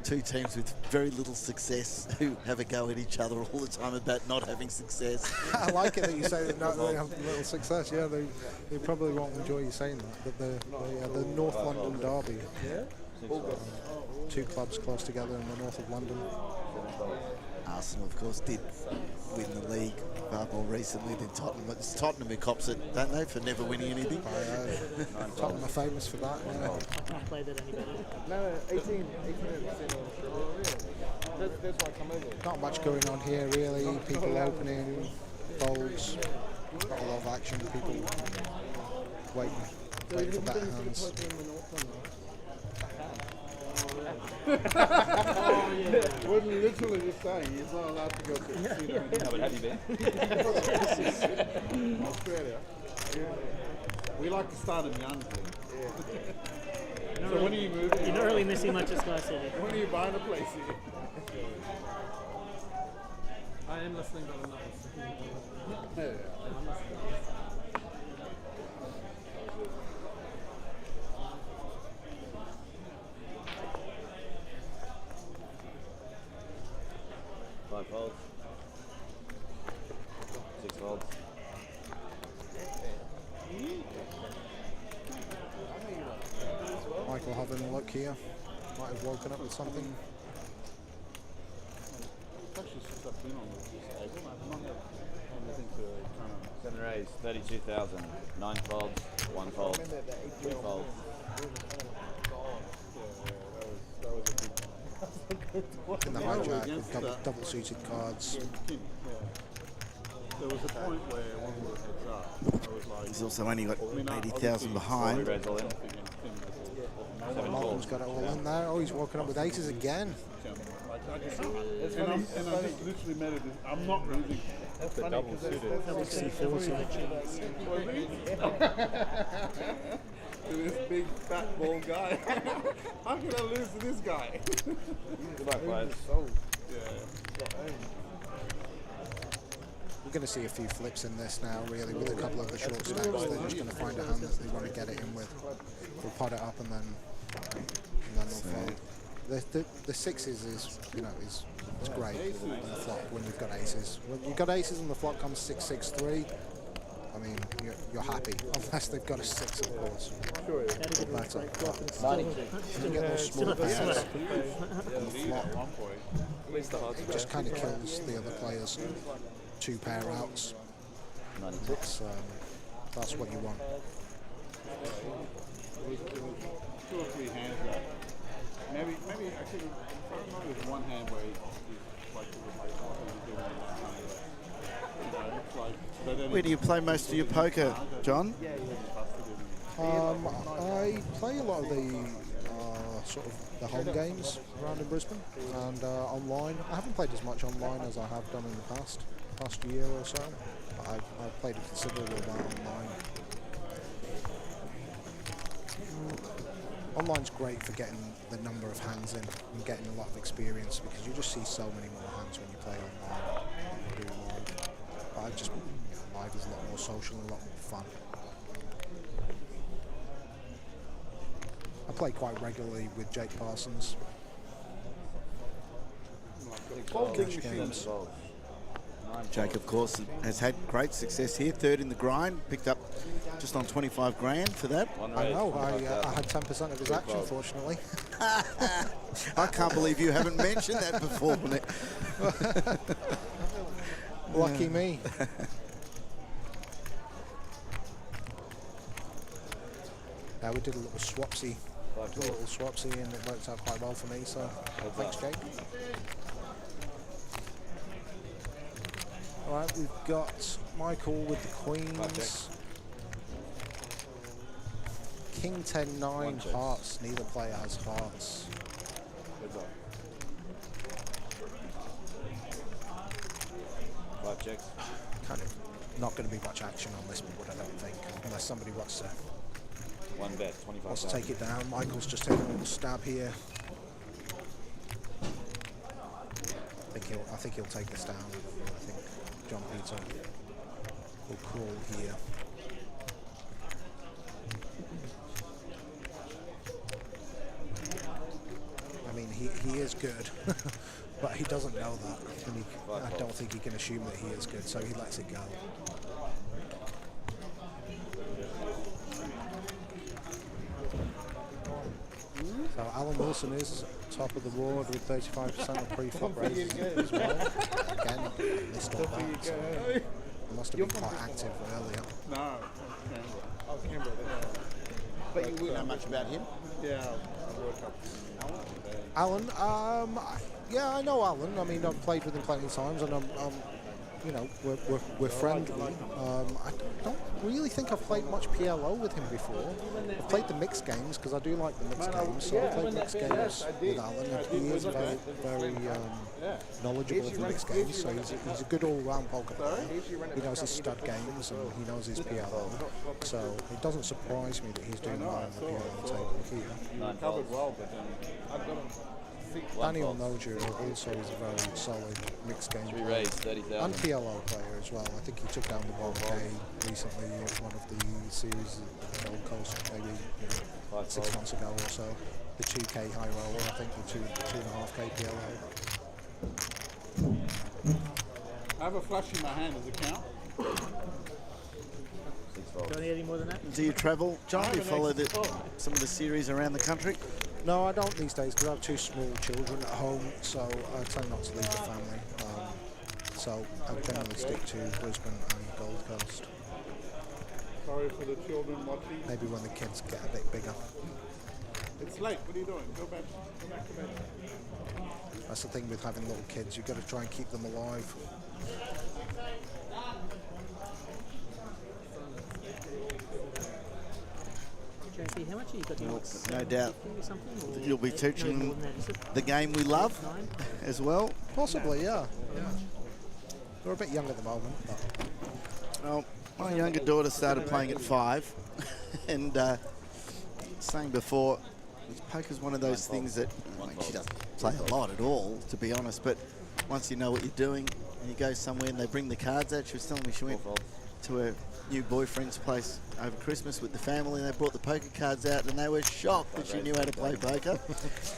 [SPEAKER 6] two teams with very little success who have a go at each other all the time about not having success.
[SPEAKER 16] I like it that you say that they have little success. Yeah, they probably won't enjoy you saying that. But the North London derby.
[SPEAKER 3] Yeah.
[SPEAKER 16] 2 clubs close together in the north of London.
[SPEAKER 6] Arsenal, of course, did win the league far more recently than Tottenham. But it's Tottenham who cops it, don't they, for never winning anything?
[SPEAKER 16] Tottenham are famous for that. Yeah.
[SPEAKER 17] I can't play that any better.
[SPEAKER 3] No, 18% that's why I come over.
[SPEAKER 16] Not much going on here, really. People opening, folds. Not a lot of action. People waiting for better hands.
[SPEAKER 5] What literally just saying, he's not allowed to go to the casino.
[SPEAKER 11] No, but have you been?
[SPEAKER 5] Australia. We like to start them young. So when are you moving?
[SPEAKER 17] You're not really missing much at Sky City.
[SPEAKER 5] When are you buying a place here?
[SPEAKER 3] I am listening, but I'm not listening. I'm listening.
[SPEAKER 11] Folds. 6 folds.
[SPEAKER 16] Michael having a look here. Might have woken up with something.
[SPEAKER 5] Actually, since I've been on this table, I've not had anything to kind of...
[SPEAKER 11] 7 raise, 32,000. 9 folds, 1 fold, 3 folds.
[SPEAKER 5] That was a big...
[SPEAKER 16] In the hijack with double suited cards.
[SPEAKER 5] There was a point where one of the heads up, I was like...
[SPEAKER 6] He's also only got 80,000 behind.
[SPEAKER 16] Malcolm's got it all in there. Oh, he's walking up with aces again.
[SPEAKER 5] I just literally made it. I'm not losing.
[SPEAKER 17] That's the double suited.
[SPEAKER 5] To this big fat bald guy. How can I lose to this guy?
[SPEAKER 11] Good luck, guys.
[SPEAKER 16] We're going to see a few flips in this now, really, with a couple of the short stacks. They're just going to find a hand that they want to get it in with. They'll pot it up and then they'll fold. The sixes is, you know, is great on the flop when you've got aces. When you've got aces and the flop comes 6-6-3, I mean, you're happy, unless they've got a 6, of course. Or better. You get those small pairs on the flop, it just kind of kills the other players. 2 pair outs. That's what you want.
[SPEAKER 5] 2 or 3 hands left. Maybe I should have. There's one hand where he's like
[SPEAKER 6] Where do you play most of your poker, John?
[SPEAKER 16] I play a lot of the sort of the home games around in Brisbane and online. I haven't played as much online as I have done in the past year or so. I've played a considerable amount online. Online's great for getting the number of hands in and getting a lot of experience because you just see so many more hands when you play online than you do live. But live is a lot more social and a lot more fun. I play quite regularly with Jake Parsons. Cash games.
[SPEAKER 6] Jake, of course, has had great success here. 3rd in the grind, picked up just on 25 grand for that.
[SPEAKER 16] I know, I had 10% of his action, fortunately.
[SPEAKER 6] I can't believe you haven't mentioned that before, Nick.
[SPEAKER 16] Lucky me. We did a little swapsy, and it worked out quite well for me, so thanks, Jake. Alright, we've got Michael with the queens. King 10-9 hearts. Neither player has hearts.
[SPEAKER 11] Five checks.
[SPEAKER 16] Kind of not going to be much action on this board, I don't think, unless somebody wants to.
[SPEAKER 11] One bet, 25.
[SPEAKER 16] Wants to take it down. Michael's just taking a little stab here. I think he'll take this down. I think John Peter will crawl here. I mean, he is good, but he doesn't know that. And I don't think he can assume that he is good, so he lets it go. So Alan Wilson is top of the board with 35% of pre-flop raises as well. Again, missed all that. So he must have been quite active earlier.
[SPEAKER 5] No, Canberra.
[SPEAKER 6] But you wouldn't know much about him?
[SPEAKER 5] Yeah,
[SPEAKER 16] Alan, yeah, I know Alan. I mean, I've played with him plenty of times, and I'm you know, we're friendly. I don't really think I've played much PLO with him before. I've played the mixed games because I do like the mixed games, so I've played mixed games with Alan, and he is very, very knowledgeable of the mixed games, so he's a good all-round poker player. He knows his stud games and he knows his PLO, so it doesn't surprise me that he's doing well on the PLO table here.
[SPEAKER 5] Covered well, but I've got him.
[SPEAKER 16] Daniel Noju also is a very solid mixed game player.
[SPEAKER 11] 30,000.
[SPEAKER 16] And PLO player as well. I think he took down the 1K recently at one of the series at the Gold Coast, maybe 6 months ago or so. The 2K high roller, I think the 2.5K PLO.
[SPEAKER 5] I have a flush in my hand. Does it count?
[SPEAKER 17] Don't need any more than that?
[SPEAKER 6] Do you travel, John? Do you follow some of the series around the country?
[SPEAKER 16] No, I don't these days because I have 2 small children at home, so I tend not to leave the family. So I generally stick to Brisbane and Gold Coast.
[SPEAKER 5] Sorry for the children watching.
[SPEAKER 16] Maybe when the kids get a bit bigger.
[SPEAKER 5] It's late. What are you doing? Go back to bed.
[SPEAKER 16] That's the thing with having little kids. You've got to try and keep them alive.
[SPEAKER 17] JP, how much have you got?
[SPEAKER 6] No doubt.
[SPEAKER 17] 50 or something, or
[SPEAKER 6] You'll be
[SPEAKER 17] no
[SPEAKER 6] teaching
[SPEAKER 17] more than that, is it?
[SPEAKER 6] the game we love as well.
[SPEAKER 16] Possibly, yeah. They're a bit young at the moment. But.
[SPEAKER 6] Well, my younger daughter started playing at 5, and saying before, poker's one of those things that she doesn't play a lot at all, to be honest. But once you know what you're doing, and you go somewhere and they bring the cards out, she was telling me she went to her new boyfriend's place over Christmas with the family, and they brought the poker cards out, and they were shocked that she knew how to play poker.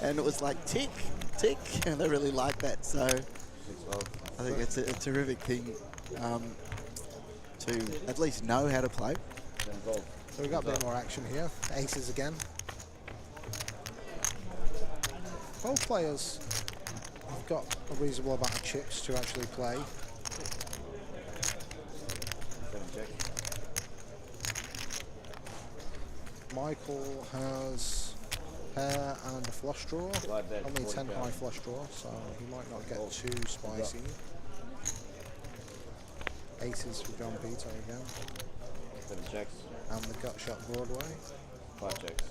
[SPEAKER 6] And it was like tick, tick, and they really liked that. So I think it's a terrific thing to at least know how to play.
[SPEAKER 16] So we've got a bit more action here. Aces again. Both players have got a reasonable amount of chips to actually play. Michael has pair and a flush draw. Only 10 high flush draw, so he might not get too spicy. Aces for John Peter again.
[SPEAKER 11] 7 checks.
[SPEAKER 16] And the gut shot Broadway.
[SPEAKER 11] 5 checks.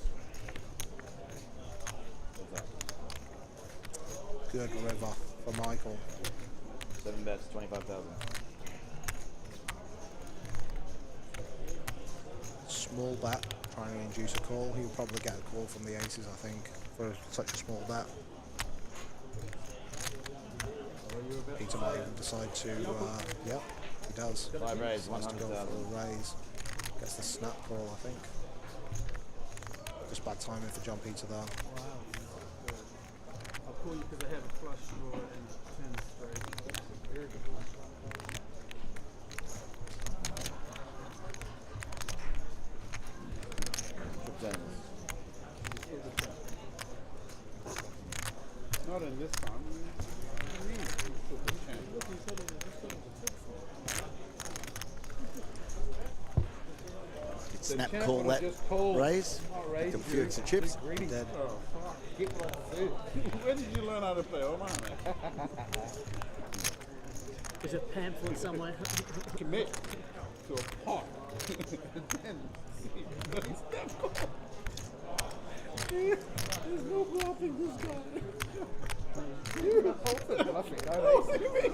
[SPEAKER 16] Good river for Michael.
[SPEAKER 11] 7 bets, 25,000.
[SPEAKER 16] Small bet, trying to induce a call. He'll probably get a call from the aces, I think, for such a small bet. Peter might even decide to, yep, he does.
[SPEAKER 11] 5 raise,
[SPEAKER 16] He wants to go
[SPEAKER 11] 100,000.
[SPEAKER 16] for a raise. Gets the snap call, I think. Just bad timing for John Peter there.
[SPEAKER 5] I'll call you because I have a flush draw and 10 straight. Very good. Not in this time.
[SPEAKER 6] Snap call that raise. Some few extra chips. Dead.
[SPEAKER 5] Oh, fuck. Get what I do. Where did you learn how to play Omaha?
[SPEAKER 17] Is it pamphlet somewhere?
[SPEAKER 5] Commit to a pot. And then snap call. There's no bluffing this guy. You're also bluffing. What do you mean?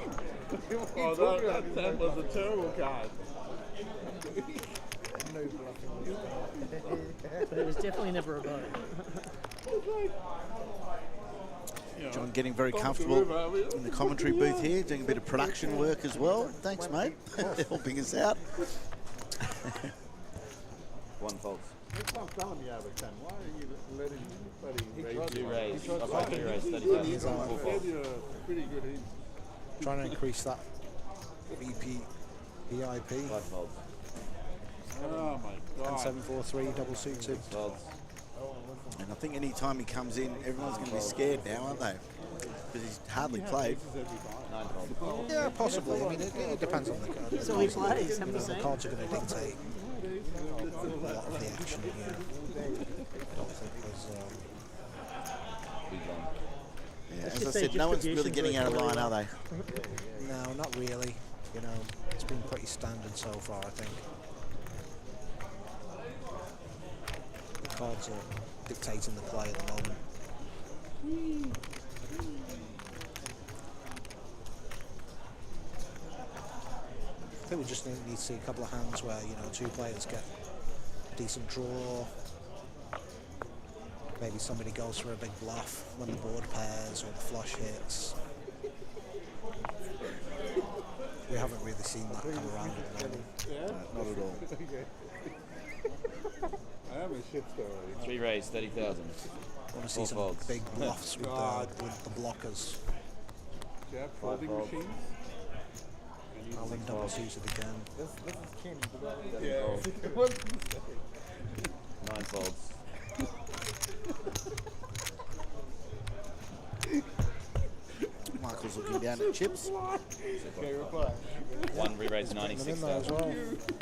[SPEAKER 5] Oh, that 10 was a terrible card. No bluffing.
[SPEAKER 17] But it was definitely never a vote.
[SPEAKER 6] John getting very comfortable in the commentary booth here, doing a bit of production work as well. Thanks, mate, helping us out.
[SPEAKER 11] 1 false.
[SPEAKER 5] That's what I'm telling you, out of 10. Why are you letting anybody
[SPEAKER 11] You raise.
[SPEAKER 5] You
[SPEAKER 11] raise 30,000.
[SPEAKER 5] He's pretty good.
[SPEAKER 16] Trying to increase that VP, PIP.
[SPEAKER 11] 5 false.
[SPEAKER 5] Oh my God.
[SPEAKER 16] And 7-4-3 double suited.
[SPEAKER 6] And I think any time he comes in, everyone's going to be scared now, aren't they? Because he's hardly played.
[SPEAKER 11] 9 false.
[SPEAKER 16] Yeah, possibly. I mean, it depends on the card.
[SPEAKER 17] So he plays, haven't you
[SPEAKER 16] The
[SPEAKER 17] seen?
[SPEAKER 16] cards are going to dictate a lot of the action here. I don't think there's...
[SPEAKER 6] Yeah, as I said, no one's really getting out of line, are they?
[SPEAKER 16] No, not really. You know, it's been pretty standard so far, I think. The cards are dictating the play at the moment. I think we just need to see a couple of hands where, you know, 2 players get a decent draw. Maybe somebody goes for a big bluff when the board pairs or the flush hits. We haven't really seen that come around at the moment.
[SPEAKER 6] Not at all.
[SPEAKER 5] I am a shit story.
[SPEAKER 11] 3 raise, 30,000.
[SPEAKER 16] I want to see
[SPEAKER 11] 4
[SPEAKER 16] some
[SPEAKER 11] folds.
[SPEAKER 16] big bluffs with the blockers.
[SPEAKER 5] Do you have folding
[SPEAKER 11] folds.
[SPEAKER 5] machines?
[SPEAKER 16] I'll win double suited again.
[SPEAKER 7] This is Kim.
[SPEAKER 5] Yeah.
[SPEAKER 7] What's
[SPEAKER 11] 9 folds.
[SPEAKER 6] Michael's looking down at chips.
[SPEAKER 7] Okay, reply.
[SPEAKER 11] 1 re-raise,
[SPEAKER 16] Him in there as
[SPEAKER 11] 96,000.
[SPEAKER 16] well.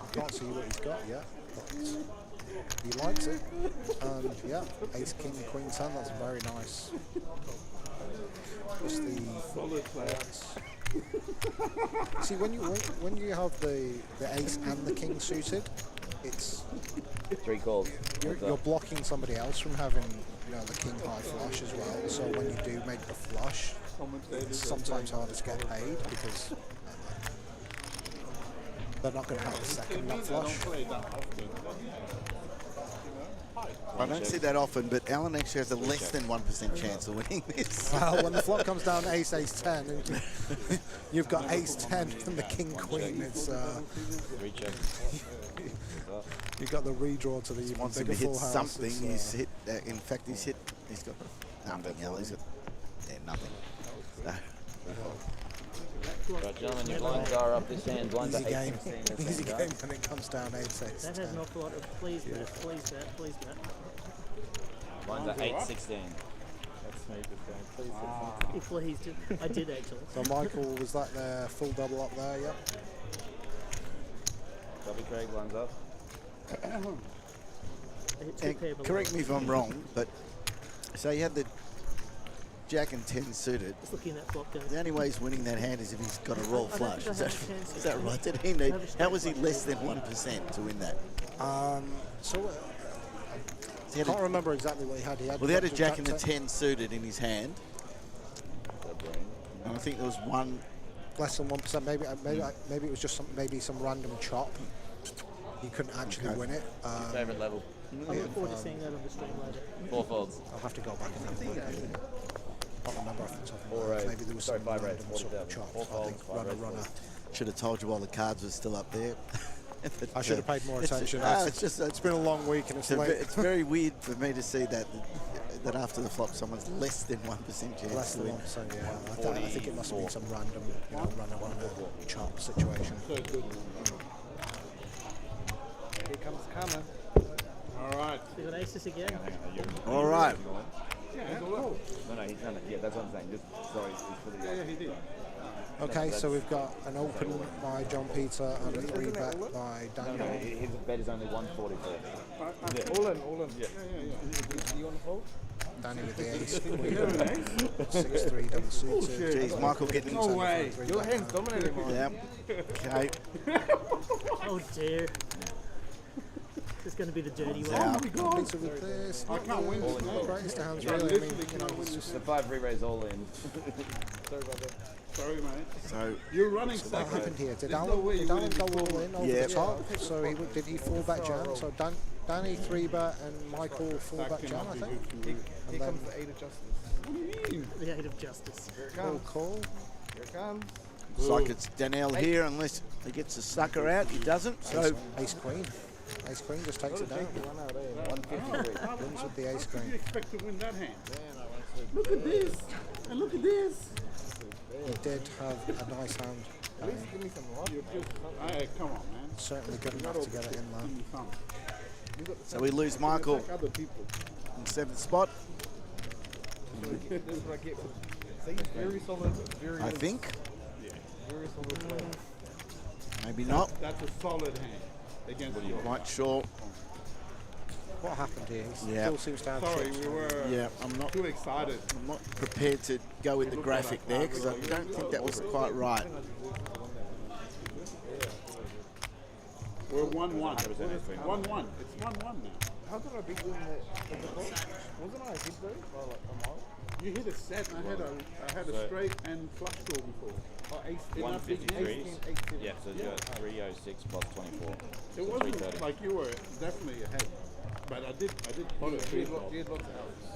[SPEAKER 16] I can't see what he's got yet, but he likes it. And yeah, ace, king, queen, 10, that's very nice. Just the
[SPEAKER 5] solid players.
[SPEAKER 16] See, when you have the ace and the king suited, it's
[SPEAKER 11] 3 calls.
[SPEAKER 16] You're blocking somebody else from having, you know, the king high flush as well. So when you do make the flush, it's sometimes harder to get paid because they're not going to have the second nut flush.
[SPEAKER 6] I don't see that often, but Alan actually has a less than 1% chance of winning this.
[SPEAKER 16] Well, when the flop comes down ace, ace, 10, and you've got ace, 10 and the king, queen, it's... you've got the redraw to the even
[SPEAKER 6] wants him
[SPEAKER 16] bigger
[SPEAKER 6] to hit
[SPEAKER 16] full house.
[SPEAKER 6] something. He's hit, in fact, he's got nothing. He's got, nothing. So.
[SPEAKER 11] Right, gentlemen, your blinds are up this hand. Blinds
[SPEAKER 16] Easy
[SPEAKER 11] are
[SPEAKER 16] game.
[SPEAKER 11] 8-16 this
[SPEAKER 16] Easy
[SPEAKER 11] hand,
[SPEAKER 16] game
[SPEAKER 11] guys.
[SPEAKER 16] when it comes down ace, ace,
[SPEAKER 17] That
[SPEAKER 16] 10.
[SPEAKER 17] has an awful lot of please bet, please bet, please bet.
[SPEAKER 11] Blinds are 8-16.
[SPEAKER 5] That's me just going, please.
[SPEAKER 17] He pleased it. I did actually.
[SPEAKER 16] So Michael, was that the full double up there? Yep.
[SPEAKER 11] Copy, Craig, blinds up.
[SPEAKER 17] I hit 2 pair below.
[SPEAKER 6] Correct me if I'm wrong, but so you had the Jack and 10 suited.
[SPEAKER 17] Just looking at that flop going.
[SPEAKER 6] The only way he's winning that hand is if he's got a roll
[SPEAKER 17] I don't
[SPEAKER 6] flush.
[SPEAKER 17] think
[SPEAKER 6] Is
[SPEAKER 17] I
[SPEAKER 6] that,
[SPEAKER 17] have a chance
[SPEAKER 6] is
[SPEAKER 17] to
[SPEAKER 6] that
[SPEAKER 17] win.
[SPEAKER 6] right? Did he need,
[SPEAKER 17] I have a
[SPEAKER 6] how was he
[SPEAKER 17] straight
[SPEAKER 6] less than 1% to win that?
[SPEAKER 16] So
[SPEAKER 6] He
[SPEAKER 16] I
[SPEAKER 6] had a-
[SPEAKER 16] can't remember exactly what he had.
[SPEAKER 6] Well, he had a
[SPEAKER 16] got
[SPEAKER 6] Jack and the
[SPEAKER 16] 10.
[SPEAKER 6] 10 suited in his hand. And I think there was one.
[SPEAKER 16] Less than 1%. Maybe it was just some random chop. He couldn't actually win it.
[SPEAKER 11] Favourite level.
[SPEAKER 17] I look forward to seeing that on the stream later.
[SPEAKER 11] 4 folds.
[SPEAKER 16] I'll have to go back and have a look. I can't remember off the top of my
[SPEAKER 11] Four
[SPEAKER 16] head.
[SPEAKER 11] raise.
[SPEAKER 16] Maybe there was
[SPEAKER 11] Sorry,
[SPEAKER 16] some
[SPEAKER 11] 5 raise,
[SPEAKER 16] random sort of
[SPEAKER 11] 40,000.
[SPEAKER 16] chop.
[SPEAKER 11] 4
[SPEAKER 16] I
[SPEAKER 11] folds,
[SPEAKER 16] think
[SPEAKER 11] 5 raise,
[SPEAKER 16] runner.
[SPEAKER 6] Should have told you while the cards were still up there.
[SPEAKER 16] I should have paid more attention.
[SPEAKER 6] It's
[SPEAKER 16] been a long week and it's late.
[SPEAKER 6] It's very weird for me to see that after the flop someone's less than 1% chance
[SPEAKER 16] Less
[SPEAKER 6] to
[SPEAKER 16] than
[SPEAKER 6] win.
[SPEAKER 16] 1%, yeah. I think it must have been some random, runner chop situation.
[SPEAKER 3] Here comes the camera.
[SPEAKER 5] All right.
[SPEAKER 17] We got aces again.
[SPEAKER 6] All right.
[SPEAKER 5] Yeah, cool.
[SPEAKER 11] No, he's done it. Yeah, that's what I'm saying. Just, sorry, it's for the...
[SPEAKER 5] Yeah, he did.
[SPEAKER 16] Okay, so we've got an open by John Peter and a 3-bet by Daniel.
[SPEAKER 11] No, his bet is only 144.
[SPEAKER 3] All in. Yeah. You want to fold?
[SPEAKER 16] Danny with the ace, queen, 6-3 double suited.
[SPEAKER 6] Jeez, Michael getting
[SPEAKER 3] No way. Your hand's dominating mine.
[SPEAKER 6] Yeah. Okay.
[SPEAKER 17] Oh dear. This is going to be the dirty one.
[SPEAKER 6] Out.
[SPEAKER 16] Peter with this.
[SPEAKER 5] I can't win this
[SPEAKER 16] Not the
[SPEAKER 5] game.
[SPEAKER 16] greatest of hands,
[SPEAKER 5] I
[SPEAKER 16] really. I
[SPEAKER 5] literally
[SPEAKER 16] mean,
[SPEAKER 5] cannot win
[SPEAKER 16] it's
[SPEAKER 5] this.
[SPEAKER 11] The 5 re-raise all in.
[SPEAKER 3] Sorry about that.
[SPEAKER 5] Sorry, mate.
[SPEAKER 6] So
[SPEAKER 5] You're running
[SPEAKER 16] what
[SPEAKER 5] second.
[SPEAKER 16] happened here? Did
[SPEAKER 5] There's no
[SPEAKER 16] Alan,
[SPEAKER 5] way you
[SPEAKER 16] did Alan
[SPEAKER 5] win
[SPEAKER 16] go
[SPEAKER 5] before.
[SPEAKER 16] all in over
[SPEAKER 6] Yeah.
[SPEAKER 16] the top? So did he 4-bet jam? So Danny 3-bet and Michael 4-bet jam, I think.
[SPEAKER 3] Here comes the 8 of justice.
[SPEAKER 5] What do you mean?
[SPEAKER 17] The 8 of justice.
[SPEAKER 3] Here it
[SPEAKER 16] Cool,
[SPEAKER 3] comes.
[SPEAKER 16] cool.
[SPEAKER 3] Here it comes.
[SPEAKER 6] looks like it's Danielle here unless he gets the sucker out. He doesn't. So
[SPEAKER 16] Ace queen. Ace queen just takes it down.
[SPEAKER 3] 153.
[SPEAKER 16] Wins with the ace
[SPEAKER 5] How do you
[SPEAKER 16] queen.
[SPEAKER 5] expect to win that hand? Look at this. And look at this.
[SPEAKER 16] He did have a nice hand.
[SPEAKER 3] At least give me some luck.
[SPEAKER 5] Hey, come on, man.
[SPEAKER 16] Certainly good enough to get it in there.
[SPEAKER 5] Give me some.
[SPEAKER 6] so we lose Michael
[SPEAKER 5] Like other people.
[SPEAKER 6] in 7th spot,
[SPEAKER 3] This is what I get for. See, very solid. Very
[SPEAKER 6] I think.
[SPEAKER 3] Very solid play.
[SPEAKER 6] Maybe not.
[SPEAKER 5] That's a solid hand against you.
[SPEAKER 6] Quite sure.
[SPEAKER 16] What happened here? He
[SPEAKER 6] Yeah.
[SPEAKER 16] still seems to have
[SPEAKER 5] Sorry,
[SPEAKER 16] chips.
[SPEAKER 5] we were
[SPEAKER 6] Yeah, I'm not
[SPEAKER 5] too excited.
[SPEAKER 6] prepared to go with the graphic there because I don't think that was quite right.
[SPEAKER 5] We're 1-1. 1-1. It's 1-1 now.
[SPEAKER 3] How did I beat you in the box? Wasn't I a hit though? By like a mile?
[SPEAKER 5] You hit a set. I had a straight and flush draw before.
[SPEAKER 3] Oh, ace.
[SPEAKER 5] In that big hand.
[SPEAKER 11] 153. Yeah, so you got 306 plus 24.
[SPEAKER 5] It wasn't like you were definitely ahead, but I did put it.
[SPEAKER 3] You had lots of outs.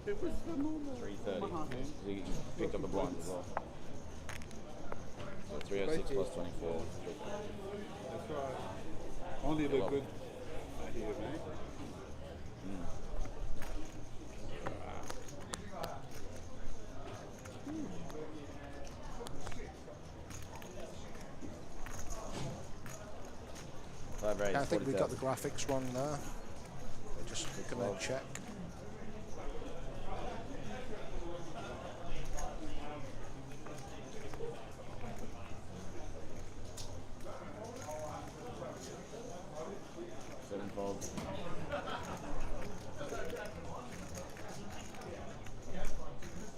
[SPEAKER 5] It was the normal
[SPEAKER 11] 330.
[SPEAKER 5] Omaha hand.
[SPEAKER 11] So you picked up the blind as well. So 306 plus 24.
[SPEAKER 5] That's right. Only the good here, mate.
[SPEAKER 11] Five raise,
[SPEAKER 16] I think we got the
[SPEAKER 11] 40,000.
[SPEAKER 16] graphics wrong there. We're just going to check.
[SPEAKER 11] Seven folds.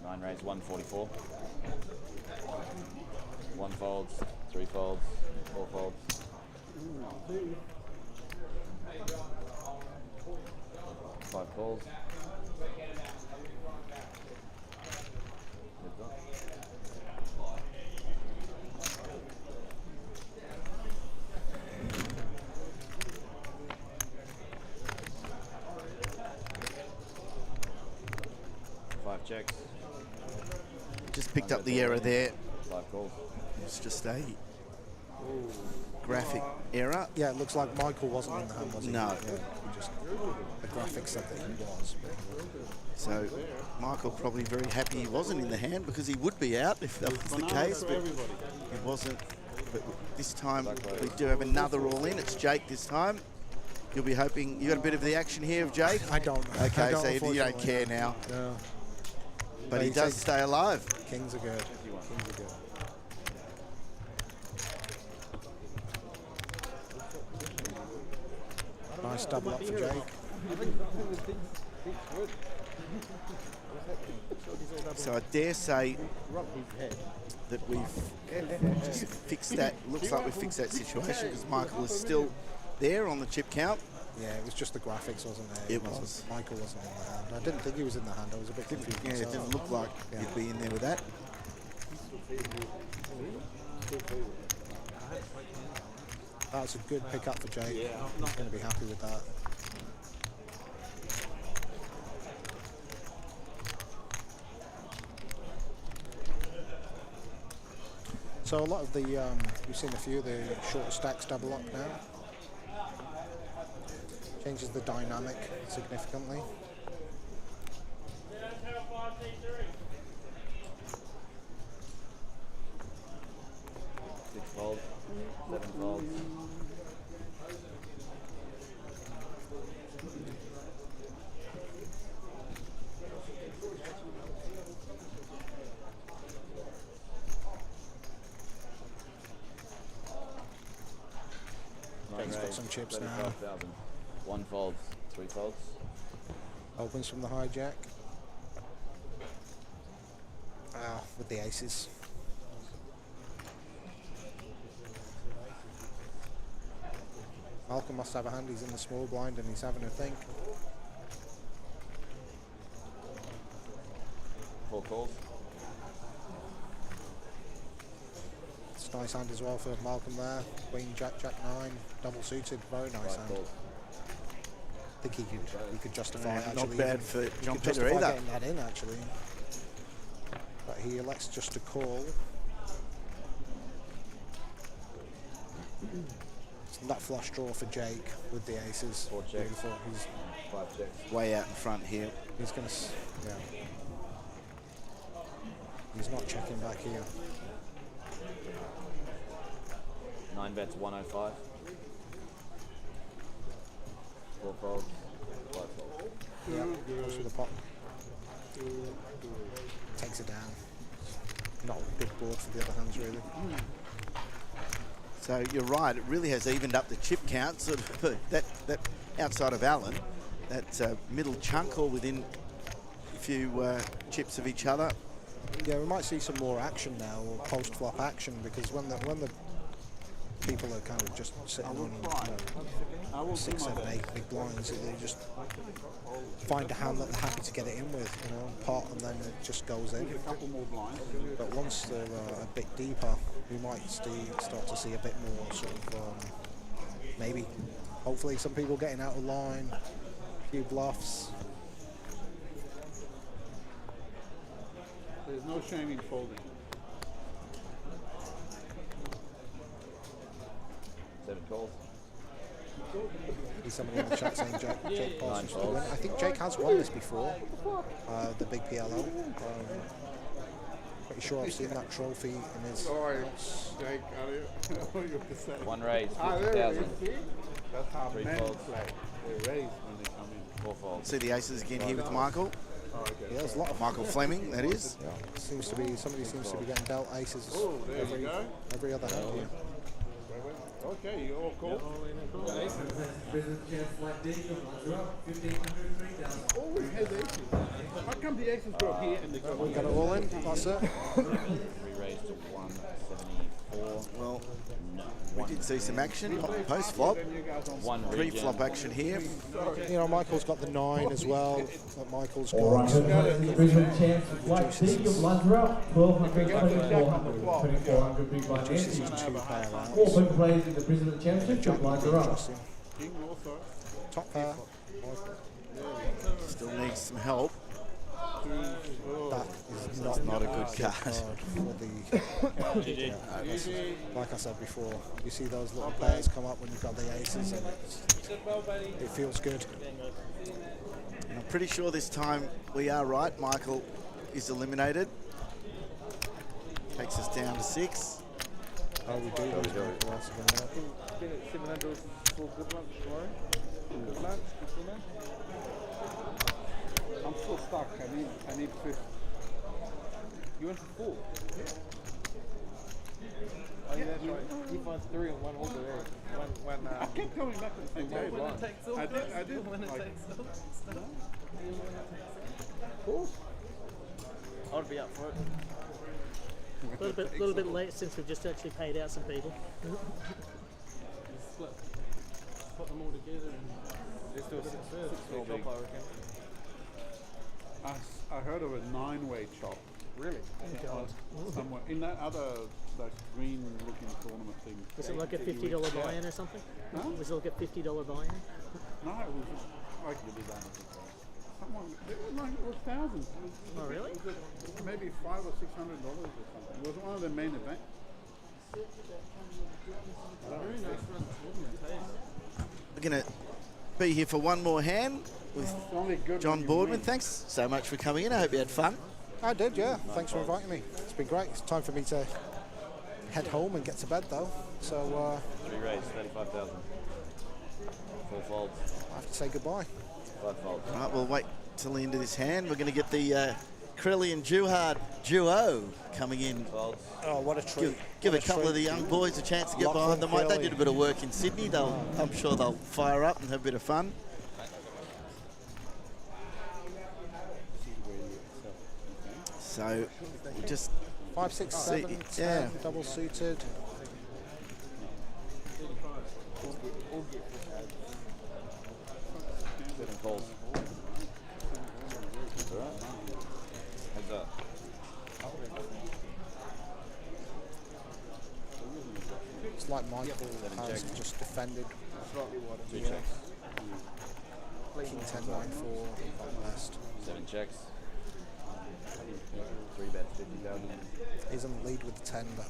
[SPEAKER 11] Nine raise, 144. One folds, 3 folds, 4 folds. 5 calls. Checks.
[SPEAKER 6] Just picked up the error there.
[SPEAKER 11] 5 calls.
[SPEAKER 6] It's just a graphic error.
[SPEAKER 16] Yeah, it looks like Michael wasn't in the hand, was he?
[SPEAKER 6] No.
[SPEAKER 16] Yeah, just the graphic said that he was.
[SPEAKER 6] So Michael probably very happy he wasn't in the hand because he would be out if that was the case, but he wasn't. But this time we do have another all in. It's Jake this time. You'll be hoping you got a bit of the action here of Jake.
[SPEAKER 16] I don't.
[SPEAKER 6] Okay, so you don't care now.
[SPEAKER 16] No.
[SPEAKER 6] But he does stay alive.
[SPEAKER 16] Kings are good. Kings are good. Nice double up for Jake.
[SPEAKER 6] So I dare say that we've just fixed that. Looks like we've fixed that situation because Michael is still there on the chip count.
[SPEAKER 16] Yeah, it was just the graphics, wasn't there?
[SPEAKER 6] It was.
[SPEAKER 16] Michael wasn't in the hand. I didn't think he was in the hand. I was a bit confused.
[SPEAKER 6] Yeah, it didn't look like he'd be in there with that.
[SPEAKER 16] That's a good pick up for Jake. Yeah. He's going to be happy with that. So a lot of the, you've seen a few of the shorter stacks double up now. Changes the dynamic significantly.
[SPEAKER 11] Six folds, 7 folds.
[SPEAKER 16] He's got some chips now.
[SPEAKER 11] 35,000. 1 folds, 3 folds.
[SPEAKER 16] Opens from the hijack. With the aces. Malcolm must have a hand. He's in the small blind and he's having a think.
[SPEAKER 11] 4 calls.
[SPEAKER 16] It's a nice hand as well for Malcolm there. Queen, Jack, Jack 9, double suited. Very nice hand.
[SPEAKER 11] Calls.
[SPEAKER 16] I think he could justify it,
[SPEAKER 6] Not
[SPEAKER 16] actually.
[SPEAKER 6] bad for John
[SPEAKER 16] He could
[SPEAKER 6] Peter
[SPEAKER 16] justify
[SPEAKER 6] either.
[SPEAKER 16] getting that in, actually. But he elects just to call. It's that flush draw for Jake with the aces.
[SPEAKER 11] 4 checks.
[SPEAKER 16] Beautiful. He's
[SPEAKER 11] 5 checks.
[SPEAKER 6] Way out in front here.
[SPEAKER 16] He's going to, yeah. He's not checking back here.
[SPEAKER 11] 9 bets, 105. 4 folds, 5 folds.
[SPEAKER 16] Yeah, goes for the pot. Takes it down. Not a big board for the other hands, really.
[SPEAKER 6] So you're right, it really has evened up the chip count. Sort of that outside of Allen, that middle chunk all within a few chips of each other.
[SPEAKER 16] Yeah, we might see some more action now, or post-flop action, because when the people are kind of just sitting on 6, 7, 8 big blinds, they just find a hand that they're happy to get it in with, pot, and then it just goes in. But once they're a bit deeper, we might start to see a bit more sort of, maybe, hopefully some people getting out of line, a few bluffs.
[SPEAKER 5] There's no shame in folding.
[SPEAKER 11] 7 calls.
[SPEAKER 16] There's somebody in the chat saying Jake Parsons
[SPEAKER 11] Nine
[SPEAKER 16] to win. I think Jake has won this before, the big PLO. Pretty sure I've seen that trophy in his house.
[SPEAKER 5] Jake, what you have to say?
[SPEAKER 11] 1 raise, 50,000.
[SPEAKER 5] That's how
[SPEAKER 11] 3
[SPEAKER 5] men
[SPEAKER 11] folds.
[SPEAKER 5] play. They raise when they come in.
[SPEAKER 11] 4 folds.
[SPEAKER 6] See the aces again here with Michael.
[SPEAKER 16] Yeah, there's a lot of
[SPEAKER 6] Michael Fleming, that is.
[SPEAKER 16] Seems to be somebody seems to be getting dealt aces
[SPEAKER 5] there you go.
[SPEAKER 16] every other hand here.
[SPEAKER 5] Okay, you all cool. Always has aces. How come the aces go here and they go
[SPEAKER 16] We got it all in. That's it.
[SPEAKER 11] 3 raised to 174.
[SPEAKER 6] Well,
[SPEAKER 11] No.
[SPEAKER 6] we did see some action post flop.
[SPEAKER 11] One
[SPEAKER 6] Pre-flop action here.
[SPEAKER 16] You know, Michael's got the 9 as well. That Michael's got.
[SPEAKER 8] All right, Brisbane champs, flight C, your blinds are up. 1,200, 2,400, 2,400 big blind ante. 4 big players in the Brisbane Championship, your blinds are up.
[SPEAKER 16] Top pair.
[SPEAKER 6] Still needs some help.
[SPEAKER 16] That is not a good card for the. Like I said before, you see those little pairs come up when you've got the aces, and it feels good.
[SPEAKER 6] And I'm pretty sure this time we are right. Michael is eliminated. Takes us down to 6.
[SPEAKER 16] Oh, we do.
[SPEAKER 3] Been at 700 for good lunch tomorrow. Good lunch, good lunch.
[SPEAKER 5] I'm still stuck. I need 5th.
[SPEAKER 3] You went for 4? Yeah. Oh, yeah, that's right. He finds 3 on one order there. When,
[SPEAKER 5] I kept coming back to the same day.
[SPEAKER 3] When it takes off.
[SPEAKER 5] I did.
[SPEAKER 3] When it
[SPEAKER 5] like,
[SPEAKER 3] takes off. Of course. I'd be up for it.
[SPEAKER 17] A little bit late since we've just actually paid out some people.
[SPEAKER 3] Split. Put them all together and let's do a 6 chop, I reckon.
[SPEAKER 5] I heard of a 9-way chop.
[SPEAKER 3] Really?
[SPEAKER 17] God.
[SPEAKER 5] Somewhere in that other green-looking tournament thing.
[SPEAKER 17] Was it like a $50 buy-in or something?
[SPEAKER 5] Huh?
[SPEAKER 17] Was it like a $50 buy-in?
[SPEAKER 5] No, it was just like someone. It was thousands.
[SPEAKER 17] Oh, really?
[SPEAKER 5] It was maybe $500 or $600 or something. It was one of the main events.
[SPEAKER 6] We're going to be here for one more hand with John Boardman. Thanks so much for coming in. I hope you had fun.
[SPEAKER 16] I did, yeah. Thanks for inviting me. It's been great. It's time for me to head home and get to bed, though. So,
[SPEAKER 11] 3 raise, 35,000. 4 folds.
[SPEAKER 16] I have to say goodbye.
[SPEAKER 11] 5 folds.
[SPEAKER 6] All right, we'll wait till the end of this hand. We're going to get the Crelly and Juhard duo coming in.
[SPEAKER 16] Oh, what a treat.
[SPEAKER 6] Give a couple of the young boys a chance to get behind the mic. They did a bit of work in Sydney. I'm sure they'll fire up and have a bit of fun. So, just
[SPEAKER 16] 5, 6, 7, 10, double suited.
[SPEAKER 11] Heads up.
[SPEAKER 16] It's like Michael has just defended.
[SPEAKER 11] 2 checks.
[SPEAKER 16] King 10, 9, 4, best.
[SPEAKER 11] 7 checks. 3 bets, 50,000.
[SPEAKER 16] He's in the lead with the 10, but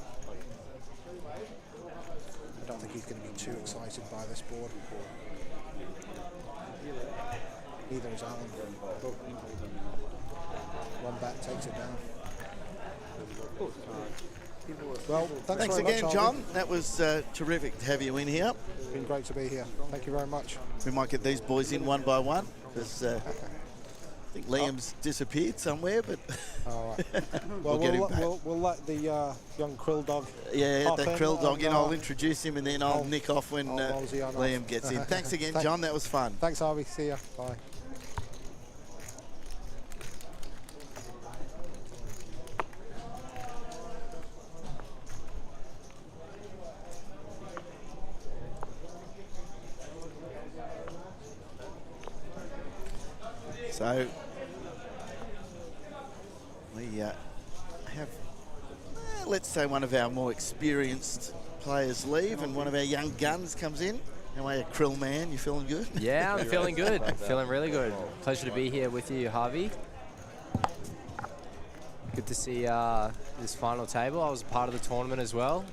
[SPEAKER 16] I don't think he's going to be too excited by this board. Neither is Alan. One bet takes it down. Well,
[SPEAKER 6] thanks
[SPEAKER 16] very
[SPEAKER 6] again,
[SPEAKER 16] much,
[SPEAKER 6] John. That was terrific to have you in here.
[SPEAKER 16] It's been great to be here. Thank you very much.
[SPEAKER 6] We might get these boys in one by one because I think Liam's disappeared somewhere, but
[SPEAKER 16] all right. Well,
[SPEAKER 6] get him back.
[SPEAKER 16] We'll let the young krill dog.
[SPEAKER 6] Yeah, the krill dog in. I'll introduce him and then I'll nick off when Liam gets in. Thanks again, John. That was fun.
[SPEAKER 16] Thanks, Harvey. See ya. Bye.
[SPEAKER 6] So we have, let's say, one of our more experienced players leave and one of our young guns comes in. How are you, Krill man? You feeling good?
[SPEAKER 18] Yeah, I'm feeling good. Feeling really good. Pleasure to be here with you, Harvey. Good to see this final table. I was a part of the tournament as well.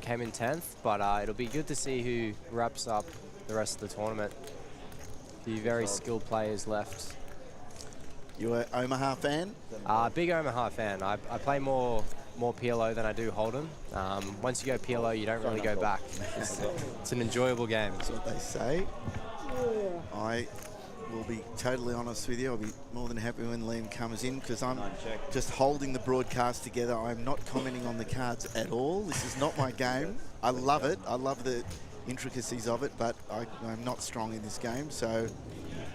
[SPEAKER 18] Came in 10th, but it'll be good to see who wraps up the rest of the tournament. A few very skilled players left.
[SPEAKER 6] You an Omaha fan?
[SPEAKER 18] Big Omaha fan. I play more PLO than I do Hold'em. Once you go PLO, you don't really go back. It's an enjoyable game.
[SPEAKER 6] That's what they say. I will be totally honest with you. I'll be more than happy when Liam comes in because I'm just holding the broadcast together. I'm not commenting on the cards at all. This is not my game. I love it. I love the intricacies of it, but I'm not strong in this game, so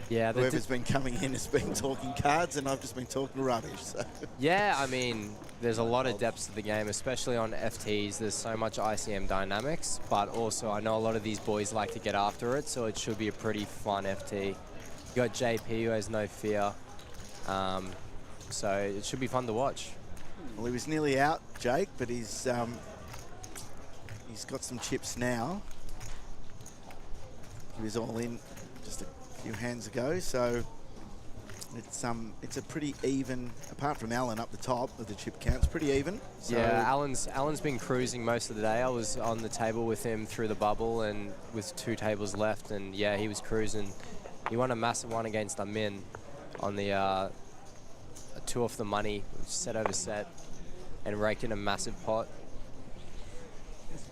[SPEAKER 18] Yeah,
[SPEAKER 6] whoever's been coming in has been talking cards, and I've just been talking rubbish. So.
[SPEAKER 18] Yeah, I mean, there's a lot of depth to the game, especially on FTs. There's so much ICM dynamics, but also I know a lot of these boys like to get after it, so it should be a pretty fun FT. You got JP who has no fear, so it should be fun to watch.
[SPEAKER 6] Well, he was nearly out, Jake, but he's got some chips now. He was all in just a few hands ago, so it's a pretty even, apart from Alan up the top of the chip count, it's pretty even. So
[SPEAKER 18] yeah, Alan's been cruising most of the day. I was on the table with him through the bubble and with 2 tables left, and yeah, he was cruising. He won a massive one against Amin on the a 2 off the money, set over set, and raked in a massive pot.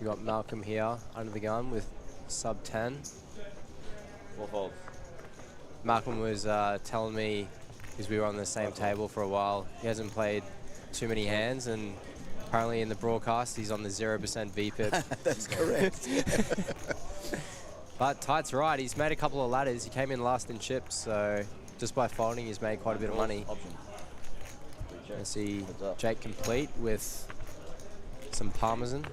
[SPEAKER 18] We got Malcolm here under the gun with sub 10.
[SPEAKER 11] 4 folds.
[SPEAKER 18] Malcolm was telling me, because we were on the same table for a while, he hasn't played too many hands, and apparently in the broadcast he's on the 0% VPIP.
[SPEAKER 6] That's correct.
[SPEAKER 18] But Tight's right, he's made a couple of ladders. He came in last in chips, so just by folding he's made quite a bit of money. I see Jake complete with some Parmesan.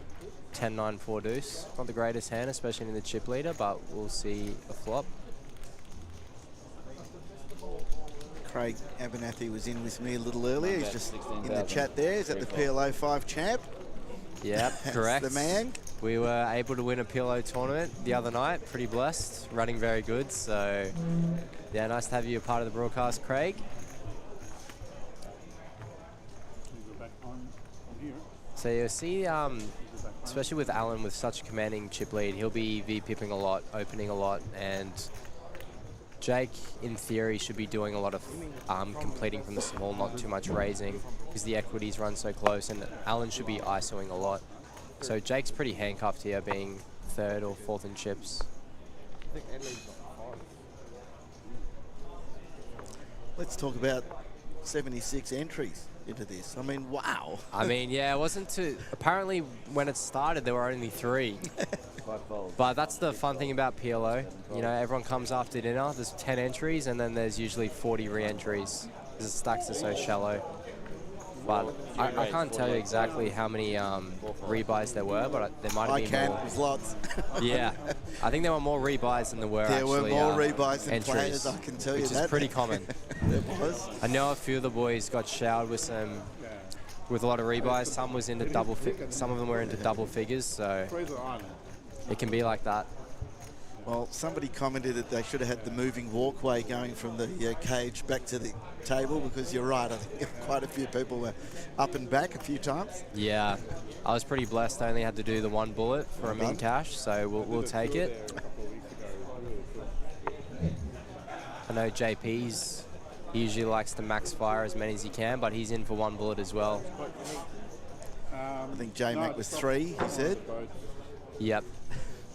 [SPEAKER 18] 10-9-4 deuce. Not the greatest hand, especially in the chip leader, but we'll see a flop.
[SPEAKER 6] Craig Abernathy was in with me a little earlier. He's just in the chat there. He's at the PLO 5 champ.
[SPEAKER 18] Yep, correct.
[SPEAKER 6] The man.
[SPEAKER 18] We were able to win a PLO tournament the other night. Pretty blessed. Running very good. So, yeah, nice to have you a part of the broadcast, Craig. So you'll see, especially with Alan with such a commanding chip lead, he'll be V-pipping a lot, opening a lot, and Jake, in theory, should be doing a lot of completing from the small, not too much raising, because the equities run so close, and Alan should be ISOing a lot. So Jake's pretty handcuffed here, being 3rd or 4th in chips.
[SPEAKER 6] Let's talk about 76 entries into this. I mean, wow.
[SPEAKER 18] I mean, yeah, it wasn't too... Apparently, when it started, there were only 3. But that's the fun thing about PLO. You know, everyone comes after dinner. There's 10 entries, and then there's usually 40 re-entries, because the stacks are so shallow. But I can't tell you exactly how many rebuys there were, but there might have been more.
[SPEAKER 6] It was lots.
[SPEAKER 18] Yeah. I think there were more rebuys than there were actually
[SPEAKER 6] There were more rebuys than
[SPEAKER 18] entries,
[SPEAKER 6] players, I can tell you that.
[SPEAKER 18] which is pretty common.
[SPEAKER 6] It was.
[SPEAKER 18] I know a few of the boys got showered with with a lot of rebuys. Some was into some of them were into double figures, so it can be like that.
[SPEAKER 6] Well, somebody commented that they should have had the moving walkway going from the cage back to the table, because you're right, I think quite a few people were up and back a few times.
[SPEAKER 18] Yeah, I was pretty blessed. I only had to do the 1 bullet for a min cash, so we'll take it. I know JP's, he usually likes to max fire as many as he can, but he's in for 1 bullet as well.
[SPEAKER 6] I think J-Mac was 3, he said.
[SPEAKER 18] Yep.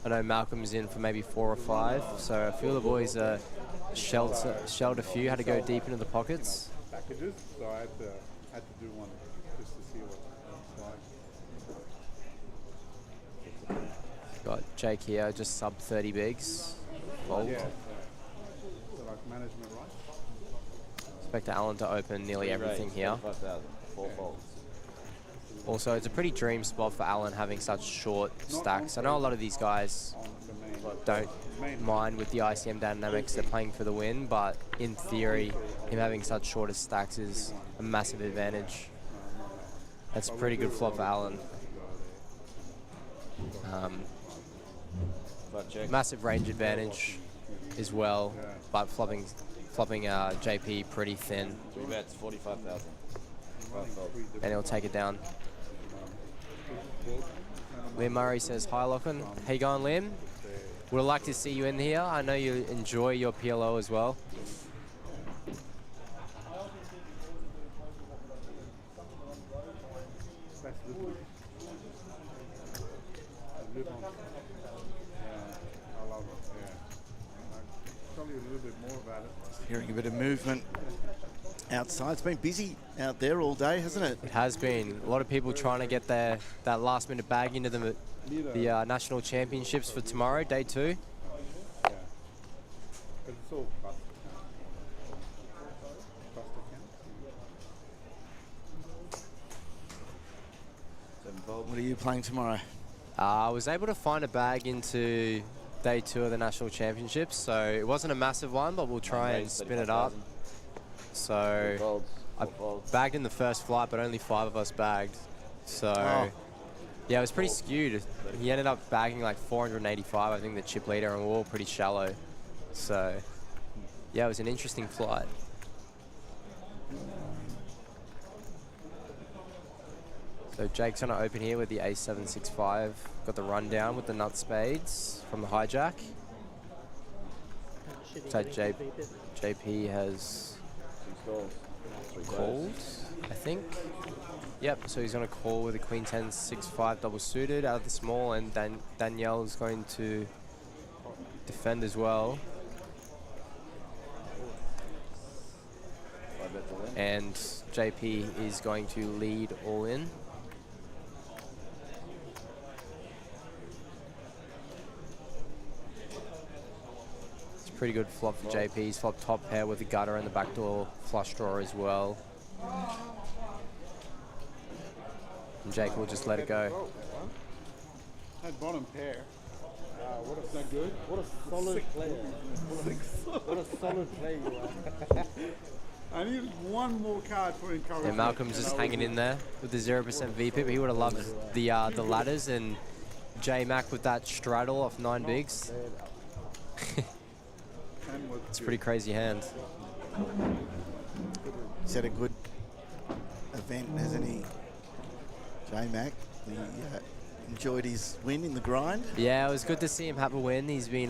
[SPEAKER 18] I know Malcolm's in for maybe 4 or 5, so a few of the boys shelled a few, had to go deep into the pockets.
[SPEAKER 5] Packages, so I had to do one just to see what it's like.
[SPEAKER 18] Got Jake here, just sub 30 bigs. Fold.
[SPEAKER 5] Yeah. So like management, right?
[SPEAKER 18] Expect Alan to open nearly everything here.
[SPEAKER 11] 4 folds.
[SPEAKER 18] Also, it's a pretty dream spot for Alan having such short stacks. I know a lot of these guys don't mind with the ICM dynamics, they're playing for the win, but in theory, him having such shorter stacks is a massive advantage. That's a pretty good flop for Alan. Massive range advantage as well, but flopping JP pretty thin.
[SPEAKER 11] 3 bets, 45,000.
[SPEAKER 18] And he'll take it down. Liam Murray says, hi Lachlan. How you going, Liam? Would have liked to see you in here. I know you enjoy your PLO as well.
[SPEAKER 6] Hearing a bit of movement outside. It's been busy out there all day, hasn't it?
[SPEAKER 18] It has been. A lot of people trying to get that last minute bag into the national championships for tomorrow, day 2.
[SPEAKER 6] you playing tomorrow?
[SPEAKER 18] I was able to find a bag into day 2 of the National Championships, so it wasn't a massive one, but we'll try and spin it up. So I bagged in the first flight, but only 5 of us bagged. So yeah, it was pretty skewed. He ended up bagging like 485, I think, the chip leader, and we're all pretty shallow. So yeah, it was an interesting flight. So Jake's gonna open here with the A765. Got the rundown with the nut spades from the hijack. So JP has called, I think. Yep, so he's gonna call with a Queen 10 6-5 double suited out of the small, and Danielle is going to defend as well. And JP is going to lead all in. Pretty good flop for JP. He's flopped top pair with the gutter and the backdoor flush draw as well. And Jake will just let it go.
[SPEAKER 5] That bottom pair. What a that good.
[SPEAKER 17] What a solid player. What a solid player you are.
[SPEAKER 5] I need one more card for encouragement.
[SPEAKER 18] Yeah, Malcolm's just hanging in there with the 0% VPIP. He would have loved the ladders, and J-Mac with that straddle off 9 bigs. It's a pretty crazy hand.
[SPEAKER 6] He's had a good event, hasn't he, J-Mac? He enjoyed his win in the grind.
[SPEAKER 18] Yeah, it was good to see him have a win. He's been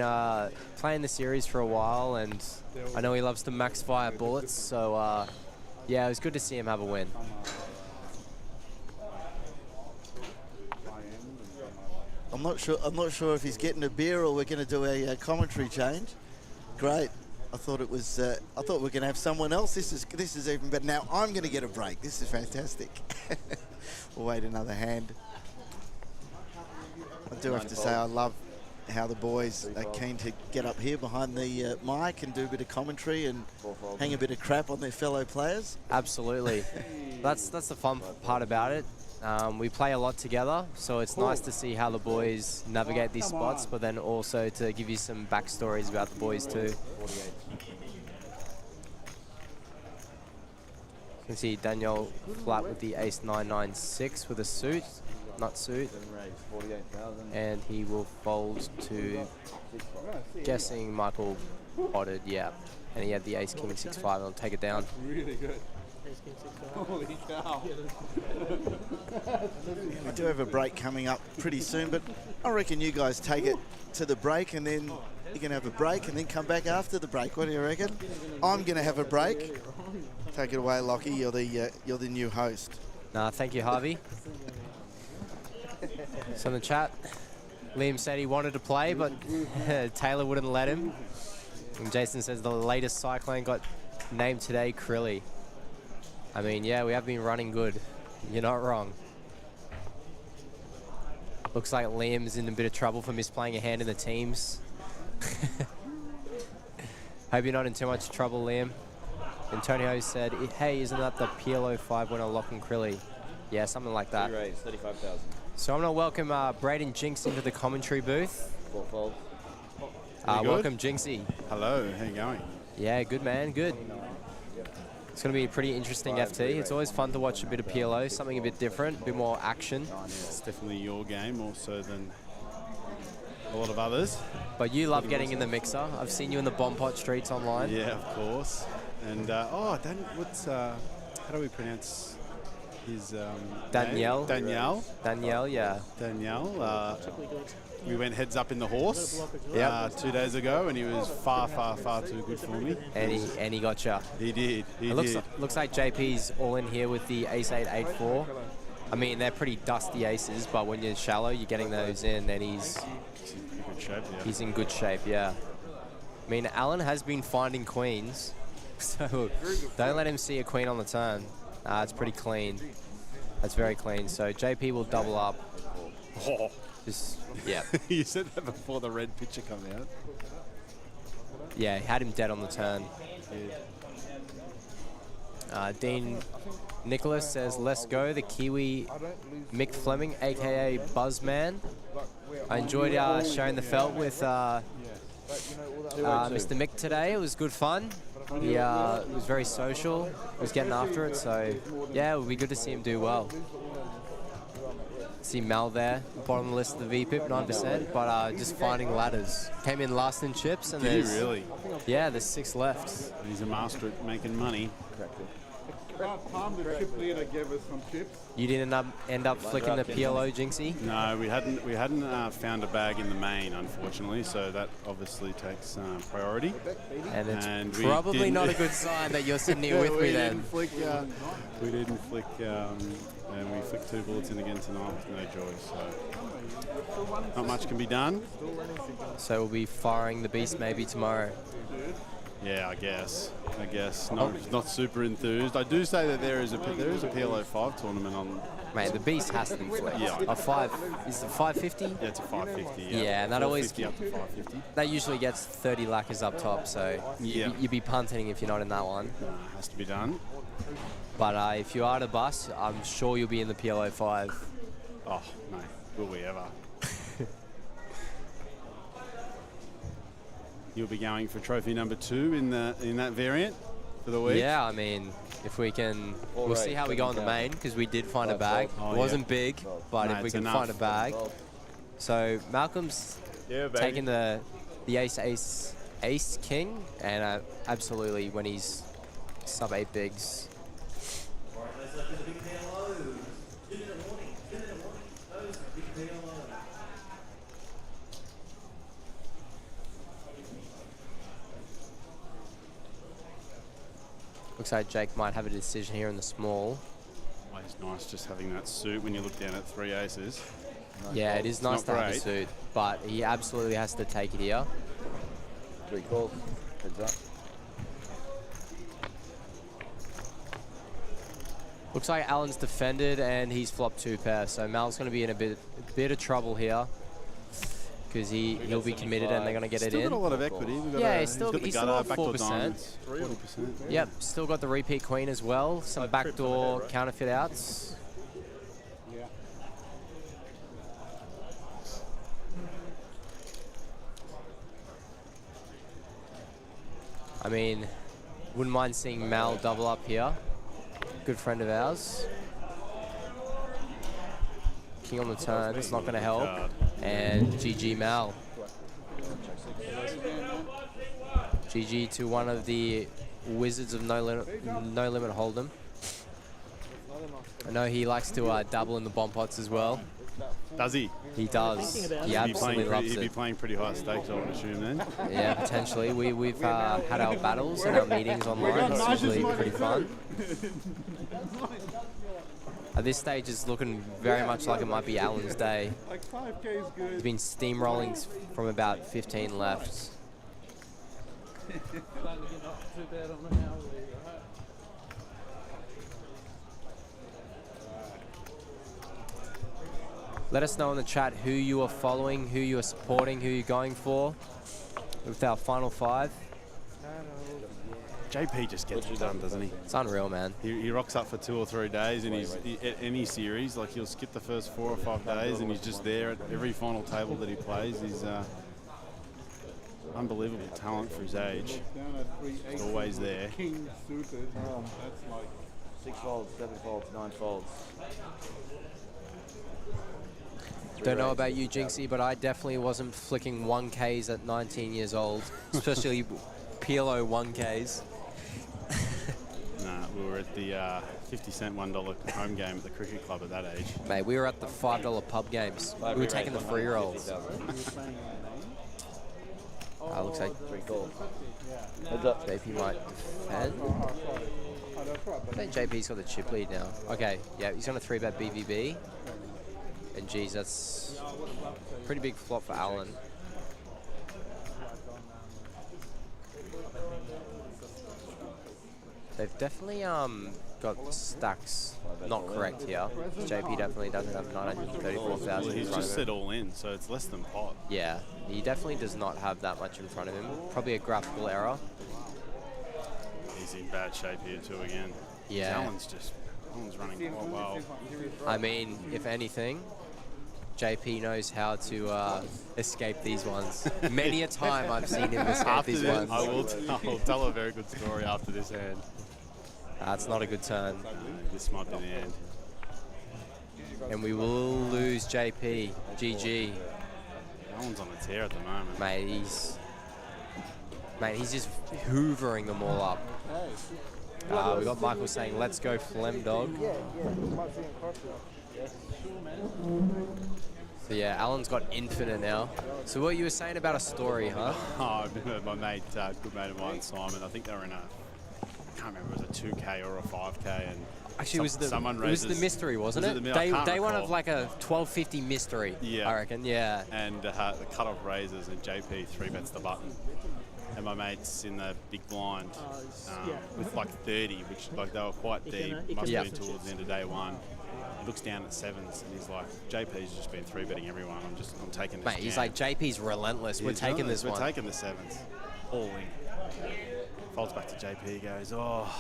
[SPEAKER 18] playing the series for a while, and I know he loves to max fire bullets, so yeah, it was good to see him have a win.
[SPEAKER 6] I'm not sure if he's getting a beer or we're going to do a commentary change. Great. I thought it was. I thought we were going to have someone else. This is even better. Now I'm going to get a break. This is fantastic. We'll wait another hand. I do have to say I love how the boys are keen to get up here behind the mic and do a bit of commentary and hang a bit of crap on their fellow players.
[SPEAKER 18] Absolutely. That's the fun part about it. We play a lot together, so it's nice to see how the boys navigate these spots, but then also to give you some backstories about the boys too. You can see Daniel flat with the ace 996 with a suit, nut suit, and he will fold to, guessing Michael potted, yeah, and he had the ace king 6-5, and I'll take it down.
[SPEAKER 5] Really good. Holy cow.
[SPEAKER 6] We do have a break coming up pretty soon, but I reckon you guys take it to the break and then you can have a break and then come back after the break. What do you reckon? I'm going to have a break. Take it away, Lockie. You're the new host.
[SPEAKER 18] Nah, thank you, Harvey. So in the chat, Liam said he wanted to play, but Taylor wouldn't let him. And Jason says the latest cyclone got named today, Krilly. I mean, yeah, we have been running good. You're not wrong. Looks like Liam's in a bit of trouble for misplaying a hand in the teams. Hope you're not in too much trouble, Liam. Antonio said, hey, isn't that the PLO 5 winner Lock and Krilly? Yeah, something like that.
[SPEAKER 11] Raise 35,000.
[SPEAKER 18] So I'm going to welcome Braden Jinx into the commentary booth. Welcome, Jinxie.
[SPEAKER 19] Hello, how you going?
[SPEAKER 18] Yeah, good, man, good. It's going to be a pretty interesting FT. It's always fun to watch a bit of PLO, something a bit different, a bit more action.
[SPEAKER 19] It's definitely your game more so than a lot of others.
[SPEAKER 18] But you love getting in the mixer. I've seen you in the bomb pot streets online.
[SPEAKER 19] Yeah, of course. And, how do we pronounce his
[SPEAKER 18] Danielle.
[SPEAKER 19] Name? Danielle.
[SPEAKER 18] Danielle, yeah.
[SPEAKER 19] Danielle. We went heads up in the horse 2 days ago, and he was far, far, far too good for me.
[SPEAKER 18] And he got you.
[SPEAKER 19] He did.
[SPEAKER 18] Looks like JP's all in here with the ace 8 8 4. I mean, they're pretty dusty aces, but when you're shallow, you're getting those in, and he's
[SPEAKER 19] in good shape. Yeah.
[SPEAKER 18] He's in good shape. Yeah. I mean, Alan has been finding queens, so don't let him see a queen on the turn. It's pretty clean. That's very clean. So JP will double up.
[SPEAKER 19] Oh.
[SPEAKER 18] Just, yeah.
[SPEAKER 19] You said that before the red picture come out.
[SPEAKER 18] Yeah, he had him dead on the turn. Dean Nicholas says, let's go, the Kiwi Mick Fleming, aka Buzzman. I enjoyed sharing the felt with Mr. Mick today. It was good fun. He was very social. He was getting after it, so yeah, it would be good to see him do well. See Mal there, bottom of the list of the VPIP, 9%, but just finding ladders. Came in last in chips, and
[SPEAKER 19] Did he really?
[SPEAKER 18] Yeah, there's 6 left.
[SPEAKER 19] He's a master at making money.
[SPEAKER 5] About time the chip leader gave us some chips.
[SPEAKER 18] You didn't end up flicking the PLO, Jinxie?
[SPEAKER 19] No, we hadn't found a bag in the main, unfortunately. So that obviously takes priority.
[SPEAKER 18] And it's probably not a good sign that you're sitting here with me then.
[SPEAKER 19] We didn't flick, and we flicked 2 bullets in again tonight with no joy. So not much can be done.
[SPEAKER 18] So we'll be firing the beast maybe tomorrow.
[SPEAKER 19] Yeah, I guess. Not super enthused. I do say that there is a PLO 5 tournament on.
[SPEAKER 18] Mate, the beast has to be flipped.
[SPEAKER 19] Yeah.
[SPEAKER 18] A 5 is it 550?
[SPEAKER 19] Yeah, it's a 550.
[SPEAKER 18] Yeah, and that always
[SPEAKER 19] up to 550.
[SPEAKER 18] That usually gets 30 lacquers up top. So you'd be punting if you're not in that one.
[SPEAKER 19] Has to be done.
[SPEAKER 18] But if you are to bust, I'm sure you'll be in the PLO 5.
[SPEAKER 19] Oh, mate, will we ever? You'll be going for trophy number 2 in that variant for the week.
[SPEAKER 18] Yeah, I mean, if we can, we'll see how we go on the main, because we did find a bag. It wasn't big, but if we can find a bag. So Malcolm's taking the ace king, and absolutely when he's sub 8 bigs. Looks like Jake might have a decision here in the small.
[SPEAKER 19] Always nice just having that suit when you look down at 3 aces.
[SPEAKER 18] Yeah, it is nice to have a suit, but he absolutely has to take it here.
[SPEAKER 11] 3 calls. Heads up.
[SPEAKER 18] Looks like Alan's defended and he's flopped 2 pairs, so Mal's going to be in a bit of trouble here. Because he'll be committed and they're going to get it in.
[SPEAKER 19] Still got a lot of equity.
[SPEAKER 18] He's still got 4%.
[SPEAKER 19] 40%.
[SPEAKER 18] Yep, still got the repeat queen as well. Some backdoor counterfeit outs.
[SPEAKER 5] Yeah.
[SPEAKER 18] I mean, wouldn't mind seeing Mal double up here. Good friend of ours. King on the turn, it's not going to help. And GG Mal. GG to one of the wizards of No Limit Hold'em. I know he likes to dabble in the bomb pots as well.
[SPEAKER 19] Does he?
[SPEAKER 18] He does. He absolutely loves it.
[SPEAKER 19] He'd be playing pretty high stakes, I would assume then.
[SPEAKER 18] Yeah, potentially. We've had our battles and our meetings online. It's usually pretty fun. At this stage, it's looking very much like it might be Alan's day.
[SPEAKER 5] Like 5K is good.
[SPEAKER 18] He's been steamrolling from about 15 left. Let us know in the chat who you are following, who you are supporting, who you're going for with our final 5.
[SPEAKER 19] JP just gets it done, doesn't he?
[SPEAKER 18] It's unreal, man.
[SPEAKER 19] He rocks up for 2 or 3 days, and at any series, like he'll skip the first 4 or 5 days, and he's just there at every final table that he plays. He's unbelievable talent for his age. He's always there.
[SPEAKER 5] King suited. That's like
[SPEAKER 11] 6 folds, 7 folds, 9 folds.
[SPEAKER 18] Don't know about you, Jinxie, but I definitely wasn't flicking 1Ks at 19 years old, especially PLO 1Ks.
[SPEAKER 19] Nah, we were at the 50-cent $1 home game at the cricket club at that age.
[SPEAKER 18] Mate, we were at the $5 pub games. We were taking the free rolls. Looks like
[SPEAKER 11] 3 calls.
[SPEAKER 18] JP might defend. I think JP's got the chip lead now. Okay, yeah, he's on a 3-bet BVB. And geez, that's a pretty big flop for Alan. They've definitely got stacks not correct here. JP definitely doesn't have 934,000
[SPEAKER 19] He's just said all in, so it's less than pot.
[SPEAKER 18] Yeah, he definitely does not have that much in front of him. Probably a graphical error.
[SPEAKER 19] He's in bad shape here too again.
[SPEAKER 18] Yeah.
[SPEAKER 19] Alan's running quite well.
[SPEAKER 18] I mean, if anything, JP knows how to escape these ones. Many a time I've seen him escape these ones.
[SPEAKER 19] I'll tell a very good story after this hand.
[SPEAKER 18] That's not a good turn.
[SPEAKER 19] This might be the end.
[SPEAKER 18] And we will lose JP. GG.
[SPEAKER 19] Alan's on a tear at the moment.
[SPEAKER 18] Mate, he's just hoovering them all up. We got Michael saying, let's go Flem Dog. So yeah, Alan's got infinite now. So what you were saying about a story, huh?
[SPEAKER 19] Oh, my mate, good mate of mine, Simon, I think they were in I can't remember, it was a 2K or a 5K. And
[SPEAKER 18] actually, it was the mystery, wasn't it? Day one of like a 1250 mystery, I reckon, yeah.
[SPEAKER 19] And the cut-off raises and JP 3-bets the button. And my mate's in the big blind with like 30, which like they were quite deep. Must have been towards the end of day one. He looks down at sevens and he's like, JP's just been 3-betting everyone. I'm taking this.
[SPEAKER 18] Mate, he's like, JP's relentless. We're taking this one.
[SPEAKER 19] We're taking the sevens. All in. Folds back to JP. He goes, oh,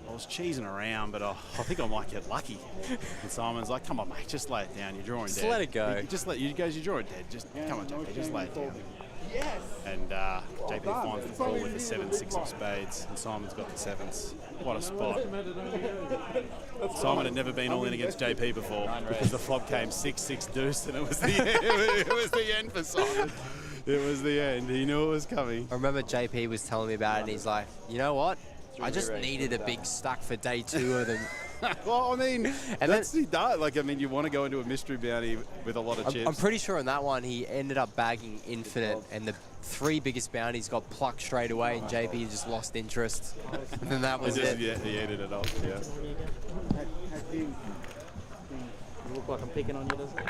[SPEAKER 19] I was cheesing around, but I think I might get lucky. And Simon's like, come on, mate, just lay it down. You're drawing dead.
[SPEAKER 18] Just let it go.
[SPEAKER 19] He goes, you're drawing dead. Just come on, JP, just lay it down. Yes. And JP finds the ball with the 7-6 of spades, and Simon's got the sevens. What a spot. Simon had never been all in against JP before because the flop came 6-6 deuce, and it was the end. It was the end for Simon. It was the end. He knew it was coming.
[SPEAKER 18] I remember JP was telling me about it, and he's like, you know what? I just needed a big stack for day 2 of them.
[SPEAKER 19] Well, I mean, that's like, I mean, you want to go into a mystery bounty with a lot of chips.
[SPEAKER 18] I'm pretty sure in that one he ended up bagging infinite, and the 3 biggest bounties got plucked straight away, and JP just lost interest. And then that was it.
[SPEAKER 19] Yeah, he ended it up. Yeah.
[SPEAKER 17] You look like I'm picking on you, doesn't it?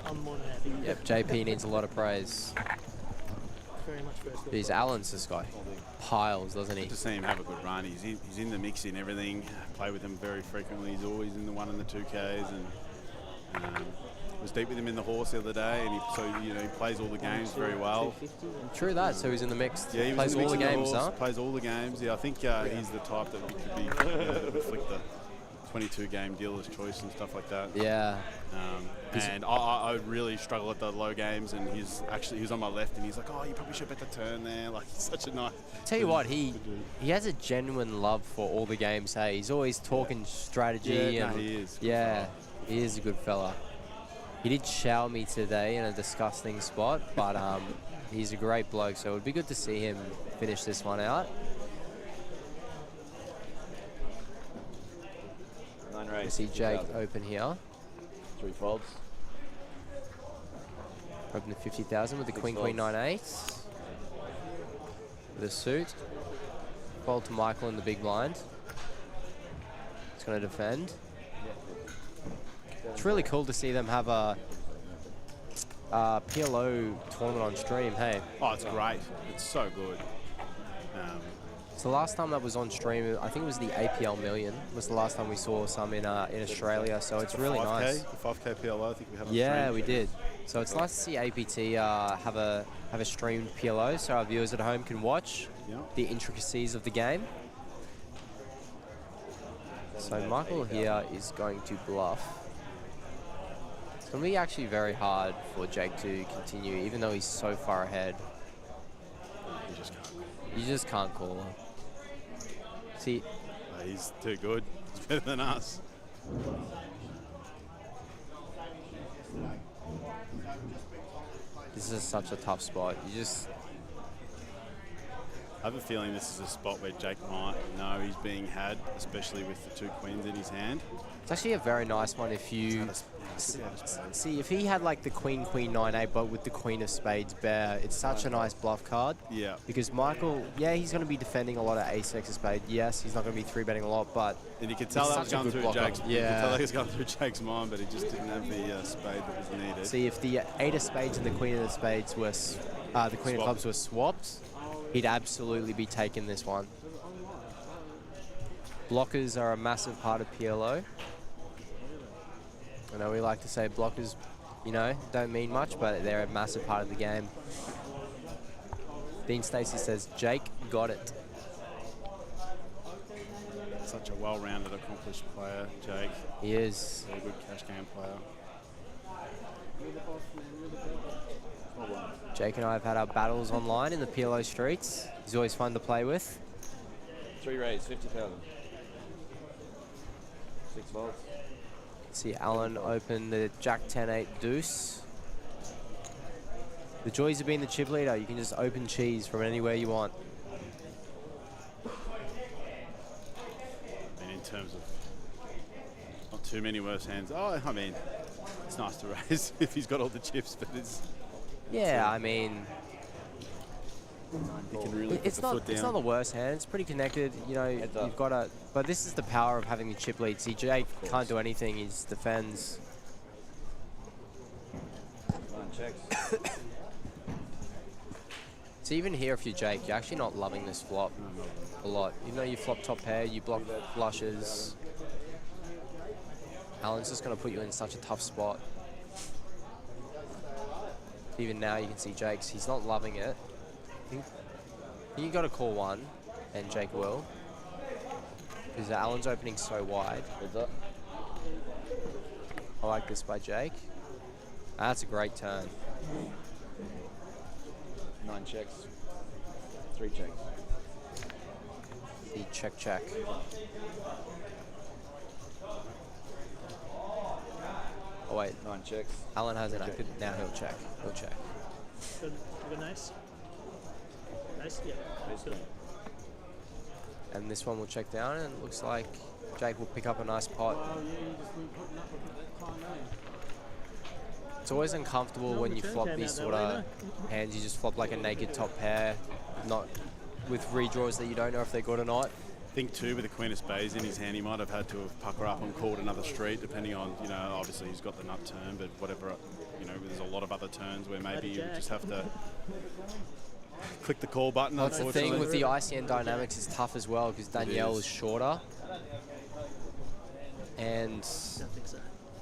[SPEAKER 17] I'm more than happy.
[SPEAKER 18] Yep, JP needs a lot of praise.
[SPEAKER 17] Very much first.
[SPEAKER 18] These Alan's just got piles, doesn't he?
[SPEAKER 19] Good to see him have a good run. He's in the mix in everything. Play with him very frequently. He's always in the 1 and the 2Ks, and was deep with him in the horse the other day, and he plays all the games very well.
[SPEAKER 18] True that. So he's in the mix.
[SPEAKER 19] Yeah, he
[SPEAKER 18] plays all the games, huh?
[SPEAKER 19] Plays all the games. Yeah, I think he's the type that could be that would flick the 22-game dealer's choice and stuff like that.
[SPEAKER 18] Yeah.
[SPEAKER 19] And I really struggle at the low games, and he's on my left, and he's like, oh, you probably should bet the turn there. Like, he's such a nice.
[SPEAKER 18] Tell you what, he has a genuine love for all the games. Hey, he's always talking strategy.
[SPEAKER 19] Yeah, he is.
[SPEAKER 18] Yeah, he is a good fella. He did shower me today in a disgusting spot, but he's a great bloke, so it would be good to see him finish this one out.
[SPEAKER 11] 9 raise.
[SPEAKER 18] See Jake open here.
[SPEAKER 11] 3 folds.
[SPEAKER 18] Open to 50,000 with the queen, queen, 9-8. With a suit. Fold to Michael in the big blind. He's going to defend. It's really cool to see them have a PLO tournament on stream, hey?
[SPEAKER 19] Oh, it's great. It's so good.
[SPEAKER 18] So the last time that was on stream, I think it was the APL Million, was the last time we saw some in Australia, so it's really nice.
[SPEAKER 19] The 5K PLO, I think we have on
[SPEAKER 18] Yeah,
[SPEAKER 19] stream.
[SPEAKER 18] we did. So it's nice to see APT have a streamed PLO, so our viewers at home can watch the intricacies of the game. So Michael here is going to bluff. It's going to be actually very hard for Jake to continue, even though he's so far ahead. You just can't call him. See,
[SPEAKER 19] he's too good. He's better than us.
[SPEAKER 18] This is such a tough spot. You just...
[SPEAKER 19] I have a feeling this is a spot where Jake might know he's being had, especially with the 2 queens in his hand.
[SPEAKER 18] It's actually a very nice one if you... See, if he had like the queen, queen, 9-8, but with the queen of spades bare, it's such a nice bluff card.
[SPEAKER 19] Yeah.
[SPEAKER 18] Because Michael, yeah, he's going to be defending a lot of ace-x of spade. Yes, he's not going to be 3-betting a lot, but...
[SPEAKER 19] And you could tell that was going through Jake's...
[SPEAKER 18] Yeah.
[SPEAKER 19] You could tell that was going through Jake's mind, but he just didn't have the spade that was needed.
[SPEAKER 18] See, if the 8 of spades and the queen of the spades were... the queen of clubs were swapped, he'd absolutely be taking this one. Blockers are a massive part of PLO. I know we like to say blockers, you know, don't mean much, but they're a massive part of the game. Dean Stacey says, Jake got it.
[SPEAKER 19] such a well-rounded, accomplished player, Jake.
[SPEAKER 18] He is.
[SPEAKER 19] A good cash game player.
[SPEAKER 18] Jake and I have had our battles online in the PLO streets. He's always fun to play with.
[SPEAKER 11] 3 raise, 50,000. 6 volts.
[SPEAKER 18] See Alan open the Jack 10-8 deuce. The joys of being the chip leader, you can just open cheese from anywhere you want.
[SPEAKER 19] And in terms of not too many worse hands, I mean, it's nice to raise if he's got all the chips, but it's...
[SPEAKER 18] Yeah, I mean...
[SPEAKER 19] You can really
[SPEAKER 18] it's not the worst hand. It's pretty connected. You know, you've got to... But this is the power of having the chip lead. See, Jake can't do anything. He just defends.
[SPEAKER 11] 9 checks.
[SPEAKER 18] So even here, if you're Jake, you're actually not loving this flop a lot. Even though you flop top pair, you block flushes. Alan's just going to put you in such a tough spot. Even now, you can see Jake's. He's not loving it. You got to call one, and Jake will. Because Alan's opening so wide. I like this by Jake. That's a great turn.
[SPEAKER 11] 9 checks. 3 checks.
[SPEAKER 18] The check. Oh wait.
[SPEAKER 11] 9 checks.
[SPEAKER 18] Alan hasn't acted. Now he'll check.
[SPEAKER 17] Good, nice. Nice, yeah. Good.
[SPEAKER 18] And this one will check down, and it looks like Jake will pick up a nice pot. It's always uncomfortable when you flop these sort of hands. You just flop like a naked top pair, not with redraws that you don't know if they're good or not.
[SPEAKER 19] I think too, with the Queen of Spades in his hand, he might have had to have pucker up and called another street, depending on, you know, obviously he's got the nut turn, but whatever, you know, there's a lot of other turns where maybe you just have to click the call button.
[SPEAKER 18] That's the thing with the ICN dynamics is tough as well, because Danielle is shorter. And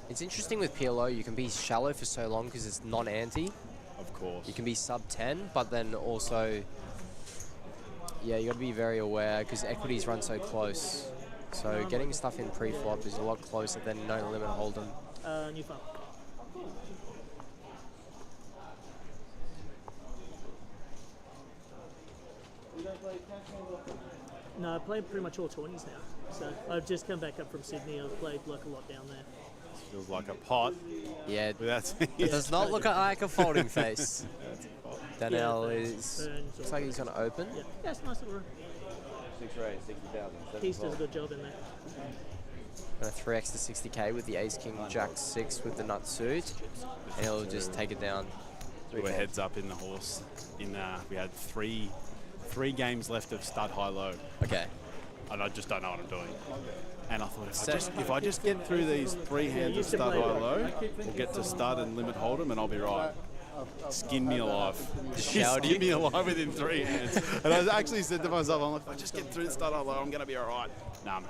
[SPEAKER 18] it's interesting with PLO, you can be shallow for so long because it's non-ante.
[SPEAKER 19] Of course.
[SPEAKER 18] You can be sub 10, but then also, yeah, you got to be very aware because equities run so close. So getting stuff in pre-flop is a lot closer than no limit hold'em.
[SPEAKER 17] New flop. No, I play pretty much all 20s now. So I've just come back up from Sydney. I've played like a lot down there.
[SPEAKER 19] Feels like a pot.
[SPEAKER 18] Yeah,
[SPEAKER 19] it
[SPEAKER 18] does not look like a folding face. Danielle is, looks like he's going to open.
[SPEAKER 17] Yeah, it's a nice little room.
[SPEAKER 11] 6 raise, 60,000.
[SPEAKER 17] Keith does a good job in there.
[SPEAKER 18] Going to 3x to 60k with the ace king jack 6 with the nut suit, and he'll just take it down.
[SPEAKER 19] We're heads up in the horse. We had three games left of stud high low.
[SPEAKER 18] Okay.
[SPEAKER 19] And I just don't know what I'm doing. And I thought if I just get through these 3 hands of stud high low, we'll get to stud and limit hold'em, and I'll be right. Skin me alive. Skin me alive within 3 hands. And I actually said to myself, I'm like, if I just get through the stud high low, I'm gonna be all right. Nah, man.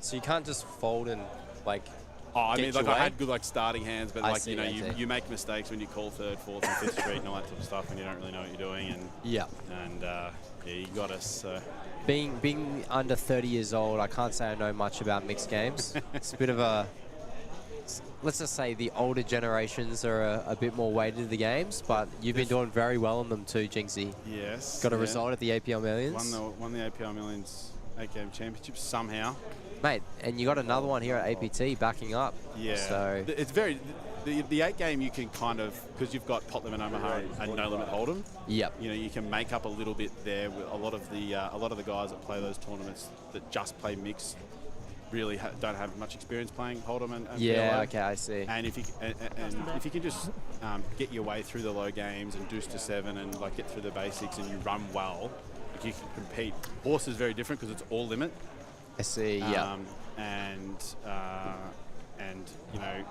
[SPEAKER 18] So you can't just fold and like.
[SPEAKER 19] Oh, I mean, like I had good like starting hands, but like
[SPEAKER 18] see,
[SPEAKER 19] you make mistakes when you call 3rd, 4th, and 5th street and all that type of stuff, and you don't really know what you're doing. And
[SPEAKER 18] yeah,
[SPEAKER 19] you got us. So.
[SPEAKER 18] Being under 30 years old, I can't say I know much about mixed games. It's a bit of a, let's just say the older generations are a bit more weighted to the games, but you've been doing very well in them too, Jinxie.
[SPEAKER 19] Yes.
[SPEAKER 18] Got a result at the APL Millions.
[SPEAKER 19] Won the APL Millions 8-game championship somehow.
[SPEAKER 18] Mate, and you got another one here at APT backing up.
[SPEAKER 19] Yeah.
[SPEAKER 18] So
[SPEAKER 19] it's very... The 8 game you can kind of, because you've got pot limit Omaha and no limit hold'em.
[SPEAKER 18] Yep.
[SPEAKER 19] You know, you can make up a little bit there. With a lot of the guys that play those tournaments that just play mix really don't have much experience playing hold'em and
[SPEAKER 18] yeah.
[SPEAKER 19] PLO.
[SPEAKER 18] Okay, I see.
[SPEAKER 19] And if you can just get your way through the low games and deuce to 7 and like get through the basics and you run well, like you can compete. Horse is very different because it's all limit.
[SPEAKER 18] I see. Yeah.
[SPEAKER 19] And you know.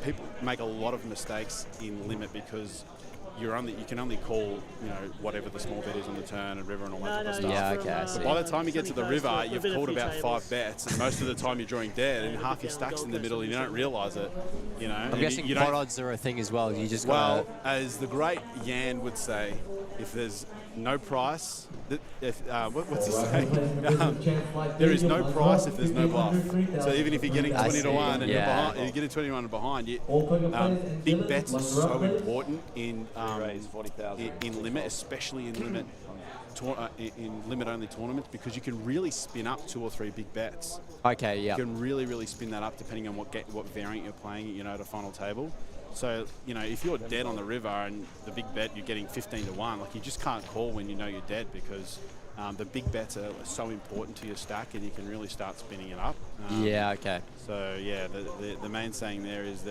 [SPEAKER 19] People make a lot of mistakes in limit because you can only call, you know, whatever the small bet is on the turn and river and all that type of stuff.
[SPEAKER 18] Yeah, okay, I see.
[SPEAKER 19] But by the time you get to the river, you've called about 5 bets, and most of the time you're drawing dead, and half your stack's in the middle, and you don't realise it. You know.
[SPEAKER 18] I'm guessing pot odds are a thing as well. You just
[SPEAKER 19] as the great Yan would say, if there's no price. What's he saying? There is no price if there's no bluff. So even if you're getting 20 to 1 and you're behind, you're getting 21 and behind, big bets are so important in limit, especially in limit. In limit-only tournaments, because you can really spin up 2 or 3 big bets.
[SPEAKER 18] Okay, yeah.
[SPEAKER 19] You can really spin that up depending on what variant you're playing, at a final table. So, if you're dead on the river and the big bet you're getting 15 to 1, like you just can't call when you know you're dead, because the big bets are so important to your stack, and you can really start spinning it up.
[SPEAKER 18] Yeah. Okay.
[SPEAKER 19] So yeah, the main saying there is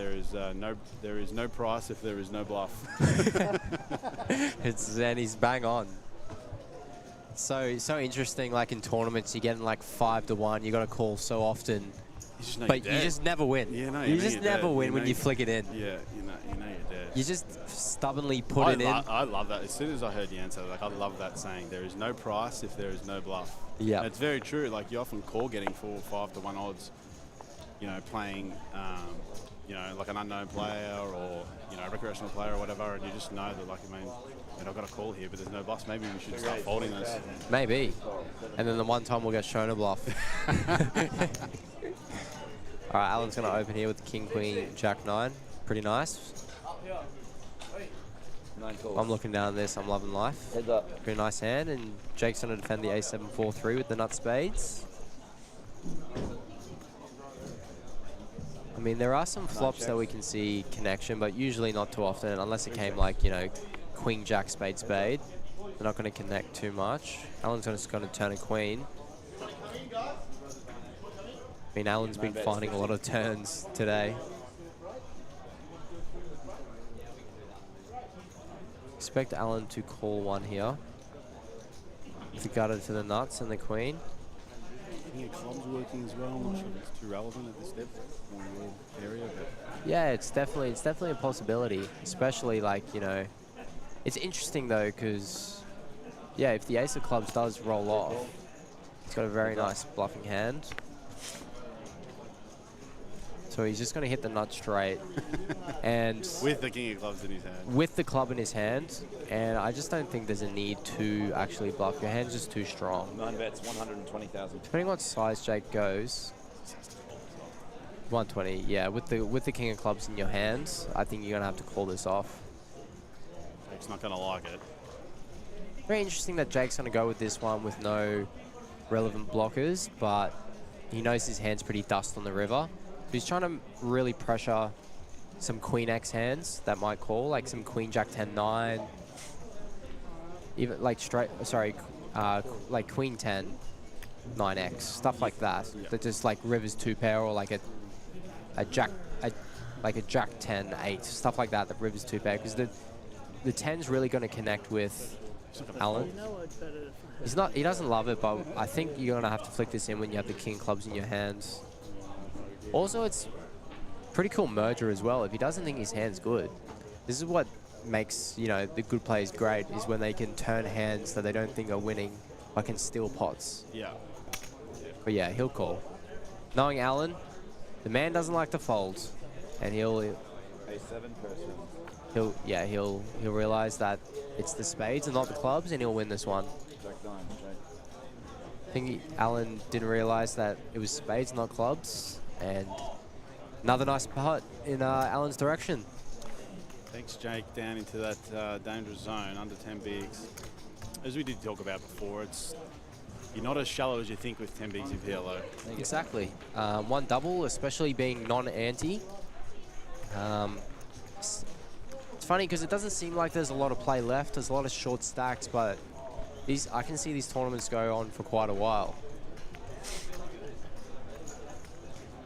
[SPEAKER 19] no price if there is no bluff.
[SPEAKER 18] And he's bang on. So interesting. Like in tournaments, you're getting like 5 to 1. You got to call so often, but you just never win.
[SPEAKER 19] Yeah,
[SPEAKER 18] you just never win when you flick it in.
[SPEAKER 19] Yeah, you know you're dead.
[SPEAKER 18] You just stubbornly put it in.
[SPEAKER 19] I love that. As soon as I heard the answer, like I love that saying. There is no price if there is no bluff.
[SPEAKER 18] Yeah,
[SPEAKER 19] it's very true. Like you often call getting 4 or 5 to 1 odds. Playing, like an unknown player or a recreational player or whatever, and you just know that I've got a call here, but there's no bluffs. Maybe we should start folding those.
[SPEAKER 18] Maybe. And then the one time we'll get shown a bluff. All right, Alan's going to open here with the King, Queen, Jack 9. Pretty nice. I'm looking down this. I'm loving life.
[SPEAKER 2] Heads up.
[SPEAKER 18] Pretty nice hand. And Jake's going to defend the A7-4-3 with the nut spades. I mean, there are some flops that we can see connection, but usually not too often, unless it came like, Queen, Jack, spade, spade. They're not going to connect too much. Alan's just going to turn a queen. I mean, Alan's been finding a lot of turns today. Expect Alan to call one here. The gutter to the nuts and the queen.
[SPEAKER 19] King of clubs working as well. I'm not sure if it's too relevant at this depth or your area, but
[SPEAKER 18] yeah, it's definitely a possibility, especially it's interesting though, because if the ace of clubs does roll off, it's got a very nice bluffing hand. So he's just going to hit the nut straight, and
[SPEAKER 19] with the king of clubs in his hand.
[SPEAKER 18] With the club in his hand, and I just don't think there's a need to actually bluff. Your hand's just too strong.
[SPEAKER 11] 9 bets, 120,000.
[SPEAKER 18] Depending on what size Jake goes, 120. Yeah, with the king of clubs in your hands, I think you're going to have to call this off.
[SPEAKER 19] Jake's not going to like it.
[SPEAKER 18] Very interesting that Jake's going to go with this one with no relevant blockers, but he knows his hand's pretty dust on the river. He's trying to really pressure some Queen X hands that might call, like some Queen Jack 10-9, even like like Queen 10 9X, stuff like that. That just like rivers 2-pair, or like a Jack 10-8, stuff like that rivers 2-pair, because the 10's really going to connect with Alan. He doesn't love it, but I think you're going to have to flick this in when you have the king clubs in your hands. Also, it's pretty cool merger as well. If he doesn't think his hand's good, this is what makes, the good players great, is when they can turn hands that they don't think are winning, but can steal pots.
[SPEAKER 19] Yeah.
[SPEAKER 18] But yeah, he'll call. Knowing Alan, the man doesn't like to fold, and he'll
[SPEAKER 11] A7 person.
[SPEAKER 18] He'll realize that it's the spades and not the clubs, and he'll win this one.
[SPEAKER 11] Jack 9, Jake.
[SPEAKER 18] I think Alan didn't realize that it was spades, not clubs. And another nice putt in Alan's direction.
[SPEAKER 19] Takes Jake down into that dangerous zone, under 10 bigs. As we did talk about before, you're not as shallow as you think with 10 bigs in PLO.
[SPEAKER 18] Exactly. One double, especially being non-ante. It's funny because it doesn't seem like there's a lot of play left. There's a lot of short stacks, but I can see these tournaments go on for quite a while.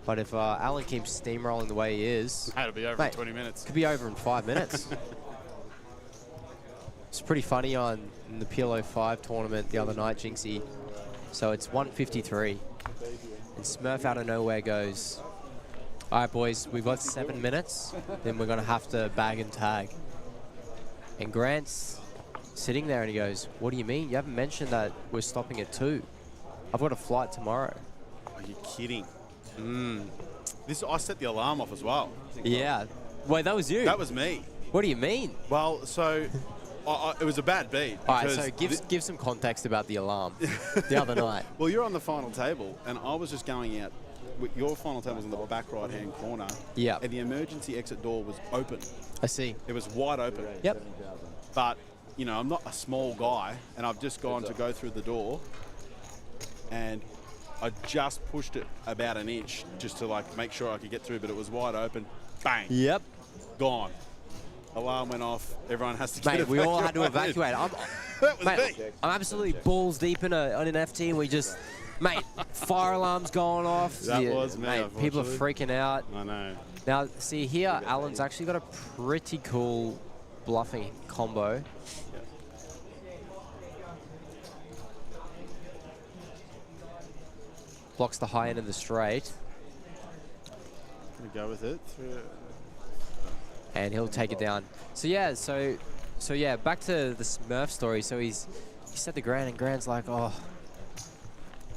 [SPEAKER 18] But if Alan keeps steamrolling the way he is...
[SPEAKER 19] It'll be over in 20 minutes.
[SPEAKER 18] Could be over in 5 minutes. It's pretty funny in the PLO 5 tournament the other night, Jinxie. So it's 1:53. And Smurf out of nowhere goes, all right, boys, we've got 7 minutes. Then we're going to have to bag and tag. And Grant's sitting there and he goes, what do you mean? You haven't mentioned that we're stopping at 2. I've got a flight tomorrow.
[SPEAKER 19] Are you kidding? I set the alarm off as well.
[SPEAKER 18] Yeah. Wait, that was you?
[SPEAKER 19] That was me.
[SPEAKER 18] What do you mean?
[SPEAKER 19] Well, so It was a bad beat.
[SPEAKER 18] All right, so give some context about the alarm the other night.
[SPEAKER 19] Well, you're on the final table, and I was just going out. Your final table's in the back right-hand corner.
[SPEAKER 18] Yeah.
[SPEAKER 19] And the emergency exit door was open.
[SPEAKER 18] I see.
[SPEAKER 19] It was wide open.
[SPEAKER 18] Yep.
[SPEAKER 19] But, you know, I'm not a small guy, and I've just gone to go through the door, and I just pushed it about an inch just to, like, make sure I could get through, but it was wide open. Bang.
[SPEAKER 18] Yep.
[SPEAKER 19] Gone. Alarm went off. Everyone has to get
[SPEAKER 18] Mate, we all had to evacuate.
[SPEAKER 19] That was me.
[SPEAKER 18] I'm absolutely balls deep in an NFT, and we just... Mate, fire alarms going off.
[SPEAKER 19] That was me,
[SPEAKER 18] mate, people are freaking out.
[SPEAKER 19] I know.
[SPEAKER 18] Now, see here, Alan's actually got a pretty cool bluffing combo. Blocks the high end of the straight.
[SPEAKER 19] Gonna go with it.
[SPEAKER 18] And he'll take it down. So yeah, so yeah, back to the Smurf story. So he set the Grand, and Grand's like, oh,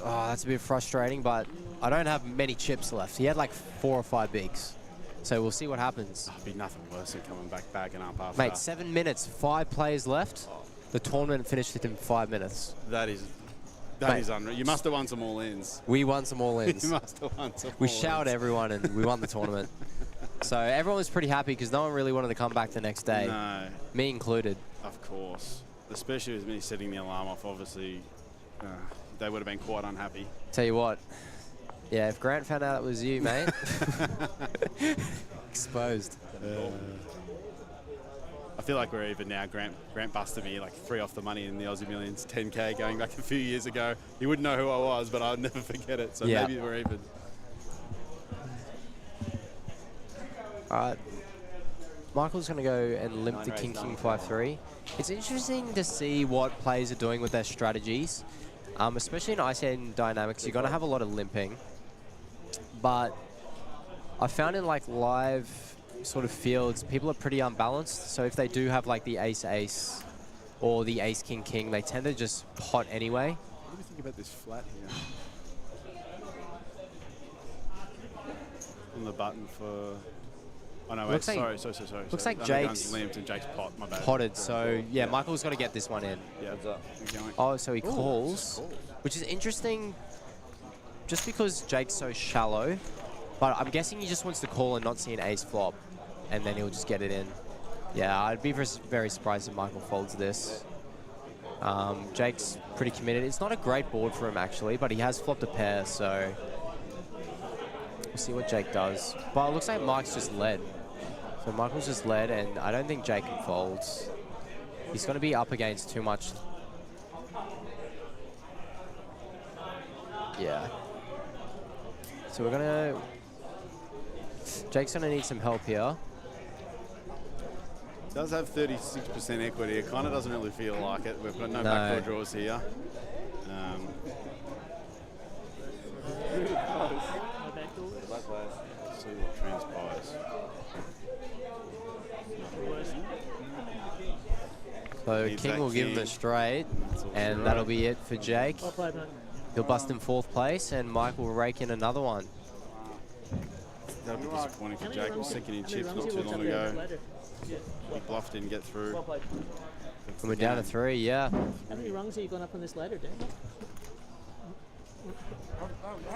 [SPEAKER 18] that's a bit frustrating, but I don't have many chips left. He had like 4 or 5 bigs. So we'll see what happens.
[SPEAKER 19] It'd be nothing worse than coming back and up after.
[SPEAKER 18] Mate, 7 minutes, 5 players left. The tournament finished within 5 minutes.
[SPEAKER 19] That is unreal. You must have won some all-ins.
[SPEAKER 18] We won some all-ins.
[SPEAKER 19] You must have won some
[SPEAKER 18] We
[SPEAKER 19] all-ins.
[SPEAKER 18] shouted everyone, and we won the tournament. So everyone was pretty happy because no one really wanted to come back the next day.
[SPEAKER 19] No.
[SPEAKER 18] Me included.
[SPEAKER 19] Of course. Especially with me setting the alarm off, obviously, they would have been quite unhappy.
[SPEAKER 18] Tell you what. Yeah, if Grant found out it was you, mate. Exposed.
[SPEAKER 19] I feel like we're even now. Grant busted me like 3 off the money in the Aussie Millions 10K going back a few years ago. He wouldn't know who I was, but I'll never forget it. So
[SPEAKER 18] yeah.
[SPEAKER 19] Maybe we're even.
[SPEAKER 18] All right. Michael's going to go and limp the King 5-3. It's interesting to see what players are doing with their strategies. Especially in IC Dynamics, you're going to have a lot of limping. But I found in like live sort of fields, people are pretty unbalanced. So if they do have like the ace-ace or the ace-king-king, they tend to just pot anyway.
[SPEAKER 19] What do you think about this flat here? On the button for... Oh no, wait, sorry.
[SPEAKER 18] Looks like Jake's
[SPEAKER 19] limped and Jake's pot, my bad.
[SPEAKER 18] Potted, so yeah, Michael's got to get this one in.
[SPEAKER 19] Yeah.
[SPEAKER 18] Oh, so he calls, which is interesting just because Jake's so shallow, but I'm guessing he just wants to call and not see an ace flop, and then he'll just get it in. Yeah, I'd be very surprised if Michael folds this. Jake's pretty committed. It's not a great board for him actually, but he has flopped a pair, so we'll see what Jake does. But it looks like Mike's just led. So Michael's just led, and I don't think Jake folds. He's going to be up against too much. Yeah. So we're going to... Jake's going to need some help here.
[SPEAKER 19] Does have 36% equity. It kind of doesn't really feel like it. We've got no backdoor draws here. See what transpires.
[SPEAKER 18] So King will give him a straight, and that'll be it for Jake. He'll bust in 4th place, and Mike will rake in another one.
[SPEAKER 19] That'll be disappointing for Jake. He was second in chips not too long ago. He bluffed, didn't get through.
[SPEAKER 18] And we're down to 3, yeah.
[SPEAKER 17] How many rungs have you gone up on this ladder, Dan?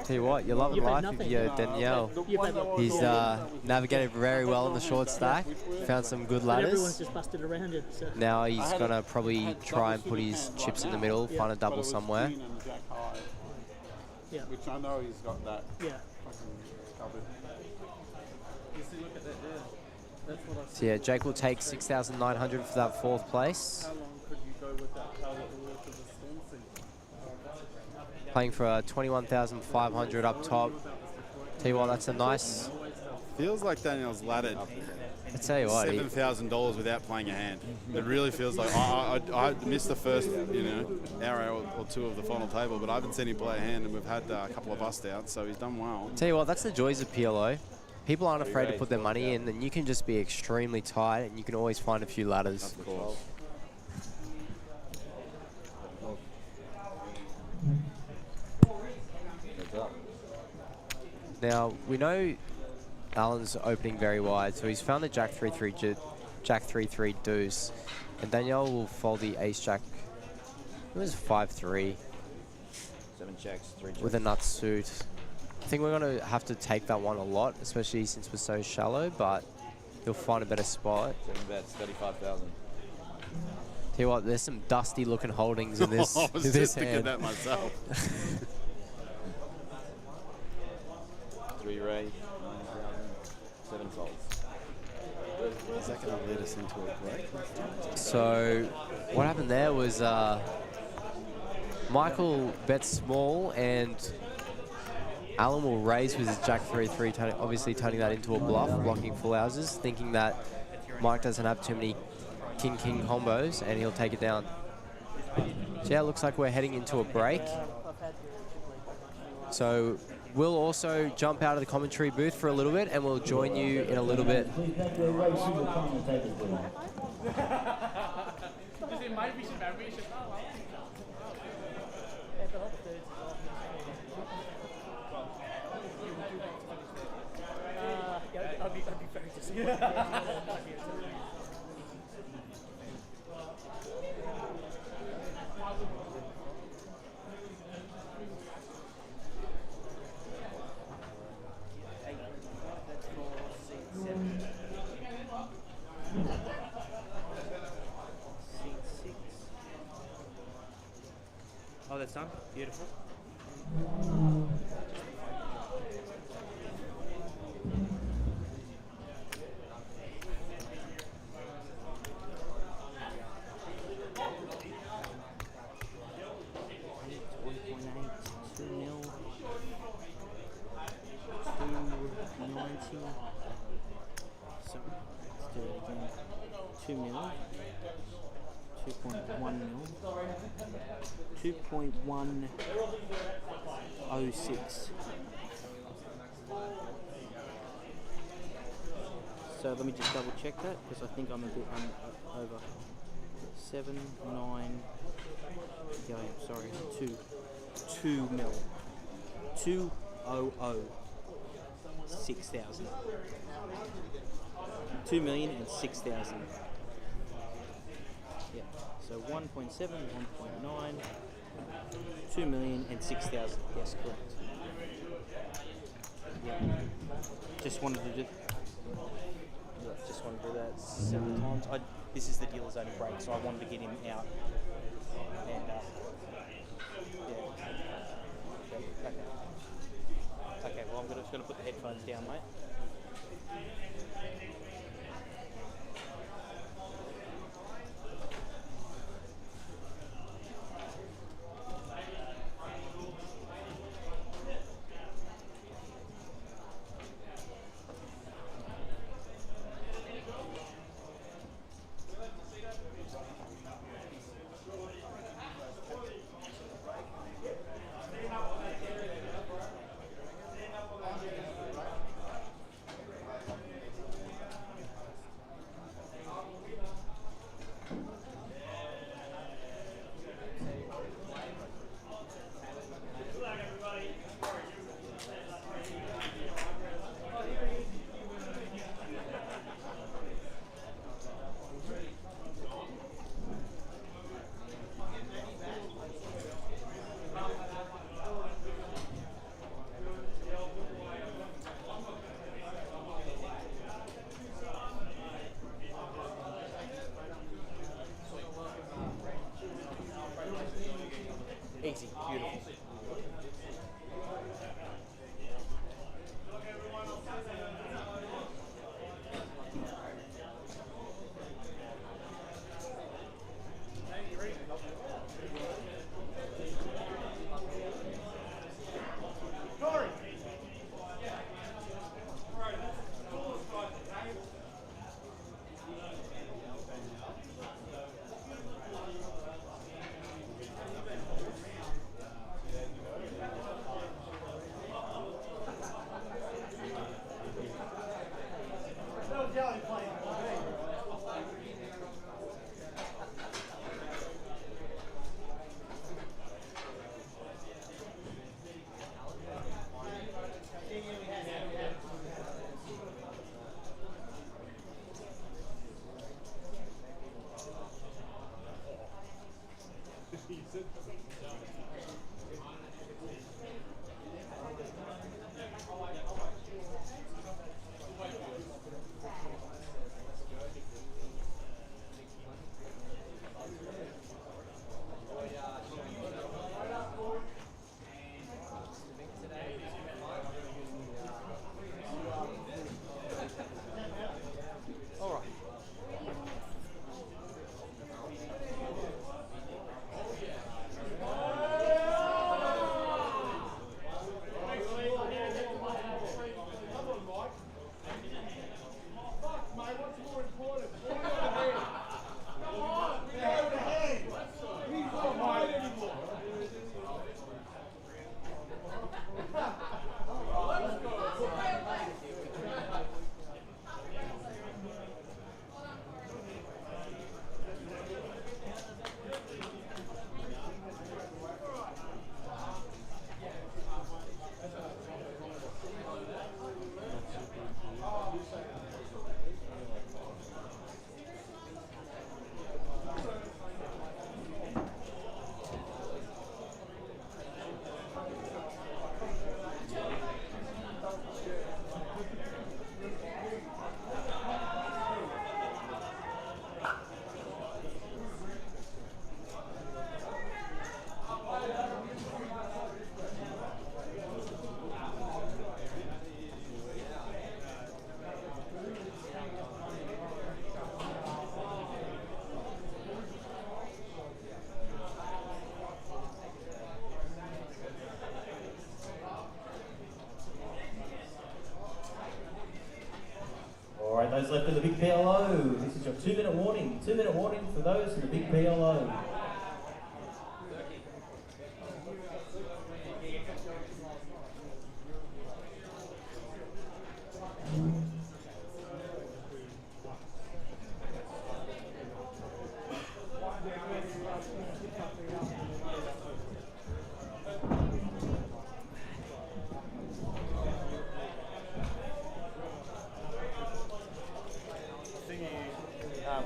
[SPEAKER 18] Tell you what, you're loving life if you're Danielle. He's navigated very well in the short stack, found some good ladders.
[SPEAKER 17] Everyone's just busted around you. So.
[SPEAKER 18] Now he's going to probably try and put his chips in the middle, find a double somewhere.
[SPEAKER 17] Yeah.
[SPEAKER 5] Which I know he's got that.
[SPEAKER 17] Yeah.
[SPEAKER 5] Covered.
[SPEAKER 18] So yeah, Jake will take 6,900 for that 4th place.
[SPEAKER 5] How long could you go with that power to the
[SPEAKER 18] Playing for 21,500 up top. Tell you what, that's a nice...
[SPEAKER 19] Feels like Daniel's laddered.
[SPEAKER 18] I tell you what,
[SPEAKER 19] $7,000 without playing a hand. It really feels like I missed the first, hour or 2 of the final table, but I haven't seen him play a hand, and we've had a couple of bust outs, so he's done well.
[SPEAKER 18] Tell you what, that's the joys of PLO. People aren't afraid to put their money in, and you can just be extremely tight, and you can always find a few ladders.
[SPEAKER 19] Of course.
[SPEAKER 18] Now, we know Alan's opening very wide, so he's found the Jack 3-3 deuce. And Danielle will fold the ace jack. It was 5-3
[SPEAKER 11] 7 checks, 3 checks.
[SPEAKER 18] with a nut suit. I think we're going to have to take that one a lot, especially since we're so shallow, but he'll find a better spot.
[SPEAKER 11] 7 bets, 35,000.
[SPEAKER 18] Tell you what, there's some dusty looking holdings in this,
[SPEAKER 19] I was
[SPEAKER 18] in
[SPEAKER 19] just
[SPEAKER 18] this
[SPEAKER 19] thinking
[SPEAKER 18] hand.
[SPEAKER 19] that myself.
[SPEAKER 11] 3 raise, 9,000, 7 folds.
[SPEAKER 19] Is that going to lead us into a break?
[SPEAKER 18] So what happened there was Michael bets small and Alan will raise with his jack 3-3, obviously turning that into a bluff, blocking full houses, thinking that Mike doesn't have too many king-king combos and he'll take it down. So yeah, it looks like we're heading into a break. So we'll also jump out of the commentary booth for a little bit and we'll join you in a little bit.
[SPEAKER 17] I'd be very disappointed.
[SPEAKER 13] Oh, that's done? Beautiful.
[SPEAKER 17] So let's do it again. 2 mil. 2.1 mil. 2.106. So let me just double check that because I think I'm a bit over. 7, 9. Yeah, sorry, 2 mil. 200. 6,000. 2,006,000. Yeah. So 1.7, 1.9, 2,006,000. Yes, correct. Yeah. Just wanted to do. Yeah, just wanted to do that 7 times. This is the dealer's only break, so I wanted to get him out. And yeah. Okay, well I'm just going to put the headphones down, mate.
[SPEAKER 8] Those left for the big PLO, this is your 2-minute warning. 2-minute warning for those in the big PLO.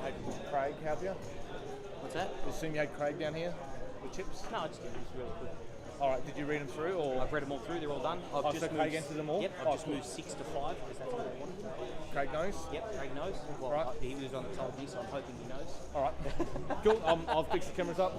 [SPEAKER 3] Had Craig help you?
[SPEAKER 17] What's that?
[SPEAKER 3] You assume you had Craig down here with chips?
[SPEAKER 17] No, it's really quick.
[SPEAKER 3] All right, did you read them through? Or
[SPEAKER 17] I've read them all through, they're all done. I've
[SPEAKER 3] so Craig entered them all?
[SPEAKER 17] Yep, I've just moved 6 to 5 because that's what I wanted.
[SPEAKER 3] Craig knows?
[SPEAKER 17] Yep, Craig knows. Well,
[SPEAKER 3] Right.
[SPEAKER 17] he was on the told me, so I'm hoping he knows.
[SPEAKER 3] All right, cool. I'll fix the cameras up.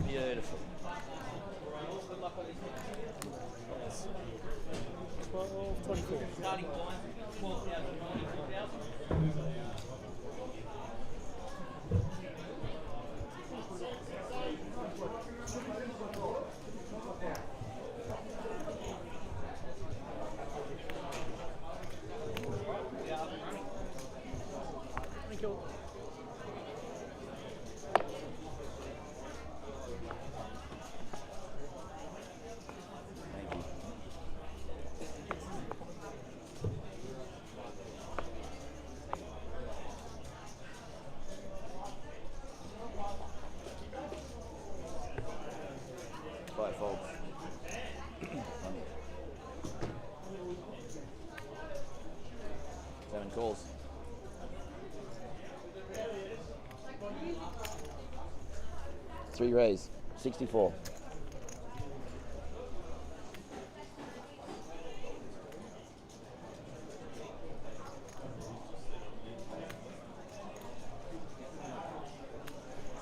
[SPEAKER 11] Beautiful.
[SPEAKER 3] 12, 24.
[SPEAKER 17] Starting line, 12,000, 24,000.
[SPEAKER 3] Thank you.
[SPEAKER 11] Five folds. 7 calls. Three raise. 64.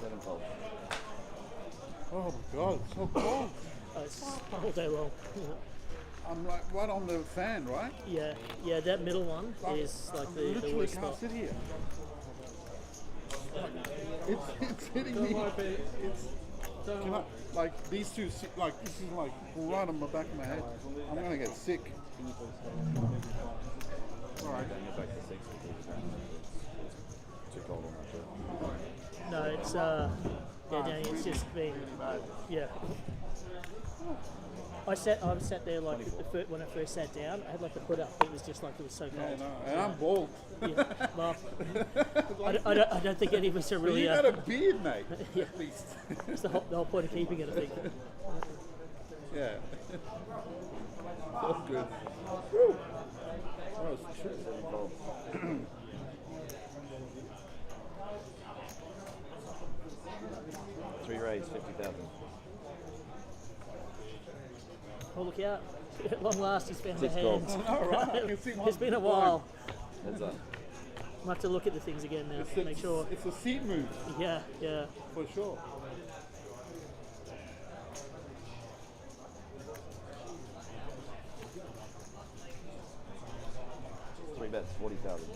[SPEAKER 11] Seven folds.
[SPEAKER 5] Oh my God, it's so cold.
[SPEAKER 20] It's all day long.
[SPEAKER 5] I'm like right on the fan, right?
[SPEAKER 20] Yeah, yeah. That middle one is like the
[SPEAKER 5] literally
[SPEAKER 20] worst
[SPEAKER 5] can't
[SPEAKER 20] spot.
[SPEAKER 5] sit here. It's hitting me. Can I, like these two, like this is like right on the back of my head. I'm gonna get sick. All right.
[SPEAKER 11] Too cold on that shirt.
[SPEAKER 20] No, it's yeah, Danny. It's just been yeah. I sat there like when I first sat down. I had like the foot up. It was just like it was so cold.
[SPEAKER 5] Yeah, no, and I'm bald.
[SPEAKER 20] Yeah, well, I don't think any of us are really.
[SPEAKER 5] You got a beard, mate.
[SPEAKER 20] Yeah.
[SPEAKER 5] At least.
[SPEAKER 20] That's the whole point of keeping it, I think.
[SPEAKER 5] Yeah. So good. Woo. Oh, it's true.
[SPEAKER 11] 7 folds. Three raise. 50,000.
[SPEAKER 20] Oh, look out. At long last, he's found a
[SPEAKER 11] 6
[SPEAKER 20] hand.
[SPEAKER 11] calls.
[SPEAKER 5] All right. I can see
[SPEAKER 20] It's been a while.
[SPEAKER 11] Heads up.
[SPEAKER 20] I'll have to look at the things again now to make sure.
[SPEAKER 5] It's a seat move.
[SPEAKER 20] Yeah, yeah.
[SPEAKER 5] For sure.
[SPEAKER 11] Three bets. 40,000.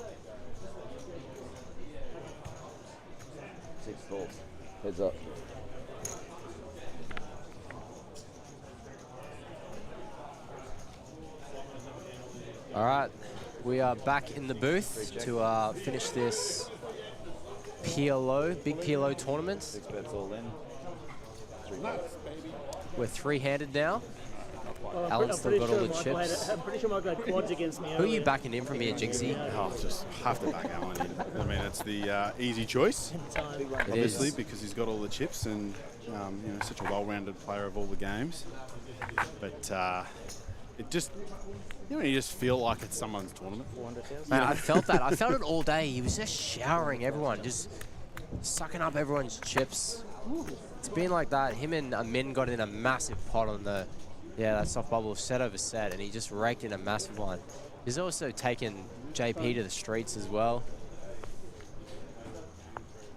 [SPEAKER 11] 6 folds. Heads up.
[SPEAKER 18] All right, we are back in the booth to finish this PLO, big PLO tournament.
[SPEAKER 11] 6 bets all in. 3
[SPEAKER 5] Nuts, baby.
[SPEAKER 18] We're three-handed now.
[SPEAKER 20] Well,
[SPEAKER 18] Alan's still got all the
[SPEAKER 20] Michael
[SPEAKER 18] chips.
[SPEAKER 20] I'm pretty sure Michael had quads against me.
[SPEAKER 18] Who are you
[SPEAKER 20] earlier.
[SPEAKER 18] backing in from here, Jinxie?
[SPEAKER 19] Oh, just have to back Alan in. I mean, it's the easy choice, obviously, because he's got all the chips and such a well-rounded player of all the games. But it just, you just feel like it's someone's tournament.
[SPEAKER 18] Man, I felt that. I felt it all day. He was just showering everyone, just sucking up everyone's chips. It's been like that. Him and Amin got in a massive pot on that soft bubble set over set, and he just raked in a massive one. He's also taken JP to the streets as well.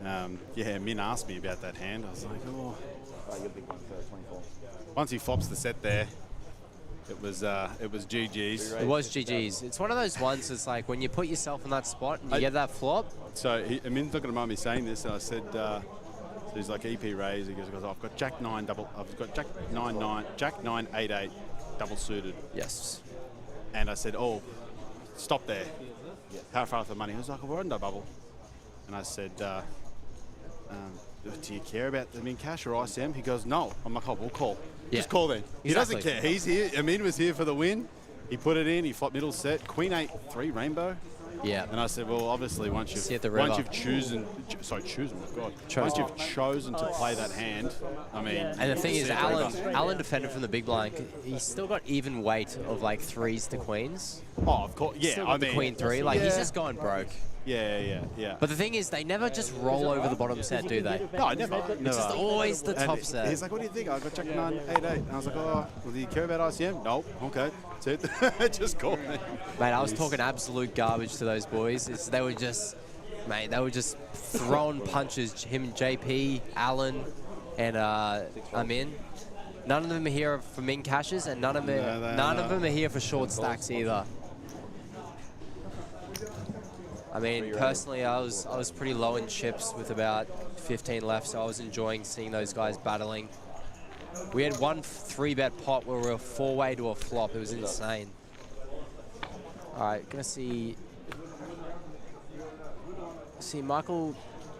[SPEAKER 19] Min asked me about that hand. I was like, oh.
[SPEAKER 11] Your big one for 24.
[SPEAKER 19] Once he flops the set there, it was GG's.
[SPEAKER 18] It was GG's. It's one of those ones that's like when you put yourself in that spot and you get that flop.
[SPEAKER 19] So Amin's not going to mind me saying this, and I said, so he's like EP raise. He goes, I've got Jack 9 double. I've got Jack 9 8 8 double suited.
[SPEAKER 18] Yes.
[SPEAKER 19] And I said, oh, stop there. How far off the money? He was like, we're under bubble. And I said, do you care about them in cash or ICM? He goes, no. I'm like, oh, we'll call.
[SPEAKER 18] Yeah.
[SPEAKER 19] Just call then. He
[SPEAKER 18] Exactly.
[SPEAKER 19] doesn't care. He's here. Amin was here for the win. He put it in. He flopped middle set. Queen 8-3 rainbow.
[SPEAKER 18] Yeah.
[SPEAKER 19] And I said, well, obviously, once you've chosen, once you've chosen to play that hand, I mean.
[SPEAKER 18] And the thing is, Alan defended from the big blind. He's still got even weight of like threes to queens.
[SPEAKER 19] Oh, of course. Yeah,
[SPEAKER 18] Still got the queen 3. Like he's just going broke.
[SPEAKER 19] Yeah.
[SPEAKER 18] But the thing is, they never just roll over the bottom set, do they?
[SPEAKER 19] No, never.
[SPEAKER 18] It's just always the top
[SPEAKER 19] And
[SPEAKER 18] set.
[SPEAKER 19] He's like, what do you think? I got Jack 9 8 8. And I was like, oh, well, do you care about ICM? Nope. Okay. That's it. Just call me.
[SPEAKER 18] Mate, I was talking absolute garbage to those boys. They were just throwing punches. Him, JP, Alan, and Amin. None of them are here for min cashes, and none of them are here for short stacks either. I mean, personally, I was pretty low in chips with about 15 left, so I was enjoying seeing those guys battling. We had one 3-bet pot where we were 4-way to a flop. It was insane. All right, gonna see Michael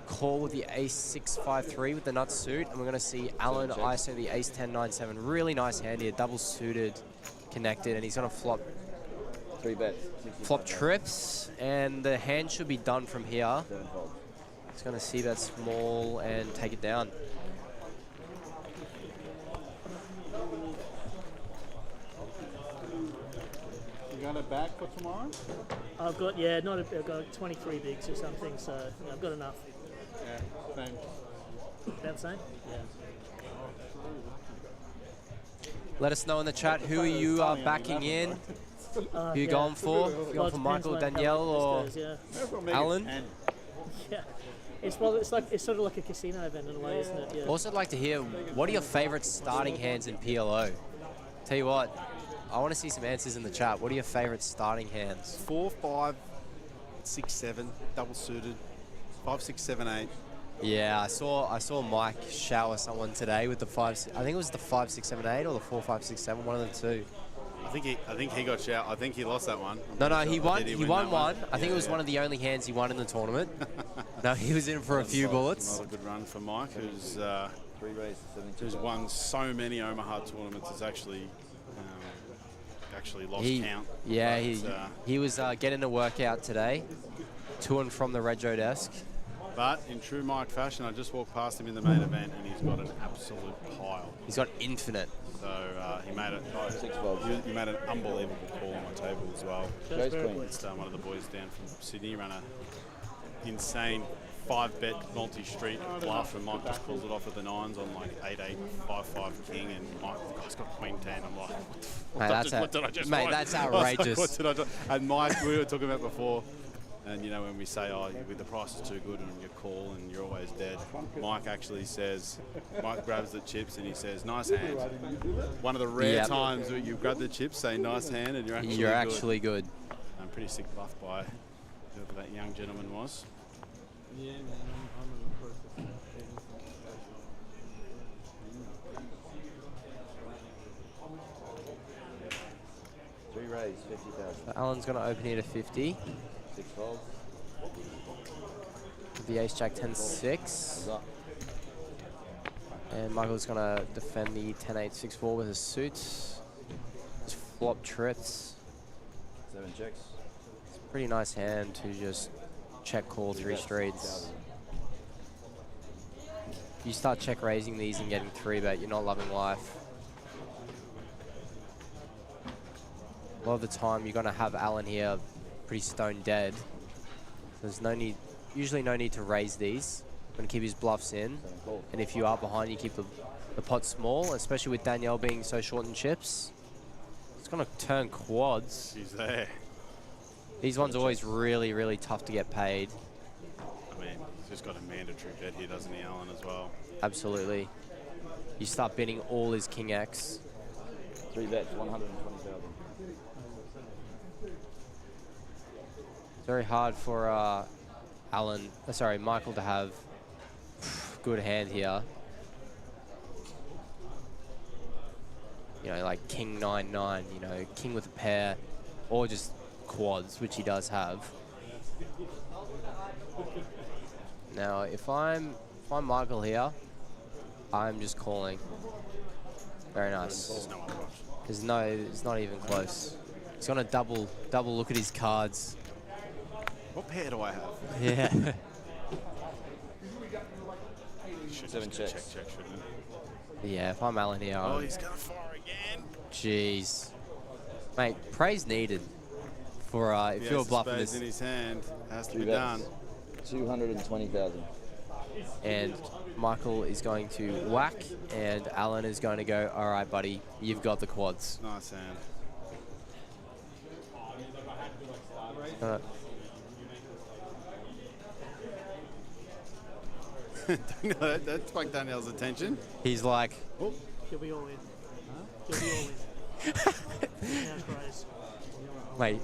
[SPEAKER 18] call with the ace-6-5-3 with the nut suit, and we're gonna see Alan ISO the ace-10-9-7. Really nice hand here, double suited, connected, and he's gonna flop.
[SPEAKER 11] 3 bets.
[SPEAKER 18] Flop trips, and the hand should be done from here. He's going to see that small and take it down.
[SPEAKER 5] You got it back for tomorrow?
[SPEAKER 20] I've got I've got 23 bigs or something, so I've got enough.
[SPEAKER 5] Yeah, same.
[SPEAKER 20] About the same? Yeah.
[SPEAKER 18] Let us know in the chat who are you backing in. Who you going for? You going for Michael, Danielle, or Alan?
[SPEAKER 20] Yeah, it's sort of like a casino event in a way, isn't it? Yeah.
[SPEAKER 18] Also, I'd like to hear what are your favorite starting hands in PLO? Tell you what, I want to see some answers in the chat. What are your favorite starting hands?
[SPEAKER 19] 4, 5, 6, 7, double suited. 5, 6, 7, 8.
[SPEAKER 18] Yeah, I saw Mike shower someone today with the 5. I think it was the 5, 6, 7, 8 or the 4, 5, 6, 7. One of the two.
[SPEAKER 19] I think he got shout. I think he lost that one.
[SPEAKER 18] No, he won. He won one. I think it was one of the only hands he won in the tournament. No, he was in for a few bullets.
[SPEAKER 19] Not a good run for Mike, who's won so many Omaha tournaments. Has actually lost count.
[SPEAKER 18] Yeah, he was getting a workout today, to and from the Rego desk.
[SPEAKER 19] But in true Mike fashion, I just walked past him in the main event, and he's got an absolute pile.
[SPEAKER 18] He's got infinite.
[SPEAKER 19] So he made it. He made an unbelievable call on my table as well. It's one of the boys down from Sydney ran a insane 5-bet multi-street bluff, and Mike just pulls it off with the 9s on like 8-8, 5-5 king, and Mike, the guy's got queen 10. I'm like, what did I just
[SPEAKER 18] mate,
[SPEAKER 19] find?
[SPEAKER 18] that's outrageous.
[SPEAKER 19] What did I do? And Mike, we were talking about before. And you know when we say, oh, the price is too good and you call and you're always dead, Mike actually says, Mike grabs the chips and he says, nice hand. One of the rare times where you grab the chips, say nice hand, and you're actually good. I'm pretty sick bluff by whoever that young gentleman was.
[SPEAKER 3] Yeah, man, I'm in the process.
[SPEAKER 11] 3 raise, 50,000.
[SPEAKER 18] Alan's going to open here to 50.
[SPEAKER 11] 6 folds.
[SPEAKER 18] The ace jack 10-6. And Michael's going to defend the 10-8-6-4 with a suit. flop trips.
[SPEAKER 11] 7 checks.
[SPEAKER 18] It's a pretty nice hand to just check call 3 streets. You start check raising these and getting 3-bet, you're not loving life. A lot of the time, you're going to have Alan here pretty stone dead. There's no need, usually no need to raise these. Going to keep his bluffs in. And if you are behind, you keep the pot small, especially with Danielle being so short in chips. It's going to turn quads.
[SPEAKER 19] He's there.
[SPEAKER 18] These ones are always really, really tough to get paid.
[SPEAKER 19] I mean, he's just got a mandatory bet here, doesn't he, Alan, as well?
[SPEAKER 18] Absolutely. You start bidding all his King X.
[SPEAKER 11] 3 bets, 120,000.
[SPEAKER 18] It's very hard for Michael to have good hand here. You know, like King 9-9, you know, King with a pair, or just quads, which he does have. Now, if I'm Michael here, I'm just calling. Very nice. It's not even close. He's gonna double look at his cards.
[SPEAKER 19] What pair do I have?
[SPEAKER 18] Yeah.
[SPEAKER 11] 7 checks.
[SPEAKER 19] Check, shouldn't it?
[SPEAKER 18] Yeah, if I'm Alan here,
[SPEAKER 19] Oh, he's gonna fire again.
[SPEAKER 18] Jeez. Mate, praise needed for if you're bluffing this.
[SPEAKER 19] In his hand, has to
[SPEAKER 11] 3
[SPEAKER 19] be
[SPEAKER 11] bets,
[SPEAKER 19] done.
[SPEAKER 11] 220,000.
[SPEAKER 18] And Michael is going to whack, and Alan is going to go, all right, buddy, you've got the quads.
[SPEAKER 19] Nice hand. That sparked Danielle's attention.
[SPEAKER 18] He's like,
[SPEAKER 19] oh.
[SPEAKER 20] He'll be all in. He'll be all in. Now raise.
[SPEAKER 18] Mate.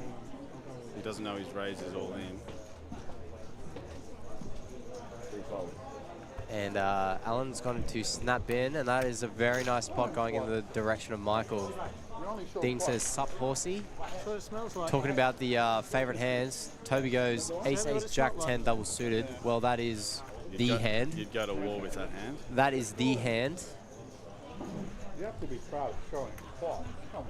[SPEAKER 19] He doesn't know his raise is all in.
[SPEAKER 18] And Alan's gone to snap in, and that is a very nice pot going in the direction of Michael. Dean says, sup, horsey.
[SPEAKER 20] That's what it smells like.
[SPEAKER 18] Talking about the favorite hands, Toby goes ace, jack 10 double suited. Well, that is the hand.
[SPEAKER 19] You'd go to war with that hand.
[SPEAKER 18] That is the hand.
[SPEAKER 5] You have to be proud of showing quad. Come on.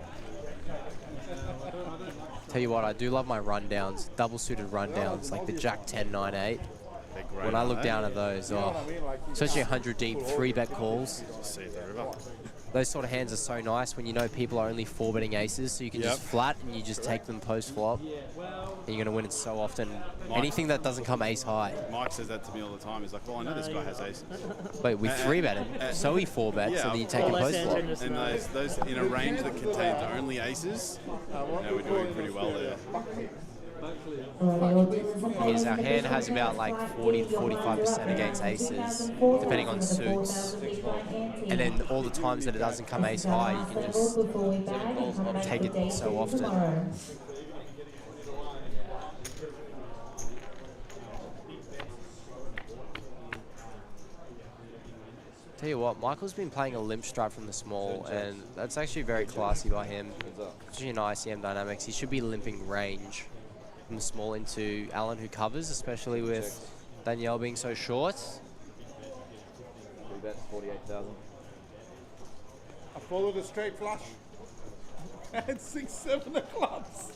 [SPEAKER 18] Tell you what, I do love my rundowns, double suited rundowns, like the jack 10, 9, 8. When I look down at those, especially 100 deep 3-bet calls.
[SPEAKER 19] See the river.
[SPEAKER 18] Those sort of hands are so nice when you know people are only 4-betting aces, so you can just flat and you just take them post-flop. And you're going to win it so often. Anything that doesn't come ace high.
[SPEAKER 19] Mike says that to me all the time. He's like, well, I know this guy has aces.
[SPEAKER 18] Wait, we 3-bet him, so he 4-bets, and then you take him post-flop.
[SPEAKER 19] And those in a range that contains only aces, we're doing pretty well there.
[SPEAKER 18] Because our hand has about like 40 to 45% against aces, depending on suits. And then all the times that it doesn't come ace high, you can just take it so often. Tell you what, Michael's been playing a limp strut from the small, and that's actually very classy by him. Especially in ICM dynamics, he should be limping range from the small into Alan, who covers, especially with Danielle being so short.
[SPEAKER 11] 3 bets, 48,000.
[SPEAKER 5] I followed a straight flush. And 6, 7 of clubs.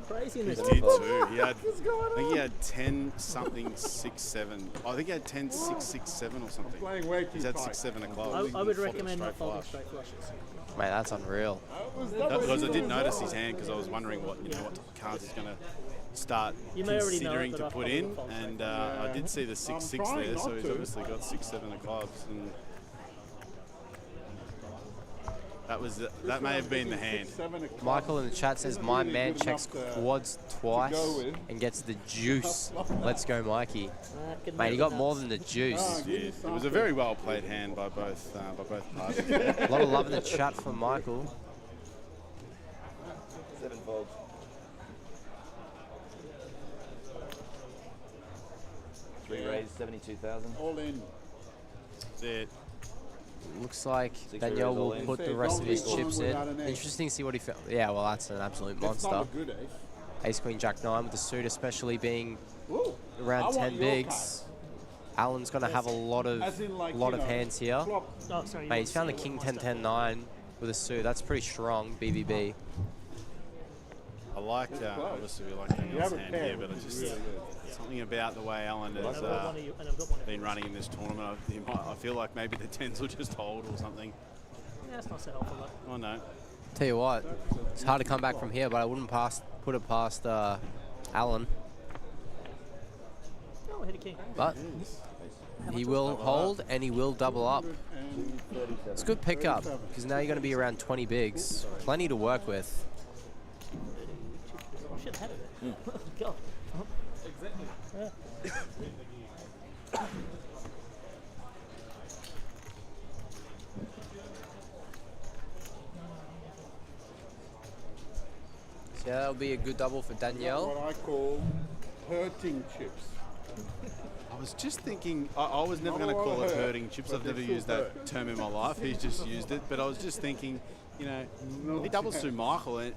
[SPEAKER 20] Crazy in
[SPEAKER 19] He
[SPEAKER 20] this
[SPEAKER 19] did
[SPEAKER 20] table.
[SPEAKER 19] too. He had, I think he had 10 something 6 7. I think he had 10 6 6 7 or something.
[SPEAKER 5] Playing way too
[SPEAKER 19] He's had
[SPEAKER 5] tight.
[SPEAKER 19] 6 7 o'clock.
[SPEAKER 20] I would recommend not folding straight flushes.
[SPEAKER 18] Mate, that's unreal.
[SPEAKER 19] Because I did notice his hand because I was wondering what type of cards he's going to start
[SPEAKER 20] You may already know it,
[SPEAKER 19] considering
[SPEAKER 20] but
[SPEAKER 19] to
[SPEAKER 20] I
[SPEAKER 19] put
[SPEAKER 20] probably
[SPEAKER 19] in,
[SPEAKER 20] would fold
[SPEAKER 19] and
[SPEAKER 20] straight.
[SPEAKER 19] I did see the 6 6 there, so he's obviously got 6 7 of clubs, and that may have been the hand.
[SPEAKER 18] Michael in the chat says, my man checks quads twice and gets the juice. Let's go, Mikey. Mate, he got more than the juice.
[SPEAKER 19] He did. It was a very well played hand by both parties.
[SPEAKER 18] A lot of love in the chat for Michael.
[SPEAKER 11] 7 folds. 3 raise, 72,000.
[SPEAKER 5] All in.
[SPEAKER 19] That's it.
[SPEAKER 18] Looks like Danielle will put the rest of his chips in. Interesting to see what he found. Yeah, well, that's an absolute monster. Ace, Queen, Jack 9 with the suit, especially being around 10 bigs. Alan's going to have a lot of hands here.
[SPEAKER 20] Oh, sorry,
[SPEAKER 18] Mate, he's found the King 10, 10, 9 with a suit. That's pretty strong, BBB.
[SPEAKER 19] I like, obviously we like Daniel's hand here, but it's just something about the way Alan has been running in this tournament. I feel like maybe the 10s will just hold or something.
[SPEAKER 20] Yeah, it's not so helpful though.
[SPEAKER 19] Oh no.
[SPEAKER 18] Tell you what, it's hard to come back from here, but I wouldn't put it past Alan.
[SPEAKER 20] Oh, hit a king.
[SPEAKER 18] But he will hold and he will double up. It's a good pickup because now you're going to be around 20 bigs. Plenty to work with.
[SPEAKER 20] I should have had it. God. Exactly. Yeah.
[SPEAKER 18] So yeah, that'll be a good double for Danielle.
[SPEAKER 5] What I call hurting chips.
[SPEAKER 19] I was just thinking, I was never going to call it hurting chips. I've never used that term in my life. He's just used it. But I was just thinking, you know, he doubles through Michael and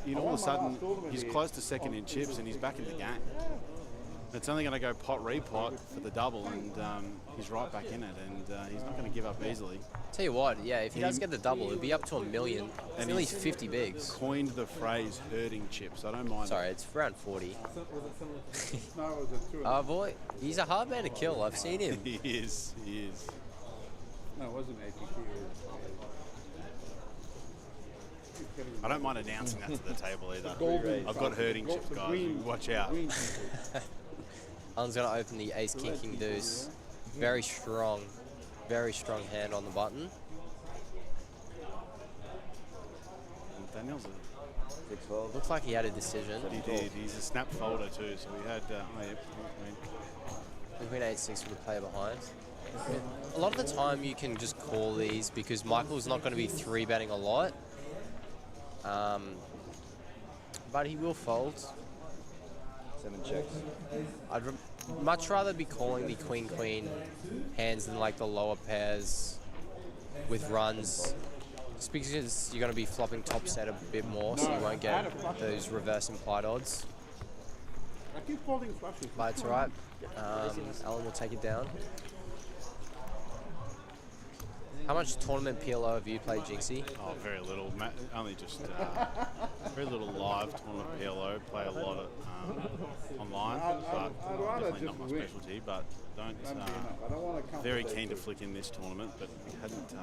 [SPEAKER 19] you know, all of a sudden he's close to second in chips and he's back in the game. It's only going to go pot-repot for the double, and he's right back in it, and he's not going to give up easily.
[SPEAKER 18] Tell you what, yeah, if he does get the double, it'll be up to $1 million. It's nearly 50 bigs.
[SPEAKER 19] Coined the phrase hurting chips. I don't mind.
[SPEAKER 18] Sorry, it's around 40.
[SPEAKER 5] No, it was a 2.
[SPEAKER 18] Oh boy, he's a hard man to kill. I've seen him.
[SPEAKER 19] He is.
[SPEAKER 5] No, it wasn't APQ.
[SPEAKER 19] I don't mind announcing that to the table either. I've got hurting chips, guys. Watch out.
[SPEAKER 18] Alan's going to open the ace, king, king, deuce. Very strong hand on the button.
[SPEAKER 19] Daniel's
[SPEAKER 18] Looks like he had a decision.
[SPEAKER 19] He did. He's a snap folder too, so we had.
[SPEAKER 18] Queen 8-6 with a player behind. A lot of the time you can just call these because Michael's not going to be 3-betting a lot. But he will fold.
[SPEAKER 2] 7 checks.
[SPEAKER 18] I'd much rather be calling the queen-queen hands than like the lower pairs with runs. Just because you're going to be flopping top set a bit more, so you won't get those reverse implied odds.
[SPEAKER 5] I keep folding flushes.
[SPEAKER 18] But it's alright. Alan will take it down. How much tournament PLO have you played, Jinxie?
[SPEAKER 19] Oh, very little. Only just very little live tournament PLO. Play a lot of online, but definitely not my specialty. But very keen to flick in this tournament, but we hadn't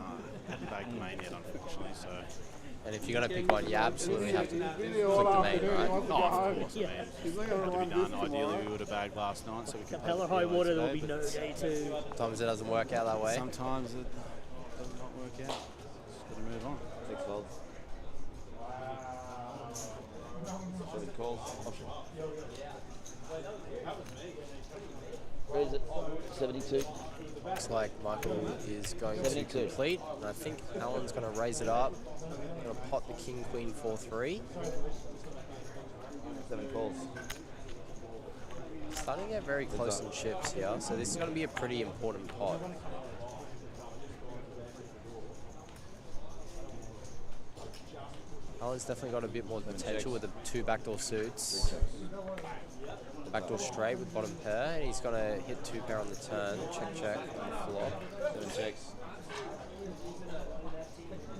[SPEAKER 19] bagged main yet, unfortunately. So.
[SPEAKER 18] And if you're going to pick one, you absolutely have to flick the main, right?
[SPEAKER 19] Oh, of course. I mean, it had to be done. Ideally, we would have bagged last night, so we could.
[SPEAKER 20] Hell or high water, there'll be no day to.
[SPEAKER 18] Sometimes it doesn't work out that way.
[SPEAKER 19] Sometimes it does not work out. Just got to move on.
[SPEAKER 2] 6 folds. 7 calls. Option. Where is it? 72.
[SPEAKER 18] Looks like Michael is going 72. To complete. And I think Alan's going to raise it up. Going to pot the king, queen, 4-3.
[SPEAKER 2] 7 calls.
[SPEAKER 18] Starting to get very close in chips here, so this is going to be a pretty important pot. Alan's definitely got a bit more potential with the 2 backdoor suits. Backdoor straight with bottom pair, and he's going to hit 2 pair on the turn, check on the flop.
[SPEAKER 2] 7 checks.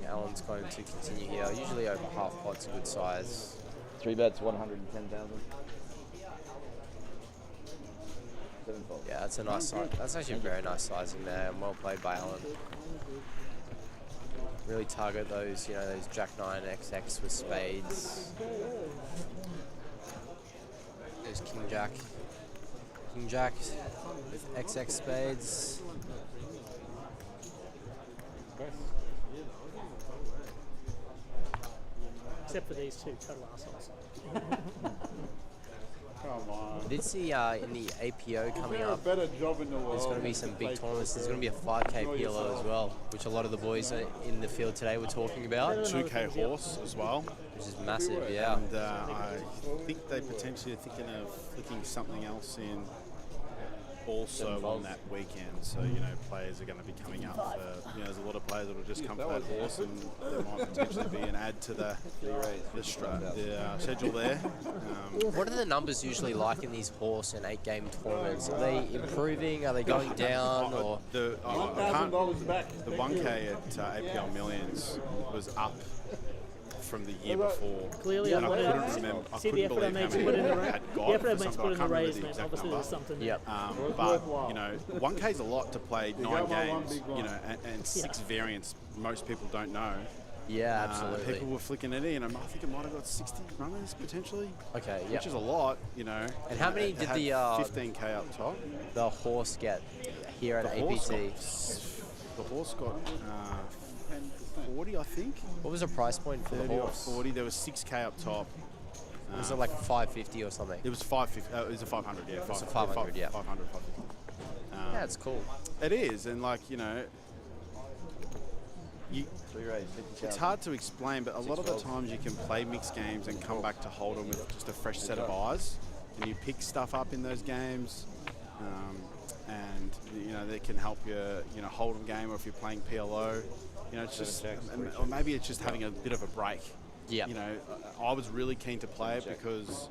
[SPEAKER 18] Alan's going to continue here. Usually over half pot's a good size.
[SPEAKER 2] 3 bets, 110,000. 7 folds.
[SPEAKER 18] Yeah, that's a nice size. That's actually a very nice sizing there, and well played by Alan. Really target those, you know, those Jack 9 XX with spades. There's King Jack. King Jack with XX spades.
[SPEAKER 20] Except for these two total assholes.
[SPEAKER 5] Come on.
[SPEAKER 18] I did see in the APO coming up,
[SPEAKER 5] better job in the world.
[SPEAKER 18] there's going to be some big tournaments. There's going to be a 5K PLO as well, which a lot of the boys in the field today were talking about.
[SPEAKER 19] 2K horse as well.
[SPEAKER 18] Which is massive, yeah.
[SPEAKER 19] And I think they potentially are thinking of flicking something else in also on that weekend. So, players are going to be coming up for, there's a lot of players that will just come for that horse, and there might potentially be an add to the schedule there.
[SPEAKER 18] What are the numbers usually like in these horse and 8-game tournaments? Are they improving? Are they going down? Or
[SPEAKER 5] $1,000 back.
[SPEAKER 19] The 1K at APL Millions was up from the year before.
[SPEAKER 20] Clearly,
[SPEAKER 19] and I couldn't
[SPEAKER 20] see
[SPEAKER 19] remember. I
[SPEAKER 20] the
[SPEAKER 19] couldn't
[SPEAKER 20] effort I
[SPEAKER 19] believe
[SPEAKER 20] made
[SPEAKER 19] how
[SPEAKER 20] to
[SPEAKER 19] many
[SPEAKER 20] put in the
[SPEAKER 19] had got.
[SPEAKER 20] the effort I
[SPEAKER 19] for
[SPEAKER 20] made to
[SPEAKER 19] some-
[SPEAKER 20] put in
[SPEAKER 19] I
[SPEAKER 20] the
[SPEAKER 19] can't remember
[SPEAKER 20] raise,
[SPEAKER 19] the
[SPEAKER 20] man.
[SPEAKER 19] exact
[SPEAKER 20] Obviously,
[SPEAKER 19] number.
[SPEAKER 20] there's something.
[SPEAKER 18] Yep.
[SPEAKER 19] But 1K is a lot to play 9 games. And 6 variants. Most people don't know.
[SPEAKER 18] Yeah, absolutely.
[SPEAKER 19] People were flicking it in. I think it might have got 60 runners potentially.
[SPEAKER 18] Okay, yeah.
[SPEAKER 19] Which is a lot,
[SPEAKER 18] And how many did the
[SPEAKER 19] 15K up top?
[SPEAKER 18] The horse get here at
[SPEAKER 19] The horse got 40, I think.
[SPEAKER 18] What was the price point for the
[SPEAKER 19] 30 or
[SPEAKER 18] horse?
[SPEAKER 19] 40. There was 6K up top.
[SPEAKER 18] Was it like 550 or something?
[SPEAKER 19] It was 550. It was a 500. Yeah,
[SPEAKER 18] It was a 500. Yeah.
[SPEAKER 19] 500. 550.
[SPEAKER 18] Yeah, it's cool.
[SPEAKER 19] It is, and it's hard to explain, but a lot of the times you can play mixed games and come back to Hold'em with just a fresh set of eyes, and you pick stuff up in those games, and they can help you, Hold'em game, or if you're playing PLO, it's just, or maybe it's just having a bit of a break.
[SPEAKER 18] Yeah.
[SPEAKER 19] I was really keen to play it because,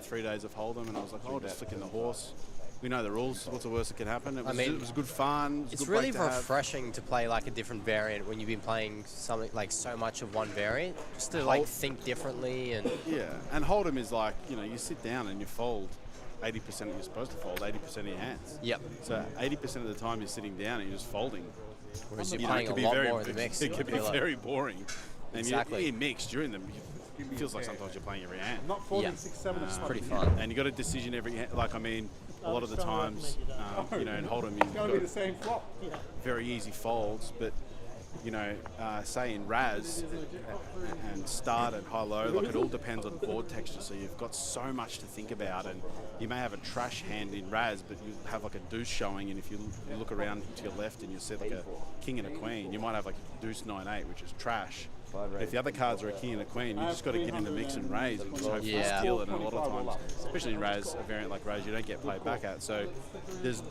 [SPEAKER 19] 3 days of Hold'em, and I was like, oh, just flicking the horse. We know the rules. What's the worst that could happen? It was good fun.
[SPEAKER 18] It's really refreshing to play like a different variant when you've been playing something like so much of one variant, just to think differently. And
[SPEAKER 19] and Hold'em is like, you sit down and you fold 80% you're supposed to fold 80% of your hands.
[SPEAKER 18] Yep.
[SPEAKER 19] So 80% of the time you're sitting down and you're just folding.
[SPEAKER 18] Whereas you're playing a lot more in the mix.
[SPEAKER 19] It could be very boring. And
[SPEAKER 18] Exactly.
[SPEAKER 19] you're mixed. You're in them. It feels like sometimes you're playing every hand.
[SPEAKER 5] Not folding 6, 7
[SPEAKER 18] It's pretty fun.
[SPEAKER 19] And you got a decision every hand. A lot of the times, in Hold'em,
[SPEAKER 5] It's going to be the same flop.
[SPEAKER 19] very easy folds, but say in Raz and start and high-low, it all depends on board texture, so you've got so much to think about, and you may have a trash hand in Raz, but you have a deuce showing, and if you look around to your left and you see a king and a queen, you might have deuce 9-8, which is trash. If the other cards are a king and a queen, you just got to get in the mix and raise and just hope for a steal it. And a lot of times, especially in Raz, a variant like Raz, you don't get played back at. So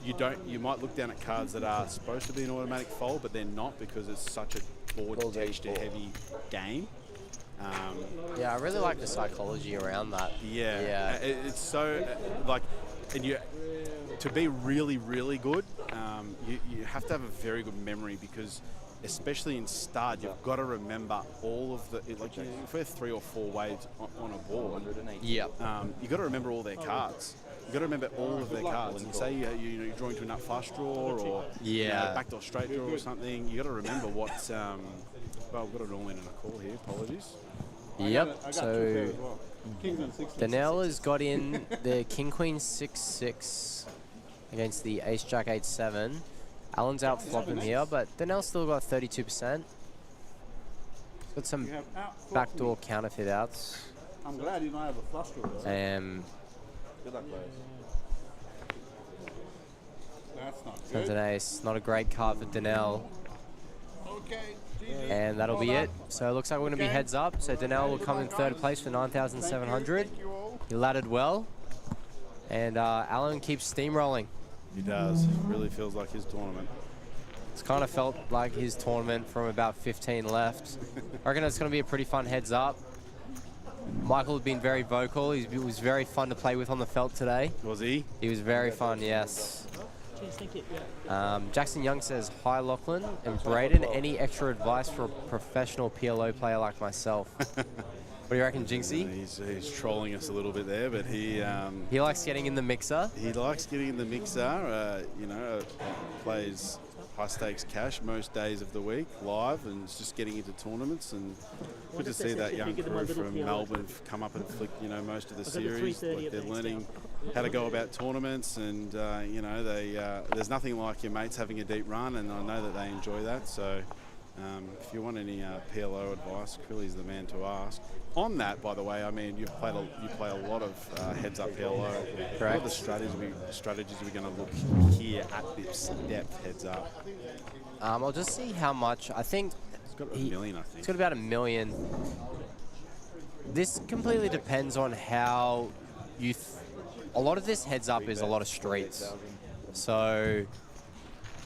[SPEAKER 19] you might look down at cards that are supposed to be an automatic fold, but they're not because it's such a board texture heavy game.
[SPEAKER 18] I really like the psychology around that.
[SPEAKER 19] Yeah. It's so and to be really, really good, you have to have a very good memory because, especially in stud, you've got to remember all of the if we have 3 or 4 waves on a board.
[SPEAKER 18] Yeah.
[SPEAKER 19] You got to remember all their cards. You got to remember all of their cards. And say you're drawing to a nut flush draw or backdoor straight draw or something. You got to remember what. Well, we've got it all in a call here. Apologies.
[SPEAKER 18] Yep. So Danelle has got in the King Queen 6-6 against the Ace Jack 8-7. Alan's out flopping here, but Danelle's still got 32%. Got some backdoor counterfeit outs.
[SPEAKER 5] I'm glad you don't have a flush draw.
[SPEAKER 11] Good luck, players.
[SPEAKER 5] That's not
[SPEAKER 18] Turns an ace. Not a great card for Danelle.
[SPEAKER 5] Okay.
[SPEAKER 18] And that'll be it. So it looks like we're going to be heads up. So Danelle will come in third place for 9,700. He laddered well. And Alan keeps steamrolling.
[SPEAKER 19] He does. Really feels like his tournament.
[SPEAKER 18] It's kind of felt like his tournament from about 15 left. I reckon it's going to be a pretty fun heads up. Michael has been very vocal. He was very fun to play with on the felt today.
[SPEAKER 19] Was he?
[SPEAKER 18] He was very fun, yes.
[SPEAKER 20] Cheers, thank you.
[SPEAKER 18] Jackson Young says, hi Lachlan and Braden, any extra advice for a professional PLO player like myself? What do you reckon, Jinxie?
[SPEAKER 19] He's trolling us a little bit there, but he
[SPEAKER 18] likes getting in the mixer.
[SPEAKER 19] He likes getting in the mixer. Plays high stakes cash most days of the week live, and it's just getting into tournaments. And good to see that young crew from Melbourne come up and flick most of the series. They're learning how to go about tournaments, and there's nothing like your mates having a deep run, and I know that they enjoy that. So if you want any PLO advice, Crilly's the man to ask. On that, by the way, I mean you play a lot of heads-up PLO.
[SPEAKER 18] Correct.
[SPEAKER 19] What are the strategies we're going to look here at this depth heads-up?
[SPEAKER 18] I'll just see how much. I think
[SPEAKER 19] it's got $1 million. I think
[SPEAKER 18] it's got about $1 million. This completely depends on how you. A lot of this heads-up is a lot of streets. So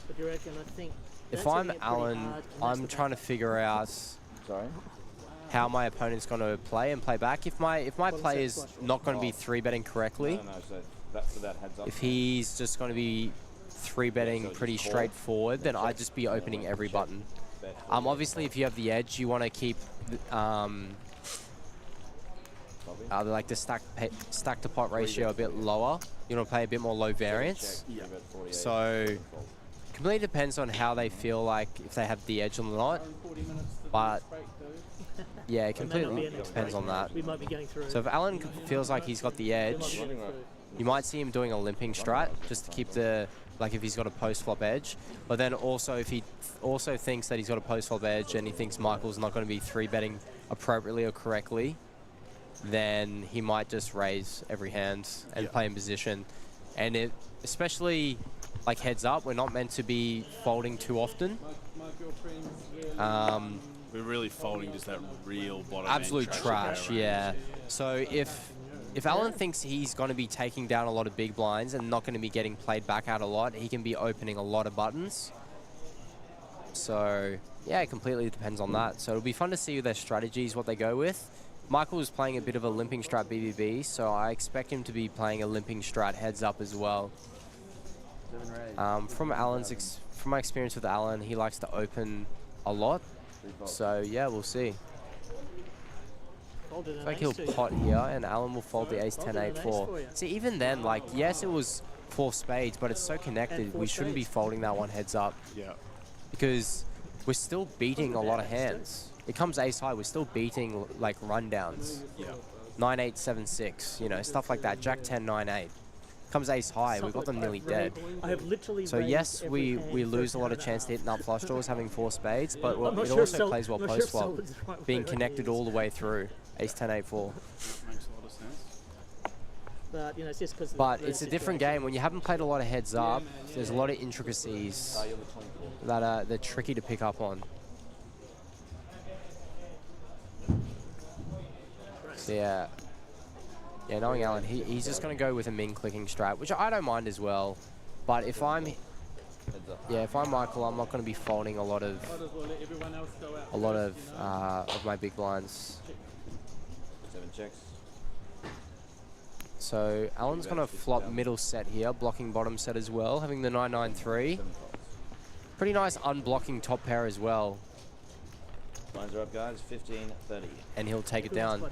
[SPEAKER 20] But do you reckon? I think
[SPEAKER 18] if
[SPEAKER 20] that's gonna
[SPEAKER 18] I'm
[SPEAKER 20] get pretty
[SPEAKER 18] Alan,
[SPEAKER 20] hard to match
[SPEAKER 18] I'm
[SPEAKER 20] the
[SPEAKER 18] trying to figure out how my opponent's going to play and play back. If my play is not going to be 3-betting correctly,
[SPEAKER 11] No, so that's for that heads up.
[SPEAKER 18] if he's just going to be 3-betting pretty straightforward, then I'd just be opening every button. Obviously, if you have the edge, you want to keep like the stack to pot ratio a bit lower. You want to play a bit more low variance. So completely depends on how they feel like, if they have the edge or not. But yeah, it completely depends on that.
[SPEAKER 20] We might be going through.
[SPEAKER 18] So if Alan feels like he's got the edge, you might see him doing a limping strat just to keep the, like if he's got a post flop edge. But then also if he also thinks that he's got a post flop edge and he thinks Michael's not going to be 3-betting appropriately or correctly, then he might just raise every hand and play in position. And it, especially like heads up, we're not meant to be folding too often.
[SPEAKER 19] We're really folding just that real bottom
[SPEAKER 18] Absolute
[SPEAKER 19] end
[SPEAKER 18] trash, yeah. So if Alan thinks he's going to be taking down a lot of big blinds and not going to be getting played back out a lot, he can be opening a lot of buttons. So yeah, it completely depends on that. So it'll be fun to see their strategies, what they go with. Michael is playing a bit of a limping strat BBB, so I expect him to be playing a limping strat heads up as well. From my experience with Alan, he likes to open a lot. So yeah, we'll see. I think he'll pot here, and Alan will fold the ace 10 8 4. See, even then, like, yes, it was 4 spades, but it's so connected. We shouldn't be folding that one heads up.
[SPEAKER 19] Yeah.
[SPEAKER 18] Because we're still beating a lot of hands. It comes ace high, we're still beating like rundowns.
[SPEAKER 19] Yeah.
[SPEAKER 18] 9 8 7 6, you know, stuff like that. Jack 10 9 8. Comes ace high, we've got them nearly dead.
[SPEAKER 20] I have literally
[SPEAKER 18] So yes, we lose a lot of chance to hit nut flush draws having 4 spades, but it
[SPEAKER 20] sure
[SPEAKER 18] also plays well
[SPEAKER 20] I'm not
[SPEAKER 18] post
[SPEAKER 20] sure
[SPEAKER 18] flop,
[SPEAKER 20] solid's the right
[SPEAKER 18] being
[SPEAKER 20] word.
[SPEAKER 18] connected all the way through. Ace 10 8 4.
[SPEAKER 19] Makes a lot of sense.
[SPEAKER 20] But you know, it's just because.
[SPEAKER 18] But it's a different game. When you haven't played a lot of heads up, there's a lot of intricacies that they're tricky to pick up on. So yeah. Yeah, knowing Alan, he's just going to go with a min clicking strat, which I don't mind as well. But if I'm Michael, I'm not going to be folding a lot of my big blinds.
[SPEAKER 11] 7 checks.
[SPEAKER 18] So Alan's going to flop middle set here, blocking bottom set as well, having the 9-9-3. Pretty nice unblocking top pair as well.
[SPEAKER 11] Lines are up, guys. 15-30.
[SPEAKER 18] And he'll take it down.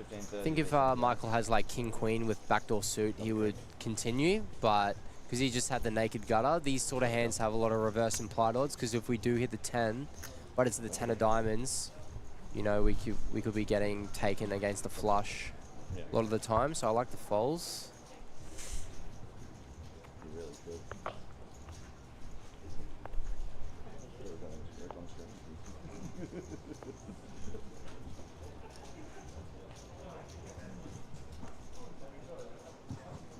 [SPEAKER 18] I think if Michael has like king queen with backdoor suit, he would continue, but because he just had the naked gutter, these sort of hands have a lot of reverse implied odds, because if we do hit the 10, but it's the 10 of diamonds, you know, we could be getting taken against the flush a lot of the time. So I like the folds.
[SPEAKER 11] Really good.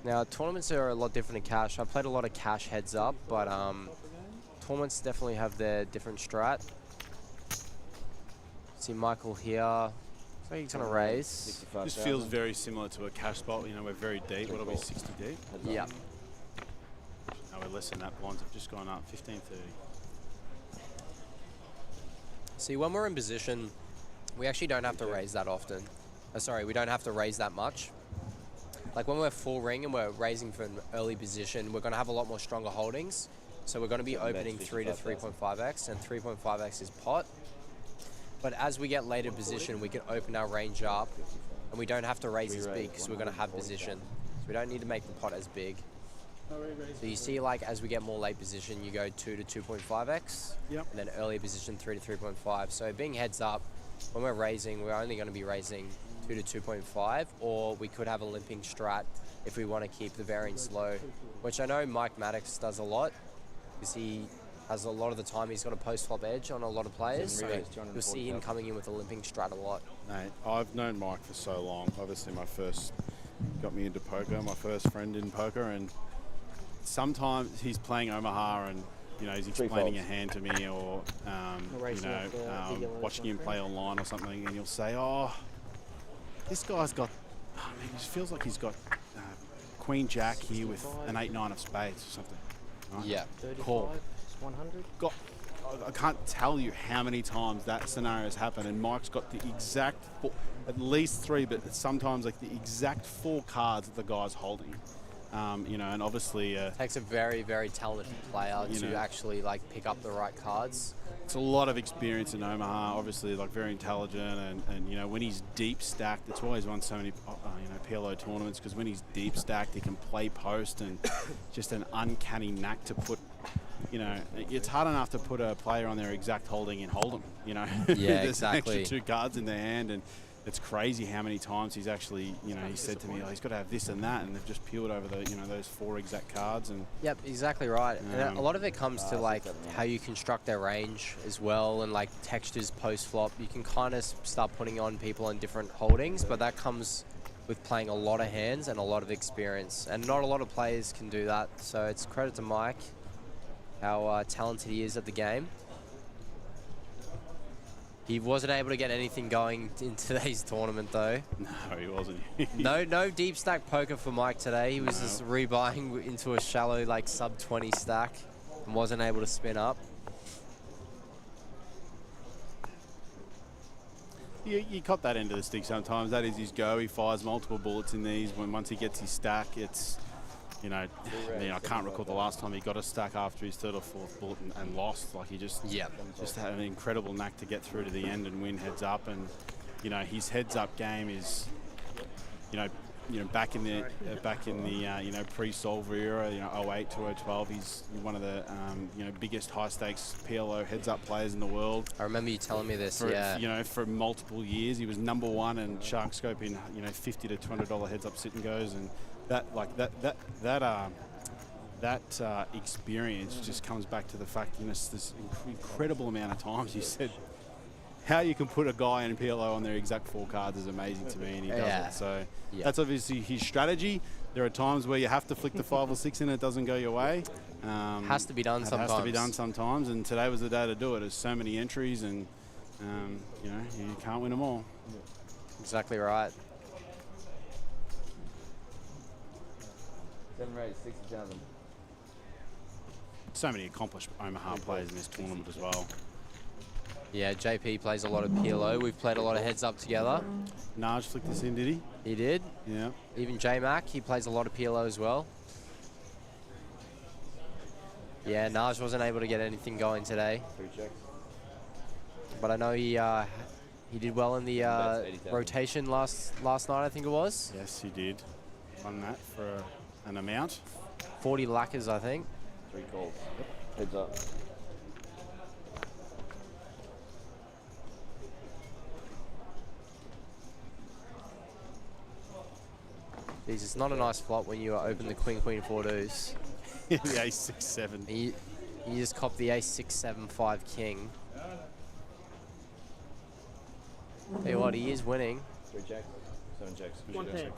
[SPEAKER 18] Now, tournaments are a lot different in cash. I've played a lot of cash heads up, but tournaments definitely have their different strat. See Michael here. So he's going to raise.
[SPEAKER 19] This feels very similar to a cash spot. You know, we're very deep. What are we, 60 deep?
[SPEAKER 18] Yeah.
[SPEAKER 19] No, we're less than that. Blinds have just gone up, 15-30.
[SPEAKER 18] See, when we're in position, we actually don't have to raise that often. Sorry, we don't have to raise that much. Like when we're full ring and we're raising for an early position, we're going to have a lot more stronger holdings. So we're going to be opening 3 to 3.5x, and 3.5x is pot. But as we get later position, we can open our range up, and we don't have to raise as big because we're going to have position. So we don't need to make the pot as big. So you see, like as we get more late position, you go 2 to 2.5x, and then early position 3 to 3.5. So being heads up, when we're raising, we're only going to be raising 2 to 2.5, or we could have a limping strat if we want to keep the variance low, which I know Mike Maddox does a lot, because he has a lot of the time he's got a post flop edge on a lot of players, so you'll see him coming in with a limping strat a lot.
[SPEAKER 19] Mate, I've known Mike for so long. Obviously got me into poker, my first friend in poker, and sometimes he's playing Omaha and you know, he's explaining a hand to me, or watching him play online or something, and you'll say, "Oh, this guy's got. It feels like he's got Queen Jack here with an 8-9 of spades or something. Right?
[SPEAKER 18] Yeah,
[SPEAKER 20] 35,
[SPEAKER 18] cool.
[SPEAKER 20] 100.
[SPEAKER 19] I can't tell you how many times that scenario has happened, and Mike's got the exact at least 3, but sometimes like the exact 4 cards that the guy's holding. You know, and obviously
[SPEAKER 18] takes a very, very talented player to actually like pick up the right cards.
[SPEAKER 19] It's a lot of experience in Omaha. Obviously, like very intelligent, and you know, when he's deep stacked, that's why he's won so many PLO tournaments, because when he's deep stacked, he can play post, and just an uncanny knack to put. You know, it's hard enough to put a player on their exact holding and hold them. You know,
[SPEAKER 18] yeah,
[SPEAKER 19] there's
[SPEAKER 18] exactly.
[SPEAKER 19] an extra 2 cards in their hand, and it's crazy how many times he's actually, you know, he said to me, oh, he's got to have this and that, and they've just peeled over the, you know, those 4 exact cards. And
[SPEAKER 18] yep, exactly right. And a lot of it comes to like how you construct their range as well, and like textures post flop. You can kind of start putting on people on different holdings, but that comes with playing a lot of hands and a lot of experience, and not a lot of players can do that. So it's credit to Mike, how talented he is at the game. He wasn't able to get anything going in today's tournament, though.
[SPEAKER 19] No, he wasn't.
[SPEAKER 18] no deep stack poker for Mike today. He was just rebuying into a shallow, like sub 20 stack, and wasn't able to spin up.
[SPEAKER 19] You cop that end of the stick sometimes. That is his go. He fires multiple bullets in these. Once he gets his stack, it's, you know, I can't recall the last time he got a stack after his 3rd or 4th bullet and lost. Like, he just had an incredible knack to get through to the end and win heads up. And you know, his heads up game is, you know, back in the you know, pre-solver era, you know, 08 to 012, he's one of the you know, biggest high stakes PLO heads up players in the world.
[SPEAKER 18] I remember you telling me this.
[SPEAKER 19] You know, for multiple years, he was #1 in Shark Scope in, you know, $50 to $200 heads up sit and goes, and that experience just comes back to the fact, you know, this incredible amount of times you said how you can put a guy in PLO on their exact 4 cards is amazing to me, and he does it. So that's obviously his strategy. There are times where you have to flick the 5 or 6 in, it doesn't go your way.
[SPEAKER 18] Has to be done sometimes.
[SPEAKER 19] Has to be done sometimes, and today was the day to do it. There's so many entries, and you know, you can't win them all.
[SPEAKER 18] Exactly right.
[SPEAKER 11] 7 rates, 60,000.
[SPEAKER 19] So many accomplished Omaha players in this tournament as well.
[SPEAKER 18] Yeah, JP plays a lot of PLO. We've played a lot of heads up together.
[SPEAKER 19] Naj flicked this in, did he?
[SPEAKER 18] He did.
[SPEAKER 19] Yeah.
[SPEAKER 18] Even J-Mac, he plays a lot of PLO as well. Yeah, Naj wasn't able to get anything going today.
[SPEAKER 11] 3 checks.
[SPEAKER 18] But I know he did well in the rotation last night, I think it was.
[SPEAKER 19] Yes, he did. Won that for an amount.
[SPEAKER 18] 40 lacquers, I think.
[SPEAKER 11] 3 calls. Heads up.
[SPEAKER 18] Jeez, it's not a nice flop when you open the Queen 4 deuce.
[SPEAKER 19] The ace 6 7.
[SPEAKER 18] You just cop the ace 6 7 5 king. Tell you what, he is winning.
[SPEAKER 11] 3 checks. 7 checks.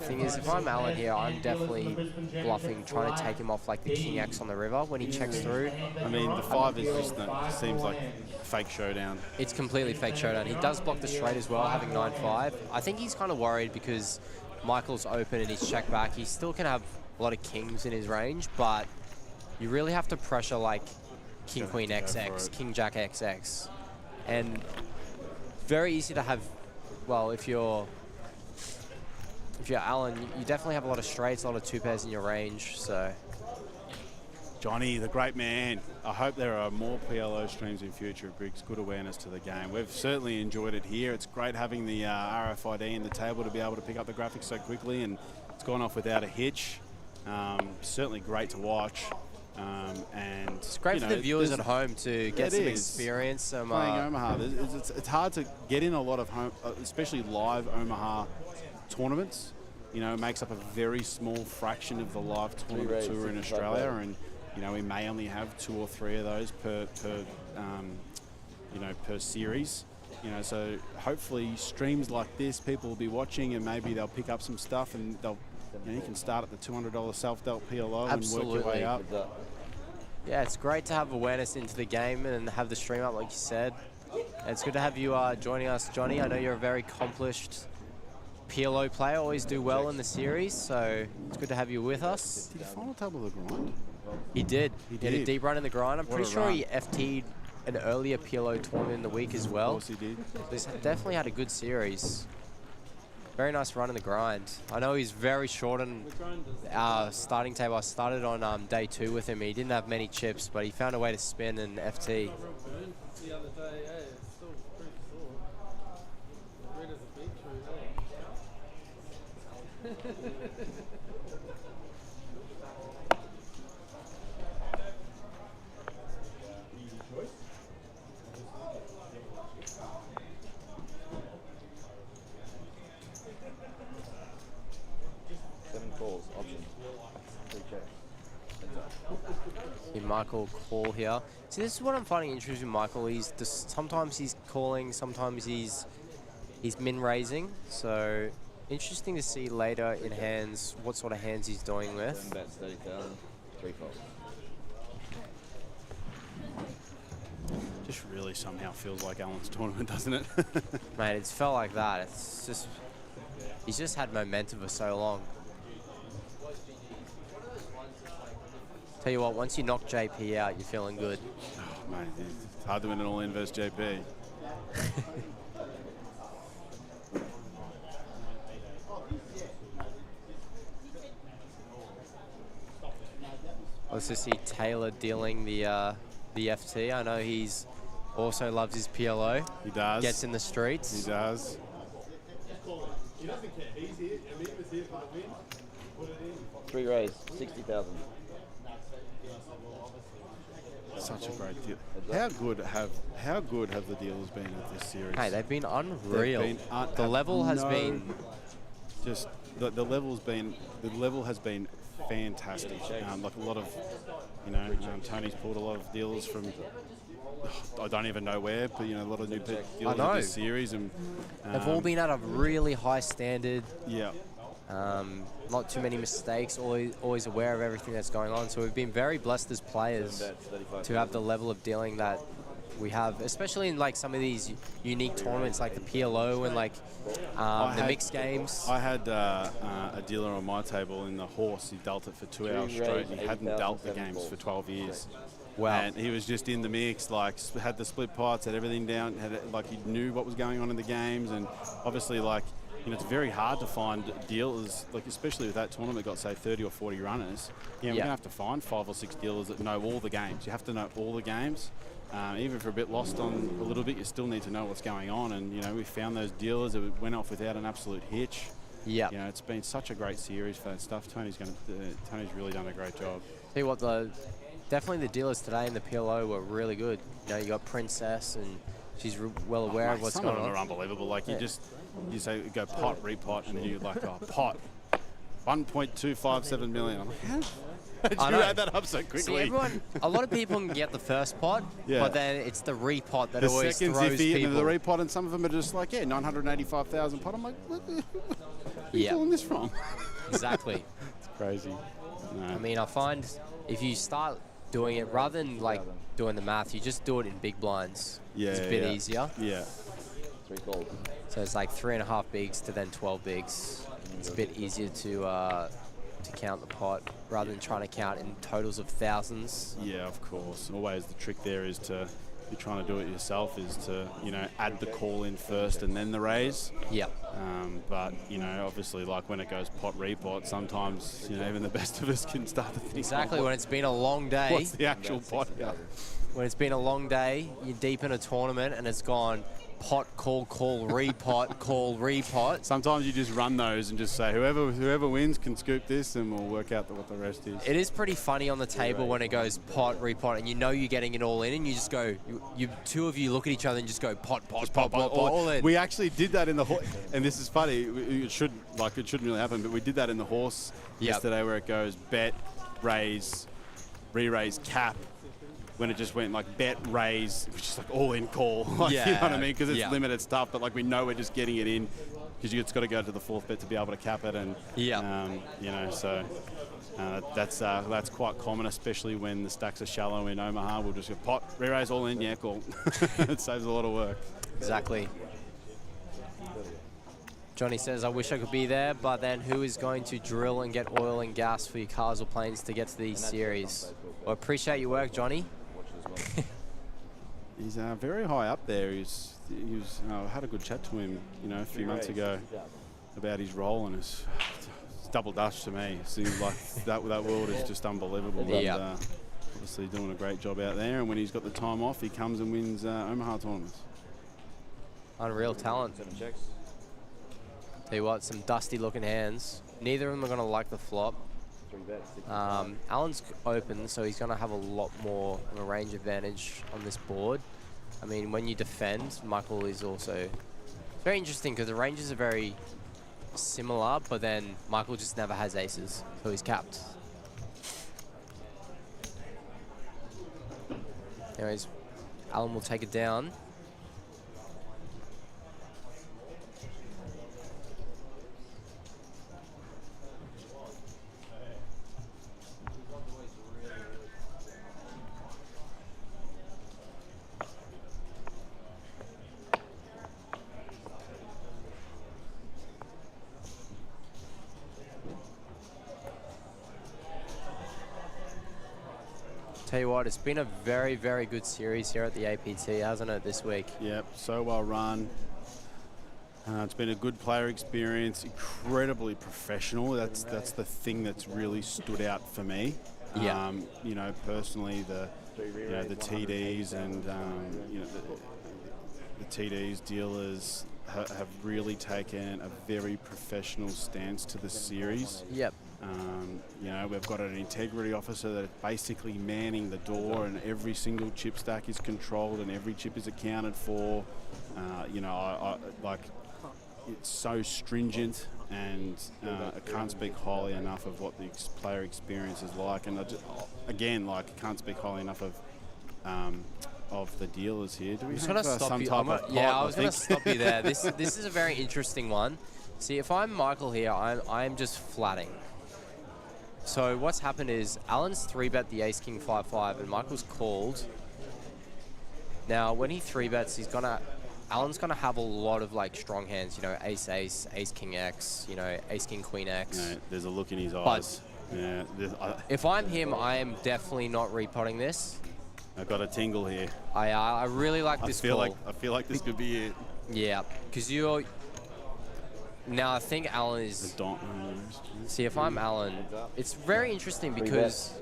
[SPEAKER 18] Thing is, if I'm Alan here, I'm definitely bluffing, trying to take him off like the King X on the river when he checks through.
[SPEAKER 19] I mean, the 5 is just seems like fake showdown.
[SPEAKER 18] It's completely fake showdown. He does block the straight as well, having 9-5. I think he's kind of worried because Michael's open and he's checked back. He still can have a lot of kings in his range, but you really have to pressure like King Queen XX, King Jack XX, and very easy to have. Well, if you're Alan, you definitely have a lot of straights, a lot of 2 pairs in your range. So,
[SPEAKER 19] Johnny, the great man. I hope there are more PLO streams in future. It brings good awareness to the game. We've certainly enjoyed it here. It's great having the RFID in the table to be able to pick up the graphics so quickly, and it's gone off without a hitch. Certainly great to watch. And
[SPEAKER 18] it's great for the viewers at home to get some experience.
[SPEAKER 19] Playing Omaha, it's hard to get in a lot of home, especially live Omaha tournaments. You know, it makes up a very small fraction of the live tournament tour in Australia, and you know, we may only have 2 or 3 of those per series. You know, so hopefully streams like this, people will be watching, and maybe they'll pick up some stuff, and they'll, you know, you can start at the $200 self-dealt PLO and work your way up.
[SPEAKER 18] Yeah, it's great to have awareness into the game and have the stream up, like you said. And it's good to have you joining us, Johnny. I know you're a very accomplished PLO player, always do well in the series, so it's good to have you with us.
[SPEAKER 19] Did he final table the grind?
[SPEAKER 18] He did.
[SPEAKER 19] He
[SPEAKER 18] He had a
[SPEAKER 19] did.
[SPEAKER 18] deep run in the grind. I'm
[SPEAKER 19] What
[SPEAKER 18] pretty
[SPEAKER 19] a
[SPEAKER 18] sure
[SPEAKER 19] run.
[SPEAKER 18] he FT'd an earlier PLO tournament in the week as well.
[SPEAKER 19] Of course he did.
[SPEAKER 18] He's definitely had a good series. Very nice run in the grind. I know he's very short on our starting table. I started on day 2 with him. He didn't have many chips, but he found a way to spin and FT.
[SPEAKER 3] The other day, it's still pretty sore. Red as a beetroot,
[SPEAKER 11] Seven calls, option. 3 checks.
[SPEAKER 18] See Michael call here. See, this is what I'm finding interesting with Michael. He's just, sometimes he's calling, sometimes he's min raising. So interesting to see later in hands what sort of hands he's doing with.
[SPEAKER 11] 7 bets, 30,000, 3 calls.
[SPEAKER 19] Just really somehow feels like Alan's tournament, doesn't it?
[SPEAKER 18] Mate, it's felt like that. It's just, he's just had momentum for so long. Tell you what, once you knock JP out, you're feeling good.
[SPEAKER 19] Oh, mate, it's hard to win an all-in versus JP.
[SPEAKER 18] Let's just see Taylor dealing the FT. I know he's also loves his PLO.
[SPEAKER 19] He does.
[SPEAKER 18] Gets in the streets.
[SPEAKER 19] He does.
[SPEAKER 7] He doesn't care. He's here. Amit was here for the win. Put it in.
[SPEAKER 11] 3 raise, 60,000.
[SPEAKER 19] Such a great deal. How good have the dealers been at this series?
[SPEAKER 18] Hey, they've been unreal.
[SPEAKER 19] They've been
[SPEAKER 18] the level has
[SPEAKER 19] no-
[SPEAKER 18] been
[SPEAKER 19] just the level has been fantastic. Like a lot of, Tony's pulled a lot of dealers from I don't even know where, but a lot of new dealers at this series, and
[SPEAKER 18] they've all been at a really high standard.
[SPEAKER 19] Yeah.
[SPEAKER 18] Not too many mistakes, always aware of everything that's going on. So we've been very blessed as players to have the level of dealing that we have, especially in like some of these unique tournaments like the PLO and like the mixed games.
[SPEAKER 19] I had a dealer on my table in the horse. He dealt it for 2 hours straight. He hadn't dealt the games for 12 years.
[SPEAKER 18] Wow.
[SPEAKER 19] And he was just in the mix, like had the split pots, had everything down, he knew what was going on in the games, and obviously it's very hard to find dealers, like especially with that tournament got say 30 or 40 runners. We're gonna have to find 5 or 6 dealers that know all the games. You have to know all the games. Even if you're a bit lost on a little bit, you still need to know what's going on. And we found those dealers that went off without an absolute hitch.
[SPEAKER 18] Yeah.
[SPEAKER 19] It's been such a great series for that stuff. Tony's really done a great job.
[SPEAKER 18] Tell you what, definitely the dealers today in the PLO were really good. You got Princess, and she's well aware of what's
[SPEAKER 19] some
[SPEAKER 18] going
[SPEAKER 19] of them
[SPEAKER 18] on.
[SPEAKER 19] are unbelievable. Like you say go pot, repot, and then you're like, oh, pot, 1.257 million. I'm like, how did you add that up so quickly?
[SPEAKER 18] See, a lot of people can get the first pot, but then it's the repot that
[SPEAKER 19] the
[SPEAKER 18] always
[SPEAKER 19] second's
[SPEAKER 18] throws
[SPEAKER 19] iffy,
[SPEAKER 18] people.
[SPEAKER 19] and the repot, and some of them are just like, 985,000 pot. I'm like, where are you pulling this from?
[SPEAKER 18] Exactly.
[SPEAKER 19] It's crazy. No.
[SPEAKER 18] I mean, I find if you start doing it, rather than like doing the math, you just do it in big blinds.
[SPEAKER 19] Yeah,
[SPEAKER 18] it's a bit easier.
[SPEAKER 19] Yeah.
[SPEAKER 11] 3 calls.
[SPEAKER 18] So it's like 3.5 bigs to then 12 bigs. It's a bit easier to count the pot rather than trying to count in totals of thousands.
[SPEAKER 19] Yeah, of course. Always the trick there is to, if you're trying to do it yourself, is to, add the call in first and then the raise.
[SPEAKER 18] Yeah.
[SPEAKER 19] But, obviously, like when it goes pot, repot, sometimes, even the best of us can start to think.
[SPEAKER 18] Exactly, when it's been a long day.
[SPEAKER 19] What's the actual pot?
[SPEAKER 18] When it's been a long day, you're deep in a tournament and it's gone pot, call, repot, call, repot.
[SPEAKER 19] Sometimes you just run those and just say, whoever wins can scoop this, and we'll work out what the rest is.
[SPEAKER 18] It is pretty funny on the table when it goes pot, repot, and you're getting it all in, and you just go, two of you look at each other and just go pot, all in.
[SPEAKER 19] We actually did that in the horse, and this is funny. It shouldn't really happen, but we did that in the horse yesterday, where it goes bet, raise, re-raise, cap. When it just went like bet, raise, which is like all in call. You know what I mean? Because it's limited stuff, but we know we're just getting it in because it's got to go to the 4th bet to be able to cap it. And, so that's quite common, especially when the stacks are shallow in Omaha. We'll just go pot, re-raise, all in, cool. It saves a lot of work.
[SPEAKER 18] Exactly. Johnny says, I wish I could be there, but then who is going to drill and get oil and gas for your cars or planes to get to these series? Well, appreciate your work, Johnny.
[SPEAKER 19] He's very high up there. He was I had a good chat to him, a few months ago about his role, and it's double Dutch to me. It seems like that world is just unbelievable.
[SPEAKER 18] Yeah.
[SPEAKER 19] And, obviously doing a great job out there, and when he's got the time off, he comes and wins Omaha tournaments.
[SPEAKER 18] Unreal talent. Tell you what, some dusty looking hands. Neither of them are going to like the flop. Alan's open, so he's going to have a lot more of a range advantage on this board. I mean, when you defend, Michael is also... It's very interesting because the ranges are very similar, but then Michael just never has aces, so he's capped. Anyways, Alan will take it down. Tell you what, it's been a very, very good series here at the APT, hasn't it, this week?
[SPEAKER 19] Yep, so well run. It's been a good player experience, incredibly professional. That's the thing that's really stood out for me.
[SPEAKER 18] Yeah.
[SPEAKER 19] Personally, the TDs and the TDs dealers have really taken a very professional stance to the series.
[SPEAKER 18] Yep.
[SPEAKER 19] We've got an integrity officer that's basically manning the door, and every single chip stack is controlled and every chip is accounted for. It's so stringent, and I can't speak highly enough of what the player experience is like. And I can't speak highly enough of the dealers here. Do we have some type of pot?
[SPEAKER 18] Yeah, I was going to stop you there. This is a very interesting one. See, if I'm Michael here, I'm just flatting. So what's happened is Alan's 3-bet the ace king 5-5 and Michael's called. Now when he 3-bets, Alan's gonna have a lot of like strong hands, ace ace, ace king x, ace king queen x.
[SPEAKER 19] Yeah, there's a look in his eyes. Yeah.
[SPEAKER 18] If I'm him, I am definitely not repotting this.
[SPEAKER 19] I've got a tingle here.
[SPEAKER 18] I really like this call.
[SPEAKER 19] I feel like this could be it.
[SPEAKER 18] Yeah, because you're. Now I think Alan is. See, if I'm Alan, it's very interesting because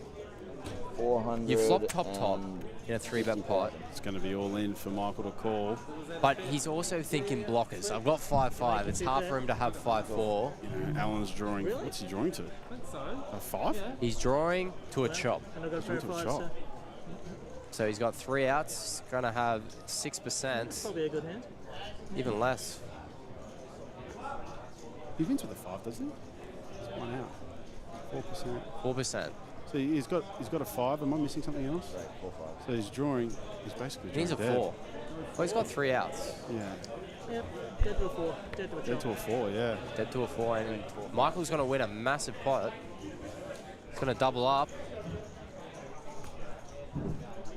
[SPEAKER 18] you flop top in a 3-bet pot.
[SPEAKER 19] It's going to be all in for Michael to call.
[SPEAKER 18] But he's also thinking blockers. I've got 5-5. It's hard for him to have 5-4.
[SPEAKER 19] Alan's drawing. What's he drawing to? A 5?
[SPEAKER 18] Yeah. He's drawing to a chop.
[SPEAKER 20] And I've got to a chop.
[SPEAKER 18] So he's got 3 outs. He's going to have 6%.
[SPEAKER 20] Probably a good hand.
[SPEAKER 18] Even less.
[SPEAKER 19] He wins with a 5, doesn't he? It's 1 out. 4%.
[SPEAKER 18] 4%.
[SPEAKER 19] So he's got a 5. Am I missing something else? Right, 4, 5. So he's drawing. He's basically drawing.
[SPEAKER 18] He's a 4. Well, he's got 3 outs.
[SPEAKER 19] Yeah.
[SPEAKER 20] Yep. Dead to a 4. Dead to a 4.
[SPEAKER 19] Dead to a 4. Yeah.
[SPEAKER 18] Dead to a 4, and Michael's going to win a massive pot. He's going to double up.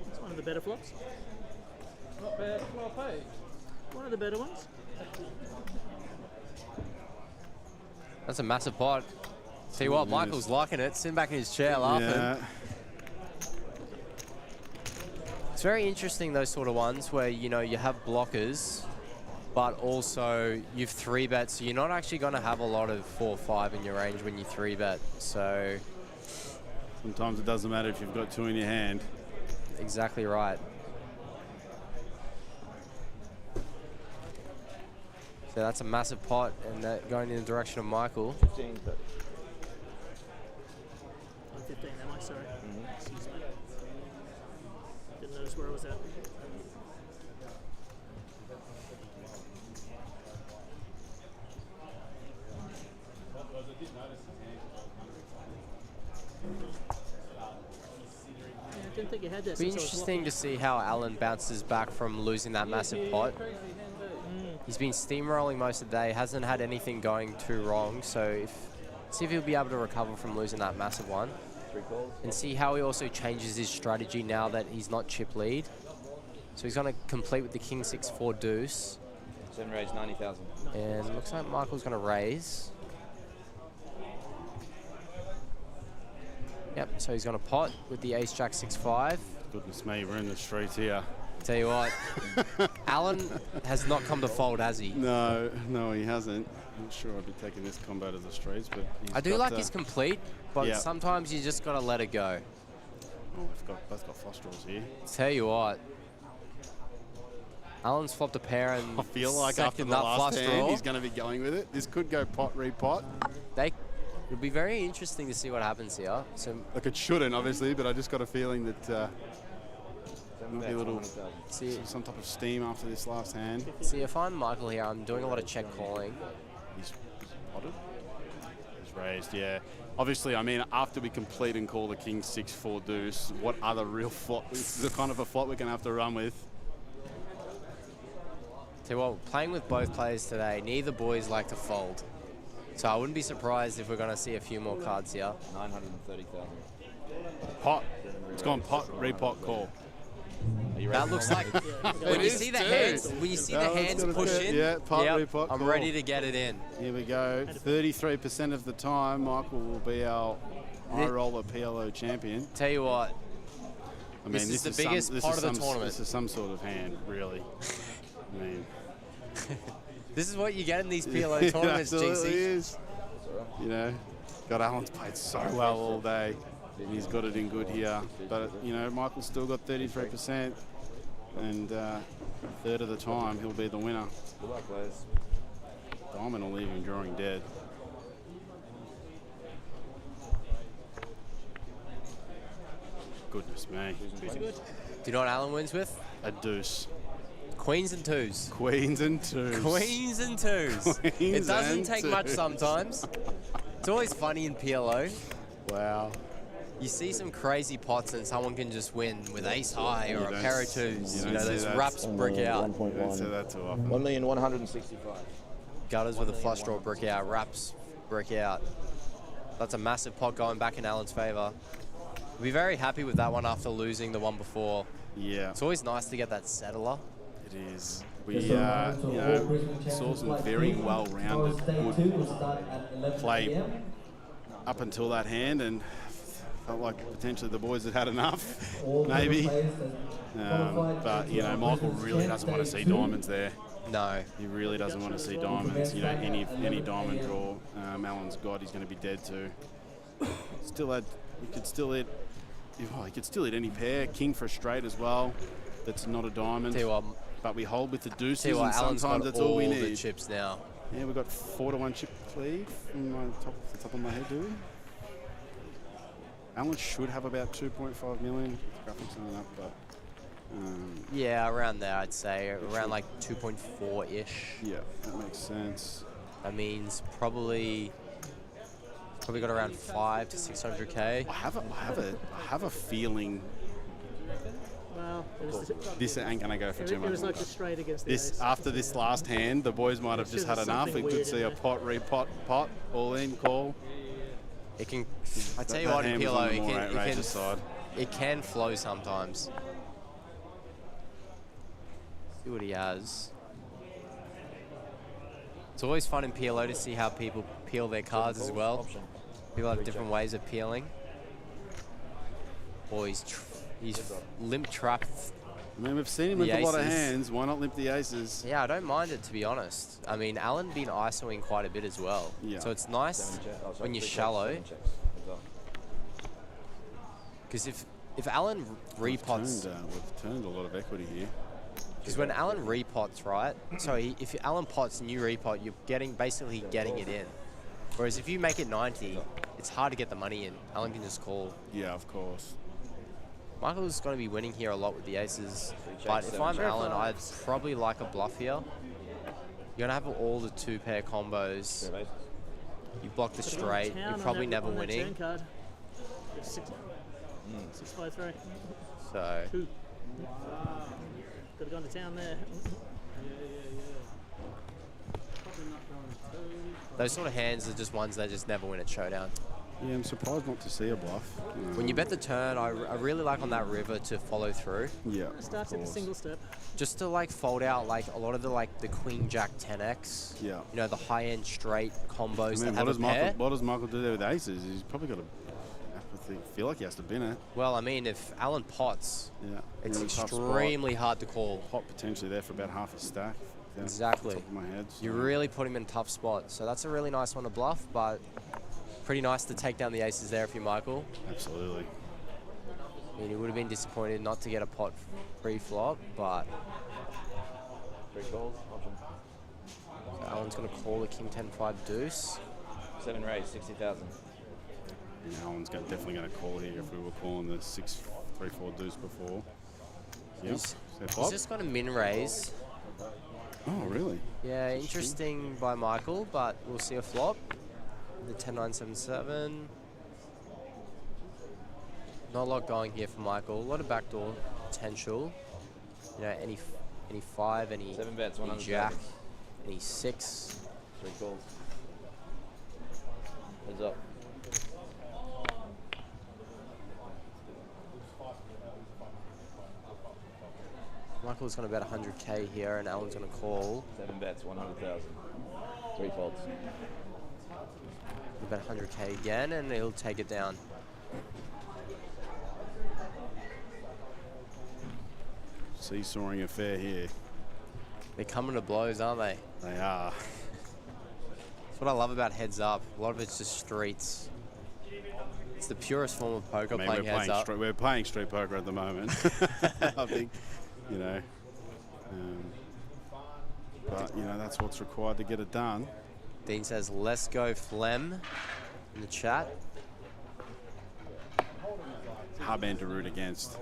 [SPEAKER 20] It's one of the better flops.
[SPEAKER 3] Not bad. Well paid.
[SPEAKER 20] One of the better ones.
[SPEAKER 18] That's a massive pot. See what, Michael's liking it, sitting back in his chair laughing.
[SPEAKER 19] Yeah.
[SPEAKER 18] It's very interesting, those sort of ones where, you have blockers, but also you've 3-bet, so you're not actually going to have a lot of 4-5 in your range when you 3-bet. So
[SPEAKER 19] sometimes it doesn't matter if you've got 2 in your hand.
[SPEAKER 18] Exactly right. So that's a massive pot, and that going in the direction of Michael.
[SPEAKER 11] 15, but
[SPEAKER 20] 15, am I? Sorry. Excuse me. Didn't notice where I was at. I didn't think you had that.
[SPEAKER 18] It'll be interesting to see how Alan bounces back from losing that massive pot. He's been steamrolling most of the day, hasn't had anything going too wrong, so see if he'll be able to recover from losing that massive one.
[SPEAKER 11] 3 calls.
[SPEAKER 18] And see how he also changes his strategy now that he's not chip lead. So he's going to complete with the king 6-4 deuce.
[SPEAKER 11] 7 raised 90,000.
[SPEAKER 18] And looks like Michael's going to raise. Yep, so he's going to pot with the ace-jack 6-5.
[SPEAKER 19] Goodness me, we're in the streets here.
[SPEAKER 18] Tell you what, Alan has not come to fold, has he?
[SPEAKER 19] No, he hasn't. I'm not sure I'd be taking this combo to the streets, but he's
[SPEAKER 18] I do like his complete, but
[SPEAKER 19] yeah.
[SPEAKER 18] sometimes you just got to let it go.
[SPEAKER 19] Oh, we've both got flush draws here.
[SPEAKER 18] Tell you what, Alan's flopped a pair and
[SPEAKER 19] I feel like after the last hand, he's going to be going with it. This could go pot, repot.
[SPEAKER 18] It'll be very interesting to see what happens here. So,
[SPEAKER 19] like it shouldn't, obviously, but I just got a feeling that might be a little some type of steam after this last hand.
[SPEAKER 18] See, if I'm Michael here, I'm doing a lot of check calling.
[SPEAKER 19] He's potted. He's raised, yeah. Obviously, I mean, after we complete and call the king 6-4 deuce, what other real flop? This is the kind of a flop we're going to have to run with.
[SPEAKER 18] Tell you what, playing with both players today, neither boys like to fold. So I wouldn't be surprised if we're going to see a few more cards here.
[SPEAKER 11] 930,000.
[SPEAKER 19] Pot. It's gone pot, repot, call.
[SPEAKER 18] That looks like when you see the hands push in.
[SPEAKER 19] Yeah, pot, repot,
[SPEAKER 18] I'm
[SPEAKER 19] call.
[SPEAKER 18] ready to get it in.
[SPEAKER 19] Here we go. 33% of the time, Michael will be our high roller PLO champion.
[SPEAKER 18] Tell you what,
[SPEAKER 19] I mean,
[SPEAKER 18] this is the biggest part of the tournament.
[SPEAKER 19] This is some sort of hand, really. I mean,
[SPEAKER 18] this is what you get in these PLO tournaments, GC.
[SPEAKER 19] Is. You know, God, Alan's played so well all day. And he's got it in good here. But, you know, Michael's still got 33%. And a third of the time, he'll be the winner.
[SPEAKER 11] Good luck, players.
[SPEAKER 19] Diamond will leave him drawing dead. Goodness me.
[SPEAKER 18] Do you know what Alan wins with?
[SPEAKER 19] A deuce.
[SPEAKER 18] Queens and twos.
[SPEAKER 19] Queens and twos.
[SPEAKER 18] Queens and twos. It doesn't take much sometimes. It's always funny in PLO.
[SPEAKER 19] Wow.
[SPEAKER 18] You see some crazy pots and someone can just win with ace high or a pair of twos. You know, those wraps brick out.
[SPEAKER 19] You don't see that too often.
[SPEAKER 11] 1,165,000.
[SPEAKER 18] Gutters with a flush draw brick out. Wraps brick out. That's a massive pot going back in Alan's favour. We'll be very happy with that one after losing the one before.
[SPEAKER 19] Yeah.
[SPEAKER 18] It's always nice to get that settler.
[SPEAKER 19] It is. We you know, saw some very well-rounded good play up until that hand, and felt like potentially the boys had had enough, maybe. But, you know, Michael really doesn't want to see diamonds there.
[SPEAKER 18] No.
[SPEAKER 19] He really doesn't want to see diamonds. You know, any diamond draw Alan's got, he's going to be dead to. He could still hit any pair. King for a straight as well. That's not a diamond.
[SPEAKER 18] Tell you what,
[SPEAKER 19] but we hold with the deuces,
[SPEAKER 18] and
[SPEAKER 19] sometimes that's all we need.
[SPEAKER 18] The chips now.
[SPEAKER 19] Yeah, we've got 4-1 chip lead from the top of my head, do we? Alan should have about 2.5 million. Graphics aren't up, but
[SPEAKER 18] yeah, around there, I'd say around like 2.4-ish.
[SPEAKER 19] Yeah, that makes sense.
[SPEAKER 18] That means probably got around 500 to 600k.
[SPEAKER 19] I have a feeling.
[SPEAKER 20] Well,
[SPEAKER 19] this ain't gonna go for too much.
[SPEAKER 20] It was like a straight against the ace.
[SPEAKER 19] After this last hand, the boys might have just had enough. We could see a pot, repot, pot, all in, call.
[SPEAKER 18] It can. I tell you what, in PLO, it can flow sometimes. See what he has. It's always fun in PLO to see how people peel their cards as well. People have different ways of peeling. Or he's limp trapped.
[SPEAKER 19] I mean, we've seen him with a lot of hands. Why not limp the aces?
[SPEAKER 18] Yeah, I don't mind it, to be honest. I mean, Alan been ISOing quite a bit as well.
[SPEAKER 19] Yeah.
[SPEAKER 18] So it's nice when you're shallow. Because if Alan repots...
[SPEAKER 19] We've turned a lot of equity here.
[SPEAKER 18] Because when Alan repots, right? So if Alan pots and you repot, you're basically getting it in. Whereas if you make it 90, it's hard to get the money in. Alan can just call.
[SPEAKER 19] Yeah, of course.
[SPEAKER 18] Michael's going to be winning here a lot with the aces. But if I'm Alan, I'd probably like a bluff here. You're going to have all the 2-pair combos. You block the straight. You're probably never winning.
[SPEAKER 20] 6-5-3.
[SPEAKER 18] So...
[SPEAKER 20] Could have gone to town there.
[SPEAKER 18] Those sort of hands are just ones that just never win at showdown.
[SPEAKER 19] Yeah, I'm surprised not to see a bluff.
[SPEAKER 18] When you bet the turn, I really like on that river to follow through.
[SPEAKER 19] Yeah.
[SPEAKER 20] It starts at the single step.
[SPEAKER 18] just to like fold out like a lot of the Queen Jack 10x.
[SPEAKER 19] Yeah.
[SPEAKER 18] You know, the high end straight combos
[SPEAKER 19] I mean,
[SPEAKER 18] that have a pair.
[SPEAKER 19] What does Michael do there with aces? He's probably got to feel like he has to bin it.
[SPEAKER 18] Well, I mean, if Alan pots, it's
[SPEAKER 19] Really tough
[SPEAKER 18] extremely hard to call.
[SPEAKER 19] Pot potentially there for about half a stack.
[SPEAKER 18] Exactly.
[SPEAKER 19] Top of my head, so.
[SPEAKER 18] You really put him in a tough spot. So that's a really nice one to bluff, but pretty nice to take down the aces there if you're Michael.
[SPEAKER 19] Absolutely.
[SPEAKER 18] I mean, he would have been disappointed not to get a pot pre-flop, but...
[SPEAKER 11] 3 calls, option.
[SPEAKER 18] So Alan's going to call the King 10-5 deuce.
[SPEAKER 11] 7 raise, 60,000.
[SPEAKER 19] Yeah, Alan's definitely going to call here if we were calling the 6-3-4 deuce before. Yep.
[SPEAKER 18] He's just got a min raise.
[SPEAKER 19] Oh, really?
[SPEAKER 18] Yeah, interesting by Michael, but we'll see a flop. The 10-9-7-7. Not a lot going here for Michael. A lot of backdoor potential. You know, any 5, any
[SPEAKER 11] 7 bets,
[SPEAKER 18] any
[SPEAKER 11] 100,000.
[SPEAKER 18] jack, any 6.
[SPEAKER 11] 3 calls. Heads up.
[SPEAKER 18] Michael's going to bet 100k here, and Alan's going to call.
[SPEAKER 11] 7 bets, 100,000. 3 folds.
[SPEAKER 18] He'll bet 100k again, and he'll take it down.
[SPEAKER 19] Seesawing affair here.
[SPEAKER 18] They're coming to blows, aren't they?
[SPEAKER 19] They are.
[SPEAKER 18] That's what I love about heads up. A lot of it's just streets. It's the purest form of poker, playing heads up.
[SPEAKER 19] We're playing street poker at the moment. I think, you know. But, you know, that's what's required to get it done.
[SPEAKER 18] Dean says, let's go phlegm in the chat.
[SPEAKER 19] Hard man to root against.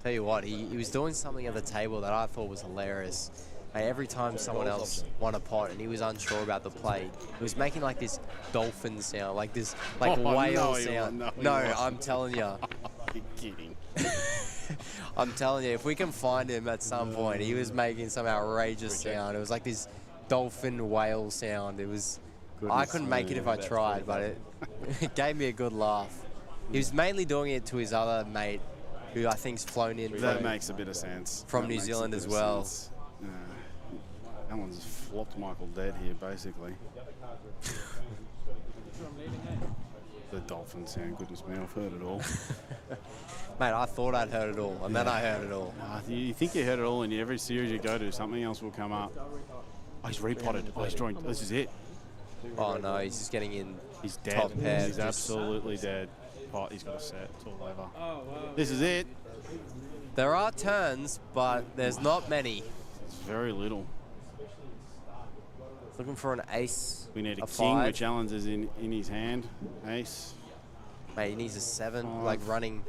[SPEAKER 18] Tell you what, he was doing something at the table that I thought was hilarious. Like, every time someone else won a pot and he was unsure about the play, he was making like this dolphin sound, like this whale sound. No, I'm telling you.
[SPEAKER 19] You're kidding.
[SPEAKER 18] I'm telling you, if we can find him at some point, he was making some outrageous sound. It was like this dolphin whale sound. It was. I couldn't make it if I tried, but it gave me a good laugh. He was mainly doing it to his other mate, who I think's flown in.
[SPEAKER 19] That makes a bit of sense.
[SPEAKER 18] From New Zealand as well.
[SPEAKER 19] Alan's flopped Michael dead here, basically. The dolphin sound, goodness me, I've heard it all.
[SPEAKER 18] Mate, I thought I'd heard it all, and then I heard it all.
[SPEAKER 19] You think you heard it all, and every series you go to, something else will come up. Oh, he's repotted. Oh, he's drawing. This is it.
[SPEAKER 18] Oh, no, he's just getting in.
[SPEAKER 19] He's dead.
[SPEAKER 18] Top pair.
[SPEAKER 19] He's absolutely dead. Oh, he's got a set. It's all over. Oh, wow. This is it.
[SPEAKER 18] There are turns, but there's not many.
[SPEAKER 19] It's very little.
[SPEAKER 18] Looking for an ace.
[SPEAKER 19] We need a king,
[SPEAKER 18] 5.
[SPEAKER 19] which Alan's is in his hand. Ace.
[SPEAKER 18] Mate, he needs a 7,
[SPEAKER 19] 5.
[SPEAKER 18] like running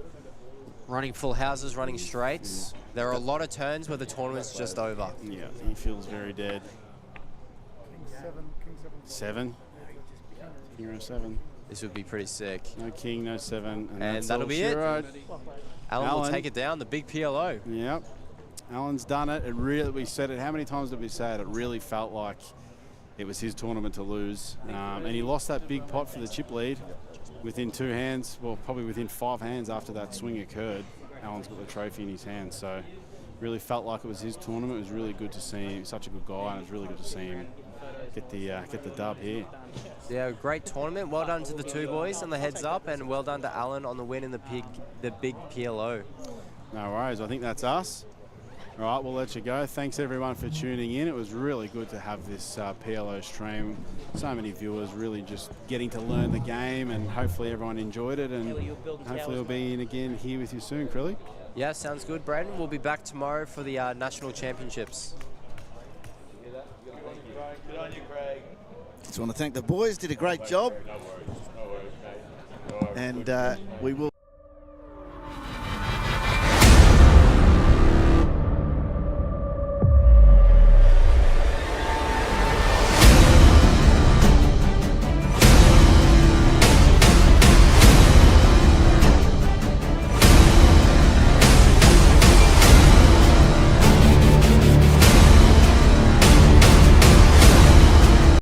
[SPEAKER 18] full houses, running straights. There are a lot of turns where the tournament's just over.
[SPEAKER 19] Yeah, he feels very dead. Seven. King or 7.
[SPEAKER 18] This would be pretty sick.
[SPEAKER 19] No king, no 7.
[SPEAKER 18] And that'll be it. Alan will take it down, the big PLO.
[SPEAKER 19] Yep. Alan's done it. It really, we said it, how many times did we say it? It really felt like it was his tournament to lose. And he lost that big pot for the chip lead within 2 hands, well, probably within 5 hands after that swing occurred. Alan's got the trophy in his hand, so really felt like it was his tournament. It was really good to see him. Such a good guy, and it was really good to see him get the dub here.
[SPEAKER 18] Yeah, great tournament. Well done to the 2 boys on the heads up, and well done to Alan on the win in the big PLO.
[SPEAKER 19] No worries. I think that's us. All right, we'll let you go. Thanks everyone for tuning in. It was really good to have this PLO stream. So many viewers really just getting to learn the game, and hopefully everyone enjoyed it, and hopefully we'll be in again here with you soon, Crilly.
[SPEAKER 18] Yeah, sounds good, Braden. We'll be back tomorrow for the National Championships.
[SPEAKER 2] Good on you, Craig.
[SPEAKER 6] Just want to thank the boys, did a great job. And we will